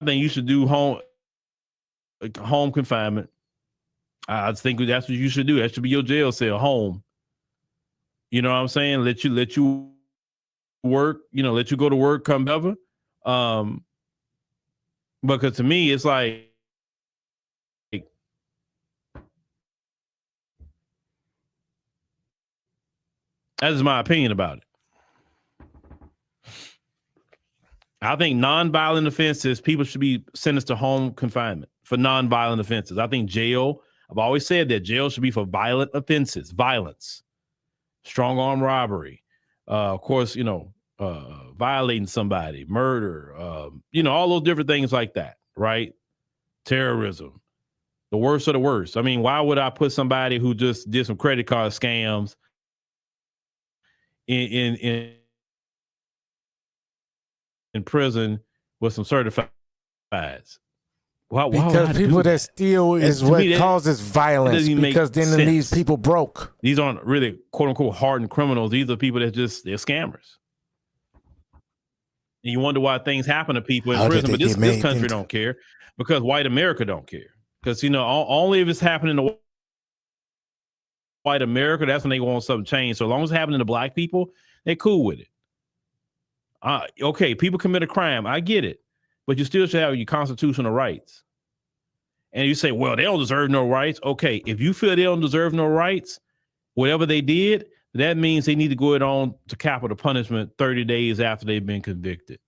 think you should do home confinement. I think that's what you should do. That should be your jail cell, home. You know what I'm saying? Let you work. You know, let you go to work, come ever. Because to me, it's like. That is my opinion about it. I think nonviolent offenses, people should be sentenced to home confinement for nonviolent offenses. I think jail, I've always said that jail should be for violent offenses, violence, strong arm robbery, of course, you know, violating somebody, murder, you know, all those different things like that, right? Terrorism, the worst of the worst. I mean, why would I put somebody who just did some credit card scams in prison with some certifieds? Because people that steal is what causes violence, because then it leaves people broke. These aren't really quote unquote hardened criminals. These are people that they're scammers. And you wonder why things happen to people in prison, but this country don't care, because white America don't care. Because, you know, only if it's happening to white America, that's when they want something changed. So as long as it's happening to black people, they're cool with it. Okay, people commit a crime. I get it. But you still should have your constitutional rights. And you say, well, they don't deserve no rights. Okay, if you feel they don't deserve no rights, whatever they did, that means they need to go on to capital punishment 30 days after they've been convicted.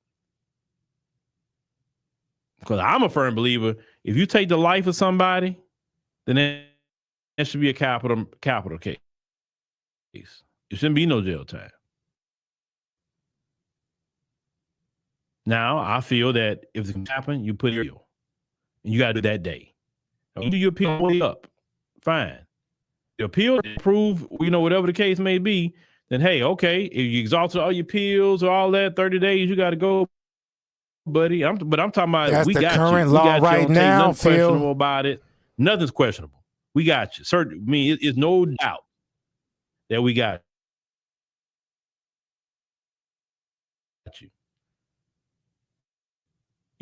Because I'm a firm believer, if you take the life of somebody, then that should be a capital case. It shouldn't be no jail time. Now, I feel that if it can happen, you put your appeal. And you got to do that day. You do your appeal way up. Fine. The appeal, prove, you know, whatever the case may be, then, hey, okay, if you exhausted all your appeals or all that, 30 days, you got to go, buddy. But I'm talking about, that's we the got current you. law right now, nothing questionable about it. Nothing's questionable. We got you. I mean, it's no doubt that we got you.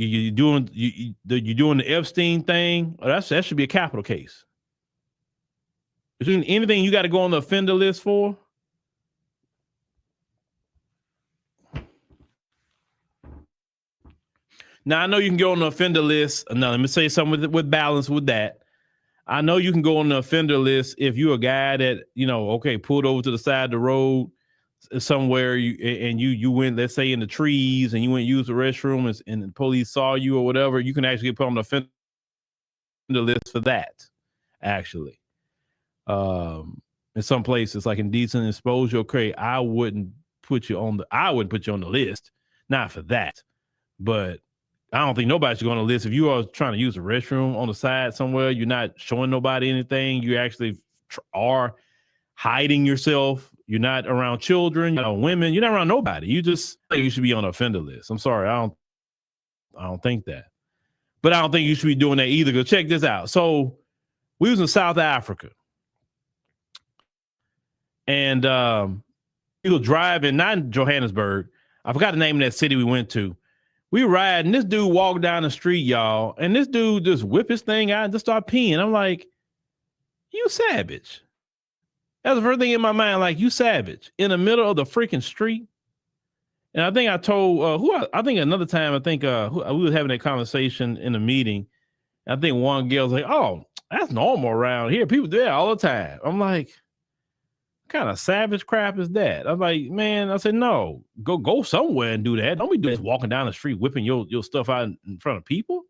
You're doing the Epstein thing. That should be a capital case. Is there anything you got to go on the offender list for? Now I know you can go on the offender list. Now let me say something with balance with that. I know you can go on the offender list if you're a guy that, you know, okay, pulled over to the side of the road somewhere, you went, let's say, in the trees, and you went use the restroom, and the police saw you or whatever. You can actually get put on the offender list for that. Actually, in some places like indecent exposure, okay, I wouldn't put you on the list, not for that, but I don't think nobody should go on the list. If you are trying to use a restroom on the side somewhere, you're not showing nobody anything. You actually are hiding yourself. You're not around children, you're not around women. You're not around nobody. You should be on the offender list. I'm sorry, I don't think that. But I don't think you should be doing that either. Because check this out. So we was in South Africa, and we were driving, not in Johannesburg. I forgot the name of that city we went to. We were riding. This dude walked down the street, y'all, and this dude just whipped his thing out and just started peeing. I'm like, you savage. That's the first thing in my mind, like, you savage in the middle of the freaking street. And I think I told I think another time, we was having a conversation in a meeting. I think one girl was like, oh, that's normal around here. People do that all the time. I'm like, what kind of savage crap is that? I'm like, man, I said, no, go somewhere and do that. Don't be doing this walking down the street, whipping your stuff out in front of people.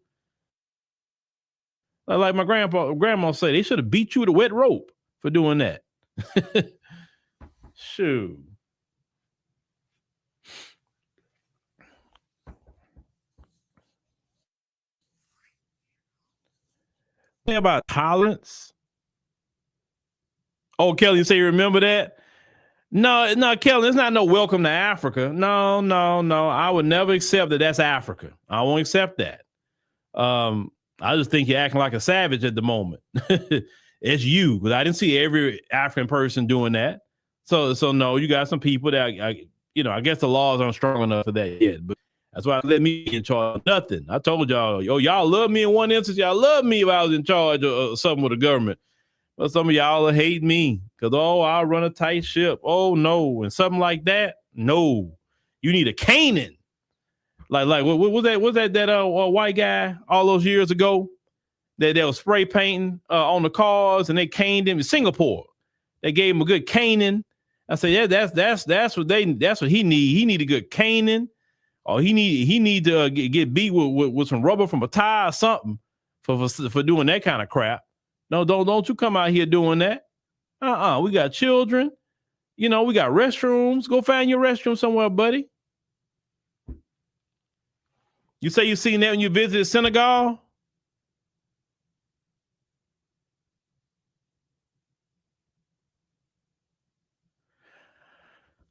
Like my grandma said, they should have beat you with a wet rope for doing that. Shoot. about tolerance. Oh, Kelly, you say you remember that? No, Kelly, it's not no welcome to Africa. No. I would never accept that that's Africa. I won't accept that. I just think you're acting like a savage at the moment. It's you, because I didn't see every African person doing that. So no, you got some people that, I guess the laws aren't strong enough for that yet. But that's why I let me in charge of nothing. I told y'all, y'all love me in one instance. Y'all love me if I was in charge of something with the government. But some of y'all will hate me because, I'll run a tight ship. Oh, no. And something like that? No. You need a Canaan. Like what was that white guy all those years ago that was spray painting on the cars and they caned him in Singapore? They gave him a good caning. I said, yeah, that's what he need. He need a good caning, or he need to get beat with some rubber from a tire or something for doing that kind of crap. No, don't you come out here doing that. We got children. We got restrooms. Go find your restroom somewhere, buddy. You say you seen that when you visited Senegal?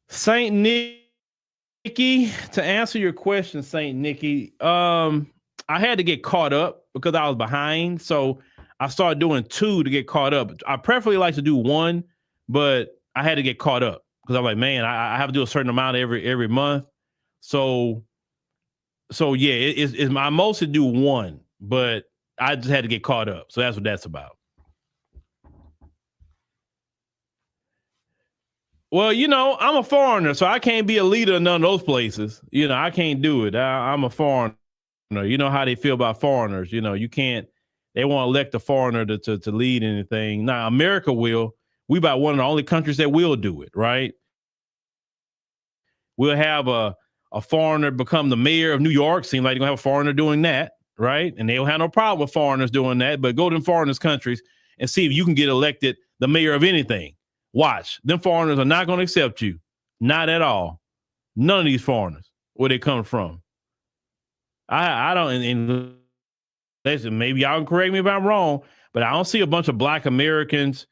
Saint Nikki, to answer your question, Saint Nikki, I had to get caught up because I was behind. So I started doing 2 to get caught up. I preferably like to do 1, but I had to get caught up because I'm like, man, I have to do a certain amount every month. So yeah, it's I mostly do 1, but I just had to get caught up. So that's what that's about. Well, I'm a foreigner, so I can't be a leader in none of those places. I can't do it. I'm a foreigner. You know how they feel about foreigners. You can't. They won't elect a foreigner to lead anything. Now, America will. We about one of the only countries that will do it, right? We'll have a foreigner become the mayor of New York. Seems like they're going to have a foreigner doing that, right? And they'll have no problem with foreigners doing that. But go to foreigners' countries and see if you can get elected the mayor of anything. Watch. Them foreigners are not going to accept you. Not at all. None of these foreigners, where they come from. I don't, and listen, maybe y'all can correct me if I'm wrong, but I don't see a bunch of Black Americans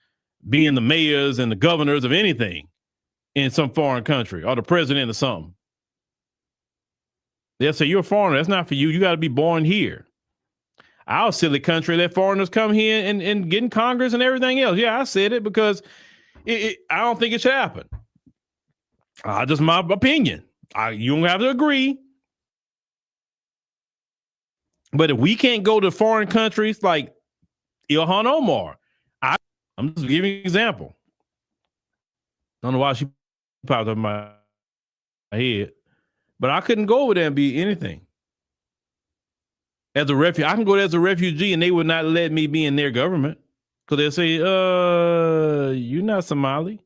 being the mayors and the governors of anything in some foreign country or the president or something. They'll say, you're a foreigner. That's not for you. You got to be born here. Our silly country let foreigners come here and get in Congress and everything else. Yeah, I said it because I don't think it should happen. Just my opinion. You don't have to agree. But if we can't go to foreign countries like Ilhan Omar, I'm just giving you an example. I don't know why she popped up in my head, but I couldn't go over there and be anything. As a refugee, I can go there as a refugee and they would not let me be in their government because they'll say, you're not Somali.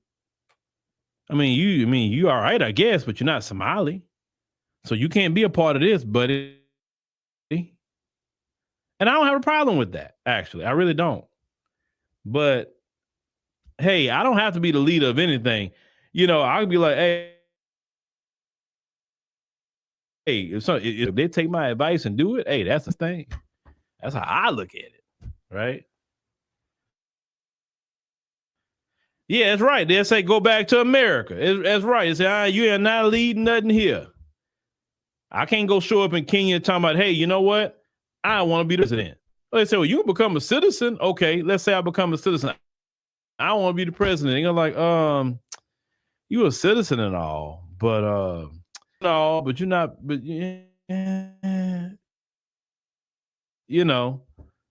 You all right, I guess, but you're not Somali. So you can't be a part of this, buddy. And I don't have a problem with that, actually. I really don't. But, hey, I don't have to be the leader of anything. I could be like, hey, if they take my advice and do it, hey, that's the thing. That's how I look at it, right? Yeah, that's right. They'll say, go back to America. That's right. They say, you are not leading nothing here. I can't go show up in Kenya talking about, hey, you know what? I want to be the president. They say, well, you can become a citizen. Okay, let's say I become a citizen. I don't want to be the president. They're like, you a citizen and all, but no, but you're not, but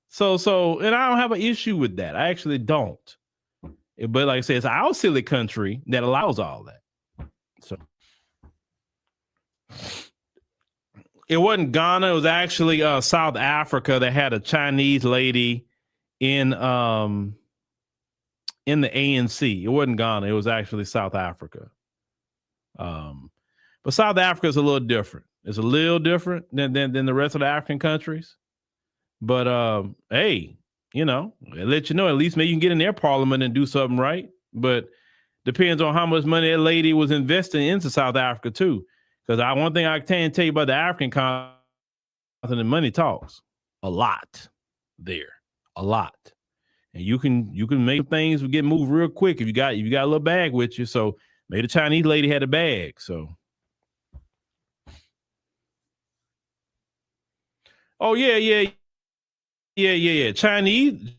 So, and I don't have an issue with that. I actually don't. But like I said, it's our silly country that allows all that. So it wasn't Ghana. It was actually South Africa that had a Chinese lady in the ANC. It wasn't Ghana. It was actually South Africa. But South Africa is a little different. It's a little different than the rest of the African countries. But hey, I'll let you know, at least maybe you can get in their parliament and do something right. But depends on how much money that lady was investing into South Africa too. Because one thing I can tell you about the African continent, money talks a lot there, a lot. And you can make things get moved real quick if you got a little bag with you. So maybe the Chinese lady had a bag. So oh yeah. Chinese.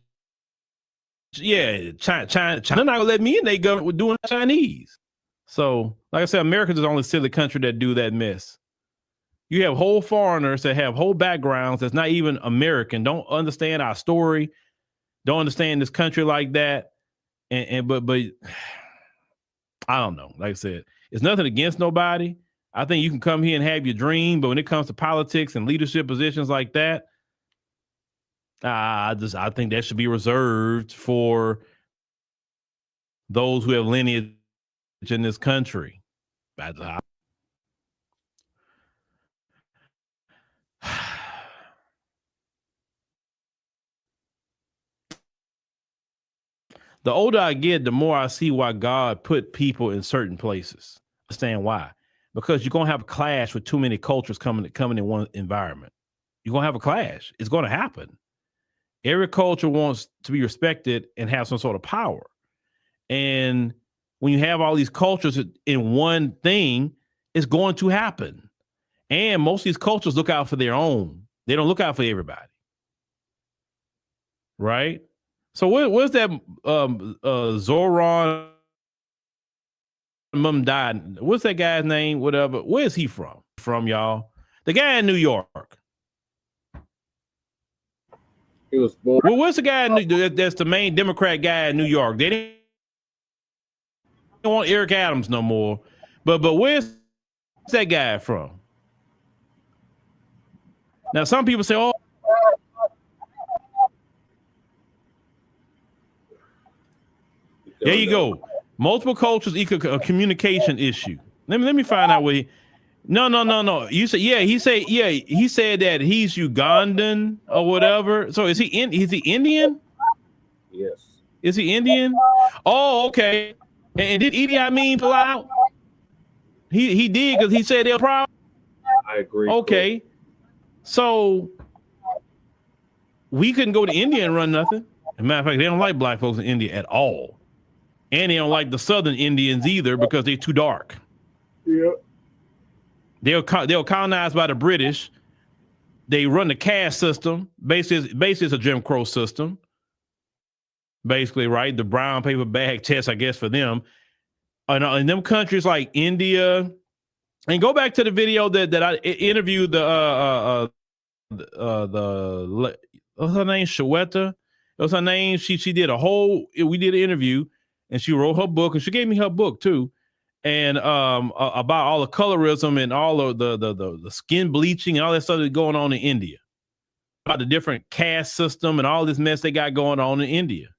Yeah, China not gonna let me in. They government with doing Chinese. So, like I said, America's the only silly country that do that mess. You have whole foreigners that have whole backgrounds that's not even American, don't understand our story, don't understand this country like that. But I don't know. Like I said, it's nothing against nobody. I think you can come here and have your dream, but when it comes to politics and leadership positions like that, I think that should be reserved for those who have lineage in this country. The older I get, the more I see why God put people in certain places. Understand why? Because you're gonna have a clash with too many cultures coming in one environment. You're gonna have a clash. It's gonna happen. Every culture wants to be respected and have some sort of power. And when you have all these cultures in one thing, it's going to happen. And most of these cultures look out for their own. They don't look out for everybody. Right? So what's that Zoran Mum died? What's that guy's name? Whatever. Where is he from? From y'all? The guy in New York. He was born. Well, what's the guy that's the main Democrat guy in New York? They didn't want Eric Adams no more. But where's that guy from? Now, some people say, oh, there you go. Multiple cultures equal a communication issue. Let me find out what he. No. You said he said that he's Ugandan or whatever. So is he Indian? Yes. Is he Indian? Oh, okay. And did Idi Amin pull out? He did because he said they're proud. I agree. Okay. So we couldn't go to India and run nothing. As a matter of fact, they don't like black folks in India at all. And they don't like the southern Indians either because they're too dark. Yeah. They were colonized by the British. They run the caste system. Basically, it's a Jim Crow system. Basically, right? The brown paper bag test, I guess, for them. And them countries like India, and go back to the video that I interviewed the what's her name? Shaweta. What's her name? She did we did an interview, and she wrote her book, and she gave me her book too. And about all the colorism and all of the skin bleaching and all that stuff that's going on in India, about the different caste system and all this mess they got going on in India.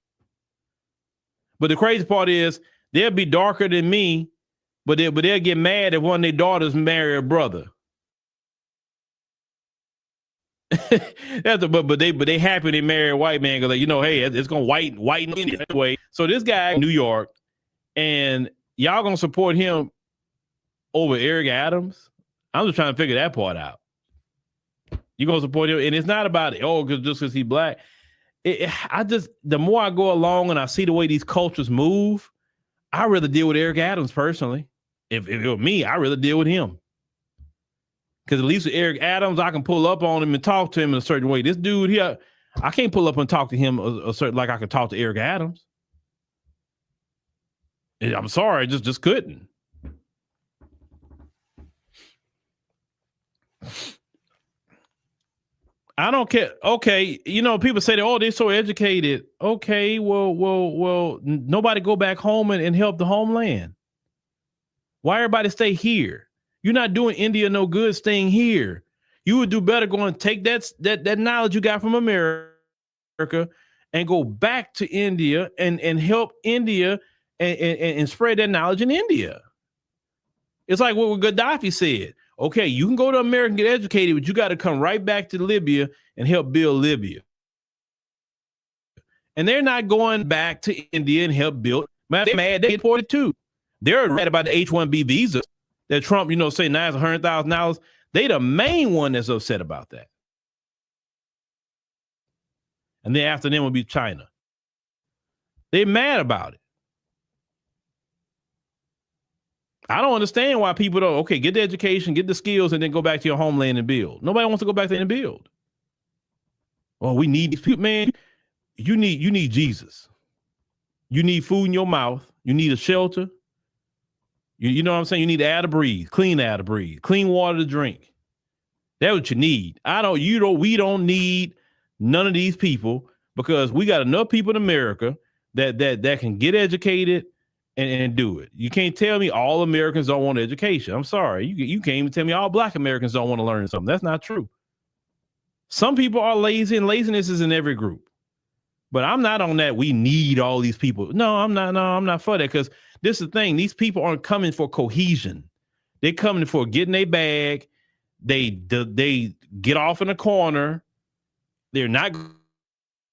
But the crazy part is they'll be darker than me, but they'll get mad if one of their daughters marry a brother. But they happy they marry a white man because hey, it's gonna whiten India anyway. So this guy in New York, and y'all gonna support him over Eric Adams? I'm just trying to figure that part out. You gonna support him, and it's not about just because he's black. The more I go along and I see the way these cultures move, I'd rather deal with Eric Adams personally. If it were me, I'd rather deal with him. Because at least with Eric Adams, I can pull up on him and talk to him in a certain way. This dude here, I can't pull up and talk to him a certain like I could talk to Eric Adams. I'm sorry, just couldn't. I don't care. Okay, people say that, they're so educated. Okay, well, nobody go back home and help the homeland. Why everybody stay here? You're not doing India no good staying here. You would do better going to take that knowledge you got from America and go back to India and help India and spread that knowledge in India. It's like what Gaddafi said. Okay, you can go to America and get educated, but you got to come right back to Libya and help build Libya. And they're not going back to India and help build. Man, they're mad. They deported too. They're mad about the H-1B visas that Trump, say now is $100,000. They the main one that's upset about that. And then after them will be China. They're mad about it. I don't understand why people don't, okay, get the education, get the skills, and then go back to your homeland and build. Nobody wants to go back there and build. Oh, we need these people, man. You need Jesus. You need food in your mouth. You need a shelter. You know what I'm saying? You need air to breathe, clean air to breathe, clean water to drink. That's what you need. We don't need none of these people, because we got enough people in America that can get educated and do it. You can't tell me all Americans don't want education. I'm sorry. You can't even tell me all Black Americans don't want to learn something. That's not true. Some people are lazy, and laziness is in every group. But I'm not on that. We need all these people. No, I'm not for that, because this is the thing. These people aren't coming for cohesion. They're coming for getting their bag. They get off in a corner. They're not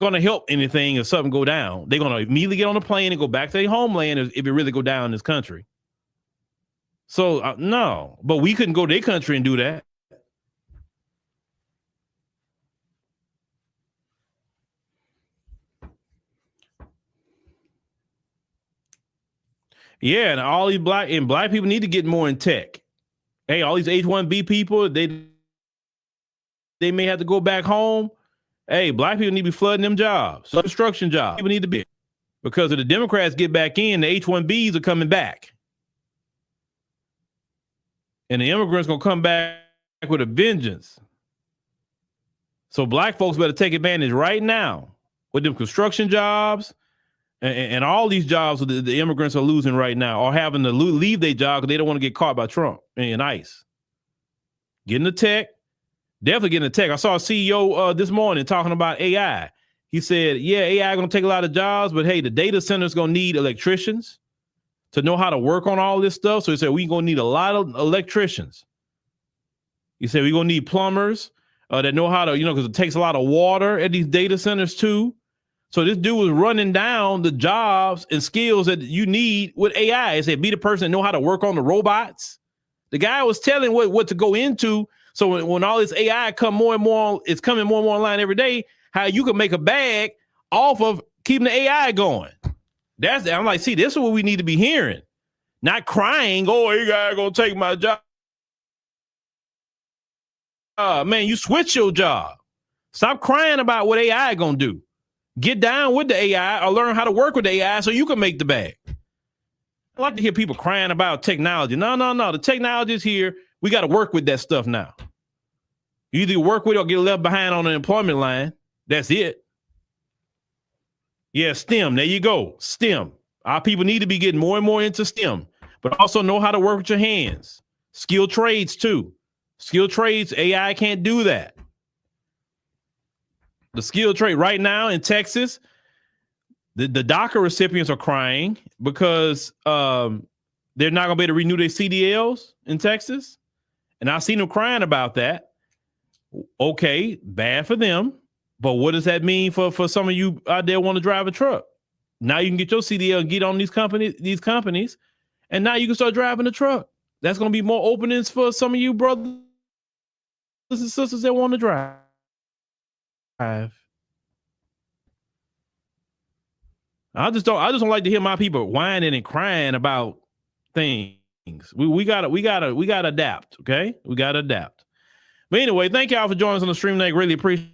going to help anything if something go down. They're going to immediately get on a plane and go back to their homeland if it really go down in this country. So no, but we couldn't go to their country and do that. Yeah, and all these black people need to get more in tech. Hey, all these H-1B people, they may have to go back home. Hey, Black people need to be flooding them jobs, construction jobs. People need to be, because if the Democrats get back in, the H-1Bs are coming back. And the immigrants going to come back with a vengeance. So Black folks better take advantage right now with them construction jobs and all these jobs that the immigrants are losing right now, or having to leave their job because they don't want to get caught by Trump and ICE. Getting the tech, definitely getting the tech. I saw a CEO this morning talking about AI. He said, yeah, AI going to take a lot of jobs, but hey, the data center's going to need electricians to know how to work on all this stuff. So he said, we're going to need a lot of electricians. He said, we're going to need plumbers that know how to, because it takes a lot of water at these data centers too. So this dude was running down the jobs and skills that you need with AI. He said, be the person that know how to work on the robots. The guy was telling what to go into. So when all this AI come more and more, it's coming more and more online every day, how you can make a bag off of keeping the AI going. I'm like, see, this is what we need to be hearing. Not crying, oh, AI gonna take my job. Man, you switch your job. Stop crying about what AI gonna do. Get down with the AI or learn how to work with the AI so you can make the bag. I like to hear people crying about technology. No. The technology is here. We got to work with that stuff now. You either work with it or get left behind on the employment line. That's it. Yeah, STEM. There you go. STEM. Our people need to be getting more and more into STEM, but also know how to work with your hands. Skilled trades too. Skilled trades, AI can't do that. The skilled trade right now in Texas, the DACA recipients are crying because they're not going to be able to renew their CDLs in Texas. And I've seen them crying about that. Okay, bad for them. But what does that mean for some of you out there want to drive a truck? Now you can get your CDL and get on these companies, and now you can start driving the truck. That's going to be more openings for some of you brothers and sisters that want to drive. I just don't like to hear my people whining and crying about things. We gotta adapt, okay? We gotta adapt. But anyway, thank y'all for joining us on the stream tonight. Really appreciate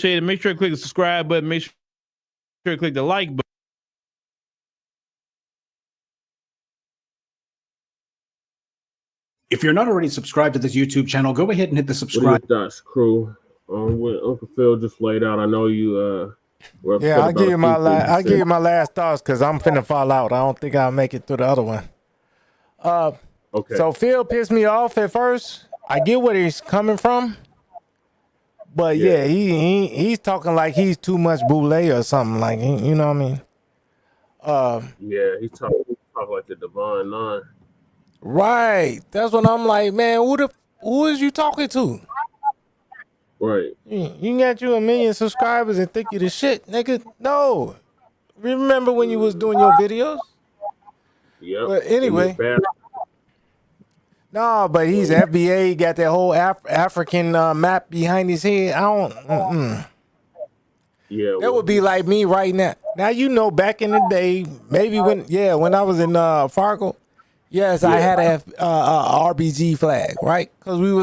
it. Make sure to click the subscribe button. Make sure to click the like button. If you're not already subscribed to this YouTube channel, go ahead and hit the subscribe. That's crew. What Uncle Phil just laid out. I know you. Yeah, I'll give you my last thoughts because I'm finna fall out. I don't think I'll make it through the other one. Okay. So Phil pissed me off at first. I get where he's coming from, but yeah, he's talking like he's too much boule or something. Like you know what I mean? Yeah, he talk like the Divine Nine. Right. That's what I'm like, man. Who is you talking to? Right. You got you 1 million subscribers and think you the shit, nigga. No. Remember when you was doing your videos? Yeah. But anyway. No, but he's FBA. He got that whole African map behind his head. I don't. Yeah, That would be like me right now. Now, you know, back in the day, maybe when I was in Fargo, yes, I had a RBG flag, right? Because we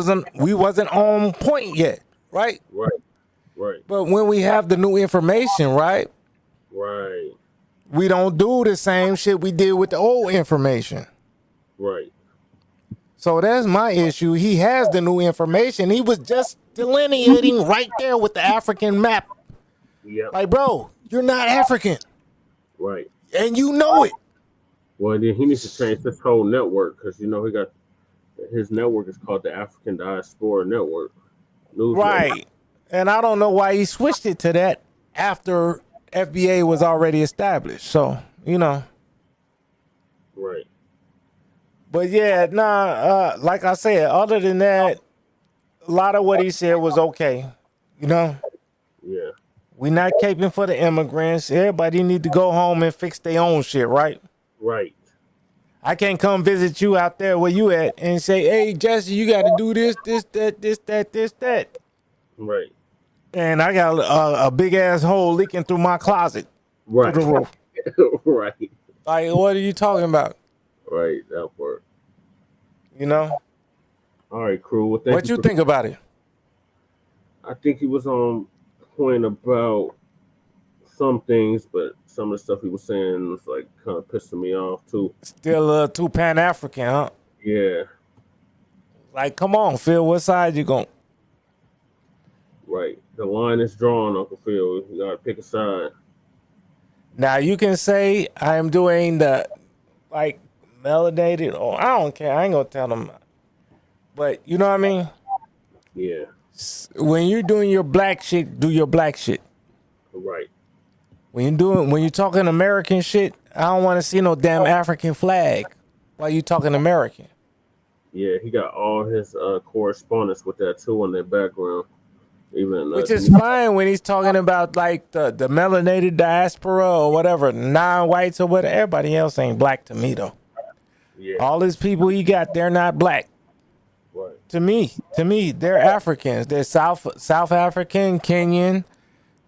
wasn't on point yet, right? Right. But when we have the new information, right? Right. We don't do the same shit we did with the old information. Right. So that's my issue. He has the new information. He was just delineating right there with the African map. Yep. Like, bro, you're not African. Right. And you know it. Well, then he needs to change this whole network because, you know, his network is called the African Diaspora Network. Right. Network. And I don't know why he switched it to that after FBA was already established. So, you know. Right. But yeah, like I said, other than that, a lot of what he said was okay. You know? Yeah. We not caping for the immigrants. Everybody need to go home and fix their own shit, right? Right. I can't come visit you out there where you at and say, hey, Jesse, you got to do this, that. Right. And I got a big ass hole leaking through my closet. Right. Through the roof. Right. Like, what are you talking about? Right. That part. You know? All right, crew. Well, What you think about it? I think he was on point about some things, but some of the stuff he was saying was like kind of pissing me off too. Still too Pan-African, huh? Yeah. Like, come on, Phil, what side you going? Right. The line is drawn, Uncle Phil. You gotta pick a side. Now you can say I am doing the like melanated, or I don't care. I ain't gonna tell them. But you know what I mean? Yeah. When you're doing your black shit, do your black shit. Right. When you're talking American shit, I don't want to see no damn African flag while you talking American. Yeah, he got all his correspondence with that too in their background. Even which is fine when he's talking about like the melanated diaspora or whatever, non-whites or whatever. Everybody else ain't black to me though. Yeah. All these people he got, they're not black. Right. To me, they're Africans. They're South African, Kenyan,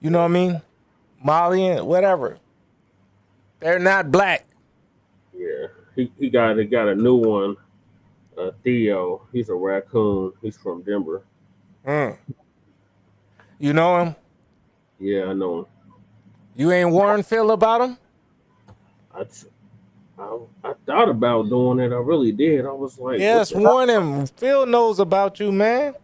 you know what I mean? Malian, whatever. They're not black. Yeah. He got a new one. Theo. He's a raccoon. He's from Denver. You know him? Yeah, I know him. You ain't warned Phil about him? I thought about doing it. I really did. I was like, yes, warn him. Phil knows about you, man.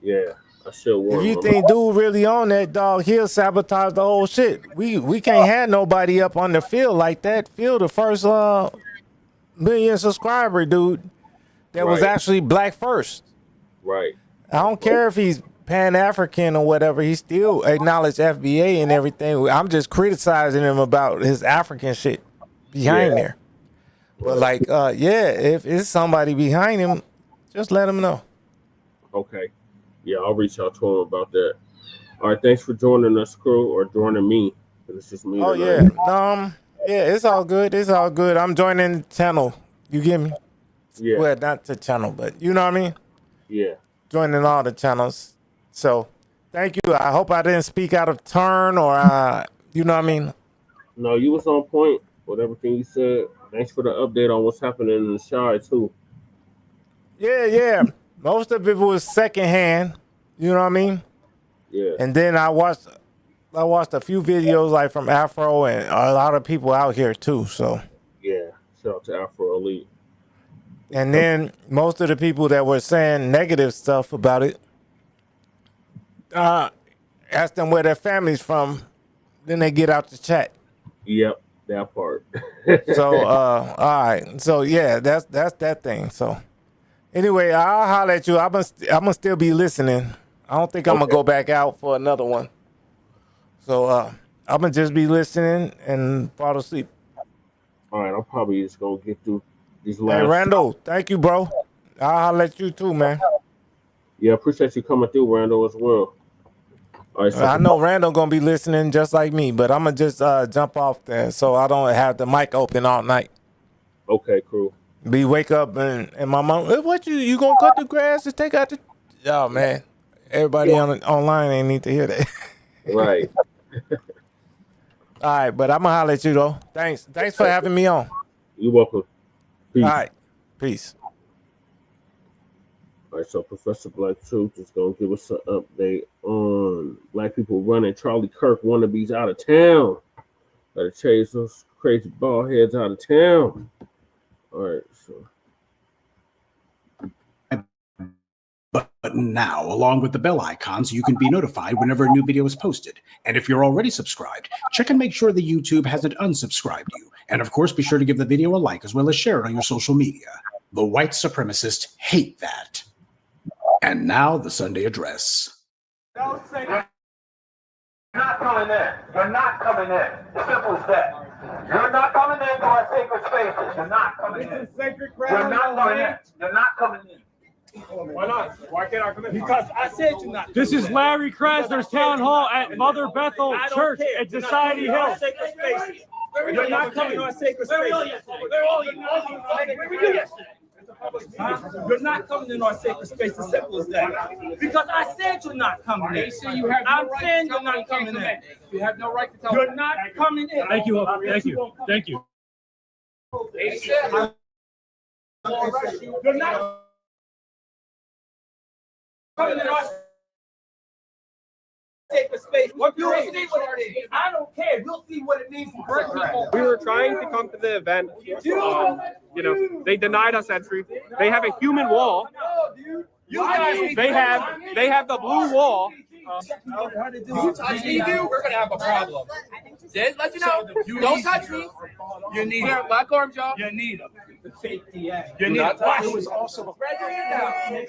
Yeah, I should warn him. If you think dude really on that, dog, he'll sabotage the whole shit. We can't have nobody up on the field like that. Phil, the first million subscriber dude that was actually black first. Right. I don't care if he's Pan-African or whatever. He still acknowledged FBA and everything. I'm just criticizing him about his African shit behind there. But like, if it's somebody behind him, just let him know. Okay. Yeah, I'll reach out to him about that. All right, thanks for joining us, crew, or joining me. It's just me. Oh tonight. yeah. Yeah, it's all good. It's all good. I'm joining the channel. You get me? Yeah. Well, not the channel, but you know what I mean? Yeah. Joining all the channels. So thank you. I hope I didn't speak out of turn or you know what I mean? No, you was on point with everything you said. Thanks for the update on what's happening in the Shy too. Yeah. Most of it was secondhand. You know what I mean? Yeah. And then I watched a few videos like from Afro and a lot of people out here too. So yeah, shout out to Afro Elite. And then most of the people that were saying negative stuff about it, ask them where their family's from, then they get out the chat. Yep, that part. So all right. So yeah, that's that thing. So anyway, I'll holler at you. I'm gonna still be listening. I don't think I'm gonna go back out for another one. So I'm gonna just be listening and fall asleep. All right, I'm probably just gonna get through these last. Hey Randall, thank you, bro. I'll holler at you too, man. Yeah, appreciate you coming through, Randall, as well. All right, so I know Randall gonna be listening just like me, but I'm gonna just jump off there so I don't have the mic open all night. Okay, cool. Be wake up and my mom, hey, what you gonna cut the grass and take out the? Oh man, everybody online ain't need to hear that. Right. All right, but I'm gonna holler at you though. Thanks for having me on. You're welcome. Peace. All right, peace. All right, so Professor Black Truth is gonna give us an update on black people running Charlie Kirk wannabes out of town. Gotta chase those crazy bald heads out of town. All right, so. Button now, along with the bell icon, so you can be notified whenever a new video is posted. And if you're already subscribed, check and make sure the YouTube hasn't unsubscribed you. And of course, be sure to give the video a like as well as share it on your social media. The white supremacists hate that. And now the Sunday address. Don't say that. You're not coming in. You're not coming in. Simple as that. You're not coming into our sacred spaces. You're not coming in. This is sacred ground. You're not coming in. You're not coming in. Why not? Why can't I come in? Because I said you're not. This is Larry Krasner's town hall at Mother Bethel Church at Society Hill. You're not coming to our sacred spaces. You're not coming in our sacred space. As simple as that. Because I said you're not coming in. I'm saying you're not coming in. You have no right to tell me. You're not coming in. Thank you. Thank you. Thank you. You're not coming in our sacred space. What you'll see what it is. I don't care. You'll see what it means. We were trying to come to the event. They denied us entry. They have a human wall. They have the blue wall. You touch me, we're gonna have a problem. Just let you know. Don't touch me. You need it. Black arm job. You need them. The safety act. You need it. It was also goodbye.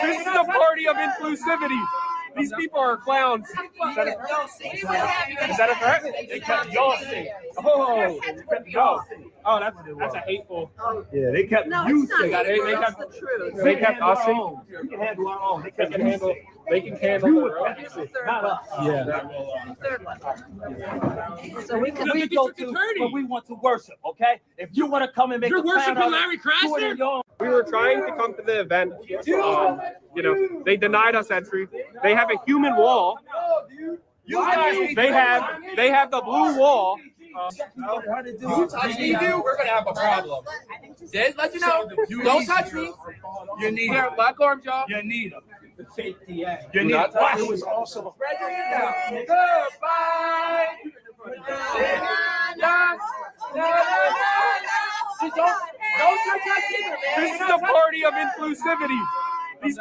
This is a party of inclusivity. These people are clowns. Is that a threat? They kept y'all safe. Oh, that's a hateful. Yeah, they kept you safe. They kept us safe. We can handle our own. They can handle. They can handle their own. Not us. Yeah. So we go to where we want to worship. Okay. If you want to come and make You're worshiping Larry Krasner? We were trying to come to the event. They denied us entry. They have a human wall. They have the blue wall. You touch me, we're gonna have a problem. Just let you know. Don't touch me. You need it. Black arm job. You need them. The safety act. You need it. It was also goodbye. Don't touch us either, man. This is a party of inclusivity. These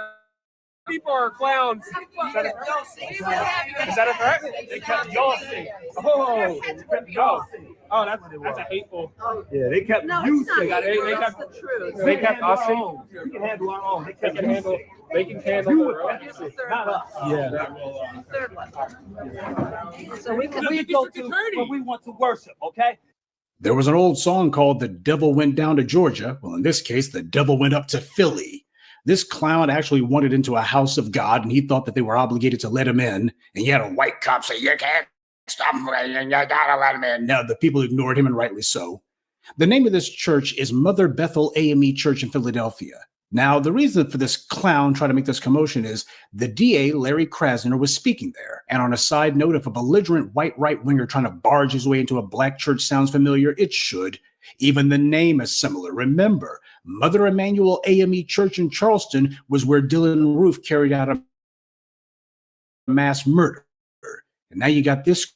people are clowns. Is that a threat? They kept y'all safe. Oh, that's a hateful. Yeah, they kept you safe. They kept us safe. We can handle our own. They can handle their own. Not us. Yeah. So we go to where we want to worship. Okay. There was an old song called "The Devil Went Down to Georgia." Well, in this case, the devil went up to Philly. This clown actually wandered into a house of God, and he thought that they were obligated to let him in. And you had a white cop say, "You can't stop him, you gotta let him in." Now, the people ignored him, and rightly so. The name of this church is Mother Bethel AME Church in Philadelphia. Now, the reason for this clown trying to make this commotion is the DA, Larry Krasner, was speaking there. And on a side note, if a belligerent white right-winger trying to barge his way into a black church sounds familiar, it should. Even the name is similar. Remember, Mother Emanuel AME Church in Charleston was where Dylan Roof carried out a mass murder. And now you got this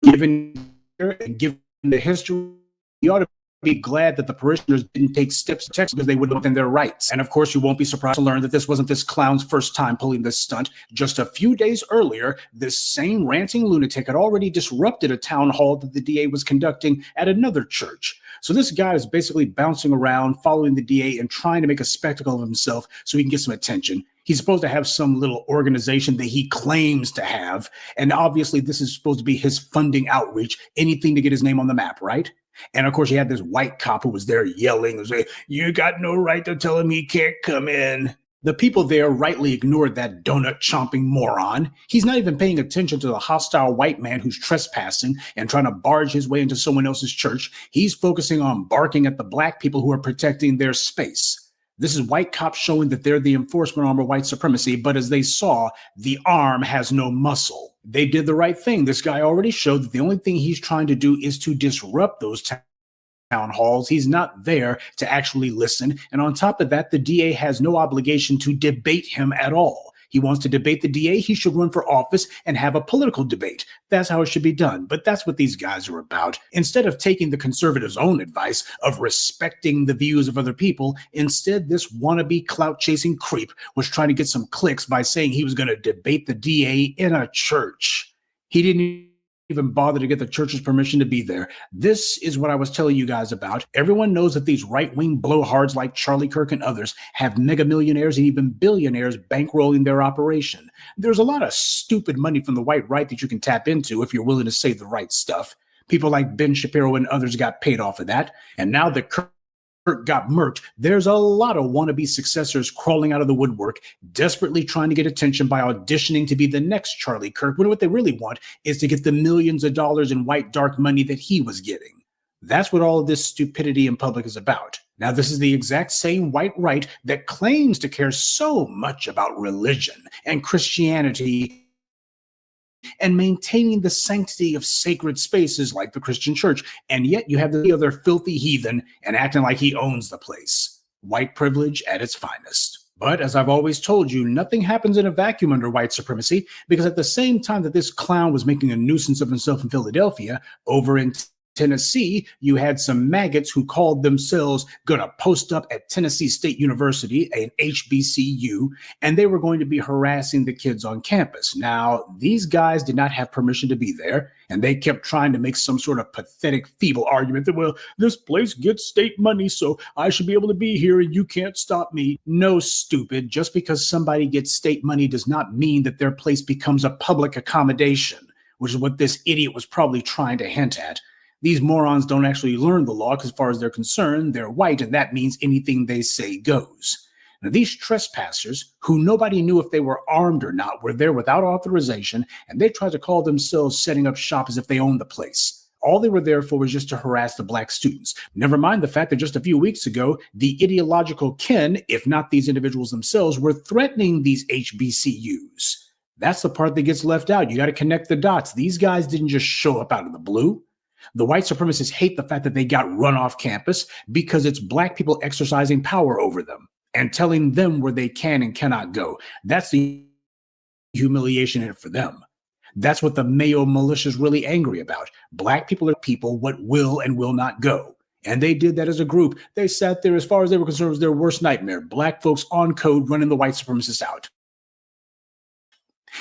given the history. You ought to be glad that the parishioners didn't take steps to Texas because they would have within their rights. And of course, you won't be surprised to learn that this wasn't this clown's first time pulling this stunt. Just a few days earlier, this same ranting lunatic had already disrupted a town hall that the DA was conducting at another church. So this guy is basically bouncing around, following the DA and trying to make a spectacle of himself so he can get some attention. He's supposed to have some little organization that he claims to have. And obviously, this is supposed to be his funding outreach, anything to get his name on the map, right? And of course, you had this white cop who was there yelling, saying, "You got no right to tell him he can't come in." The people there rightly ignored that donut-chomping moron. He's not even paying attention to the hostile white man who's trespassing and trying to barge his way into someone else's church. He's focusing on barking at the black people who are protecting their space. This is white cops showing that they're the enforcement arm of white supremacy, but as they saw, the arm has no muscle. They did the right thing. This guy already showed that the only thing he's trying to do is to disrupt those town halls. He's not there to actually listen. And on top of that, the DA has no obligation to debate him at all. He wants to debate the DA. He should run for office and have a political debate. That's how it should be done. But that's what these guys are about. Instead of taking the conservatives' own advice of respecting the views of other people, instead, this wannabe clout-chasing creep was trying to get some clicks by saying he was going to debate the DA in a church. He didn't even bother to get the church's permission to be there. This is what I was telling you guys about. Everyone knows that these right-wing blowhards like Charlie Kirk and others have mega millionaires and even billionaires bankrolling their operation. There's a lot of stupid money from the white right that you can tap into if you're willing to say the right stuff. People like Ben Shapiro and others got paid off of that. And now that Kirk got murked, there's a lot of wannabe successors crawling out of the woodwork, desperately trying to get attention by auditioning to be the next Charlie Kirk, when what they really want is to get the millions of dollars in white dark money that he was getting. That's what all of this stupidity in public is about. Now, this is the exact same white right that claims to care so much about religion and Christianity and maintaining the sanctity of sacred spaces like the Christian church. And yet you have the other filthy heathen and acting like he owns the place. White privilege at its finest. But as I've always told you, nothing happens in a vacuum under white supremacy, because at the same time that this clown was making a nuisance of himself in Philadelphia, over in Tennessee, you had some maggots who called themselves going to post up at Tennessee State University, an HBCU, and they were going to be harassing the kids on campus. Now, these guys did not have permission to be there, and they kept trying to make some sort of pathetic, feeble argument that, well, this place gets state money, so I should be able to be here and you can't stop me. No, stupid. Just because somebody gets state money does not mean that their place becomes a public accommodation, which is what this idiot was probably trying to hint at. These morons don't actually learn the law because as far as they're concerned, they're white, and that means anything they say goes. Now, these trespassers, who nobody knew if they were armed or not, were there without authorization, and they tried to call themselves setting up shop as if they owned the place. All they were there for was just to harass the black students. Never mind the fact that just a few weeks ago, the ideological kin, if not these individuals themselves, were threatening these HBCUs. That's the part that gets left out. You got to connect the dots. These guys didn't just show up out of the blue. The white supremacists hate the fact that they got run off campus because it's black people exercising power over them and telling them where they can and cannot go. That's the humiliation in it for them. That's what the Mayo militia is really angry about. Black people are people what will and will not go. And they did that as a group. They sat there, as far as they were concerned, it was their worst nightmare. Black folks on code running the white supremacists out.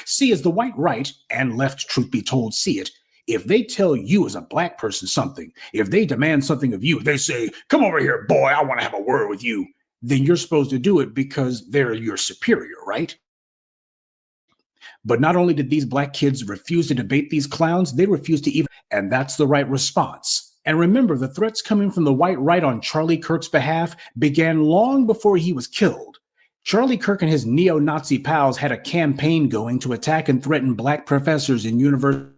See, as the white right and left, truth be told, see it, if they tell you as a black person something, if they demand something of you, they say, come over here, boy, I want to have a word with you, then you're supposed to do it because they're your superior, right? But not only did these black kids refuse to debate these clowns, they refused to even, and that's the right response. And remember, the threats coming from the white right on Charlie Kirk's behalf began long before he was killed. Charlie Kirk and his neo-Nazi pals had a campaign going to attack and threaten black professors and university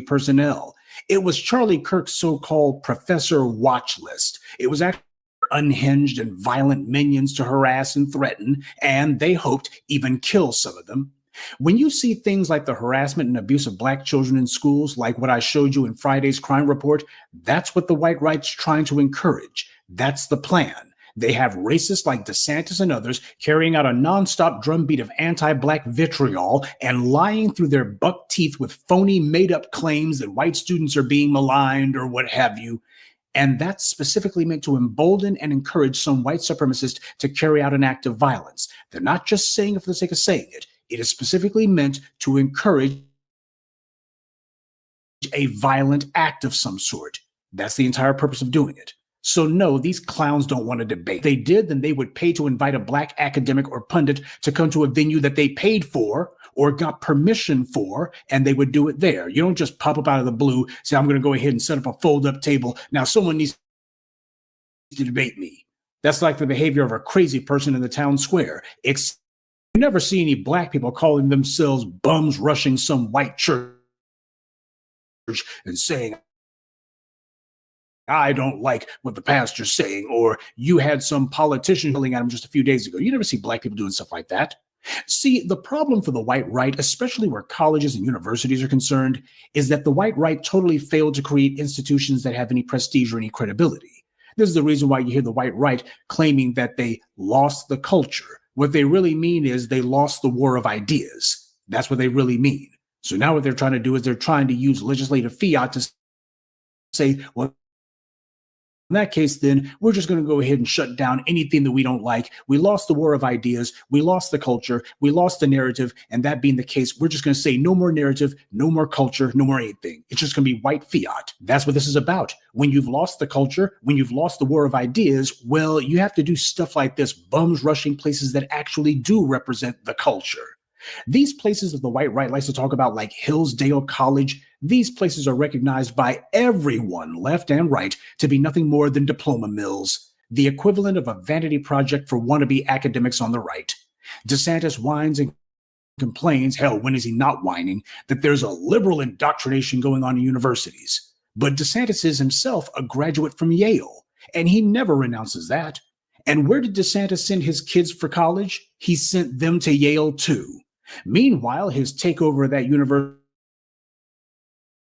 personnel. It was Charlie Kirk's so-called professor watch list. It was actually unhinged and violent minions to harass and threaten, and they hoped even kill some of them. When you see things like the harassment and abuse of black children in schools, like what I showed you in Friday's crime report, that's what the white right's trying to encourage. That's the plan. They have racists like DeSantis and others carrying out a nonstop drumbeat of anti-black vitriol and lying through their buck teeth with phony made-up claims that white students are being maligned or what have you. And that's specifically meant to embolden and encourage some white supremacists to carry out an act of violence. They're not just saying it for the sake of saying it. It is specifically meant to encourage a violent act of some sort. That's the entire purpose of doing it. So no, these clowns don't want to debate. If they did, then they would pay to invite a black academic or pundit to come to a venue that they paid for or got permission for, and they would do it there. You don't just pop up out of the blue, say, I'm going to go ahead and set up a fold-up table. Now someone needs to debate me. That's like the behavior of a crazy person in the town square. You never see any black people calling themselves bums rushing some white church and saying, I don't like what the pastor's saying, or you had some politician yelling at him just a few days ago. You never see black people doing stuff like that. See, the problem for the white right, especially where colleges and universities are concerned, is that the white right totally failed to create institutions that have any prestige or any credibility. This is the reason why you hear the white right claiming that they lost the culture. What they really mean is they lost the war of ideas. That's what they really mean. So now what they're trying to do is they're trying to use legislative fiat to say, well, in that case, then we're just going to go ahead and shut down anything that we don't like. We lost the war of ideas. We lost the culture. We lost the narrative. And that being the case, we're just going to say no more narrative, no more culture, no more anything. It's just going to be white fiat. That's what this is about. When you've lost the culture, when you've lost the war of ideas, well, you have to do stuff like this, bums rushing places that actually do represent the culture. These places that the white right likes to talk about, like Hillsdale College, these places are recognized by everyone, left and right, to be nothing more than diploma mills, the equivalent of a vanity project for wannabe academics on the right. DeSantis whines and complains, hell, when is he not whining, that there's a liberal indoctrination going on in universities. But DeSantis is himself a graduate from Yale, and he never renounces that. And where did DeSantis send his kids for college? He sent them to Yale too. Meanwhile, his takeover of that university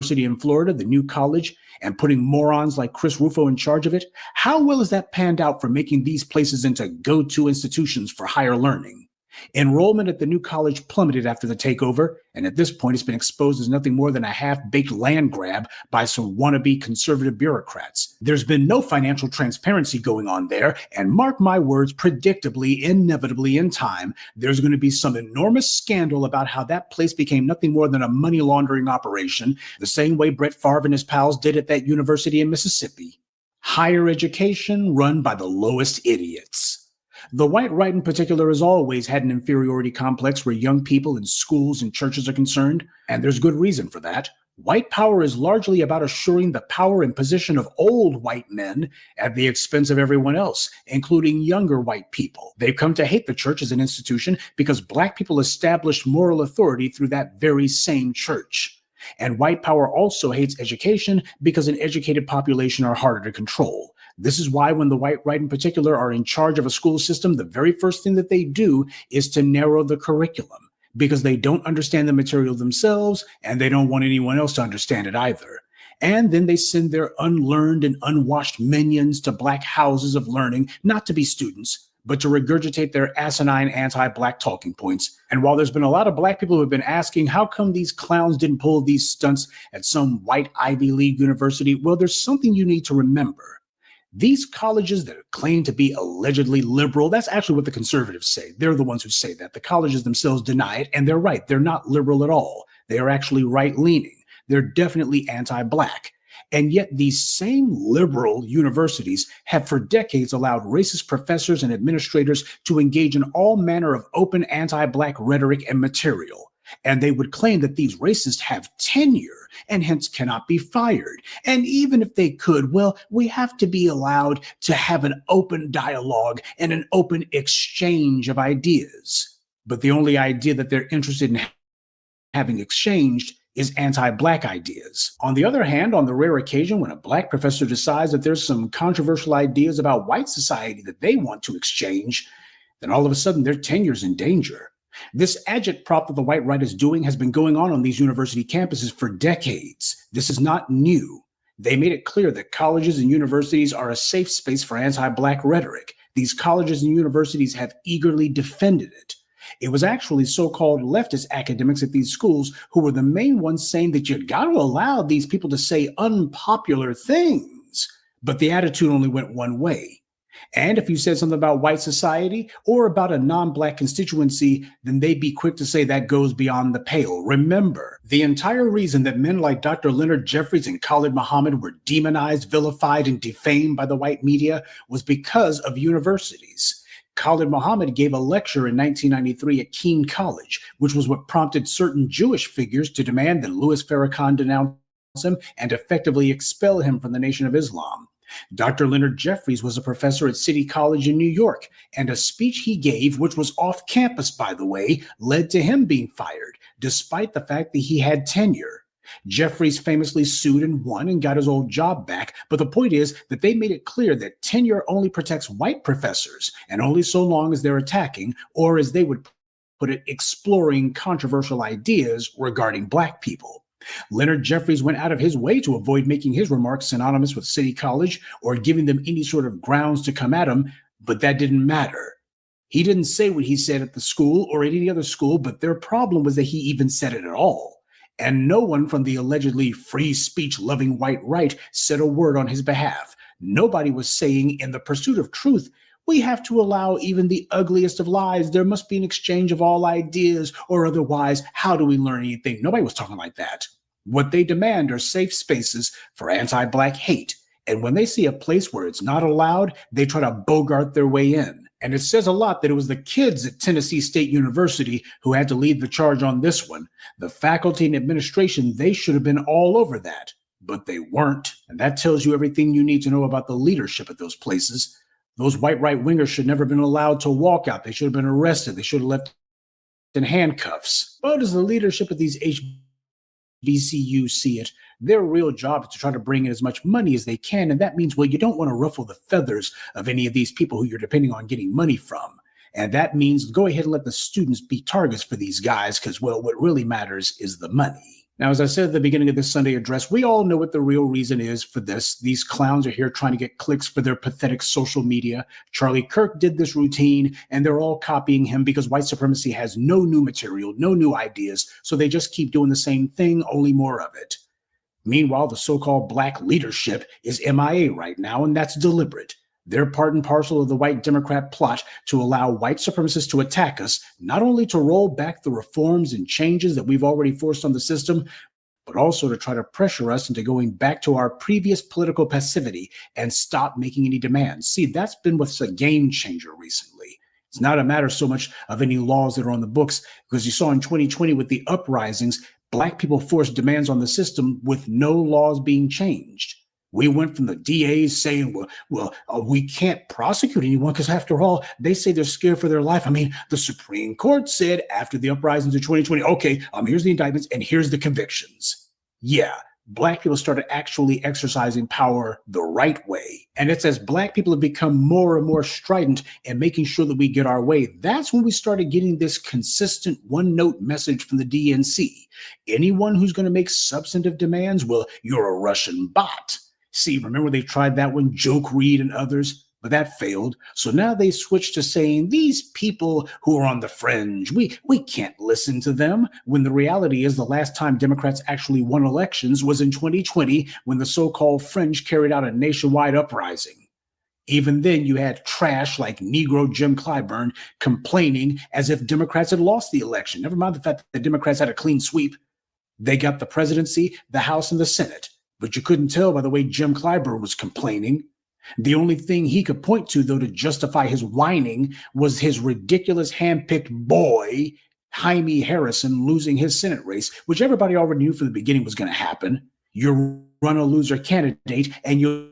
in Florida, the new college, and putting morons like Chris Rufo in charge of it, how well has that panned out for making these places into go-to institutions for higher learning? Enrollment at the new college plummeted after the takeover, and at this point it's been exposed as nothing more than a half-baked land grab by some wannabe conservative bureaucrats. There's been no financial transparency going on there, and mark my words, predictably, inevitably in time, there's going to be some enormous scandal about how that place became nothing more than a money laundering operation, the same way Brett Favre and his pals did at that university in Mississippi. Higher education run by the lowest idiots. The white right in particular has always had an inferiority complex where young people in schools and churches are concerned, and there's good reason for that. White power is largely about assuring the power and position of old white men at the expense of everyone else, including younger white people. They've come to hate the church as an institution because black people established moral authority through that very same church. And white power also hates education because an educated population are harder to control. This is why when the white right in particular are in charge of a school system, the very first thing that they do is to narrow the curriculum because they don't understand the material themselves and they don't want anyone else to understand it either. And then they send their unlearned and unwashed minions to black houses of learning, not to be students, but to regurgitate their asinine anti-black talking points. And while there's been a lot of black people who have been asking, how come these clowns didn't pull these stunts at some white Ivy League university? Well, there's something you need to remember. These colleges that claim to be allegedly liberal, that's actually what the conservatives say. They're the ones who say that. The colleges themselves deny it, and they're right. They're not liberal at all. They are actually right-leaning. They're definitely anti-black. And yet these same liberal universities have for decades allowed racist professors and administrators to engage in all manner of open anti-black rhetoric and material. And they would claim that these racists have tenure and hence cannot be fired. And even if they could, well, we have to be allowed to have an open dialogue and an open exchange of ideas. But the only idea that they're interested in having exchanged is anti-black ideas. On the other hand, on the rare occasion when a black professor decides that there's some controversial ideas about white society that they want to exchange, then all of a sudden their tenure's in danger. This agitprop that the white right is doing has been going on these university campuses for decades. This is not new. They made it clear that colleges and universities are a safe space for anti-black rhetoric. These colleges and universities have eagerly defended it. It was actually so-called leftist academics at these schools who were the main ones saying that you got to allow these people to say unpopular things. But the attitude only went one way. And if you said something about white society or about a non-black constituency, then they'd be quick to say that goes beyond the pale. Remember, the entire reason that men like Dr. Leonard Jeffries and Khalid Muhammad were demonized, vilified, and defamed by the white media was because of universities. Khalid Muhammad gave a lecture in 1993 at Keene College, which was what prompted certain Jewish figures to demand that Louis Farrakhan denounce him and effectively expel him from the Nation of Islam. Dr. Leonard Jeffries was a professor at City College in New York, and a speech he gave, which was off campus, by the way, led to him being fired, despite the fact that he had tenure. Jeffries famously sued and won and got his old job back, but the point is that they made it clear that tenure only protects white professors, and only so long as they're attacking, or as they would put it, exploring controversial ideas regarding Black people. Leonard Jeffries went out of his way to avoid making his remarks synonymous with City College or giving them any sort of grounds to come at him, but that didn't matter. He didn't say what he said at the school or at any other school, but their problem was that he even said it at all. And no one from the allegedly free speech-loving white right said a word on his behalf. Nobody was saying, in the pursuit of truth, we have to allow even the ugliest of lies. There must be an exchange of all ideas, or otherwise, how do we learn anything? Nobody was talking like that. What they demand are safe spaces for anti-Black hate. And when they see a place where it's not allowed, they try to bogart their way in. And it says a lot that it was the kids at Tennessee State University who had to lead the charge on this one. The faculty and administration, they should have been all over that, but they weren't. And that tells you everything you need to know about the leadership at those places. Those white right-wingers should never have been allowed to walk out. They should have been arrested. They should have left in handcuffs. But as the leadership of these HBCUs see it, their real job is to try to bring in as much money as they can. And that means, well, you don't want to ruffle the feathers of any of these people who you're depending on getting money from. And that means go ahead and let the students be targets for these guys because, well, what really matters is the money. Now, as I said at the beginning of this Sunday address, we all know what the real reason is for this. These clowns are here trying to get clicks for their pathetic social media. Charlie Kirk did this routine, and they're all copying him because white supremacy has no new material, no new ideas, so they just keep doing the same thing, only more of it. Meanwhile, the so-called Black leadership is MIA right now, and that's deliberate. They're part and parcel of the white Democrat plot to allow white supremacists to attack us, not only to roll back the reforms and changes that we've already forced on the system, but also to try to pressure us into going back to our previous political passivity and stop making any demands. See, that's been what's a game changer recently. It's not a matter so much of any laws that are on the books, because you saw in 2020 with the uprisings, Black people forced demands on the system with no laws being changed. We went from the DAs saying, we can't prosecute anyone because, after all, they say they're scared for their life. I mean, the Supreme Court said after the uprisings of 2020, okay, here's the indictments and here's the convictions. Yeah, Black people started actually exercising power the right way. And it's as Black people have become more and more strident in making sure that we get our way, that's when we started getting this consistent one-note message from the DNC. Anyone who's going to make substantive demands, well, you're a Russian bot. See, remember they tried that one, Joke Reed and others, but that failed. So now they switched to saying these people who are on the fringe, we can't listen to them, when the reality is the last time Democrats actually won elections was in 2020 when the so-called fringe carried out a nationwide uprising. Even then, you had trash like Negro Jim Clyburn complaining as if Democrats had lost the election. Never mind the fact that the Democrats had a clean sweep. They got the presidency, the House, and the Senate. But you couldn't tell by the way Jim Clyburn was complaining. The only thing he could point to, though, to justify his whining was his ridiculous handpicked boy, Jaime Harrison, losing his Senate race, which everybody already knew from the beginning was going to happen. You run a loser candidate and you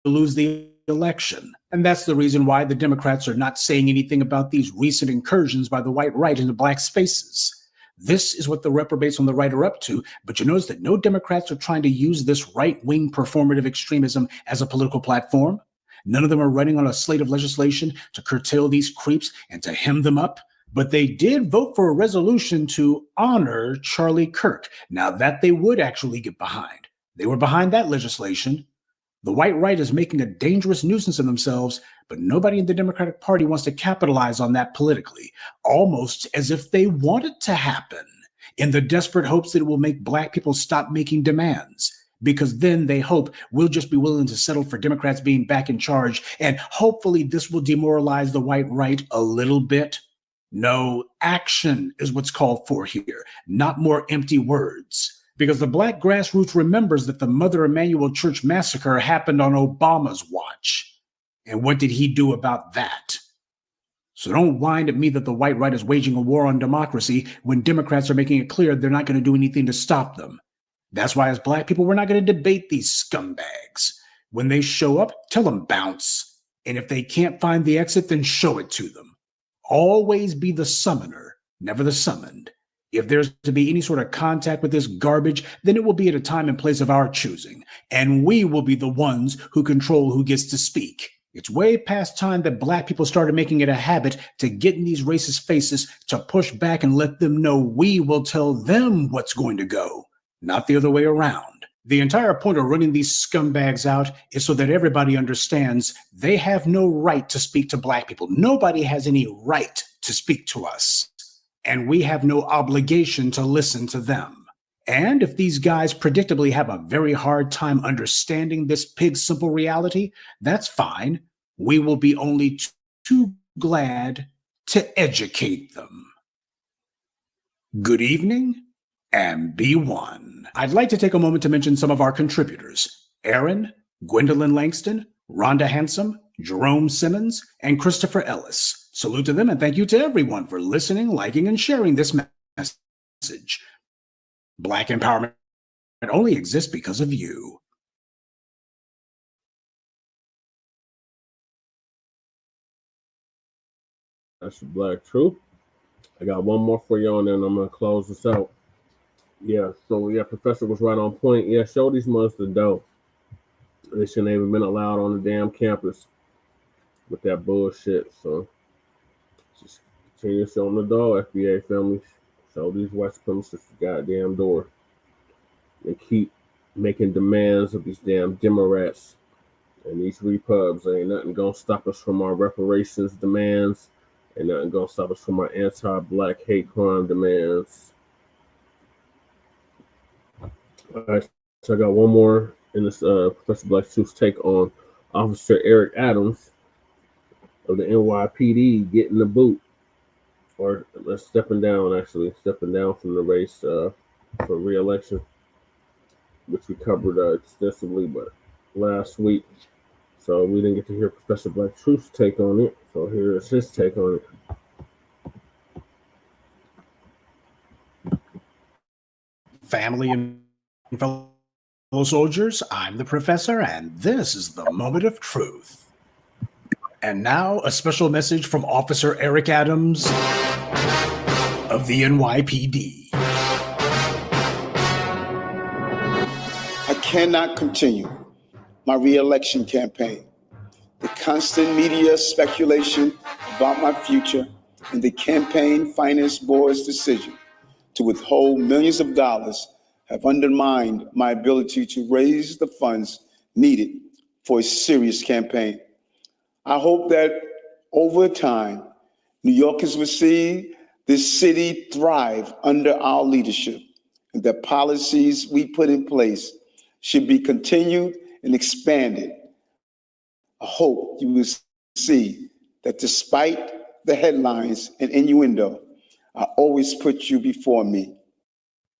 lose the election. And that's the reason why the Democrats are not saying anything about these recent incursions by the white right into Black spaces. This is what the reprobates on the right are up to, but you notice that no Democrats are trying to use this right-wing performative extremism as a political platform. None of them are running on a slate of legislation to curtail these creeps and to hem them up, but they did vote for a resolution to honor Charlie Kirk. Now that they would actually get behind. They were behind that legislation. The white right is making a dangerous nuisance of themselves, but nobody in the Democratic Party wants to capitalize on that politically, almost as if they want it to happen, in the desperate hopes that it will make Black people stop making demands, because then they hope we'll just be willing to settle for Democrats being back in charge, and hopefully this will demoralize the white right a little bit. No, action is what's called for here, not more empty words. Because the Black grassroots remembers that the Mother Emanuel Church massacre happened on Obama's watch. And what did he do about that? So don't whine at me that the white right is waging a war on democracy when Democrats are making it clear they're not going to do anything to stop them. That's why as Black people, we're not going to debate these scumbags. When they show up, tell them bounce. And if they can't find the exit, then show it to them. Always be the summoner, never the summoned. If there's to be any sort of contact with this garbage, then it will be at a time and place of our choosing, and we will be the ones who control who gets to speak. It's way past time that Black people started making it a habit to get in these racist faces, to push back and let them know we will tell them what's going to go, not the other way around. The entire point of running these scumbags out is so that everybody understands they have no right to speak to Black people. Nobody has any right to speak to us. And we have no obligation to listen to them. And if these guys predictably have a very hard time understanding this pig simple reality, that's fine. We will be only too glad to educate them. Good evening, and be one. I'd like to take a moment to mention some of our contributors: Aaron, Gwendolyn Langston, Rhonda Handsome, Jerome Simmons, and Christopher Ellis. Salute to them, and thank you to everyone for listening, liking, and sharing this message. Black empowerment only exists because of you. That's the Black Truth. I got one more for you, and then I'm going to close this out. Yeah, so yeah, Professor was right on point. Yeah, show these mothers the dough. They shouldn't even been allowed on the damn campus with that bullshit. So just continue to show them the dough, FBA families. Show these white supremacists the goddamn door. And keep making demands of these damn Democrats and these repubs. Ain't nothing gonna stop us from our reparations demands. Ain't nothing gonna stop us from our anti-Black hate crime demands. All right, so I got one more in this Professor Blacc Truth's take on Officer Eric Adams of the NYPD getting the boot, or stepping down from the race for re-election, which we covered extensively but last week. So we didn't get to hear Professor Blacc Truth's take on it. So here is his take on it. Family and fellow soldiers, I'm the Professor, and this is the Moment of Truth. And now, a special message from Officer Eric Adams of the NYPD. I cannot continue my re-election campaign. The constant media speculation about my future and the Campaign Finance Board's decision to withhold millions of dollars have undermined my ability to raise the funds needed for a serious campaign. I hope that over time, New Yorkers will see this city thrive under our leadership, and that policies we put in place should be continued and expanded. I hope you will see that despite the headlines and innuendo, I always put you before me.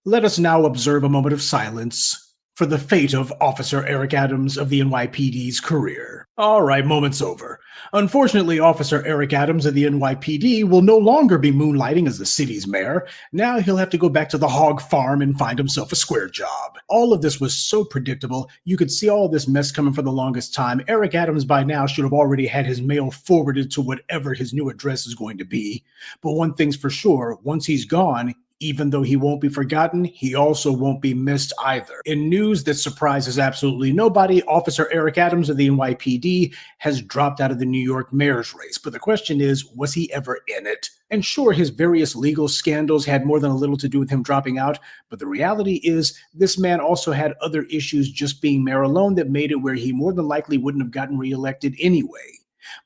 Let us now observe a moment of silence for the fate of Officer Eric Adams of the NYPD's career. All right, moment's over. Unfortunately, Officer Eric Adams of the NYPD will no longer be moonlighting as the city's mayor. Now he'll have to go back to the hog farm and find himself a square job. All of this was so predictable. You could see all this mess coming for the longest time. Eric Adams by now should have already had his mail forwarded to whatever his new address is going to be. But one thing's for sure, once he's gone, even though he won't be forgotten, he also won't be missed either. In news that surprises absolutely nobody, Officer Eric Adams of the NYPD has dropped out of the New York mayor's race. But the question is, was he ever in it? And sure, his various legal scandals had more than a little to do with him dropping out, but the reality is this man also had other issues just being mayor alone that made it where he more than likely wouldn't have gotten reelected anyway.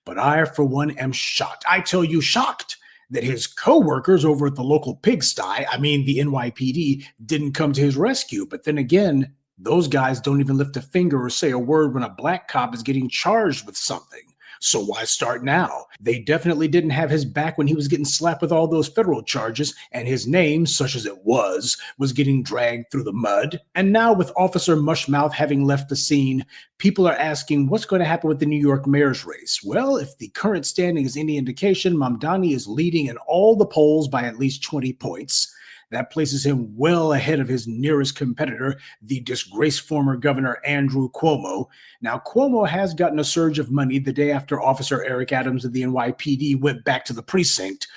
But I, for one, am shocked. I tell you, shocked that his co-workers over at the local pigsty, the NYPD, didn't come to his rescue. But then again, those guys don't even lift a finger or say a word when a black cop is getting charged with something. So why start now? They definitely didn't have his back when he was getting slapped with all those federal charges, and his name, such as it was getting dragged through the mud. And now with Officer Mushmouth having left the scene, people are asking what's going to happen with the New York mayor's race. Well, if the current standing is any indication, Mamdani is leading in all the polls by at least 20 points. That places him well ahead of his nearest competitor, the disgraced former Governor Andrew Cuomo. Now, Cuomo has gotten a surge of money the day after Officer Eric Adams of the NYPD went back to the precinct,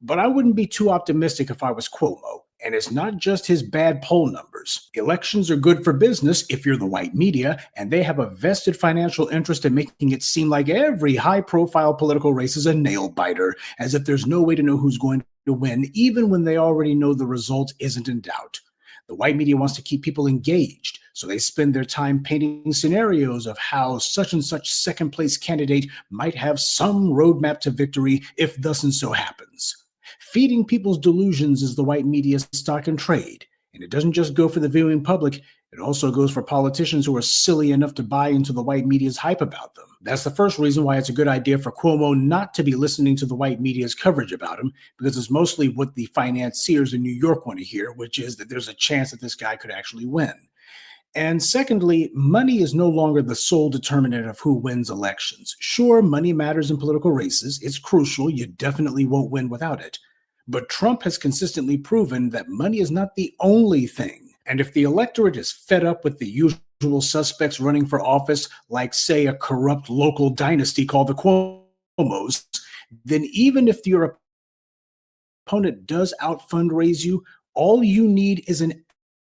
but I wouldn't be too optimistic if I was Cuomo. And it's not just his bad poll numbers. Elections are good for business if you're the white media, and they have a vested financial interest in making it seem like every high-profile political race is a nail-biter, as if there's no way to know who's going to win, even when they already know the result isn't in doubt. The white media wants to keep people engaged, so they spend their time painting scenarios of how such and such second-place candidate might have some roadmap to victory if thus and so happens. Feeding people's delusions is the white media's stock and trade. And it doesn't just go for the viewing public, it also goes for politicians who are silly enough to buy into the white media's hype about them. That's the first reason why it's a good idea for Cuomo not to be listening to the white media's coverage about him, because it's mostly what the financiers in New York want to hear, which is that there's a chance that this guy could actually win. And secondly, money is no longer the sole determinant of who wins elections. Sure, money matters in political races. It's crucial. You definitely won't win without it. But Trump has consistently proven that money is not the only thing. And if the electorate is fed up with the usual suspects running for office, like, say, a corrupt local dynasty called the Cuomos, then even if your opponent does out-fundraise you, all you need is an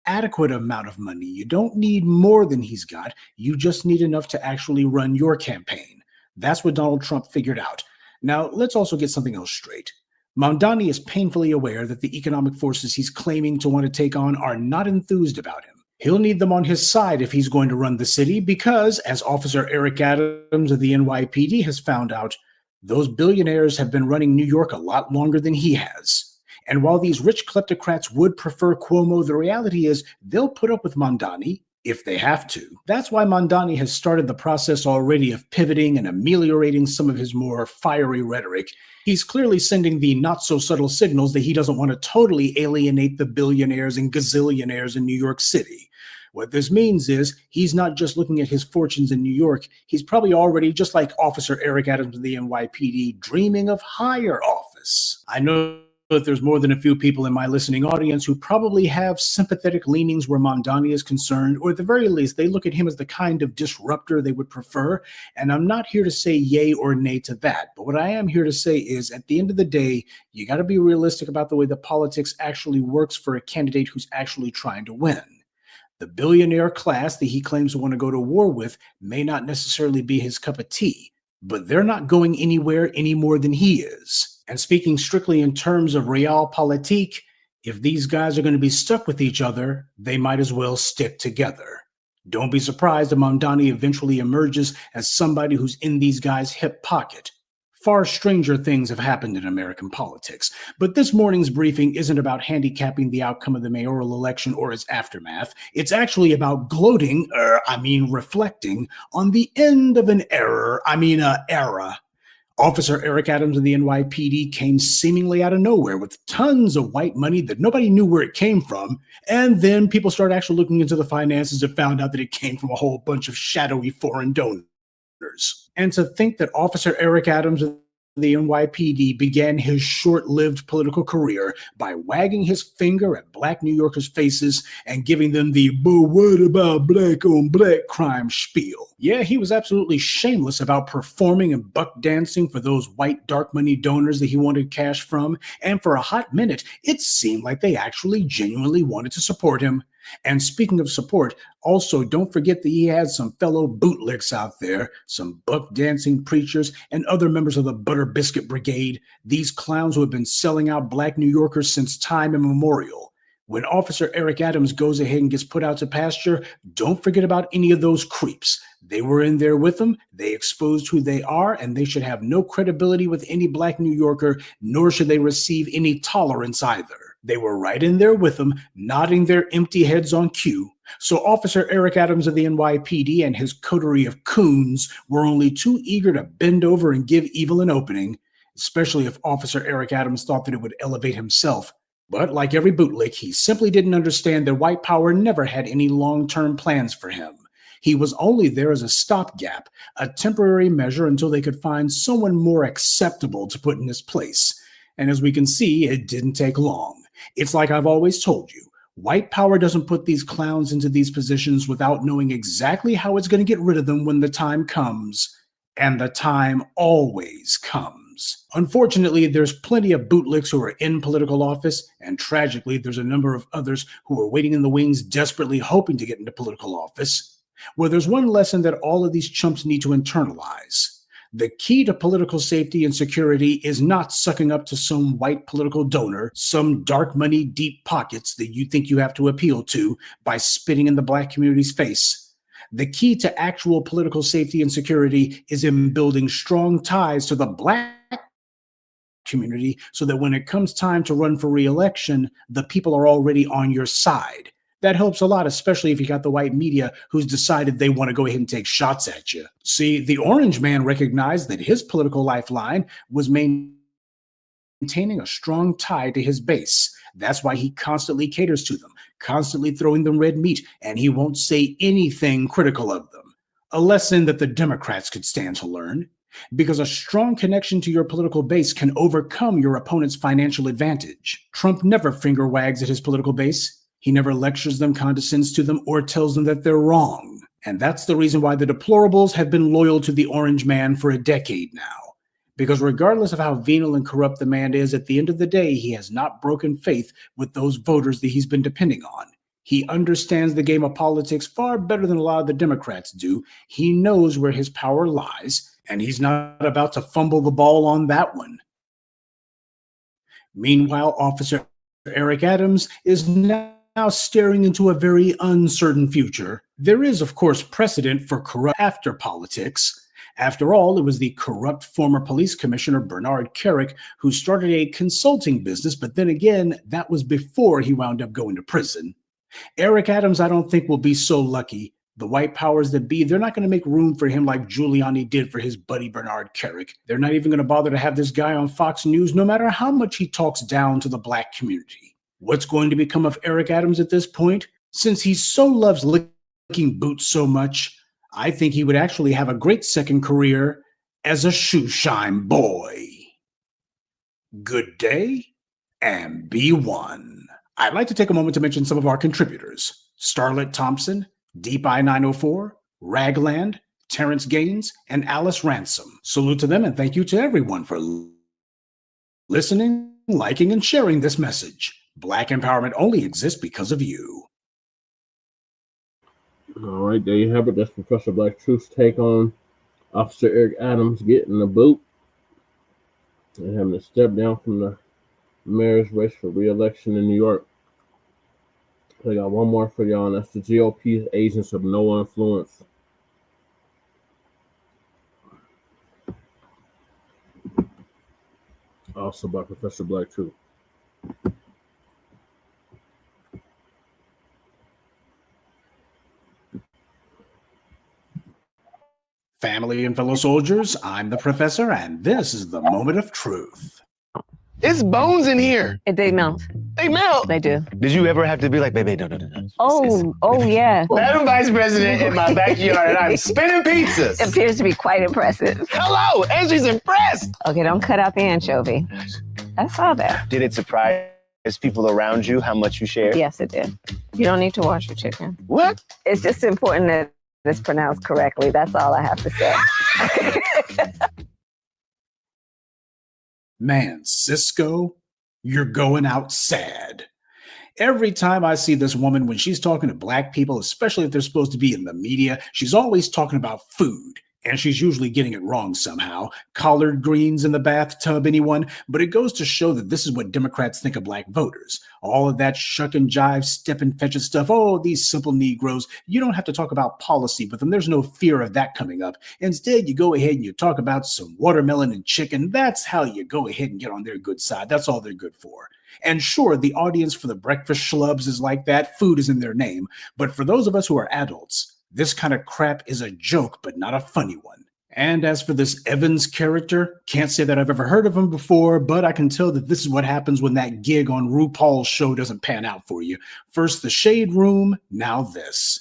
adequate amount of money. You don't need more than he's got. You just need enough to actually run your campaign. That's what Donald Trump figured out. Now, let's also get something else straight. Mamdani is painfully aware that the economic forces he's claiming to want to take on are not enthused about him. He'll need them on his side if he's going to run the city because, as Officer Eric Adams of the NYPD has found out, those billionaires have been running New York a lot longer than he has. And while these rich kleptocrats would prefer Cuomo, the reality is they'll put up with Mamdani if they have to. That's why Mamdani has started the process already of pivoting and ameliorating some of his more fiery rhetoric. He's clearly sending the not-so-subtle signals that he doesn't want to totally alienate the billionaires and gazillionaires in New York City. What this means is he's not just looking at his fortunes in New York. He's probably already, just like Officer Eric Adams of the NYPD, dreaming of higher office. I know that there's more than a few people in my listening audience who probably have sympathetic leanings where Mamdani is concerned, or at the very least, they look at him as the kind of disruptor they would prefer. And I'm not here to say yay or nay to that. But what I am here to say is, at the end of the day, you got to be realistic about the way the politics actually works for a candidate who's actually trying to win. The billionaire class that he claims to want to go to war with may not necessarily be his cup of tea, but they're not going anywhere any more than he is. And speaking strictly in terms of realpolitik, if these guys are going to be stuck with each other, they might as well stick together. Don't be surprised if Mamdani eventually emerges as somebody who's in these guys' hip pocket. Far stranger things have happened in American politics. But this morning's briefing isn't about handicapping the outcome of the mayoral election or its aftermath. It's actually about reflecting on the end of an era. Officer Eric Adams of the NYPD came seemingly out of nowhere with tons of white money that nobody knew where it came from. And then people started actually looking into the finances and found out that it came from a whole bunch of shadowy foreign donors. And to think that Officer Eric Adams of the NYPD began his short-lived political career by wagging his finger at black New Yorkers' faces and giving them the "but what about black on black crime" spiel. Yeah, he was absolutely shameless about performing and buck dancing for those white dark money donors that he wanted cash from, and for a hot minute, it seemed like they actually genuinely wanted to support him. And speaking of support, also don't forget that he had some fellow bootlicks out there, some buck dancing preachers and other members of the Butter Biscuit Brigade, these clowns who have been selling out black New Yorkers since time immemorial. When Officer Eric Adams goes ahead and gets put out to pasture, don't forget about any of those creeps. They were in there with him, they exposed who they are, and they should have no credibility with any black New Yorker, nor should they receive any tolerance either. They were right in there with him, nodding their empty heads on cue. So Officer Eric Adams of the NYPD and his coterie of coons were only too eager to bend over and give evil an opening, especially if Officer Eric Adams thought that it would elevate himself. But like every bootlick, he simply didn't understand that white power never had any long-term plans for him. He was only there as a stopgap, a temporary measure until they could find someone more acceptable to put in his place. And as we can see, it didn't take long. It's like I've always told you. White power doesn't put these clowns into these positions without knowing exactly how it's going to get rid of them when the time comes. And the time always comes. Unfortunately, there's plenty of bootlicks who are in political office, and tragically, there's a number of others who are waiting in the wings desperately hoping to get into political office. Well, there's one lesson that all of these chumps need to internalize. The key to political safety and security is not sucking up to some white political donor, some dark money deep pockets that you think you have to appeal to by spitting in the Black community's face. The key to actual political safety and security is in building strong ties to the Black community so that when it comes time to run for re-election, the people are already on your side. That helps a lot, especially if you got the white media who's decided they want to go ahead and take shots at you. See, the orange man recognized that his political lifeline was maintaining a strong tie to his base. That's why he constantly caters to them, constantly throwing them red meat, and he won't say anything critical of them. A lesson that the Democrats could stand to learn, because a strong connection to your political base can overcome your opponent's financial advantage. Trump never finger wags at his political base. He never lectures them, condescends to them, or tells them that they're wrong. And that's the reason why the deplorables have been loyal to the orange man for a decade now. Because regardless of how venal and corrupt the man is, at the end of the day, he has not broken faith with those voters that he's been depending on. He understands the game of politics far better than a lot of the Democrats do. He knows where his power lies, and he's not about to fumble the ball on that one. Meanwhile, Officer Eric Adams is now staring into a very uncertain future. There is, of course, precedent for corrupt after politics. After all, it was the corrupt former police commissioner Bernard Kerik who started a consulting business, but then again, that was before he wound up going to prison. Eric Adams, I don't think, will be so lucky. The white powers that be, they're not going to make room for him like Giuliani did for his buddy Bernard Kerik. They're not even going to bother to have this guy on Fox News, no matter how much he talks down to the Black community. What's going to become of Eric Adams at this point? Since he so loves licking boots so much, I think he would actually have a great second career as a shoeshine boy. Good day, and be one. I'd like to take a moment to mention some of our contributors. Starlet Thompson, Deep Eye 904, Ragland, Terrence Gaines, and Alice Ransom. Salute to them and thank you to everyone for listening, liking, and sharing this message. Black empowerment only exists because of you. All right, there you have it. That's Professor Black Truth's take on Officer Eric Adams getting the boot and having to step down from the mayor's race for re-election in New York. I got one more for y'all, and that's the GOP's agents of no influence. Also by Professor Black Truth. Family and fellow soldiers, I'm the professor, and this is the moment of truth. It's bones in here. They melt. They melt. They do. Did you ever have to be like, baby, no. Oh, yeah. Madam Vice President in my backyard, and I'm spinning pizzas. It appears to be quite impressive. Hello, and she's impressed. Okay, don't cut out the anchovy. I saw that. Did it surprise people around you how much you shared? Yes, it did. You don't need to wash your chicken. What? It's just important that it's pronounced correctly. That's all I have to say. Man, Cisco, you're going out sad. Every time I see this woman, when she's talking to Black people, especially if they're supposed to be in the media, she's always talking about food. And she's usually getting it wrong somehow. Collard greens in the bathtub, anyone? But it goes to show that this is what Democrats think of Black voters. All of that shuck and jive, step and fetch and stuff. Oh, these simple Negroes. You don't have to talk about policy with them. There's no fear of that coming up. Instead, you go ahead and you talk about some watermelon and chicken. That's how you go ahead and get on their good side. That's all they're good for. And sure, the audience for the breakfast schlubs is like that. Food is in their name. But for those of us who are adults, this kind of crap is a joke, but not a funny one. And as for this Evans character, can't say that I've ever heard of him before, but I can tell that this is what happens when that gig on RuPaul's show doesn't pan out for you. First the Shade Room, now this.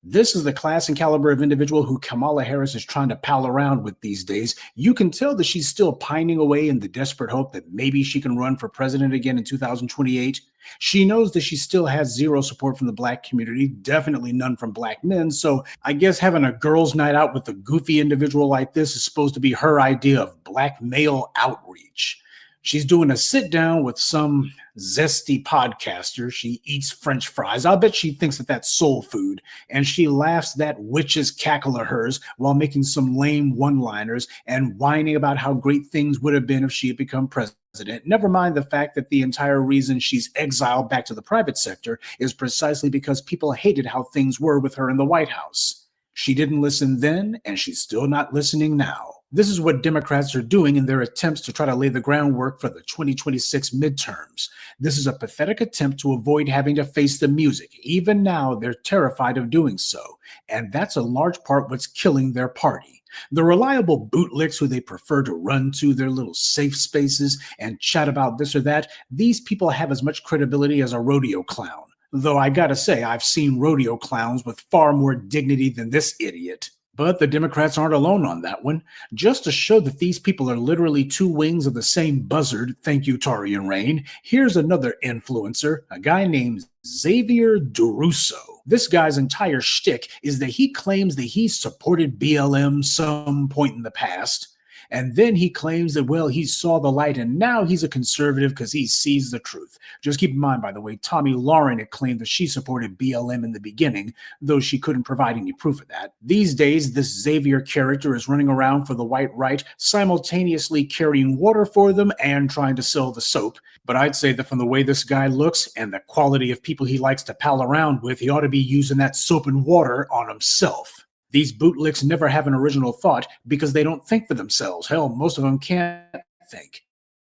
This is the class and caliber of individual who Kamala Harris is trying to pal around with these days. You can tell that she's still pining away in the desperate hope that maybe she can run for president again in 2028. She knows that she still has zero support from the Black community, definitely none from Black men. So I guess having a girls' night out with a goofy individual like this is supposed to be her idea of Black male outreach. She's doing a sit down with some zesty podcaster. She eats French fries. I'll bet she thinks that that's soul food. And she laughs that witch's cackle of hers while making some lame one-liners and whining about how great things would have been if she had become president. Never mind the fact that the entire reason she's exiled back to the private sector is precisely because people hated how things were with her in the White House. She didn't listen then, and she's still not listening now. This is what Democrats are doing in their attempts to try to lay the groundwork for the 2026 midterms. This is a pathetic attempt to avoid having to face the music. Even now, they're terrified of doing so. And that's in large part what's killing their party. The reliable bootlicks who they prefer to run to their little safe spaces and chat about this or that, these people have as much credibility as a rodeo clown. Though I gotta say, I've seen rodeo clowns with far more dignity than this idiot. But the Democrats aren't alone on that one. Just to show that these people are literally two wings of the same buzzard, thank you, Tari and Rain, here's another influencer, a guy named Xavier DeRusso. This guy's entire shtick is that he claims that he supported BLM some point in the past. And then he claims that, well, he saw the light and now he's a conservative because he sees the truth. Just keep in mind, by the way, Tomi Lahren had claimed that she supported BLM in the beginning, though she couldn't provide any proof of that. These days, this Xavier character is running around for the white right, simultaneously carrying water for them and trying to sell the soap. But I'd say that from the way this guy looks and the quality of people he likes to pal around with, he ought to be using that soap and water on himself. These bootlicks never have an original thought because they don't think for themselves. Hell, most of them can't think.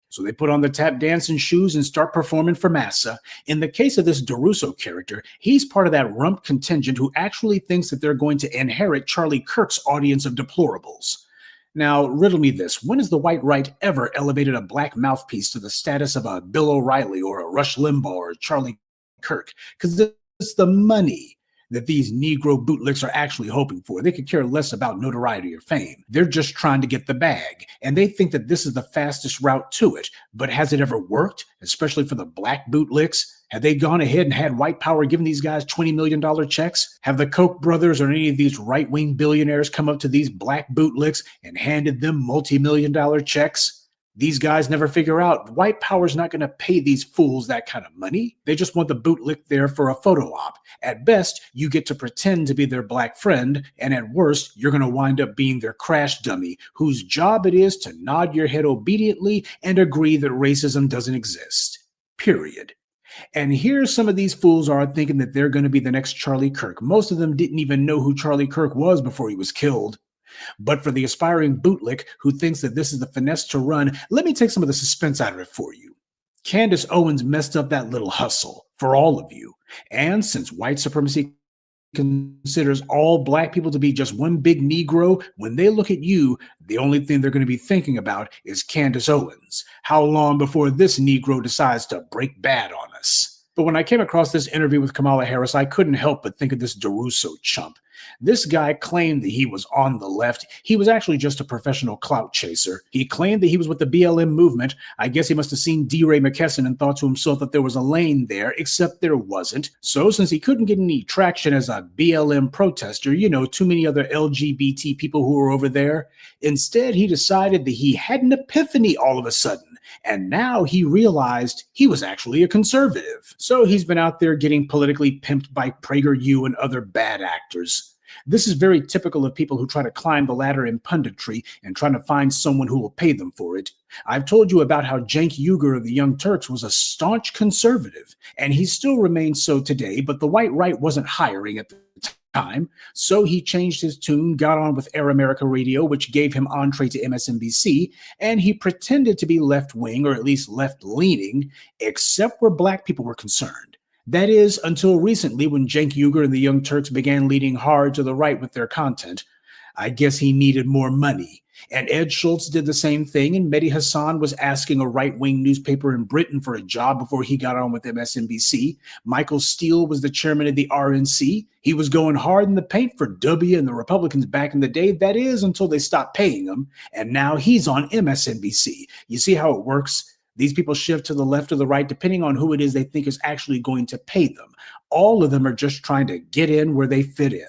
So they put on the tap dancing shoes and start performing for massa. In the case of this DeRusso character, he's part of that rump contingent who actually thinks that they're going to inherit Charlie Kirk's audience of deplorables. Now, riddle me this. When has the white right ever elevated a Black mouthpiece to the status of a Bill O'Reilly or a Rush Limbaugh or Charlie Kirk? Because it's the money that these Negro bootlicks are actually hoping for. They could care less about notoriety or fame. They're just trying to get the bag. And they think that this is the fastest route to it. But has it ever worked? Especially for the Black bootlicks? Have they gone ahead and had white power giving these guys $20 million checks? Have the Koch brothers or any of these right-wing billionaires come up to these Black bootlicks and handed them multi-million-dollar checks? These guys never figure out white power's not going to pay these fools that kind of money. They just want the bootlick there for a photo op. At best, you get to pretend to be their Black friend, and at worst, you're going to wind up being their crash dummy, whose job it is to nod your head obediently and agree that racism doesn't exist. Period. And here some of these fools are thinking that they're going to be the next Charlie Kirk. Most of them didn't even know who Charlie Kirk was before he was killed. But for the aspiring bootlick who thinks that this is the finesse to run, let me take some of the suspense out of it for you. Candace Owens messed up that little hustle for all of you. And since white supremacy considers all Black people to be just one big Negro, when they look at you, the only thing they're going to be thinking about is Candace Owens. How long before this Negro decides to break bad on us? But when I came across this interview with Kamala Harris, I couldn't help but think of this DeRusso chump. This guy claimed that he was on the left. He was actually just a professional clout chaser. He claimed that he was with the BLM movement. I guess he must have seen D. Ray McKesson and thought to himself that there was a lane there, except there wasn't. So since he couldn't get any traction as a BLM protester, too many other LGBT people who were over there, instead he decided that he had an epiphany all of a sudden. And now he realized he was actually a conservative. So he's been out there getting politically pimped by PragerU and other bad actors. This is very typical of people who try to climb the ladder in punditry and trying to find someone who will pay them for it. I've told you about how Cenk Uygur of the Young Turks was a staunch conservative, and he still remains so today, but the white right wasn't hiring at the time, so he changed his tune, got on with Air America Radio, which gave him entree to MSNBC, and he pretended to be left-wing, or at least left-leaning, except where Black people were concerned. That is, until recently when Cenk Uygur and the Young Turks began leaning hard to the right with their content. I guess he needed more money. And Ed Schultz did the same thing, and Mehdi Hasan was asking a right-wing newspaper in Britain for a job before he got on with MSNBC. Michael Steele was the chairman of the RNC. He was going hard in the paint for W and the Republicans back in the day. That is, until they stopped paying him. And now he's on MSNBC. You see how it works? These people shift to the left or the right, depending on who it is they think is actually going to pay them. All of them are just trying to get in where they fit in.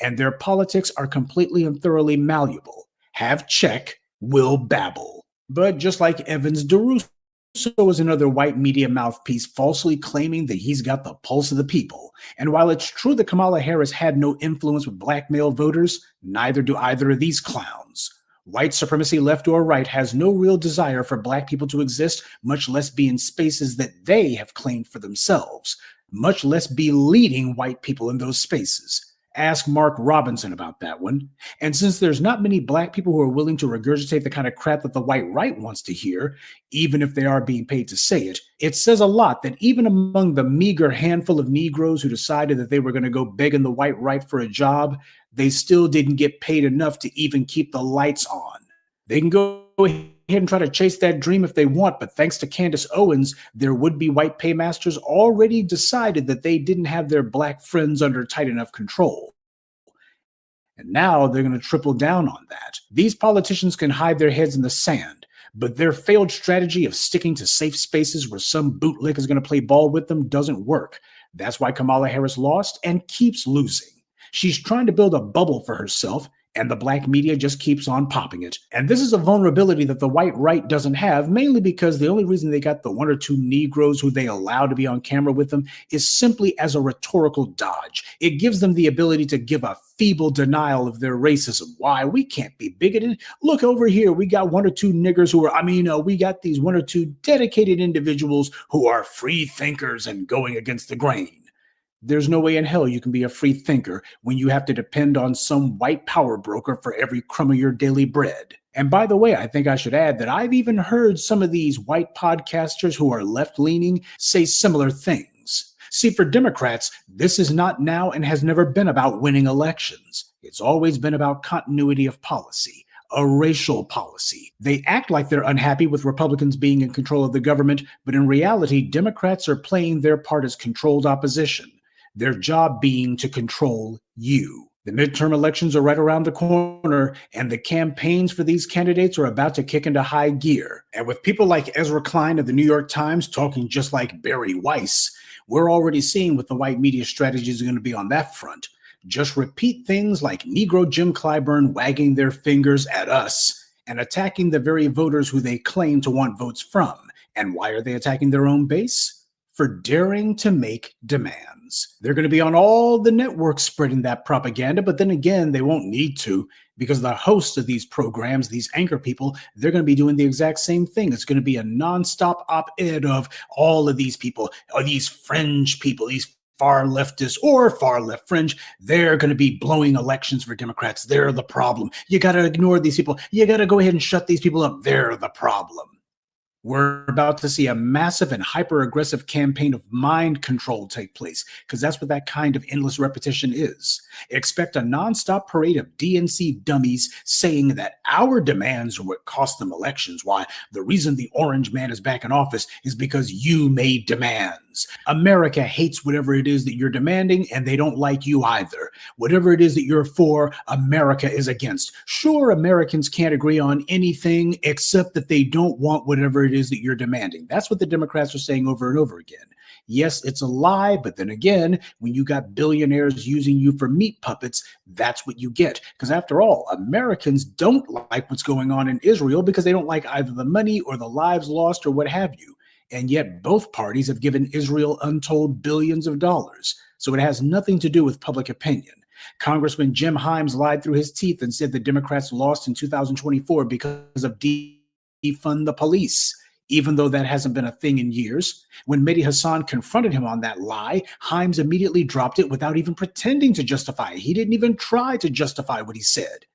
And their politics are completely and thoroughly malleable. Have check, will babble. But just like Evans DeRusso is another white media mouthpiece falsely claiming that he's got the pulse of the people. And while it's true that Kamala Harris had no influence with black male voters, neither do either of these clowns. White supremacy, left or right, has no real desire for black people to exist, much less be in spaces that they have claimed for themselves, much less be leading white people in those spaces. Ask Mark Robinson about that one. And since there's not many black people who are willing to regurgitate the kind of crap that the white right wants to hear, even if they are being paid to say it, it says a lot that even among the meager handful of Negroes who decided that they were going to go begging the white right for a job, they still didn't get paid enough to even keep the lights on. They can go ahead and try to chase that dream if they want, but thanks to Candace Owens, their would-be white paymasters already decided that they didn't have their black friends under tight enough control. And now they're going to triple down on that. These politicians can hide their heads in the sand, but their failed strategy of sticking to safe spaces where some bootlick is going to play ball with them doesn't work. That's why Kamala Harris lost and keeps losing. She's trying to build a bubble for herself, and the black media just keeps on popping it. And this is a vulnerability that the white right doesn't have, mainly because the only reason they got the one or two Negroes who they allow to be on camera with them is simply as a rhetorical dodge. It gives them the ability to give a feeble denial of their racism. Why? We can't be bigoted. Look over here. We got one or two niggers who are, we got these one or two dedicated individuals who are free thinkers and going against the grain. There's no way in hell you can be a free thinker when you have to depend on some white power broker for every crumb of your daily bread. And by the way, I think I should add that I've even heard some of these white podcasters who are left-leaning say similar things. See, for Democrats, this is not now and has never been about winning elections. It's always been about continuity of policy. A racial policy. They act like they're unhappy with Republicans being in control of the government, but in reality, Democrats are playing their part as controlled opposition. Their job being to control you. The midterm elections are right around the corner, and the campaigns for these candidates are about to kick into high gear. And with people like Ezra Klein of the New York Times talking just like Barry Weiss, we're already seeing what the white media strategies are going to be on that front. Just repeat things like Negro Jim Clyburn wagging their fingers at us and attacking the very voters who they claim to want votes from. And why are they attacking their own base? For daring to make demands. They're going to be on all the networks spreading that propaganda, but then again, they won't need to because the hosts of these programs, these anchor people, they're going to be doing the exact same thing. It's going to be a nonstop op-ed of all of these people, or these fringe people, these far leftists or far left fringe. They're going to be blowing elections for Democrats. They're the problem. You got to ignore these people. You got to go ahead and shut these people up. They're the problem. We're about to see a massive and hyper-aggressive campaign of mind control take place, because that's what that kind of endless repetition is. Expect a nonstop parade of DNC dummies saying that our demands are what cost them elections. Why? The reason the orange man is back in office is because you made demands. America hates whatever it is that you're demanding, and they don't like you either. Whatever it is that you're for, America is against. Sure, Americans can't agree on anything except that they don't want whatever it is that you're demanding. That's what the Democrats are saying over and over again. Yes, it's a lie, but then again, when you got billionaires using you for meat puppets, that's what you get. Because after all, Americans don't like what's going on in Israel because they don't like either the money or the lives lost or what have you. And yet both parties have given Israel untold billions of dollars. So it has nothing to do with public opinion. Congressman Jim Himes lied through his teeth and said the Democrats lost in 2024 because of defund the police, even though that hasn't been a thing in years. When Mehdi Hasan confronted him on that lie, Himes immediately dropped it without even pretending to justify it. He didn't even try to justify what he said.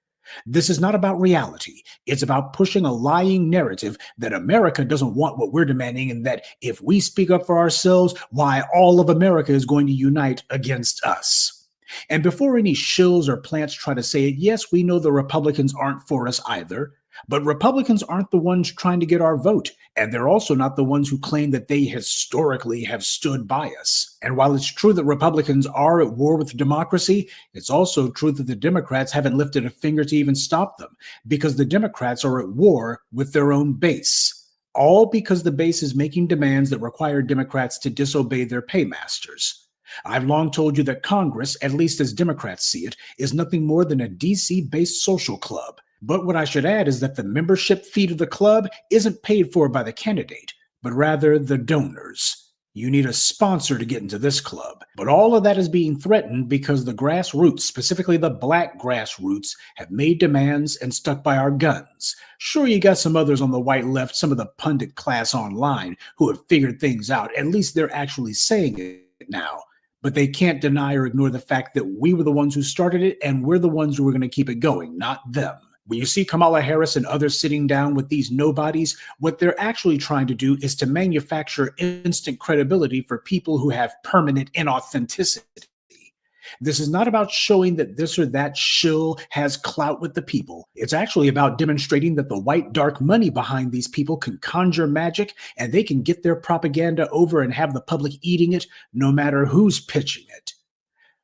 This is not about reality. It's about pushing a lying narrative that America doesn't want what we're demanding, and that if we speak up for ourselves, why all of America is going to unite against us. And before any shills or plants try to say it, yes, we know the Republicans aren't for us either, but Republicans aren't the ones trying to get our vote. And they're also not the ones who claim that they historically have stood by us. And while it's true that Republicans are at war with democracy, it's also true that the Democrats haven't lifted a finger to even stop them, because the Democrats are at war with their own base. All because the base is making demands that require Democrats to disobey their paymasters. I've long told you that Congress, at least as Democrats see it, is nothing more than a DC-based social club. But what I should add is that the membership fee to the club isn't paid for by the candidate, but rather the donors. You need a sponsor to get into this club. But all of that is being threatened because the grassroots, specifically the Black grassroots, have made demands and stuck by our guns. Sure, you got some others on the white left, some of the pundit class online, who have figured things out. At least they're actually saying it now. But they can't deny or ignore the fact that we were the ones who started it, and we're the ones who are going to keep it going, not them. When you see Kamala Harris and others sitting down with these nobodies, what they're actually trying to do is to manufacture instant credibility for people who have permanent inauthenticity. This is not about showing that this or that shill has clout with the people. It's actually about demonstrating that the white dark money behind these people can conjure magic, and they can get their propaganda over and have the public eating it no matter who's pitching it.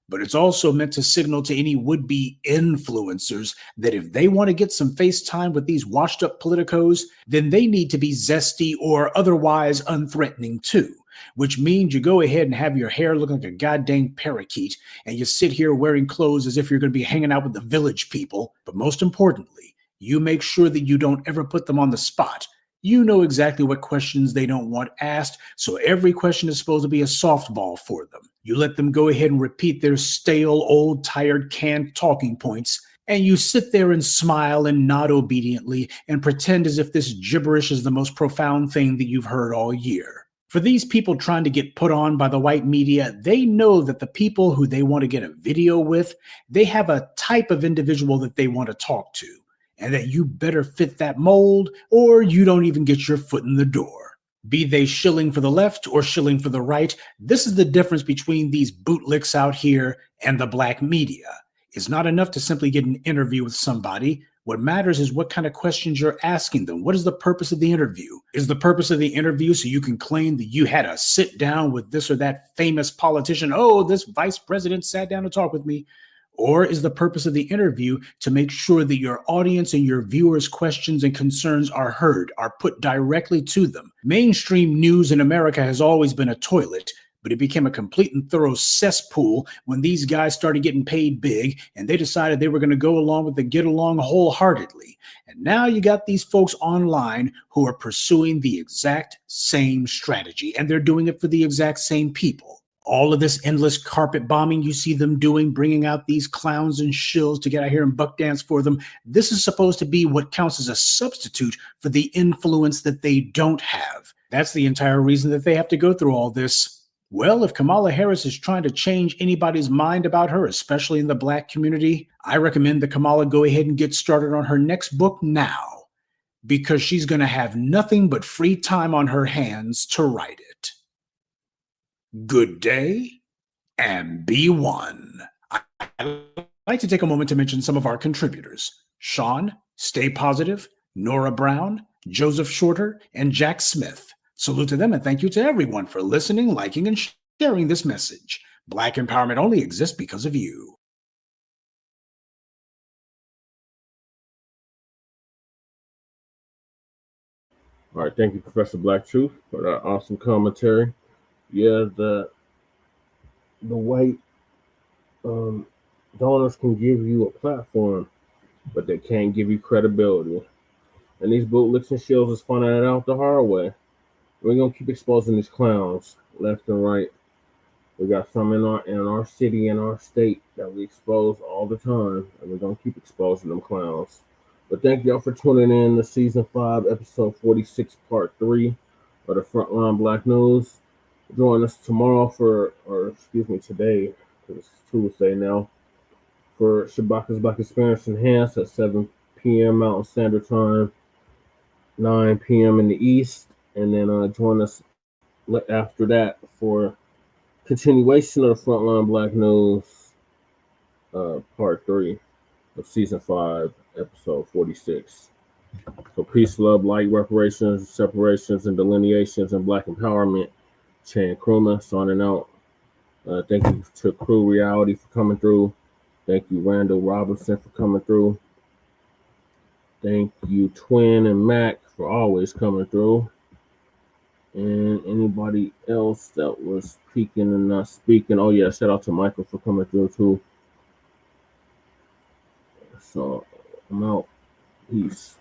But it's also meant to signal to any would-be influencers that if they want to get some face time with these washed-up politicos, then they need to be zesty or otherwise unthreatening too, which means you go ahead and have your hair look like a goddamn parakeet, and you sit here wearing clothes as if you're going to be hanging out with the village people. But most importantly, you make sure that you don't ever put them on the spot. You know exactly what questions they don't want asked, so every question is supposed to be a softball for them. You let them go ahead and repeat their stale, old, tired, canned talking points, and you sit there and smile and nod obediently and pretend as if this gibberish is the most profound thing that you've heard all year. For these people trying to get put on by the white media, they know that the people who they want to get a video with, they have a type of individual that they want to talk to, and that you better fit that mold or you don't even get your foot in the door. Be they shilling for the left or shilling for the right, this is the difference between these bootlicks out here and the Blacc media. It's not enough to simply get an interview with somebody. What matters is what kind of questions you're asking them. What is the purpose of the interview? Is the purpose of the interview so you can claim that you had a sit down with this or that famous politician? Oh, this vice president sat down to talk with me. Or is the purpose of the interview to make sure that your audience and your viewers' questions and concerns are heard, are put directly to them? Mainstream news in America has always been a toilet, but it became a complete and thorough cesspool when these guys started getting paid big and they decided they were going to go along with the get along wholeheartedly. And now you got these folks online who are pursuing the exact same strategy, and they're doing it for the exact same people. All of this endless carpet bombing you see them doing, bringing out these clowns and shills to get out here and buck dance for them, this is supposed to be what counts as a substitute for the influence that they don't have. That's the entire reason that they have to go through all this. Well, if Kamala Harris is trying to change anybody's mind about her, especially in the Black community, I recommend that Kamala go ahead and get started on her next book now, because she's going to have nothing but free time on her hands to write it. Good day and be one. I'd like to take a moment to mention some of our contributors: Sean, Stay Positive, Nora Brown, Joseph Shorter, and Jack Smith. Salute to them and thank you to everyone for listening, liking, and sharing this message. Black empowerment only exists because of you. All right, thank you, Professor Black Truth, for that awesome commentary. Yeah, the white donors can give you a platform, but they can't give you credibility. And these bootlicks and shills is finding it out the hard way. We're gonna keep exposing these clowns left and right. We got some in our city and our state that we expose all the time, and we're gonna keep exposing them clowns. But thank y'all for tuning in to Season 5, Episode 46, Part 3 of the Front Line Blacc News. Join us tomorrow today, because it's Tuesday now, for Shabaka's Black Experience Enhanced at 7 p.m. Mountain Standard Time, 9 p.m. in the East. And then join us after that for continuation of the Front Line Blacc News part 3 of season 5, episode 46. So peace, love, light, reparations, separations, and delineations, and Black empowerment. Chan Kruma signing out. Thank you to Crew Reality for coming through. Thank you, Randall Robinson, for coming through. Thank you, Twin and Mac, for always coming through. And anybody else that was speaking and not speaking. Oh, yeah, shout out to Michael for coming through, too. So, I'm out. Peace.